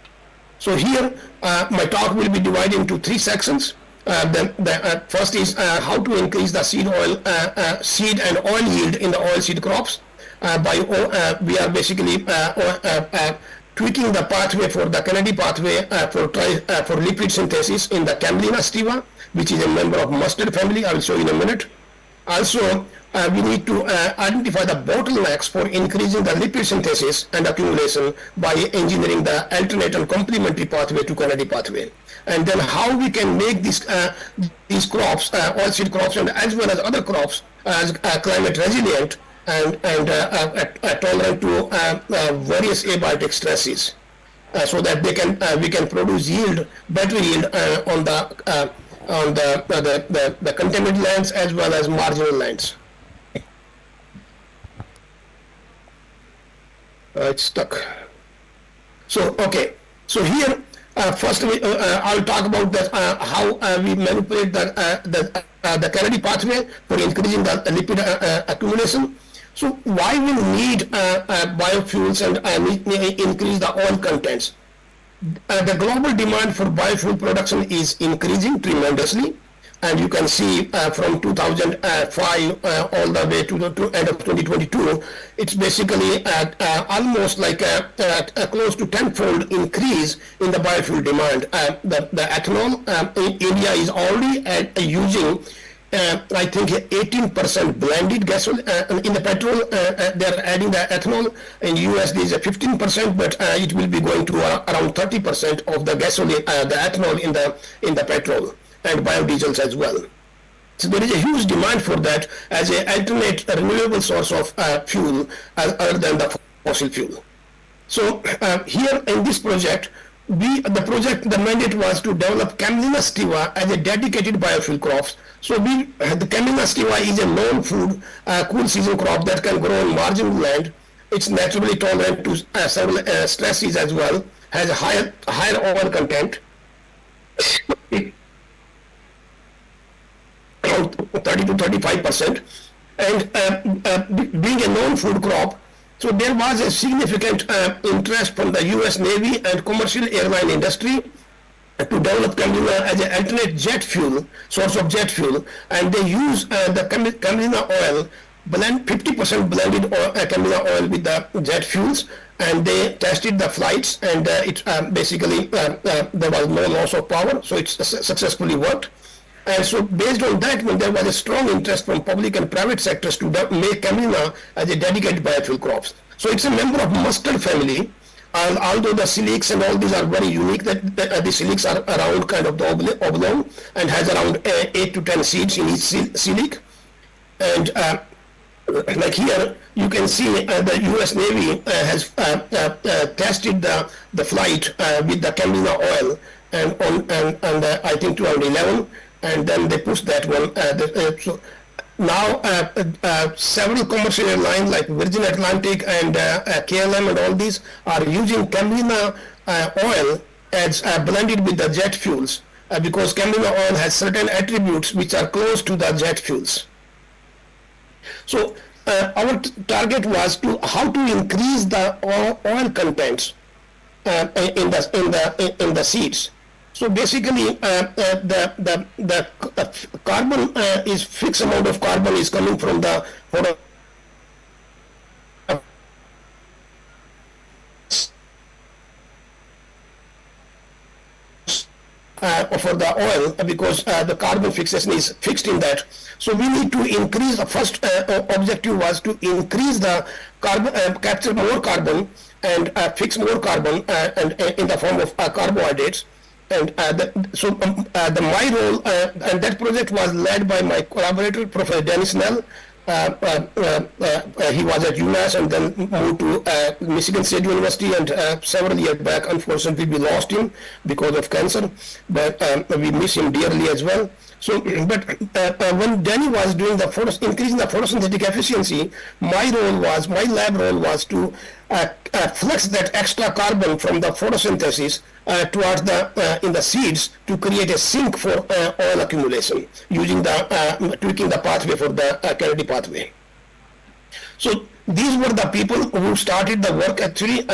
So here my talk will be divided into 3 sections. The first is how to increase the seed and oil yield in the oil seed crops. We are basically tweaking the pathway for the Kennedy pathway for lipid synthesis in the Camelina sativa, which is a member of mustard family. I will show you in a minute. Also, we need to identify the bottlenecks for increasing the lipid synthesis and accumulation by engineering the alternate and complementary pathway to Kennedy pathway. And then how we can make these crops, oilseed crops, and as well as other crops, as climate resilient and tolerant to various abiotic stresses, so that we can produce better yield on the contaminated lands as well as marginal lands. It's stuck. So, okay. So here, firstly, I'll talk about how we manipulate the Kennedy pathway for increasing the lipid accumulation. So why we need biofuels and increase the oil contents? The global demand for biofuel production is increasing tremendously. And you can see from 2005 all the way to end of 2022, it's basically almost like a close to tenfold increase in the biofuel demand. The ethanol, India is already using I think 18% blended gasoline in the petrol. They're adding the ethanol. In US there is a 15%, but it will be going to around 30% of the gasoline, the ethanol in the petrol and biodiesels as well. So there is a huge demand for that as an alternate renewable source of fuel other than the fossil fuel. So here in this project, the mandate was to develop Camelina sativa as a dedicated biofuel crop. So the Camelina sativa is a known food, cool season crop that can grow on marginal land. It's naturally tolerant to several stresses as well, has a higher oil content. 30 to 35%, and being a known food crop, so there was a significant interest from the US Navy and commercial airline industry to develop Camelina as an alternate jet fuel, source of jet fuel, and they use the Camelina oil, 50% blended Camelina oil with the jet fuels, and they tested the flights, and it basically there was no loss of power, so it successfully worked. And so based on that, when there was a strong interest from public and private sectors to make Camelina as a dedicated biofuel crops. So it's a member of mustard family, although the calyx and all these are very unique, that the calyx are around kind of the oblong and has around 8 to 10 seeds in each calyx. And like here, you can see the US Navy has tested the flight with the Camelina oil and I think 2011. And then they pushed that one. So now several commercial airlines like Virgin Atlantic and KLM and all these are using Camelina oil as blended with the jet fuels because Camelina oil has certain attributes which are close to the jet fuels. So our target was how to increase the oil contents in the seeds. So basically, the carbon is fixed amount of carbon is coming from the for the oil because the carbon fixation is fixed in that. So we need to increase. The first objective was to increase the carbon, capture more carbon and fix more carbon and in the form of carbohydrates. And my role and that project was led by my collaborator, Professor Dennis Snell. He was at UMass and then moved to Michigan State University, and several years back, unfortunately, we lost him because of cancer, but we miss him dearly as well. So, but when Danny was doing increasing the photosynthetic efficiency, my lab role was to flex that extra carbon from the photosynthesis towards in the seeds to create a sink for oil accumulation using tweaking the pathway for the Kennedy pathway. So these were the people who started the work actually.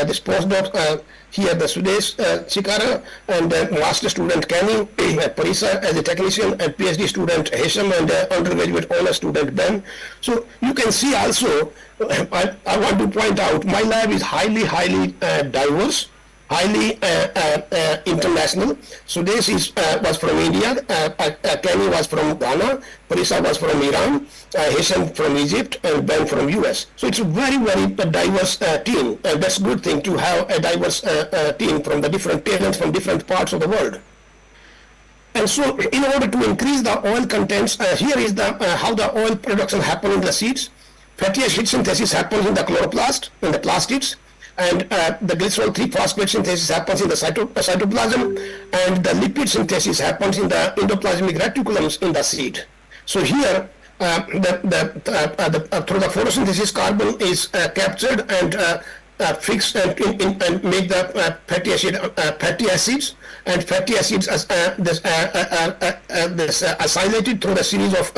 This postdoc here, the Sudesh Chikara, and master student Kenny, Parisa as a technician, and PhD student Hesham, and undergraduate honor student Ben. So you can see also, I want to point out, my lab is highly diverse, highly international. Sudesh was from India, Kenny was from Ghana, Parisa was from Iran, Hesham from Egypt, and Ben from US. So it's a very diverse team, and that's a good thing to have a diverse team from the different talents from different parts of the world. And so in order to increase the oil contents, here is how the oil production happens in the seeds. Fatty acid synthesis happens in the chloroplast, in the plastids, and the glycerol 3-phosphate synthesis happens in the cytoplasm, and the lipid synthesis happens in the endoplasmic reticulums in the seed. So here, through the photosynthesis, carbon is captured and fix and make the fatty acids, and fatty acids acylated through a series of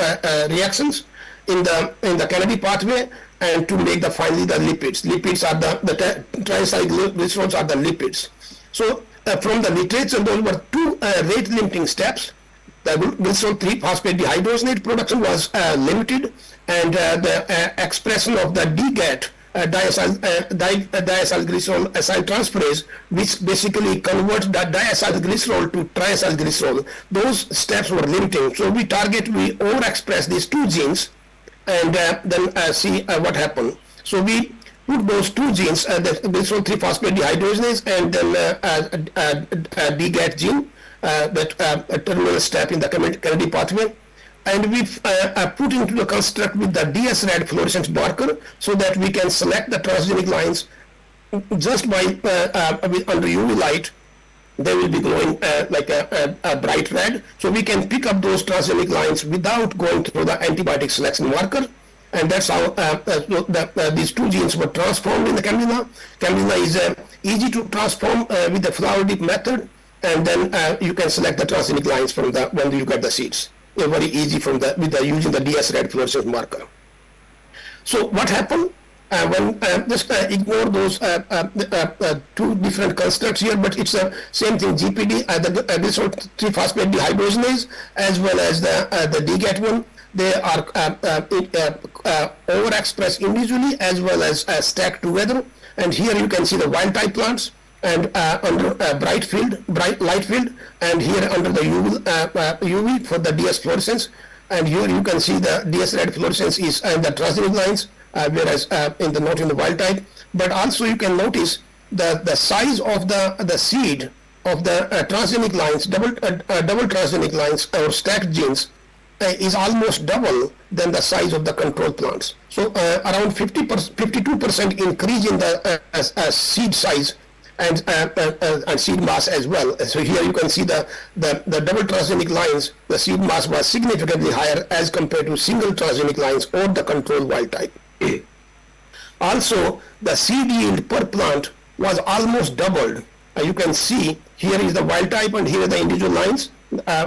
reactions in the Kennedy pathway, and to make finally the lipids. Lipids are the triacylglycerols are the lipids. So from the literature, those were two rate limiting steps. The glycerol 3-phosphate dehydrogenase production was limited, and the expression of the DGAT, diacylglycerol acyltransferase, which basically converts the diacylglycerol to triacylglycerol, those steps were limiting. So we overexpress these two genes, and then see what happened. So we put those two genes, the glycerol 3-phosphate dehydrogenase and then DGAT gene, that terminal step in the Kennedy pathway, and we put into the construct with the DS-RAD fluorescence marker, so that we can select the transgenic lines just by under UV light. They will be glowing like a bright red, so we can pick up those transgenic lines without going through the antibiotic selection marker. And that's how these two genes were transformed in the Camelina. Camelina is easy to transform with the flower dip method, and then you can select the transgenic lines from when you get the seeds. It's very easy using the DS-RAD fluorescence marker. So what happened? Just ignore those two different constructs here, but it's the same thing. GPD, the glycerol 3-phosphate dehydrogenase, as well as the DGAT one, they are overexpressed individually as well as stacked together. And here you can see the wild type plants, and under bright light field, and here under the UV for the DS fluorescence. And here you can see the DS-RAD fluorescence is the transgenic lines, whereas not in the wild type. But also you can notice the size of the seed of the transgenic lines, double transgenic lines or stacked genes, is almost double than the size of the control plants. So around 52% increase in the seed size and seed mass as well. So here you can see the double transgenic lines, the seed mass was significantly higher as compared to single transgenic lines or the control wild type. Also, the seed yield per plant was almost doubled. You can see here is the wild type and here are the individual lines.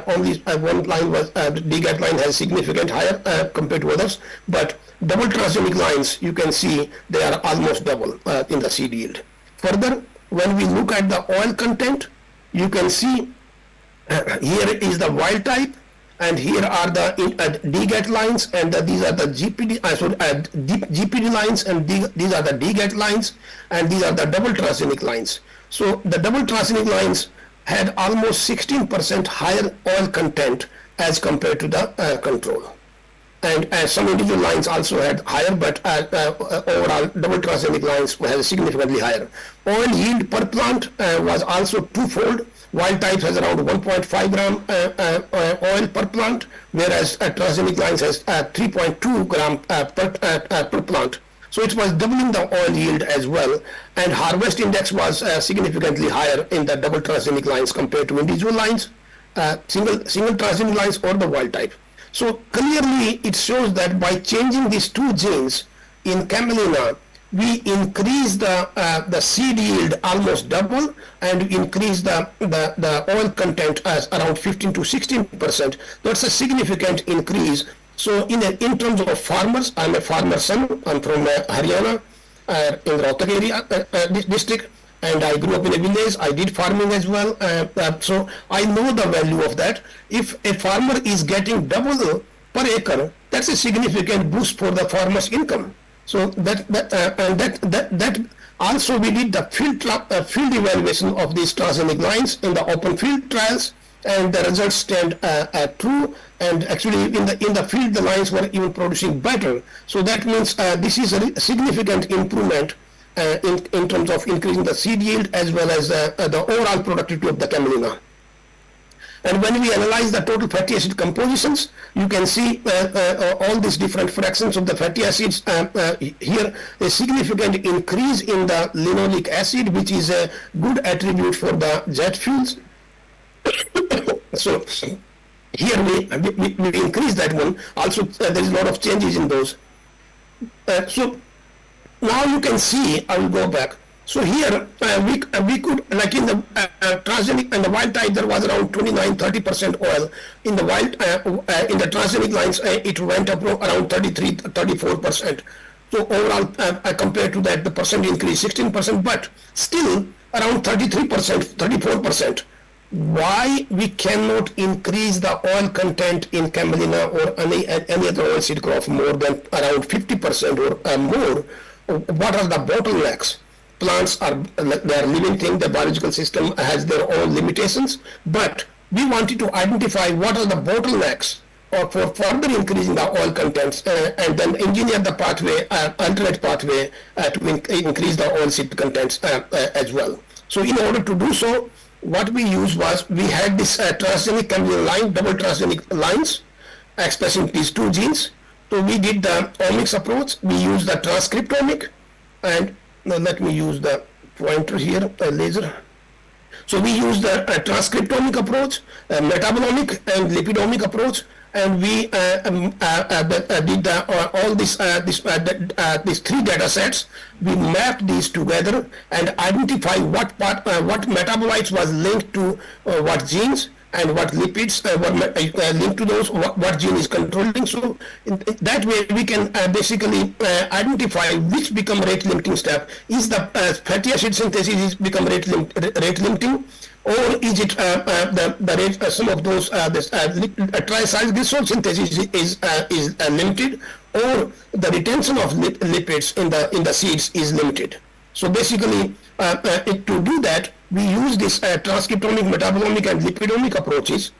Only one line was the DGAT line has significant higher compared to others, but double transgenic lines, you can see they are almost double in the seed yield. Further, when we look at the oil content, you can see here is the wild type, and here are the DGAT lines, and these are the GPD lines, and these are the DGAT lines, and these are the double transgenic lines. So the double transgenic lines had almost 16% higher oil content as compared to the control. And some individual lines also had higher, but overall double transgenic lines have significantly higher. Oil yield per plant was also twofold. Wild types has around 1.5 gram oil per plant, whereas transgenic lines has 3.2 gram per plant. So it was doubling the oil yield as well, and harvest index was significantly higher in the double transgenic lines compared to individual lines, single transgenic lines or the wild type. So clearly it shows that by changing these two genes in Camelina, we increase the seed yield almost double, and increase the oil content as around 15 to 16%. That's a significant increase. So in terms of farmers, I'm a farmer son. I'm from Haryana, in Rohtak area district, and I grew up in a village. I did farming as well, so I know the value of that. If a farmer is getting double per acre, that's a significant boost for the farmer's income. So that also we did the field evaluation of these transgenic lines in the open field trials, and the results stand true. And actually in the field the lines were even producing better. So that means this is a significant improvement in terms of increasing the seed yield as well as the overall productivity of the Camelina. And when we analyze the total fatty acid compositions, you can see all these different fractions of the fatty acids. Here a significant increase in the linoleic acid, which is a good attribute for the jet fuels. So here we increase that one. Also there is a lot of changes in those. So now you can see, I will go back. So here we could, like in the transgenic and the wild type, there was around 29-30% oil. In the wild in the transgenic lines, it went up around 33-34%. So overall, compared to that, the percent increase 16%, but still around 33%, 34%. Why we cannot increase the oil content in camelina or any other oilseed crop more than around 50% or more? What are the bottlenecks? Plants are living things, the biological system has their own limitations, but we wanted to identify what are the bottlenecks for further increasing the oil contents and then engineer the pathway, alternate pathway to increase the oil seed contents as well. So in order to do so, what we used was, we had this transgenic camelina line, double transgenic lines expressing these two genes. So we did the omics approach, we used the transcriptomic, and now let me use the pointer here, laser. So we used the transcriptomic approach, metabolomic and lipidomic approach, and we did all these three data sets. We mapped these together and identify what metabolites was linked to what genes, and what lipids were linked to those, what gene is controlling. So in that way we can basically identify which become rate limiting step. Is the fatty acid synthesis become rate limiting, or is it the rate, some of those triacylglycerol synthesis is limited, or the retention of lipids in the seeds is limited. So basically, to do that, we use this transcriptomic, metabolomic, and lipidomic approaches.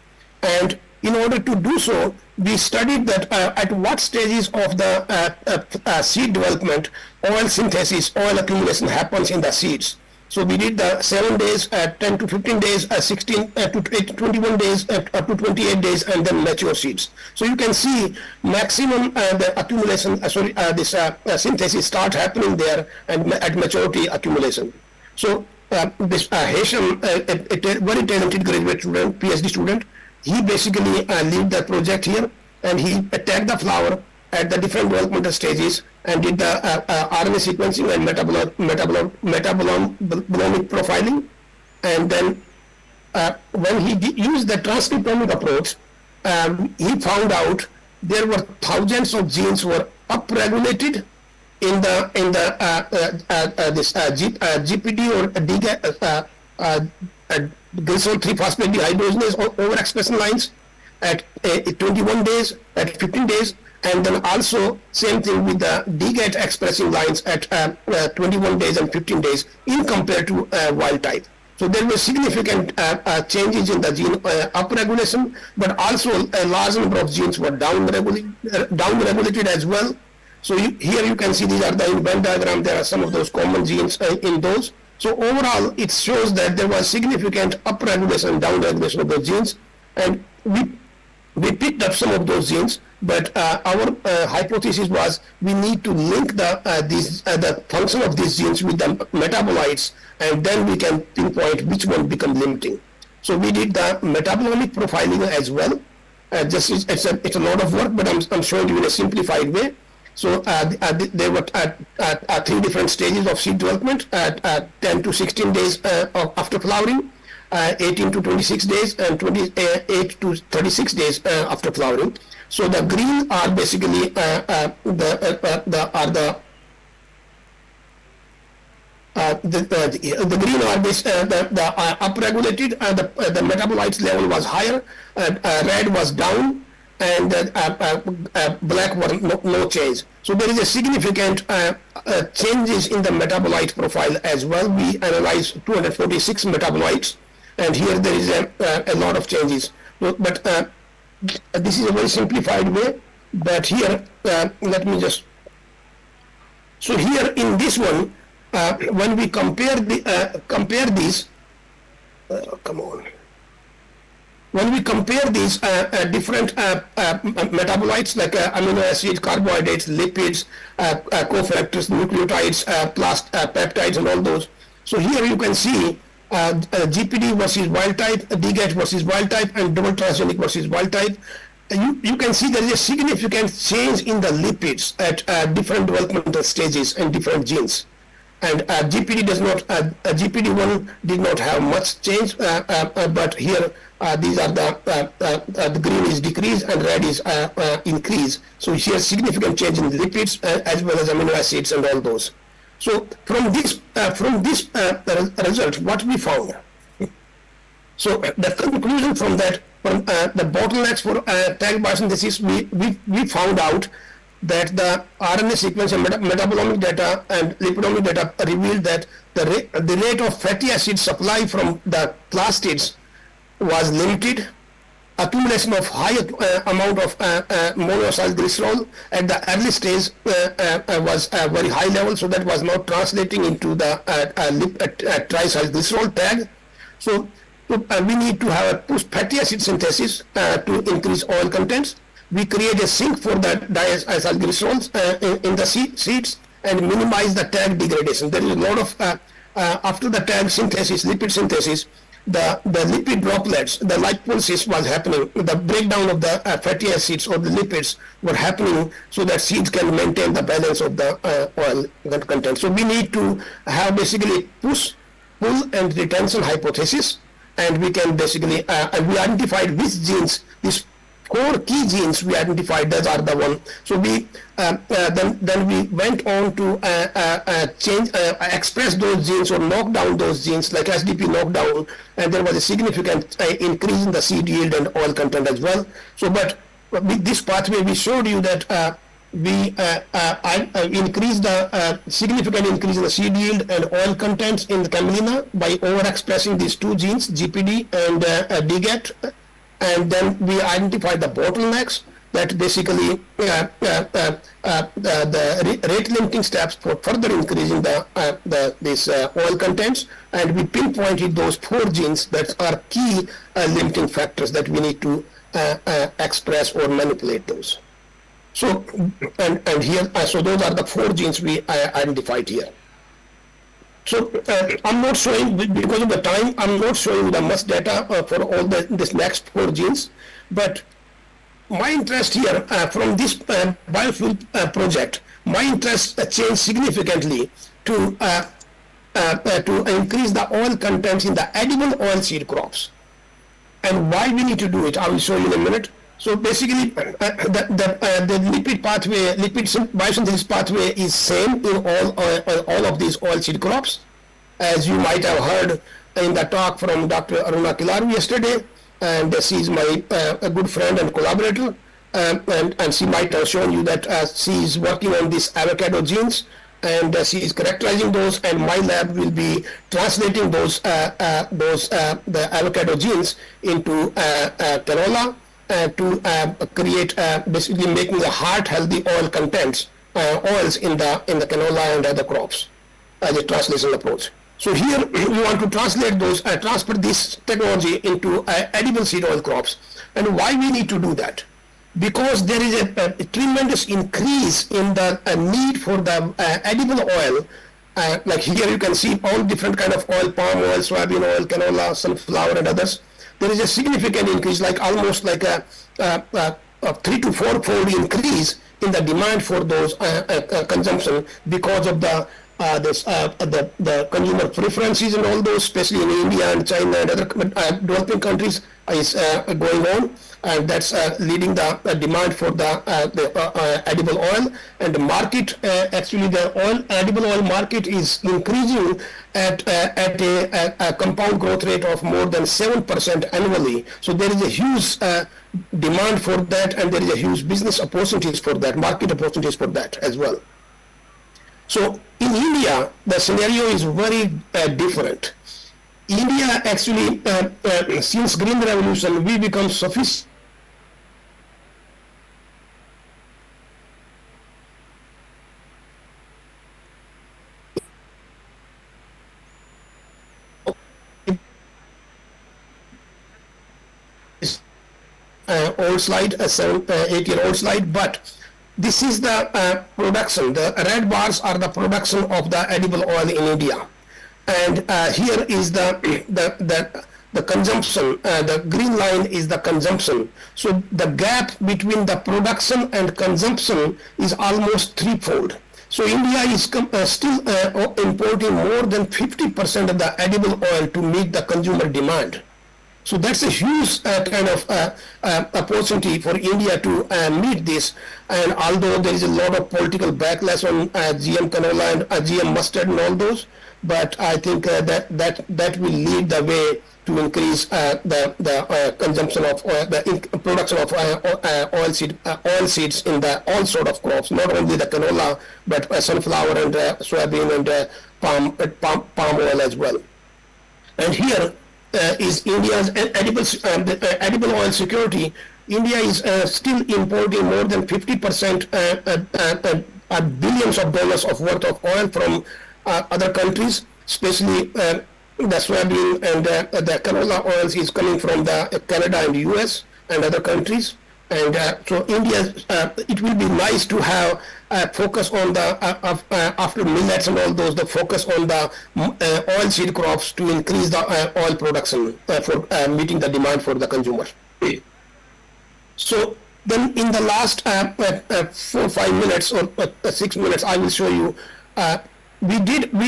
And in order to do so, we studied that at what stages of the seed development, oil synthesis, oil accumulation happens in the seeds. So we did the 7 days, 10 to 15 days, 16 to 21 days, up to 28 days, and then mature seeds. So you can see maximum the accumulation, this synthesis start happening there, and at maturity accumulation. So this Hesham, a very talented graduate student, PhD student, he basically led the project here, and he attacked the flower at the different developmental stages and did the RNA sequencing and metabolomic profiling. And then when he used the transcriptomic approach, he found out there were thousands of genes were upregulated in the this GPD or glycerol 3-phosphate dehydrogenase overexpression lines at 21 days, at 15 days, and then also same thing with the DGAT expressing lines at 21 days and 15 days in compared to wild type. So there were significant changes in the gene upregulation, but also a large number of genes were down-regulated as well. So here you can see these are the in Venn diagram, there are some of those common genes in those. So overall, it shows that there was significant upregulation and downregulation of those genes, and we picked up some of those genes, but our hypothesis was we need to link the function of these genes with the metabolites, and then we can pinpoint which one become limiting. So we did the metabolomic profiling as well. It's a lot of work, but I'm showing you in a simplified way. So there were 3 different stages of seed development, 10 to 16 days after flowering, 18 to 26 days, and 28 to 36 days after flowering. So the green are basically the green are the upregulated, the metabolites level was higher, red was down, and black were no change. So there is a significant changes in the metabolite profile as well. We analyzed 246 metabolites, and here there is a lot of changes. But this is a very simplified way. But here, let me just. So here in this one, when we compare these, come on. When we compare these different metabolites like amino acids, carbohydrates, lipids, cofactors, nucleotides, peptides, and all those. So here you can see GPD versus wild type, DGAT versus wild type, and double transgenic versus wild type. You can see there is a significant change in the lipids at different developmental stages and different genes. And GPD does not, GPD1 did not have much change, but here these are the green is decrease and red is increase. So here significant change in lipids as well as amino acids and all those. So from this result, what we found. So the conclusion from that, from the bottlenecks for tag biosynthesis, we found out that the RNA sequence and metabolomic data and lipidomic data revealed that the rate of fatty acid supply from the plastids was limited. Accumulation of high amount of monoacylglycerol at the early stage was very high level, so that was not translating into the triacylglycerol tag. So we need to have a push fatty acid synthesis to increase oil contents. We create a sink for the diacylglycerols in the seeds and minimize the tag degradation. There is a lot of, after the tag synthesis, lipid synthesis, the lipid droplets, the lipolysis was happening, the breakdown of the fatty acids or the lipids were happening so that seeds can maintain the balance of the oil content. So we need to have basically push, pull and retention hypothesis, and we can basically, and we identified which genes, these 4 key genes we identified, those are the one. So we then we went on to change, express those genes or knock down those genes like SDP knockdown, and there was a significant increase in the seed yield and oil content as well. So, but with this pathway, we showed you that we increased the significant increase in the seed yield and oil contents in the camelina by overexpressing these 2 genes, GPD and DGAT. And then we identified the bottlenecks that basically the rate limiting steps for further increasing these oil contents, and we pinpointed those 4 genes that are key limiting factors that we need to express or manipulate those. So and here, so those are the 4 genes we identified here. So I'm not showing, because of the time, I'm not showing the much data for all this next 4 genes, but my interest here from this biofuel project, my interest changed significantly to increase the oil contents in the edible oilseed crops. And why we need to do it, I will show you in a minute. So basically, the lipid pathway, lipid biosynthesis pathway is same in all of these oilseed crops, as you might have heard in the talk from Dr. Aruna Kilaru yesterday, and she is my a good friend and collaborator, and she might have shown you that she is working on these avocado genes, and she is characterizing those, and my lab will be translating those the avocado genes into canola. To create basically making the heart healthy oil contents, oils in the canola and other crops as a translation approach. So here we want to translate those, transfer this technology into edible seed oil crops. And why we need to do that? Because there is a tremendous increase in the need for the edible oil. Like here you can see all different kind of oil, palm oil, soybean oil, canola, sunflower and others. There is a significant increase, like almost like a 3 to 4-fold increase in the demand for those consumption because of the consumer preferences and all those, especially in India and China and other developing countries, is going on, and that's leading the demand for the edible oil. And the market, actually the edible oil market is increasing at a compound growth rate of more than 7% annually. So there is a huge demand for that, and there is a huge business opportunities for that, market opportunities for that as well. So in India, the scenario is very different. India actually, since Green Revolution, we become sophisticated. Old slide, a 8-year-old slide, but this is the production. The red bars are the production of the edible oil in India, and here is the consumption. The green line is the consumption. So the gap between the production and consumption is almost 3-fold. So India is still importing more than 50% of the edible oil to meet the consumer demand. So that's a huge kind of opportunity for India to meet this. And although there is a lot of political backlash on GM canola and GM mustard and all those, but I think that will lead the way to increase the consumption of the production of oil seeds in the all sort of crops, not only the canola, but sunflower and soybean and palm oil as well. And here is India's edible oil security. India is still importing more than 50% billions of dollars of worth of oil from other countries, especially the soybean and the canola oils is coming from the Canada and US and other countries. And so India, it will be nice to have focus on the, after millets and all those, the focus on the oil seed crops to increase the oil production for meeting the demand for the consumer. So then in the last 4-5 minutes or 6 minutes, I will show you, we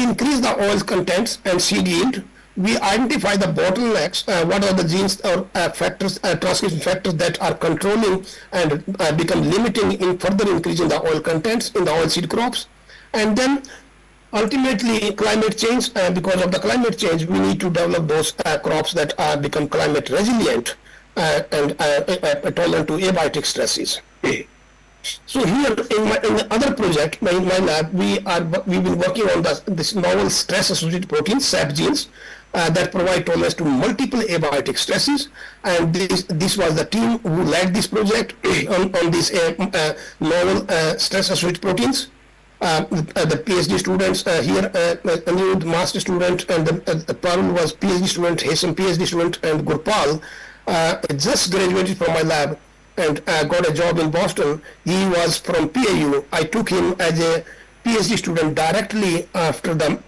increased the oil contents and seed yield. We identify the bottlenecks, what are the genes or factors, transcription factors that are controlling and become limiting in further increasing the oil contents in the oil seed crops. And then ultimately climate change, because of the climate change, we need to develop those crops that become climate resilient and tolerant to abiotic stresses. So here in the other project, in my lab, we've been working on this novel stress-associated proteins, SAP genes, that provide tolerance to multiple abiotic stresses. And this was the team who led this project on these novel stress-associated proteins. The PhD students here, Anirudh, master student, and the Parul was PhD student, Hesam PhD student, and Gurpal just graduated from my lab and got a job in Boston. He was from PAU. I took him as a PhD student directly after the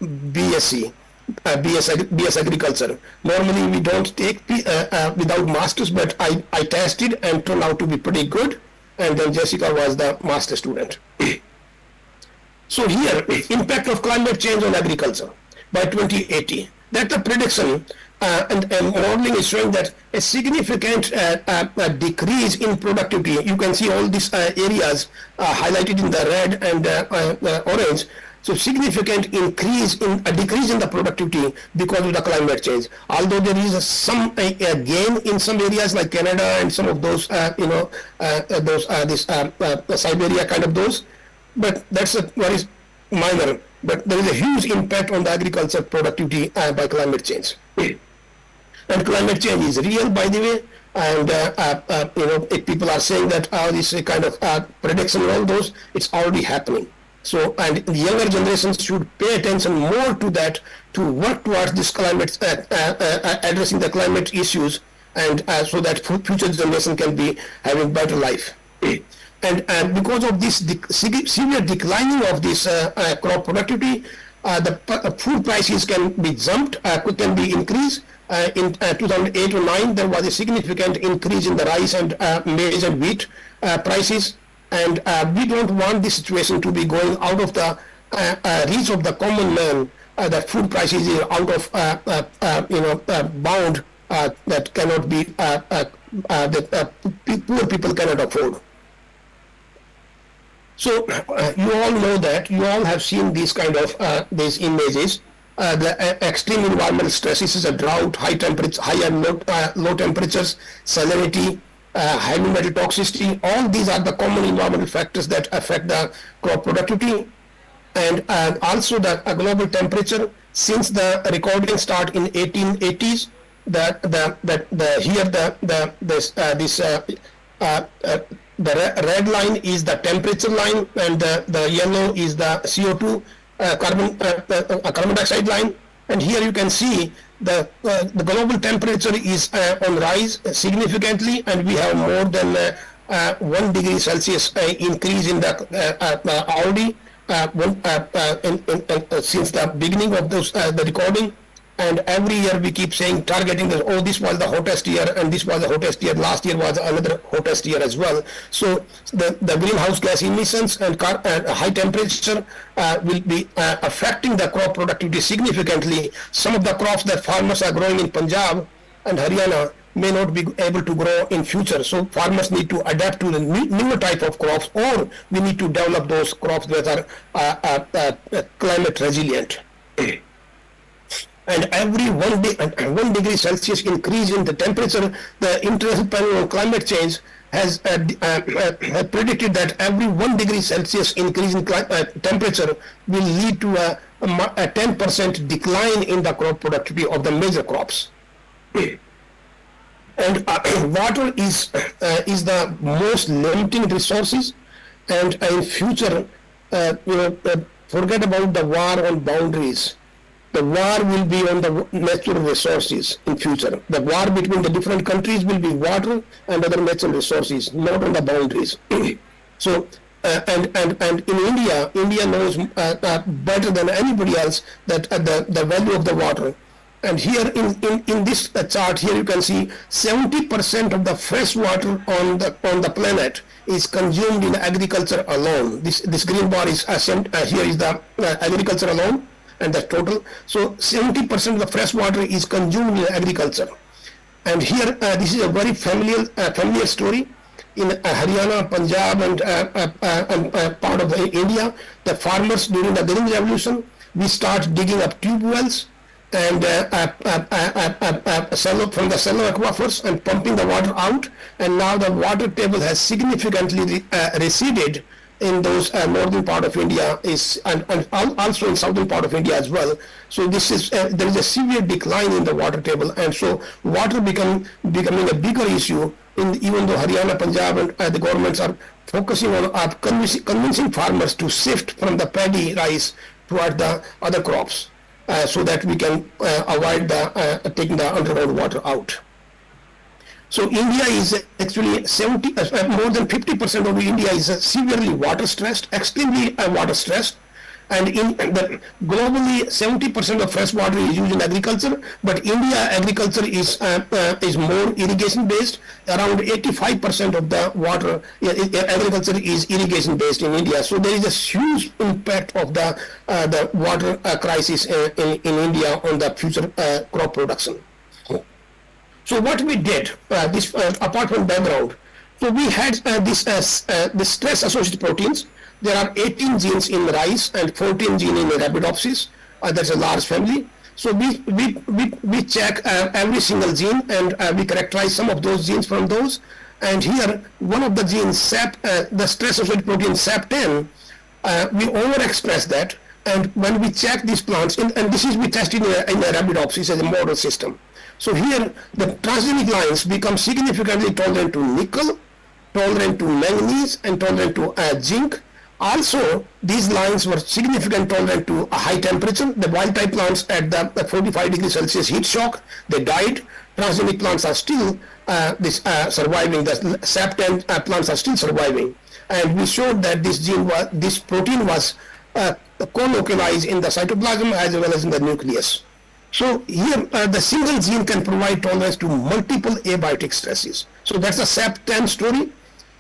BSc. BS Agriculture. Normally we don't take without masters, but I tested and turned out to be pretty good, and then Jessica was the master student. So here, impact of climate change on agriculture by 2080. That's the prediction, and modeling is showing that a significant decrease in productivity. You can see all these areas highlighted in the red and orange. So significant decrease in the productivity because of the climate change. Although there is some gain in some areas like Canada and some of those, Siberia kind of those, but that's very minor. But there is a huge impact on the agriculture productivity by climate change. And climate change is real, by the way. And if people are saying that this kind of prediction and all those, it's already happening. So, and the younger generations should pay attention more to that, to work towards this climate, addressing the climate issues, and so that future generation can be having better life. And because of this severe declining of this crop productivity, the food prices can be jumped, can be increased. In 2008 or 9, there was a significant increase in the rice and maize and wheat prices. And we don't want this situation to be going out of the reach of the common man. The food prices is out of bound that cannot be that poor people cannot afford. So you all know that, you all have seen these kind of these images. The extreme environmental stresses is a drought, high temperature, high and low temperatures, salinity, heavy metal toxicity. All these are the common environmental factors that affect the crop productivity. And also the global temperature, since the recording start in 1880s, the red line is the temperature line, and the yellow is the CO2 carbon dioxide line. And here you can see the global temperature is on rise significantly, and we have more than 1 degree Celsius increase in the already since the beginning of the recording. And every year we keep saying, targeting this, oh, this was the hottest year, and this was the hottest year, last year was another hottest year as well. So the greenhouse gas emissions and high temperature will be affecting the crop productivity significantly. Some of the crops that farmers are growing in Punjab and Haryana may not be able to grow in future. So farmers need to adapt to the newer type of crops, or we need to develop those crops that are climate resilient. And every 1 degree Celsius increase in the temperature, the International Panel on Climate Change has predicted that every 1 degree Celsius increase in temperature will lead to a 10% decline in the crop productivity of the major crops. And water is the most limiting resources, and in future, forget about the war on boundaries. The war will be on the natural resources in future. The war between the different countries will be water and other natural resources, not on the boundaries. So, and in India knows better than anybody else that the value of the water. And here in this chart here you can see 70% of the fresh water on the planet is consumed in agriculture alone. This green bar is here is the agriculture alone, and the total. So 70% of the fresh water is consumed in agriculture. And here this is a very familiar story. In Haryana, Punjab, and part of India, the farmers during the Green Revolution, we start digging up tube wells and from the cellular aquifers and pumping the water out, and now the water table has significantly receded in those northern part of India and also in southern part of India as well. So this is there is a severe decline in the water table, and so water becoming a bigger issue. Even though Haryana, Punjab, and the governments are focusing on convincing farmers to shift from the paddy rice toward the other crops, so that we can avoid taking the underground water out. So India is actually more than 50% of India is severely water stressed, extremely water stressed, and globally 70% of fresh water is used in agriculture, but India agriculture is more irrigation based. Around 85% of the water agriculture is irrigation based in India. So there is a huge impact of the water crisis in India on the future crop production. So what we did, apart from background, so we had the stress associated proteins. There are 18 genes in rice and 14 genes in Arabidopsis. That's a large family. So we check every single gene, and we characterize some of those genes from those. And here, one of the genes, the stress associated protein SAP10, we overexpress that. And when we check these plants, and this is we tested in Arabidopsis as a model system. So here, the transgenic lines become significantly tolerant to nickel, tolerant to manganese, and tolerant to zinc. Also, these lines were significantly tolerant to a high temperature. The wild type plants at the 45 degrees Celsius heat shock, they died. Transgenic plants are still surviving. The SAP10 plants are still surviving. And we showed that this protein was co-localized in the cytoplasm as well as in the nucleus. So here, the single gene can provide tolerance to multiple abiotic stresses. So that's the SAP10 story.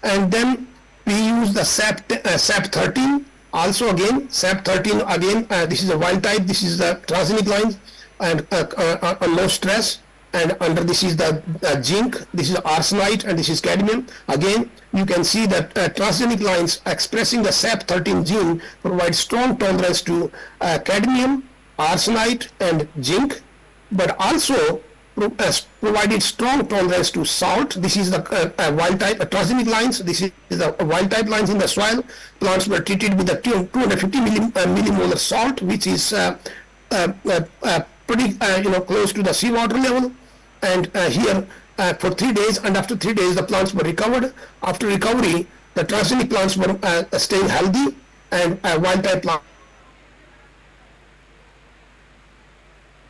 And then we use the SAP13. Also again, SAP13 again, this is a wild type, this is the transgenic lines, and low stress. And under this is the zinc, this is arsenite, and this is cadmium. Again, you can see that transgenic lines expressing the SAP13 gene provide strong tolerance to cadmium, arsenite, and zinc, but also provided strong tolerance to salt. This is the wild type transgenic lines. This is the wild type lines in the soil. Plants were treated with the 250 millimolar salt, which is pretty close to the seawater level. And here for 3 days, and after 3 days the plants were recovered. After recovery, the transgenic plants were staying healthy, and wild type plants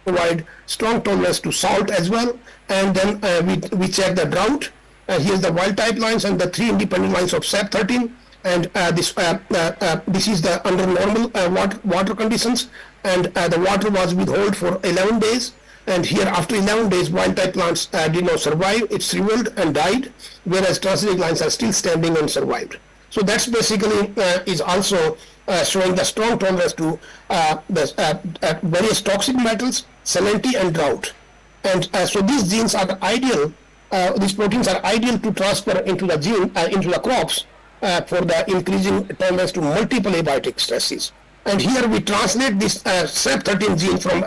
provide strong tolerance to salt as well. And then we check the drought. Here's the wild type lines and the 3 independent lines of SAP13. And this is the under normal water conditions, and the water was withheld for 11 days. And here, after 11 days, wild-type plants did not survive. It shriveled and died, whereas transgenic lines are still standing and survived. So that's basically is also showing the strong tolerance to the various toxic metals, salinity, and drought. And so these genes are ideal. These proteins are ideal to transfer into the into the crops for the increasing tolerance to multiple abiotic stresses. And here we translate this SEP13 gene from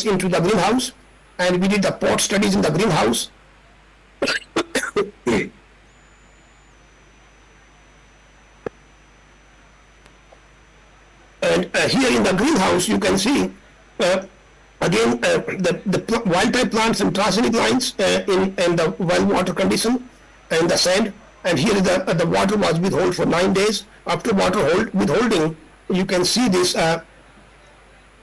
into the greenhouse, and we did the pot studies in the greenhouse. And here in the greenhouse, you can see again the wild-type plants and transgenic lines in the well water condition and the sand. And here is the water was withheld for 9 days. After water withholding, you can see this.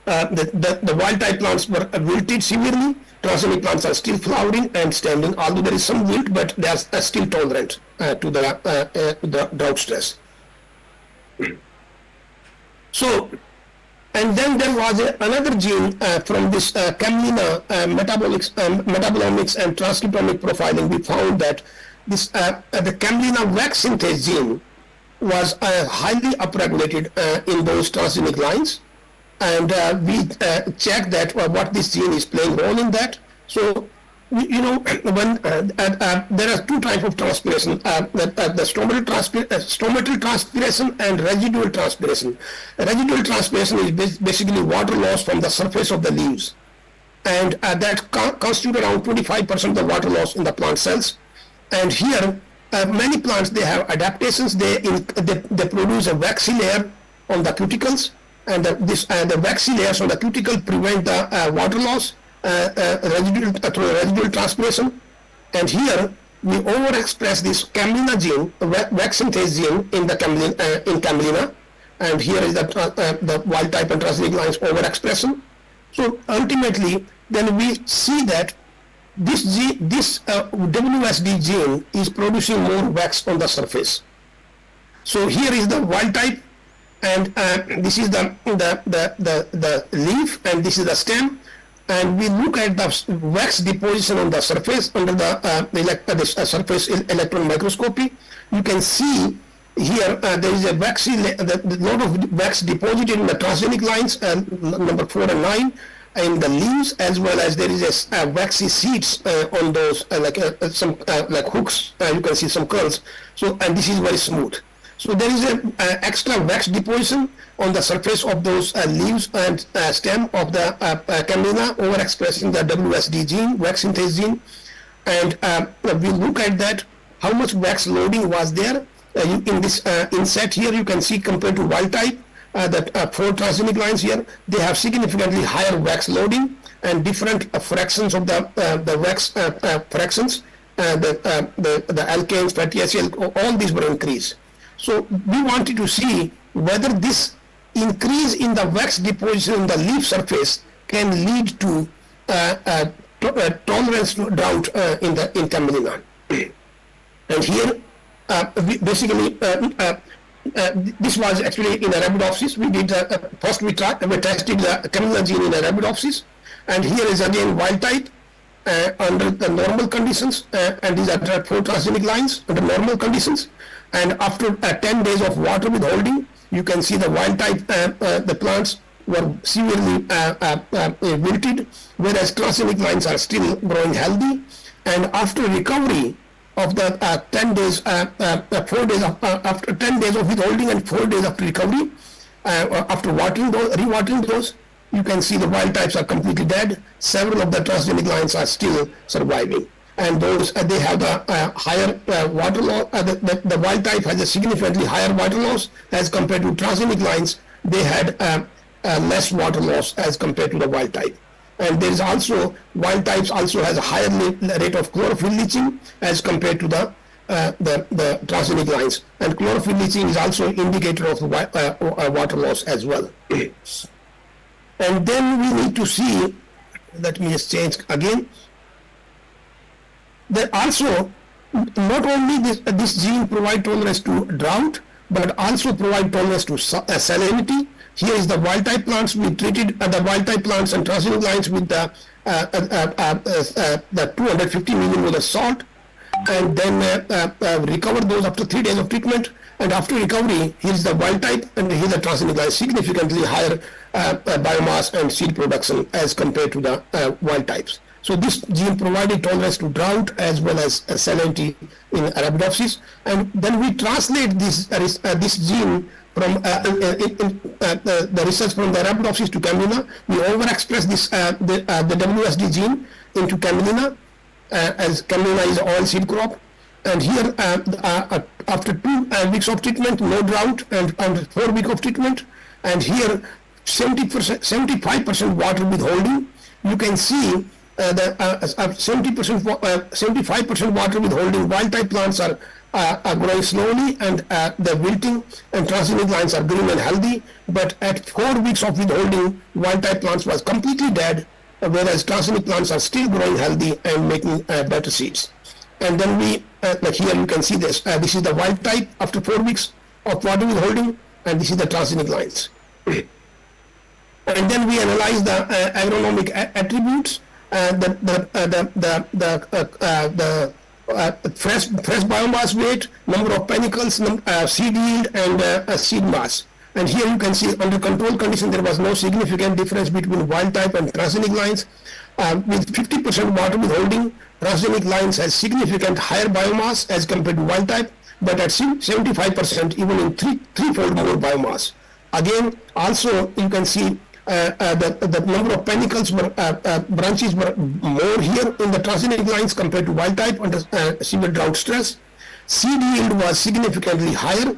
The wild-type plants were wilted severely. Transgenic plants are still flowering and standing, although there is some wilt, but they are still tolerant to the drought stress. So, and then there was another gene from this Camelina metabolomics and transcriptomic profiling. We found that this the Camelina wax synthase gene was highly upregulated in those transgenic lines. And we check that what this gene is playing role in that. So, you know, when there are two types of transpiration, the stomatal transpiration and residual transpiration. Residual transpiration is basically water loss from the surface of the leaves. And that constitutes around 25% of the water loss in the plant cells. And here, many plants, they have adaptations. They produce a waxy layer on the cuticles. And the waxy layers on the cuticle prevent the water loss through residual transpiration. And here we overexpress this Camelina gene, wax synthase gene in the Camelina. And here is the wild type and transgenic lines overexpression. So ultimately, then we see that this WSD gene is producing more wax on the surface. So here is the wild type. And this is the leaf, and this is the stem, and we look at the wax deposition on the surface under the surface electron microscopy. You can see here there is a waxy lot of wax deposited in the transgenic lines, number 4 and 9, in the leaves, as well as there is a waxy seeds on those some hooks. You can see some curls. So, and this is very smooth. So there is an extra wax deposition on the surface of those leaves and stem of the Camelina, overexpressing the WSD gene, wax synthase gene. And we look at that, how much wax loading was there. In this inset here, you can see compared to wild type, the 4 transgenic lines here, they have significantly higher wax loading and different fractions of the wax fractions. The alkanes, fatty acid, all these were increased. So we wanted to see whether this increase in the wax deposition on the leaf surface can lead to tolerance to drought in Camelina. And here, basically, this was actually in Arabidopsis. We did first we tested the Camelina gene in Arabidopsis, and here is again wild type under the normal conditions, and these are 4 transgenic lines under normal conditions. And after 10 days of water withholding, you can see the wild type, the plants were severely wilted, whereas transgenic lines are still growing healthy. And after recovery of the 10 days, 4 days after 10 days of withholding and 4 days after recovery, after rewatering those, you can see the wild types are completely dead. Several of the transgenic lines are still surviving. And those they have the higher water loss. The wild type has a significantly higher water loss as compared to transgenic lines. They had less water loss as compared to the wild type. And there is also wild types also has a higher rate of chlorophyll leaching as compared to the the transgenic lines. And chlorophyll leaching is also an indicator of water loss as well. And then we need to see, let me just change again, that also not only this gene provide tolerance to drought, but also provide tolerance to salinity. Here is the wild type plants. We treated the wild type plants and transgenic lines with the 250 millimolar salt, and then recover those after 3 days of treatment. And after recovery, here is the wild type, and here the transgenic line, significantly higher biomass and seed production as compared to the wild types. So this gene provided tolerance to drought as well as salinity in Arabidopsis, and then we translate this gene from the research from the Arabidopsis to Camelina. We overexpress this the WSD gene into Camelina, as Camelina is an oil seed crop. And here, after 2 weeks of treatment, no drought, and 4 weeks of treatment, and here 75% water withholding. You can see the 75% water withholding. Wild type plants are growing slowly, and the wilting and transgenic lines are green and healthy. But at 4 weeks of withholding, wild type plants was completely dead, whereas transgenic plants are still growing healthy and making better seeds. And then we, like here you can see this. This is the wild type after 4 weeks of water withholding, and this is the transgenic lines. And then we analyze the agronomic attributes, the fresh biomass weight, number of panicles, seed yield, and seed mass. And here you can see under control condition there was no significant difference between wild type and transgenic lines. With 50% water withholding, transgenic lines has significant higher biomass as compared to wild type, but at 75%, even in threefold more biomass. Again, also you can see the number of panicles were branches were more here in the transgenic lines compared to wild type under severe drought stress. Seed yield was significantly higher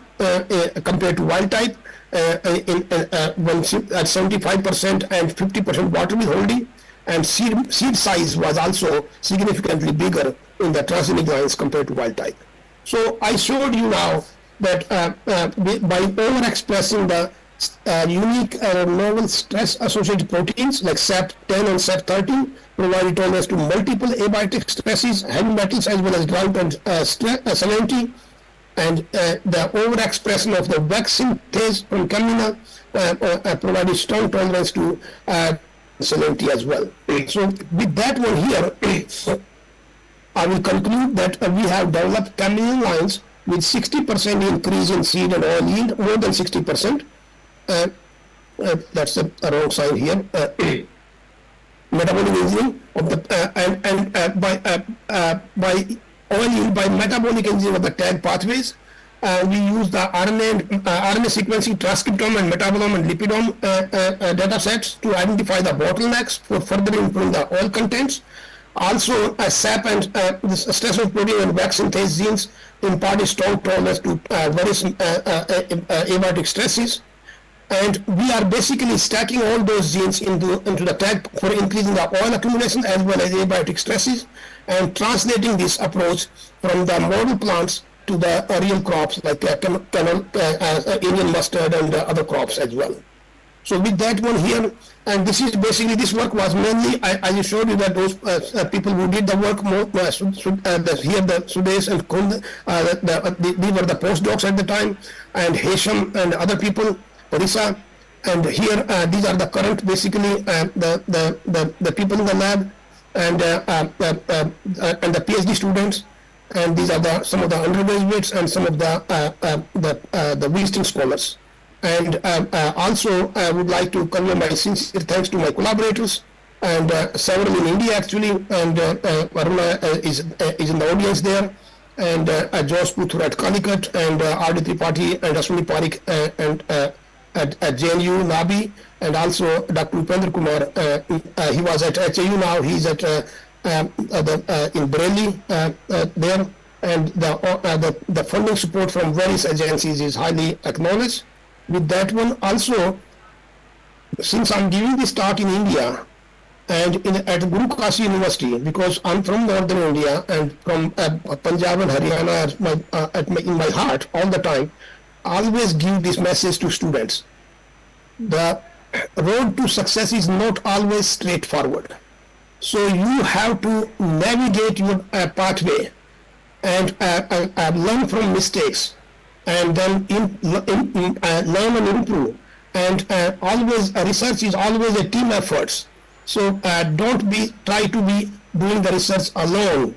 compared to wild type when at 75% and 50% water withholding, and seed size was also significantly bigger in the transgenic lines compared to wild type. So I showed you now that by overexpressing the unique novel stress-associated proteins like SAP10 and SAP13 provided tolerance to multiple abiotic stresses, heavy metals, as well as drought and salinity. And the overexpression of the wax synthase from Camelina provided strong tolerance to salinity as well. So with that one here, I will conclude that we have developed Camelina lines with 60% increase in seed and oil yield, more than 60%. That's a wrong sign here. Metabolic engineering of the by oil yield by metabolic engineering of the tag pathways. We use the RNA sequencing, transcriptome and metabolome and lipidome data sets to identify the bottlenecks for further improving the oil contents. Also, SAP and the stress of protein and wax synthase genes impart strong tolerance to various abiotic stresses. And we are basically stacking all those genes into the tag for increasing the oil accumulation as well as abiotic stresses, and translating this approach from the model plants to the real crops like Indian mustard and other crops as well. So with that one here, and this is basically, this work was mainly, I showed you that those people who did the work more, here the Sudesh and Kund, these were the postdocs at the time, and Hesham and other people, Orissa, and here these are the current basically the people in the lab and the PhD students, and these are some of the undergraduates and some of the visiting scholars. And also I would like to convey my sincere thanks to my collaborators, and several in India actually, and Aruna is in the audience there, and Josh Puthur at Calicut, and R.D. Tripathi and Ashwini Parikh and at JNU, Nabi, and also Dr. Upendra Kumar. He was at HAU, now he's at in Bareilly there, and the funding support from various agencies is highly acknowledged. With that one also, since I'm giving this talk in India, And at Guru Kasi University, because I'm from northern India and from Punjab and Haryana in my heart all the time, I always give this message to students. The road to success is not always straightforward. So you have to navigate your pathway and learn from mistakes, and then learn and improve. And always research is always a team effort. So don't try to be doing the research alone.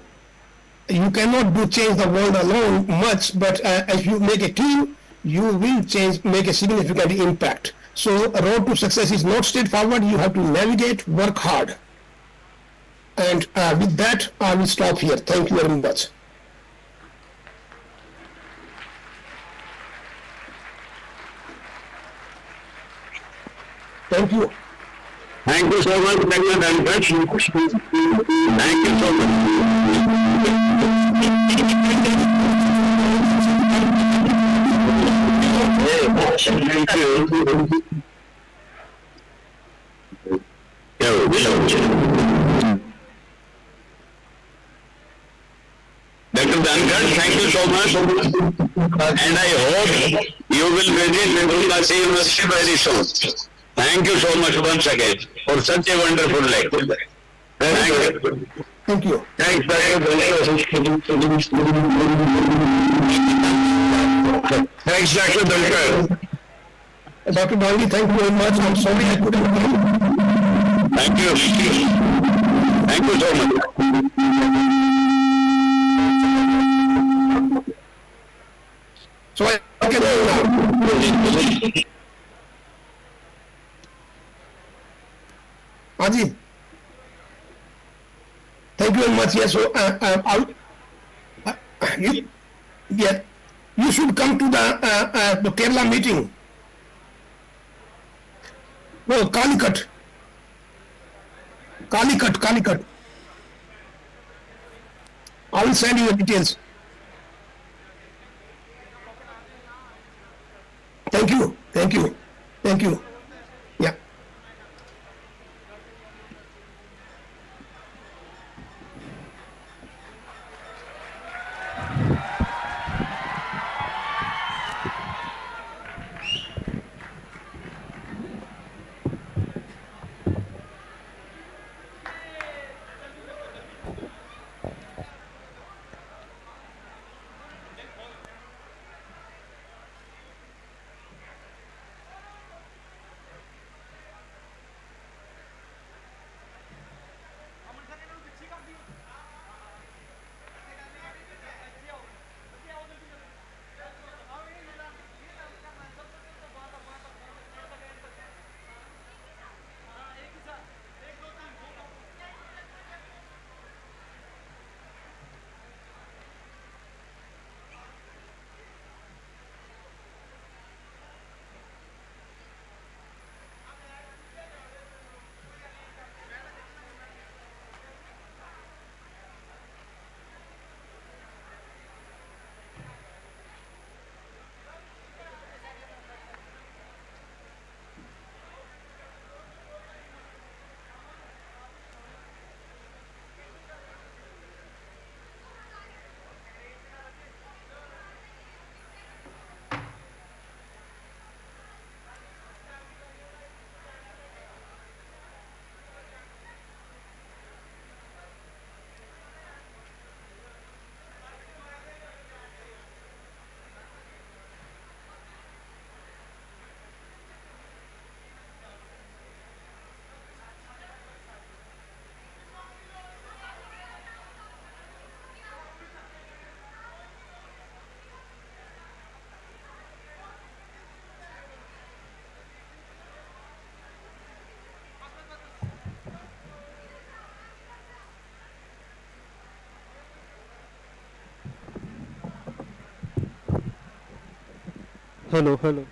You cannot change the world alone much, but if you make a team, you will make a significant impact. So a road to success is not straightforward. You have to navigate, work hard. And with that, I will stop here. Thank you very much. Thank you. Thank you so much, Dr. Pankaj. Thank you so much. Thank you. Dr. Pankaj, thank you so much. And I hope you will visit Guru University very soon. Thank you so much once again for such a wonderful lecture. Thank you. Thank you. Thanks, Thanks, Dr. Dhankar. Dr. Gandhi, thank you very much. I'm sorry I couldn't come. Thank you. Thank you so much. So I can go now. Aji, thank you very much. Yes, so you should come to the Kerala meeting. No, Calicut. I will send you the details. Thank you. Yeah. Hello.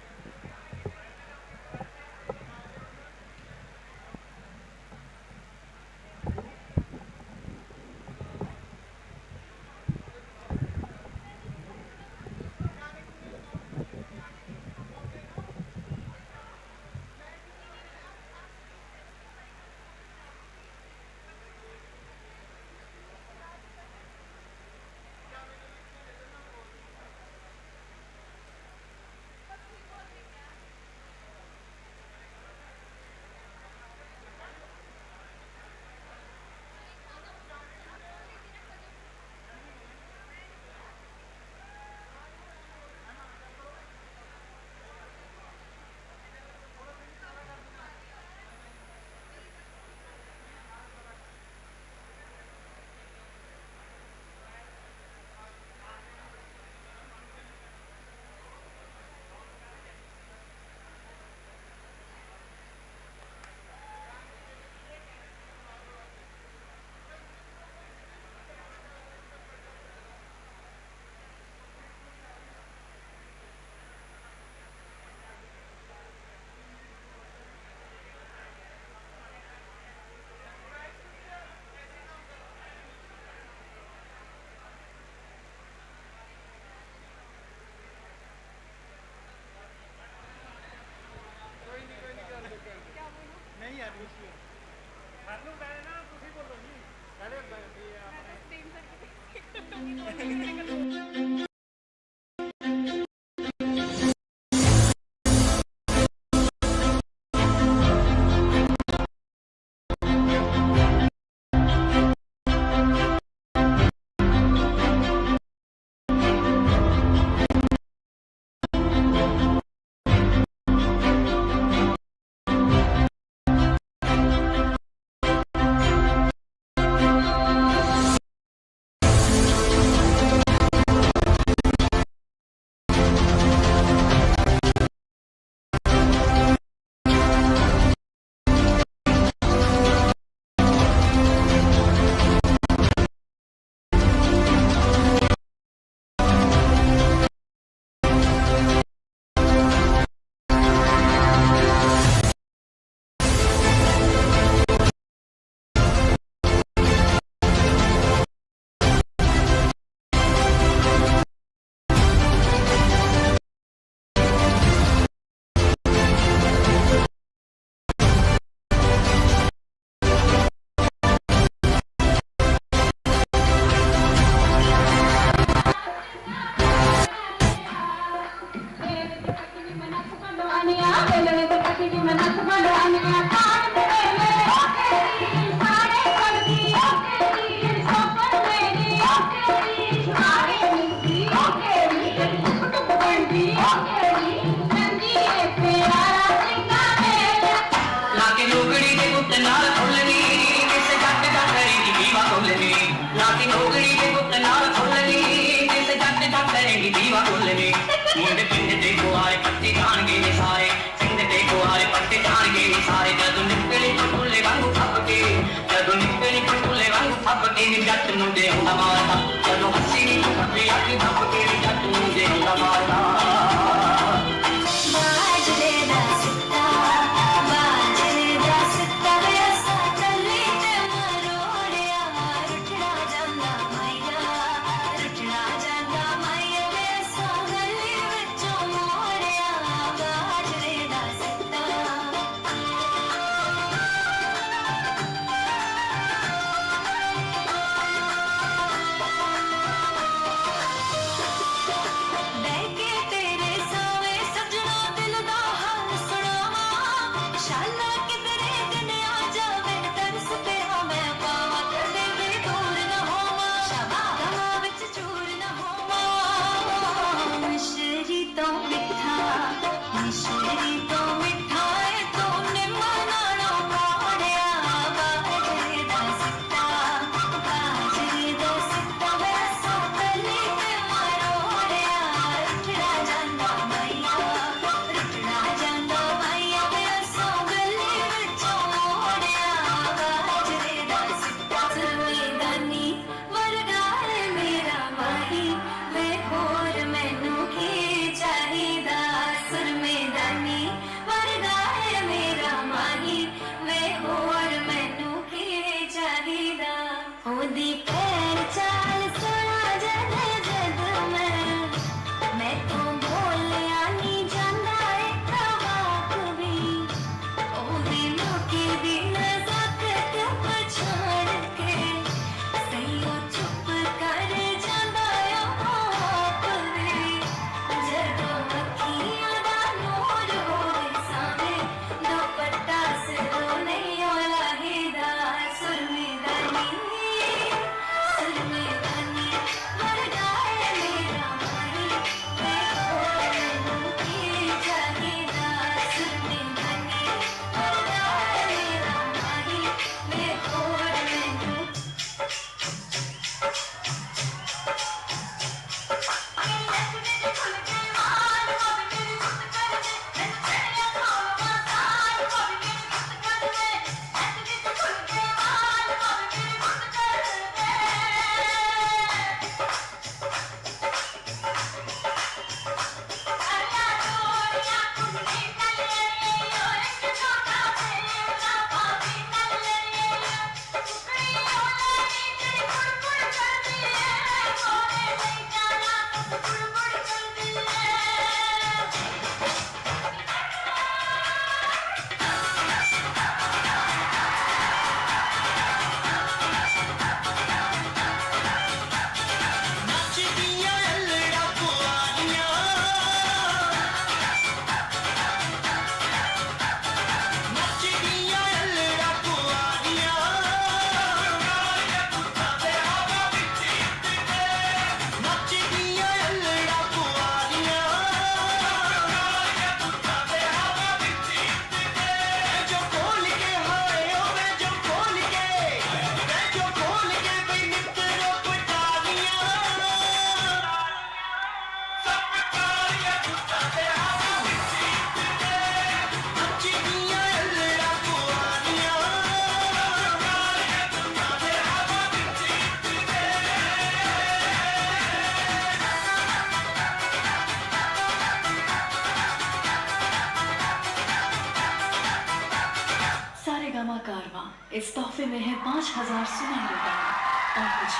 इस तोहफे में है 5,000 सुनहरे दाने और कुछ।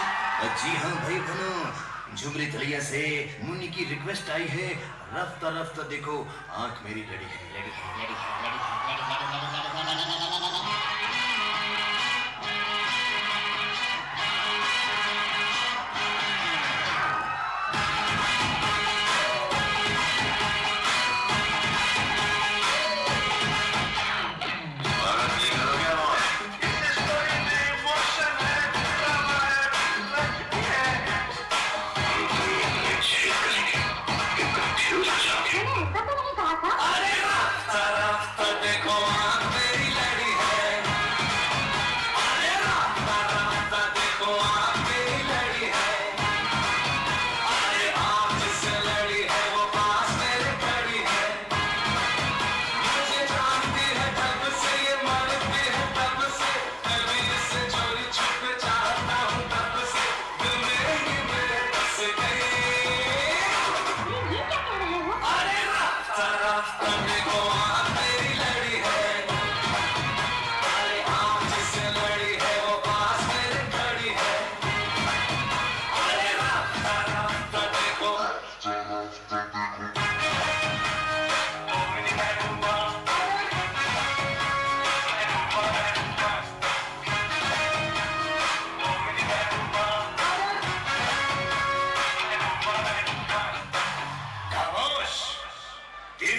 जी हाँ भाई बहनों, झुमरी तलिया से मुन्नी की रिक्वेस्ट आई है, रफ्ता रफ्ता देखो आंख मेरी लड़ी है, लड़ी है, लड़ी है, लड़ी है, लड़ी है, लड़ी है, लड़ी है, लड़ी है।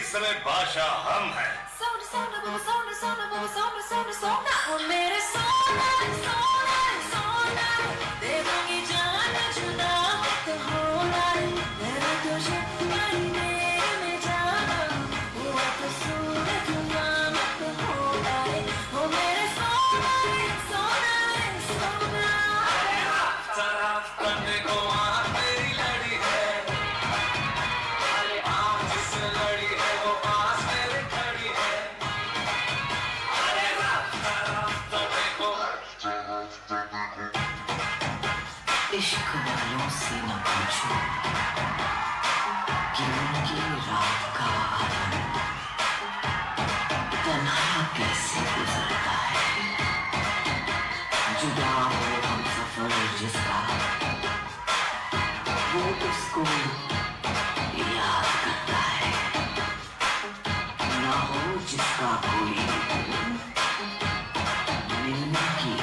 इस समय बादशाह हम हैं। सोना सोना बाबा सोना सोना बाबा सोना सोना सोना ओ मेरे सोना सोना सोना दे दूंगी जान जुदा तो होना मेरा तुझे पाई में जाना हुआ तो सूरज मत होना ओ मेरे सोना सोना सोना जरा करने को मेरी लड़ी है, अरे आज से लड़ी है वो पास मेरे खड़ी है, अरे रात देखो इश्क वालों से न पूछो कि उनकी रात का आलम तन्हा कैसे गुजरता है। जुदा हो हम सफर जिसका वो उसको याद करता है, ना हो जिसका कोई मिलने की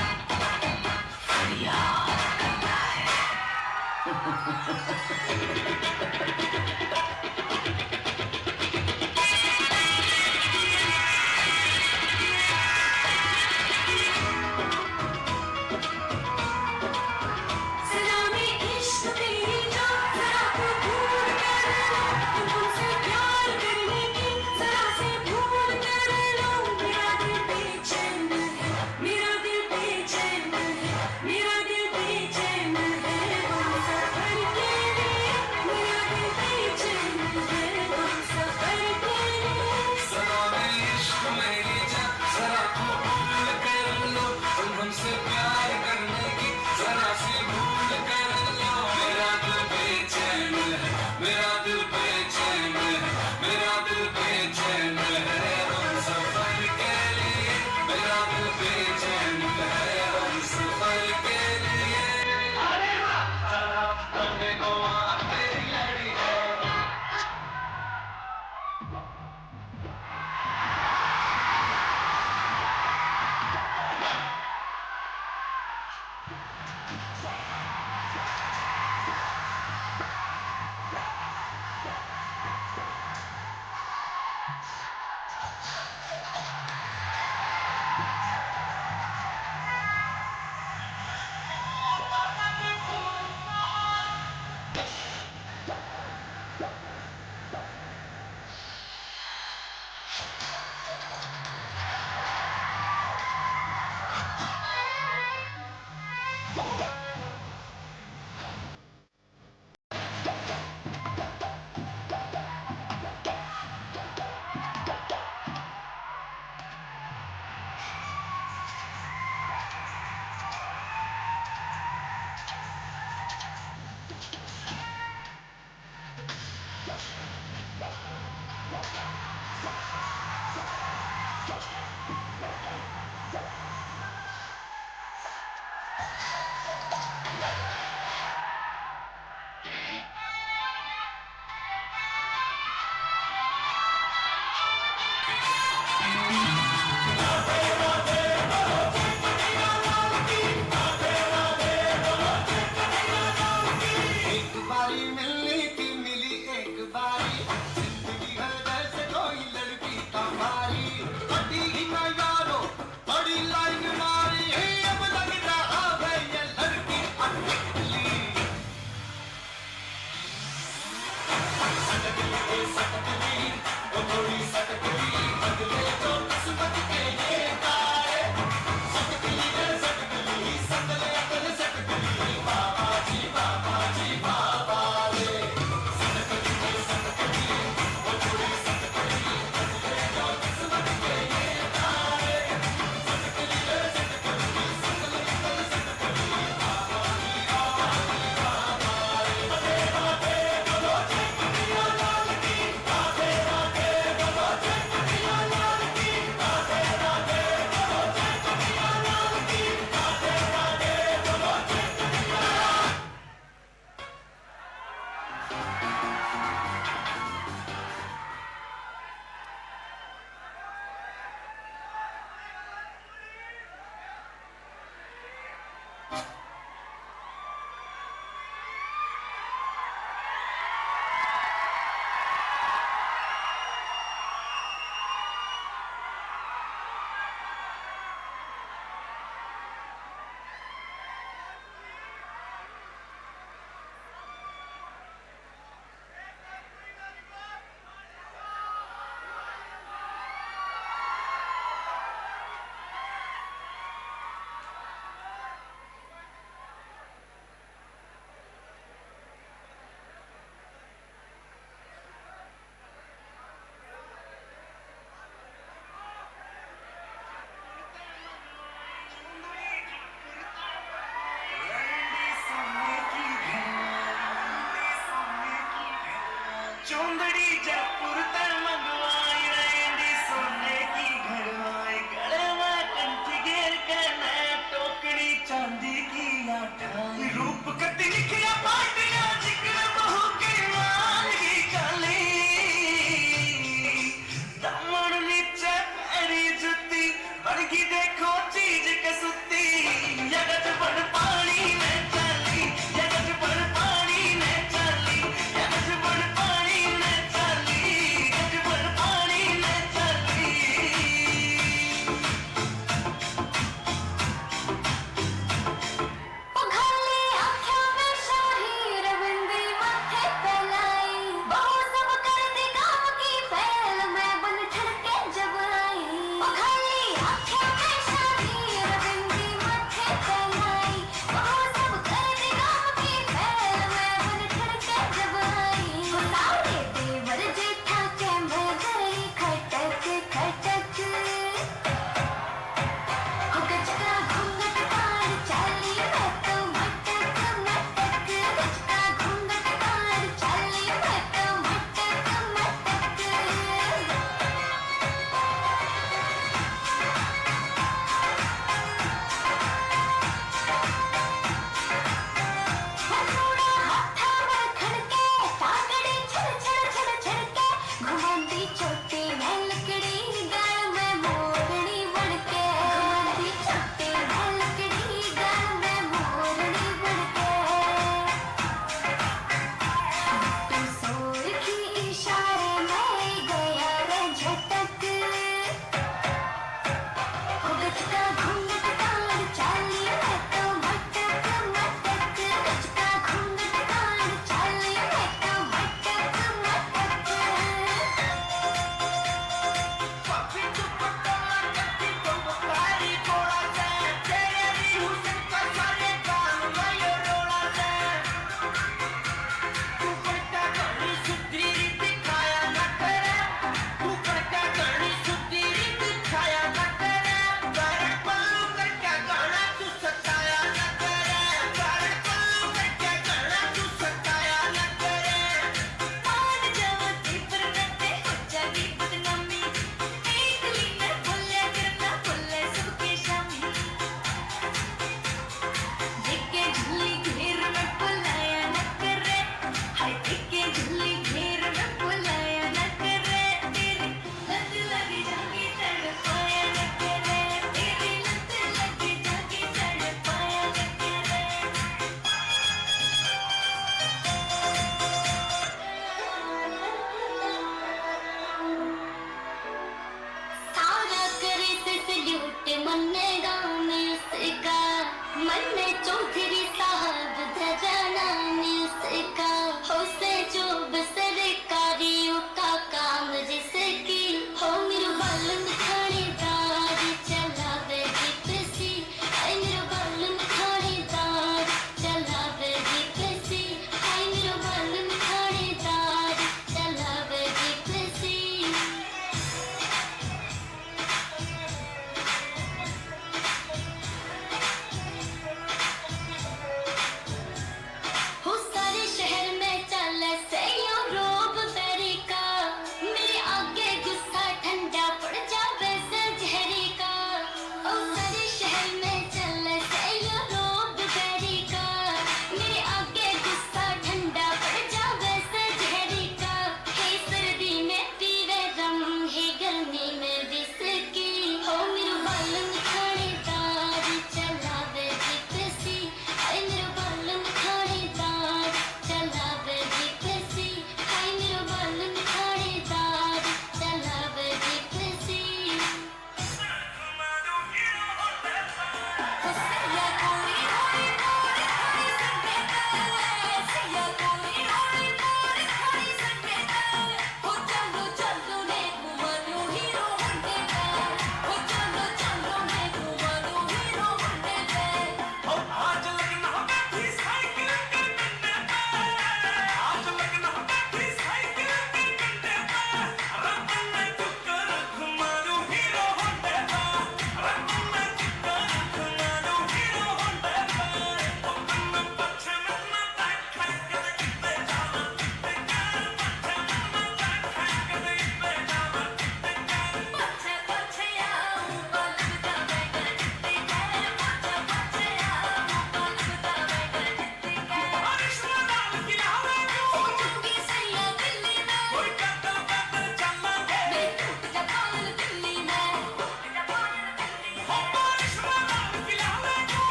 फरियाद करता है। सलामी इश्क तेरी जो जरा तो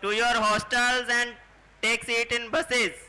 to your hostels and take seat in buses.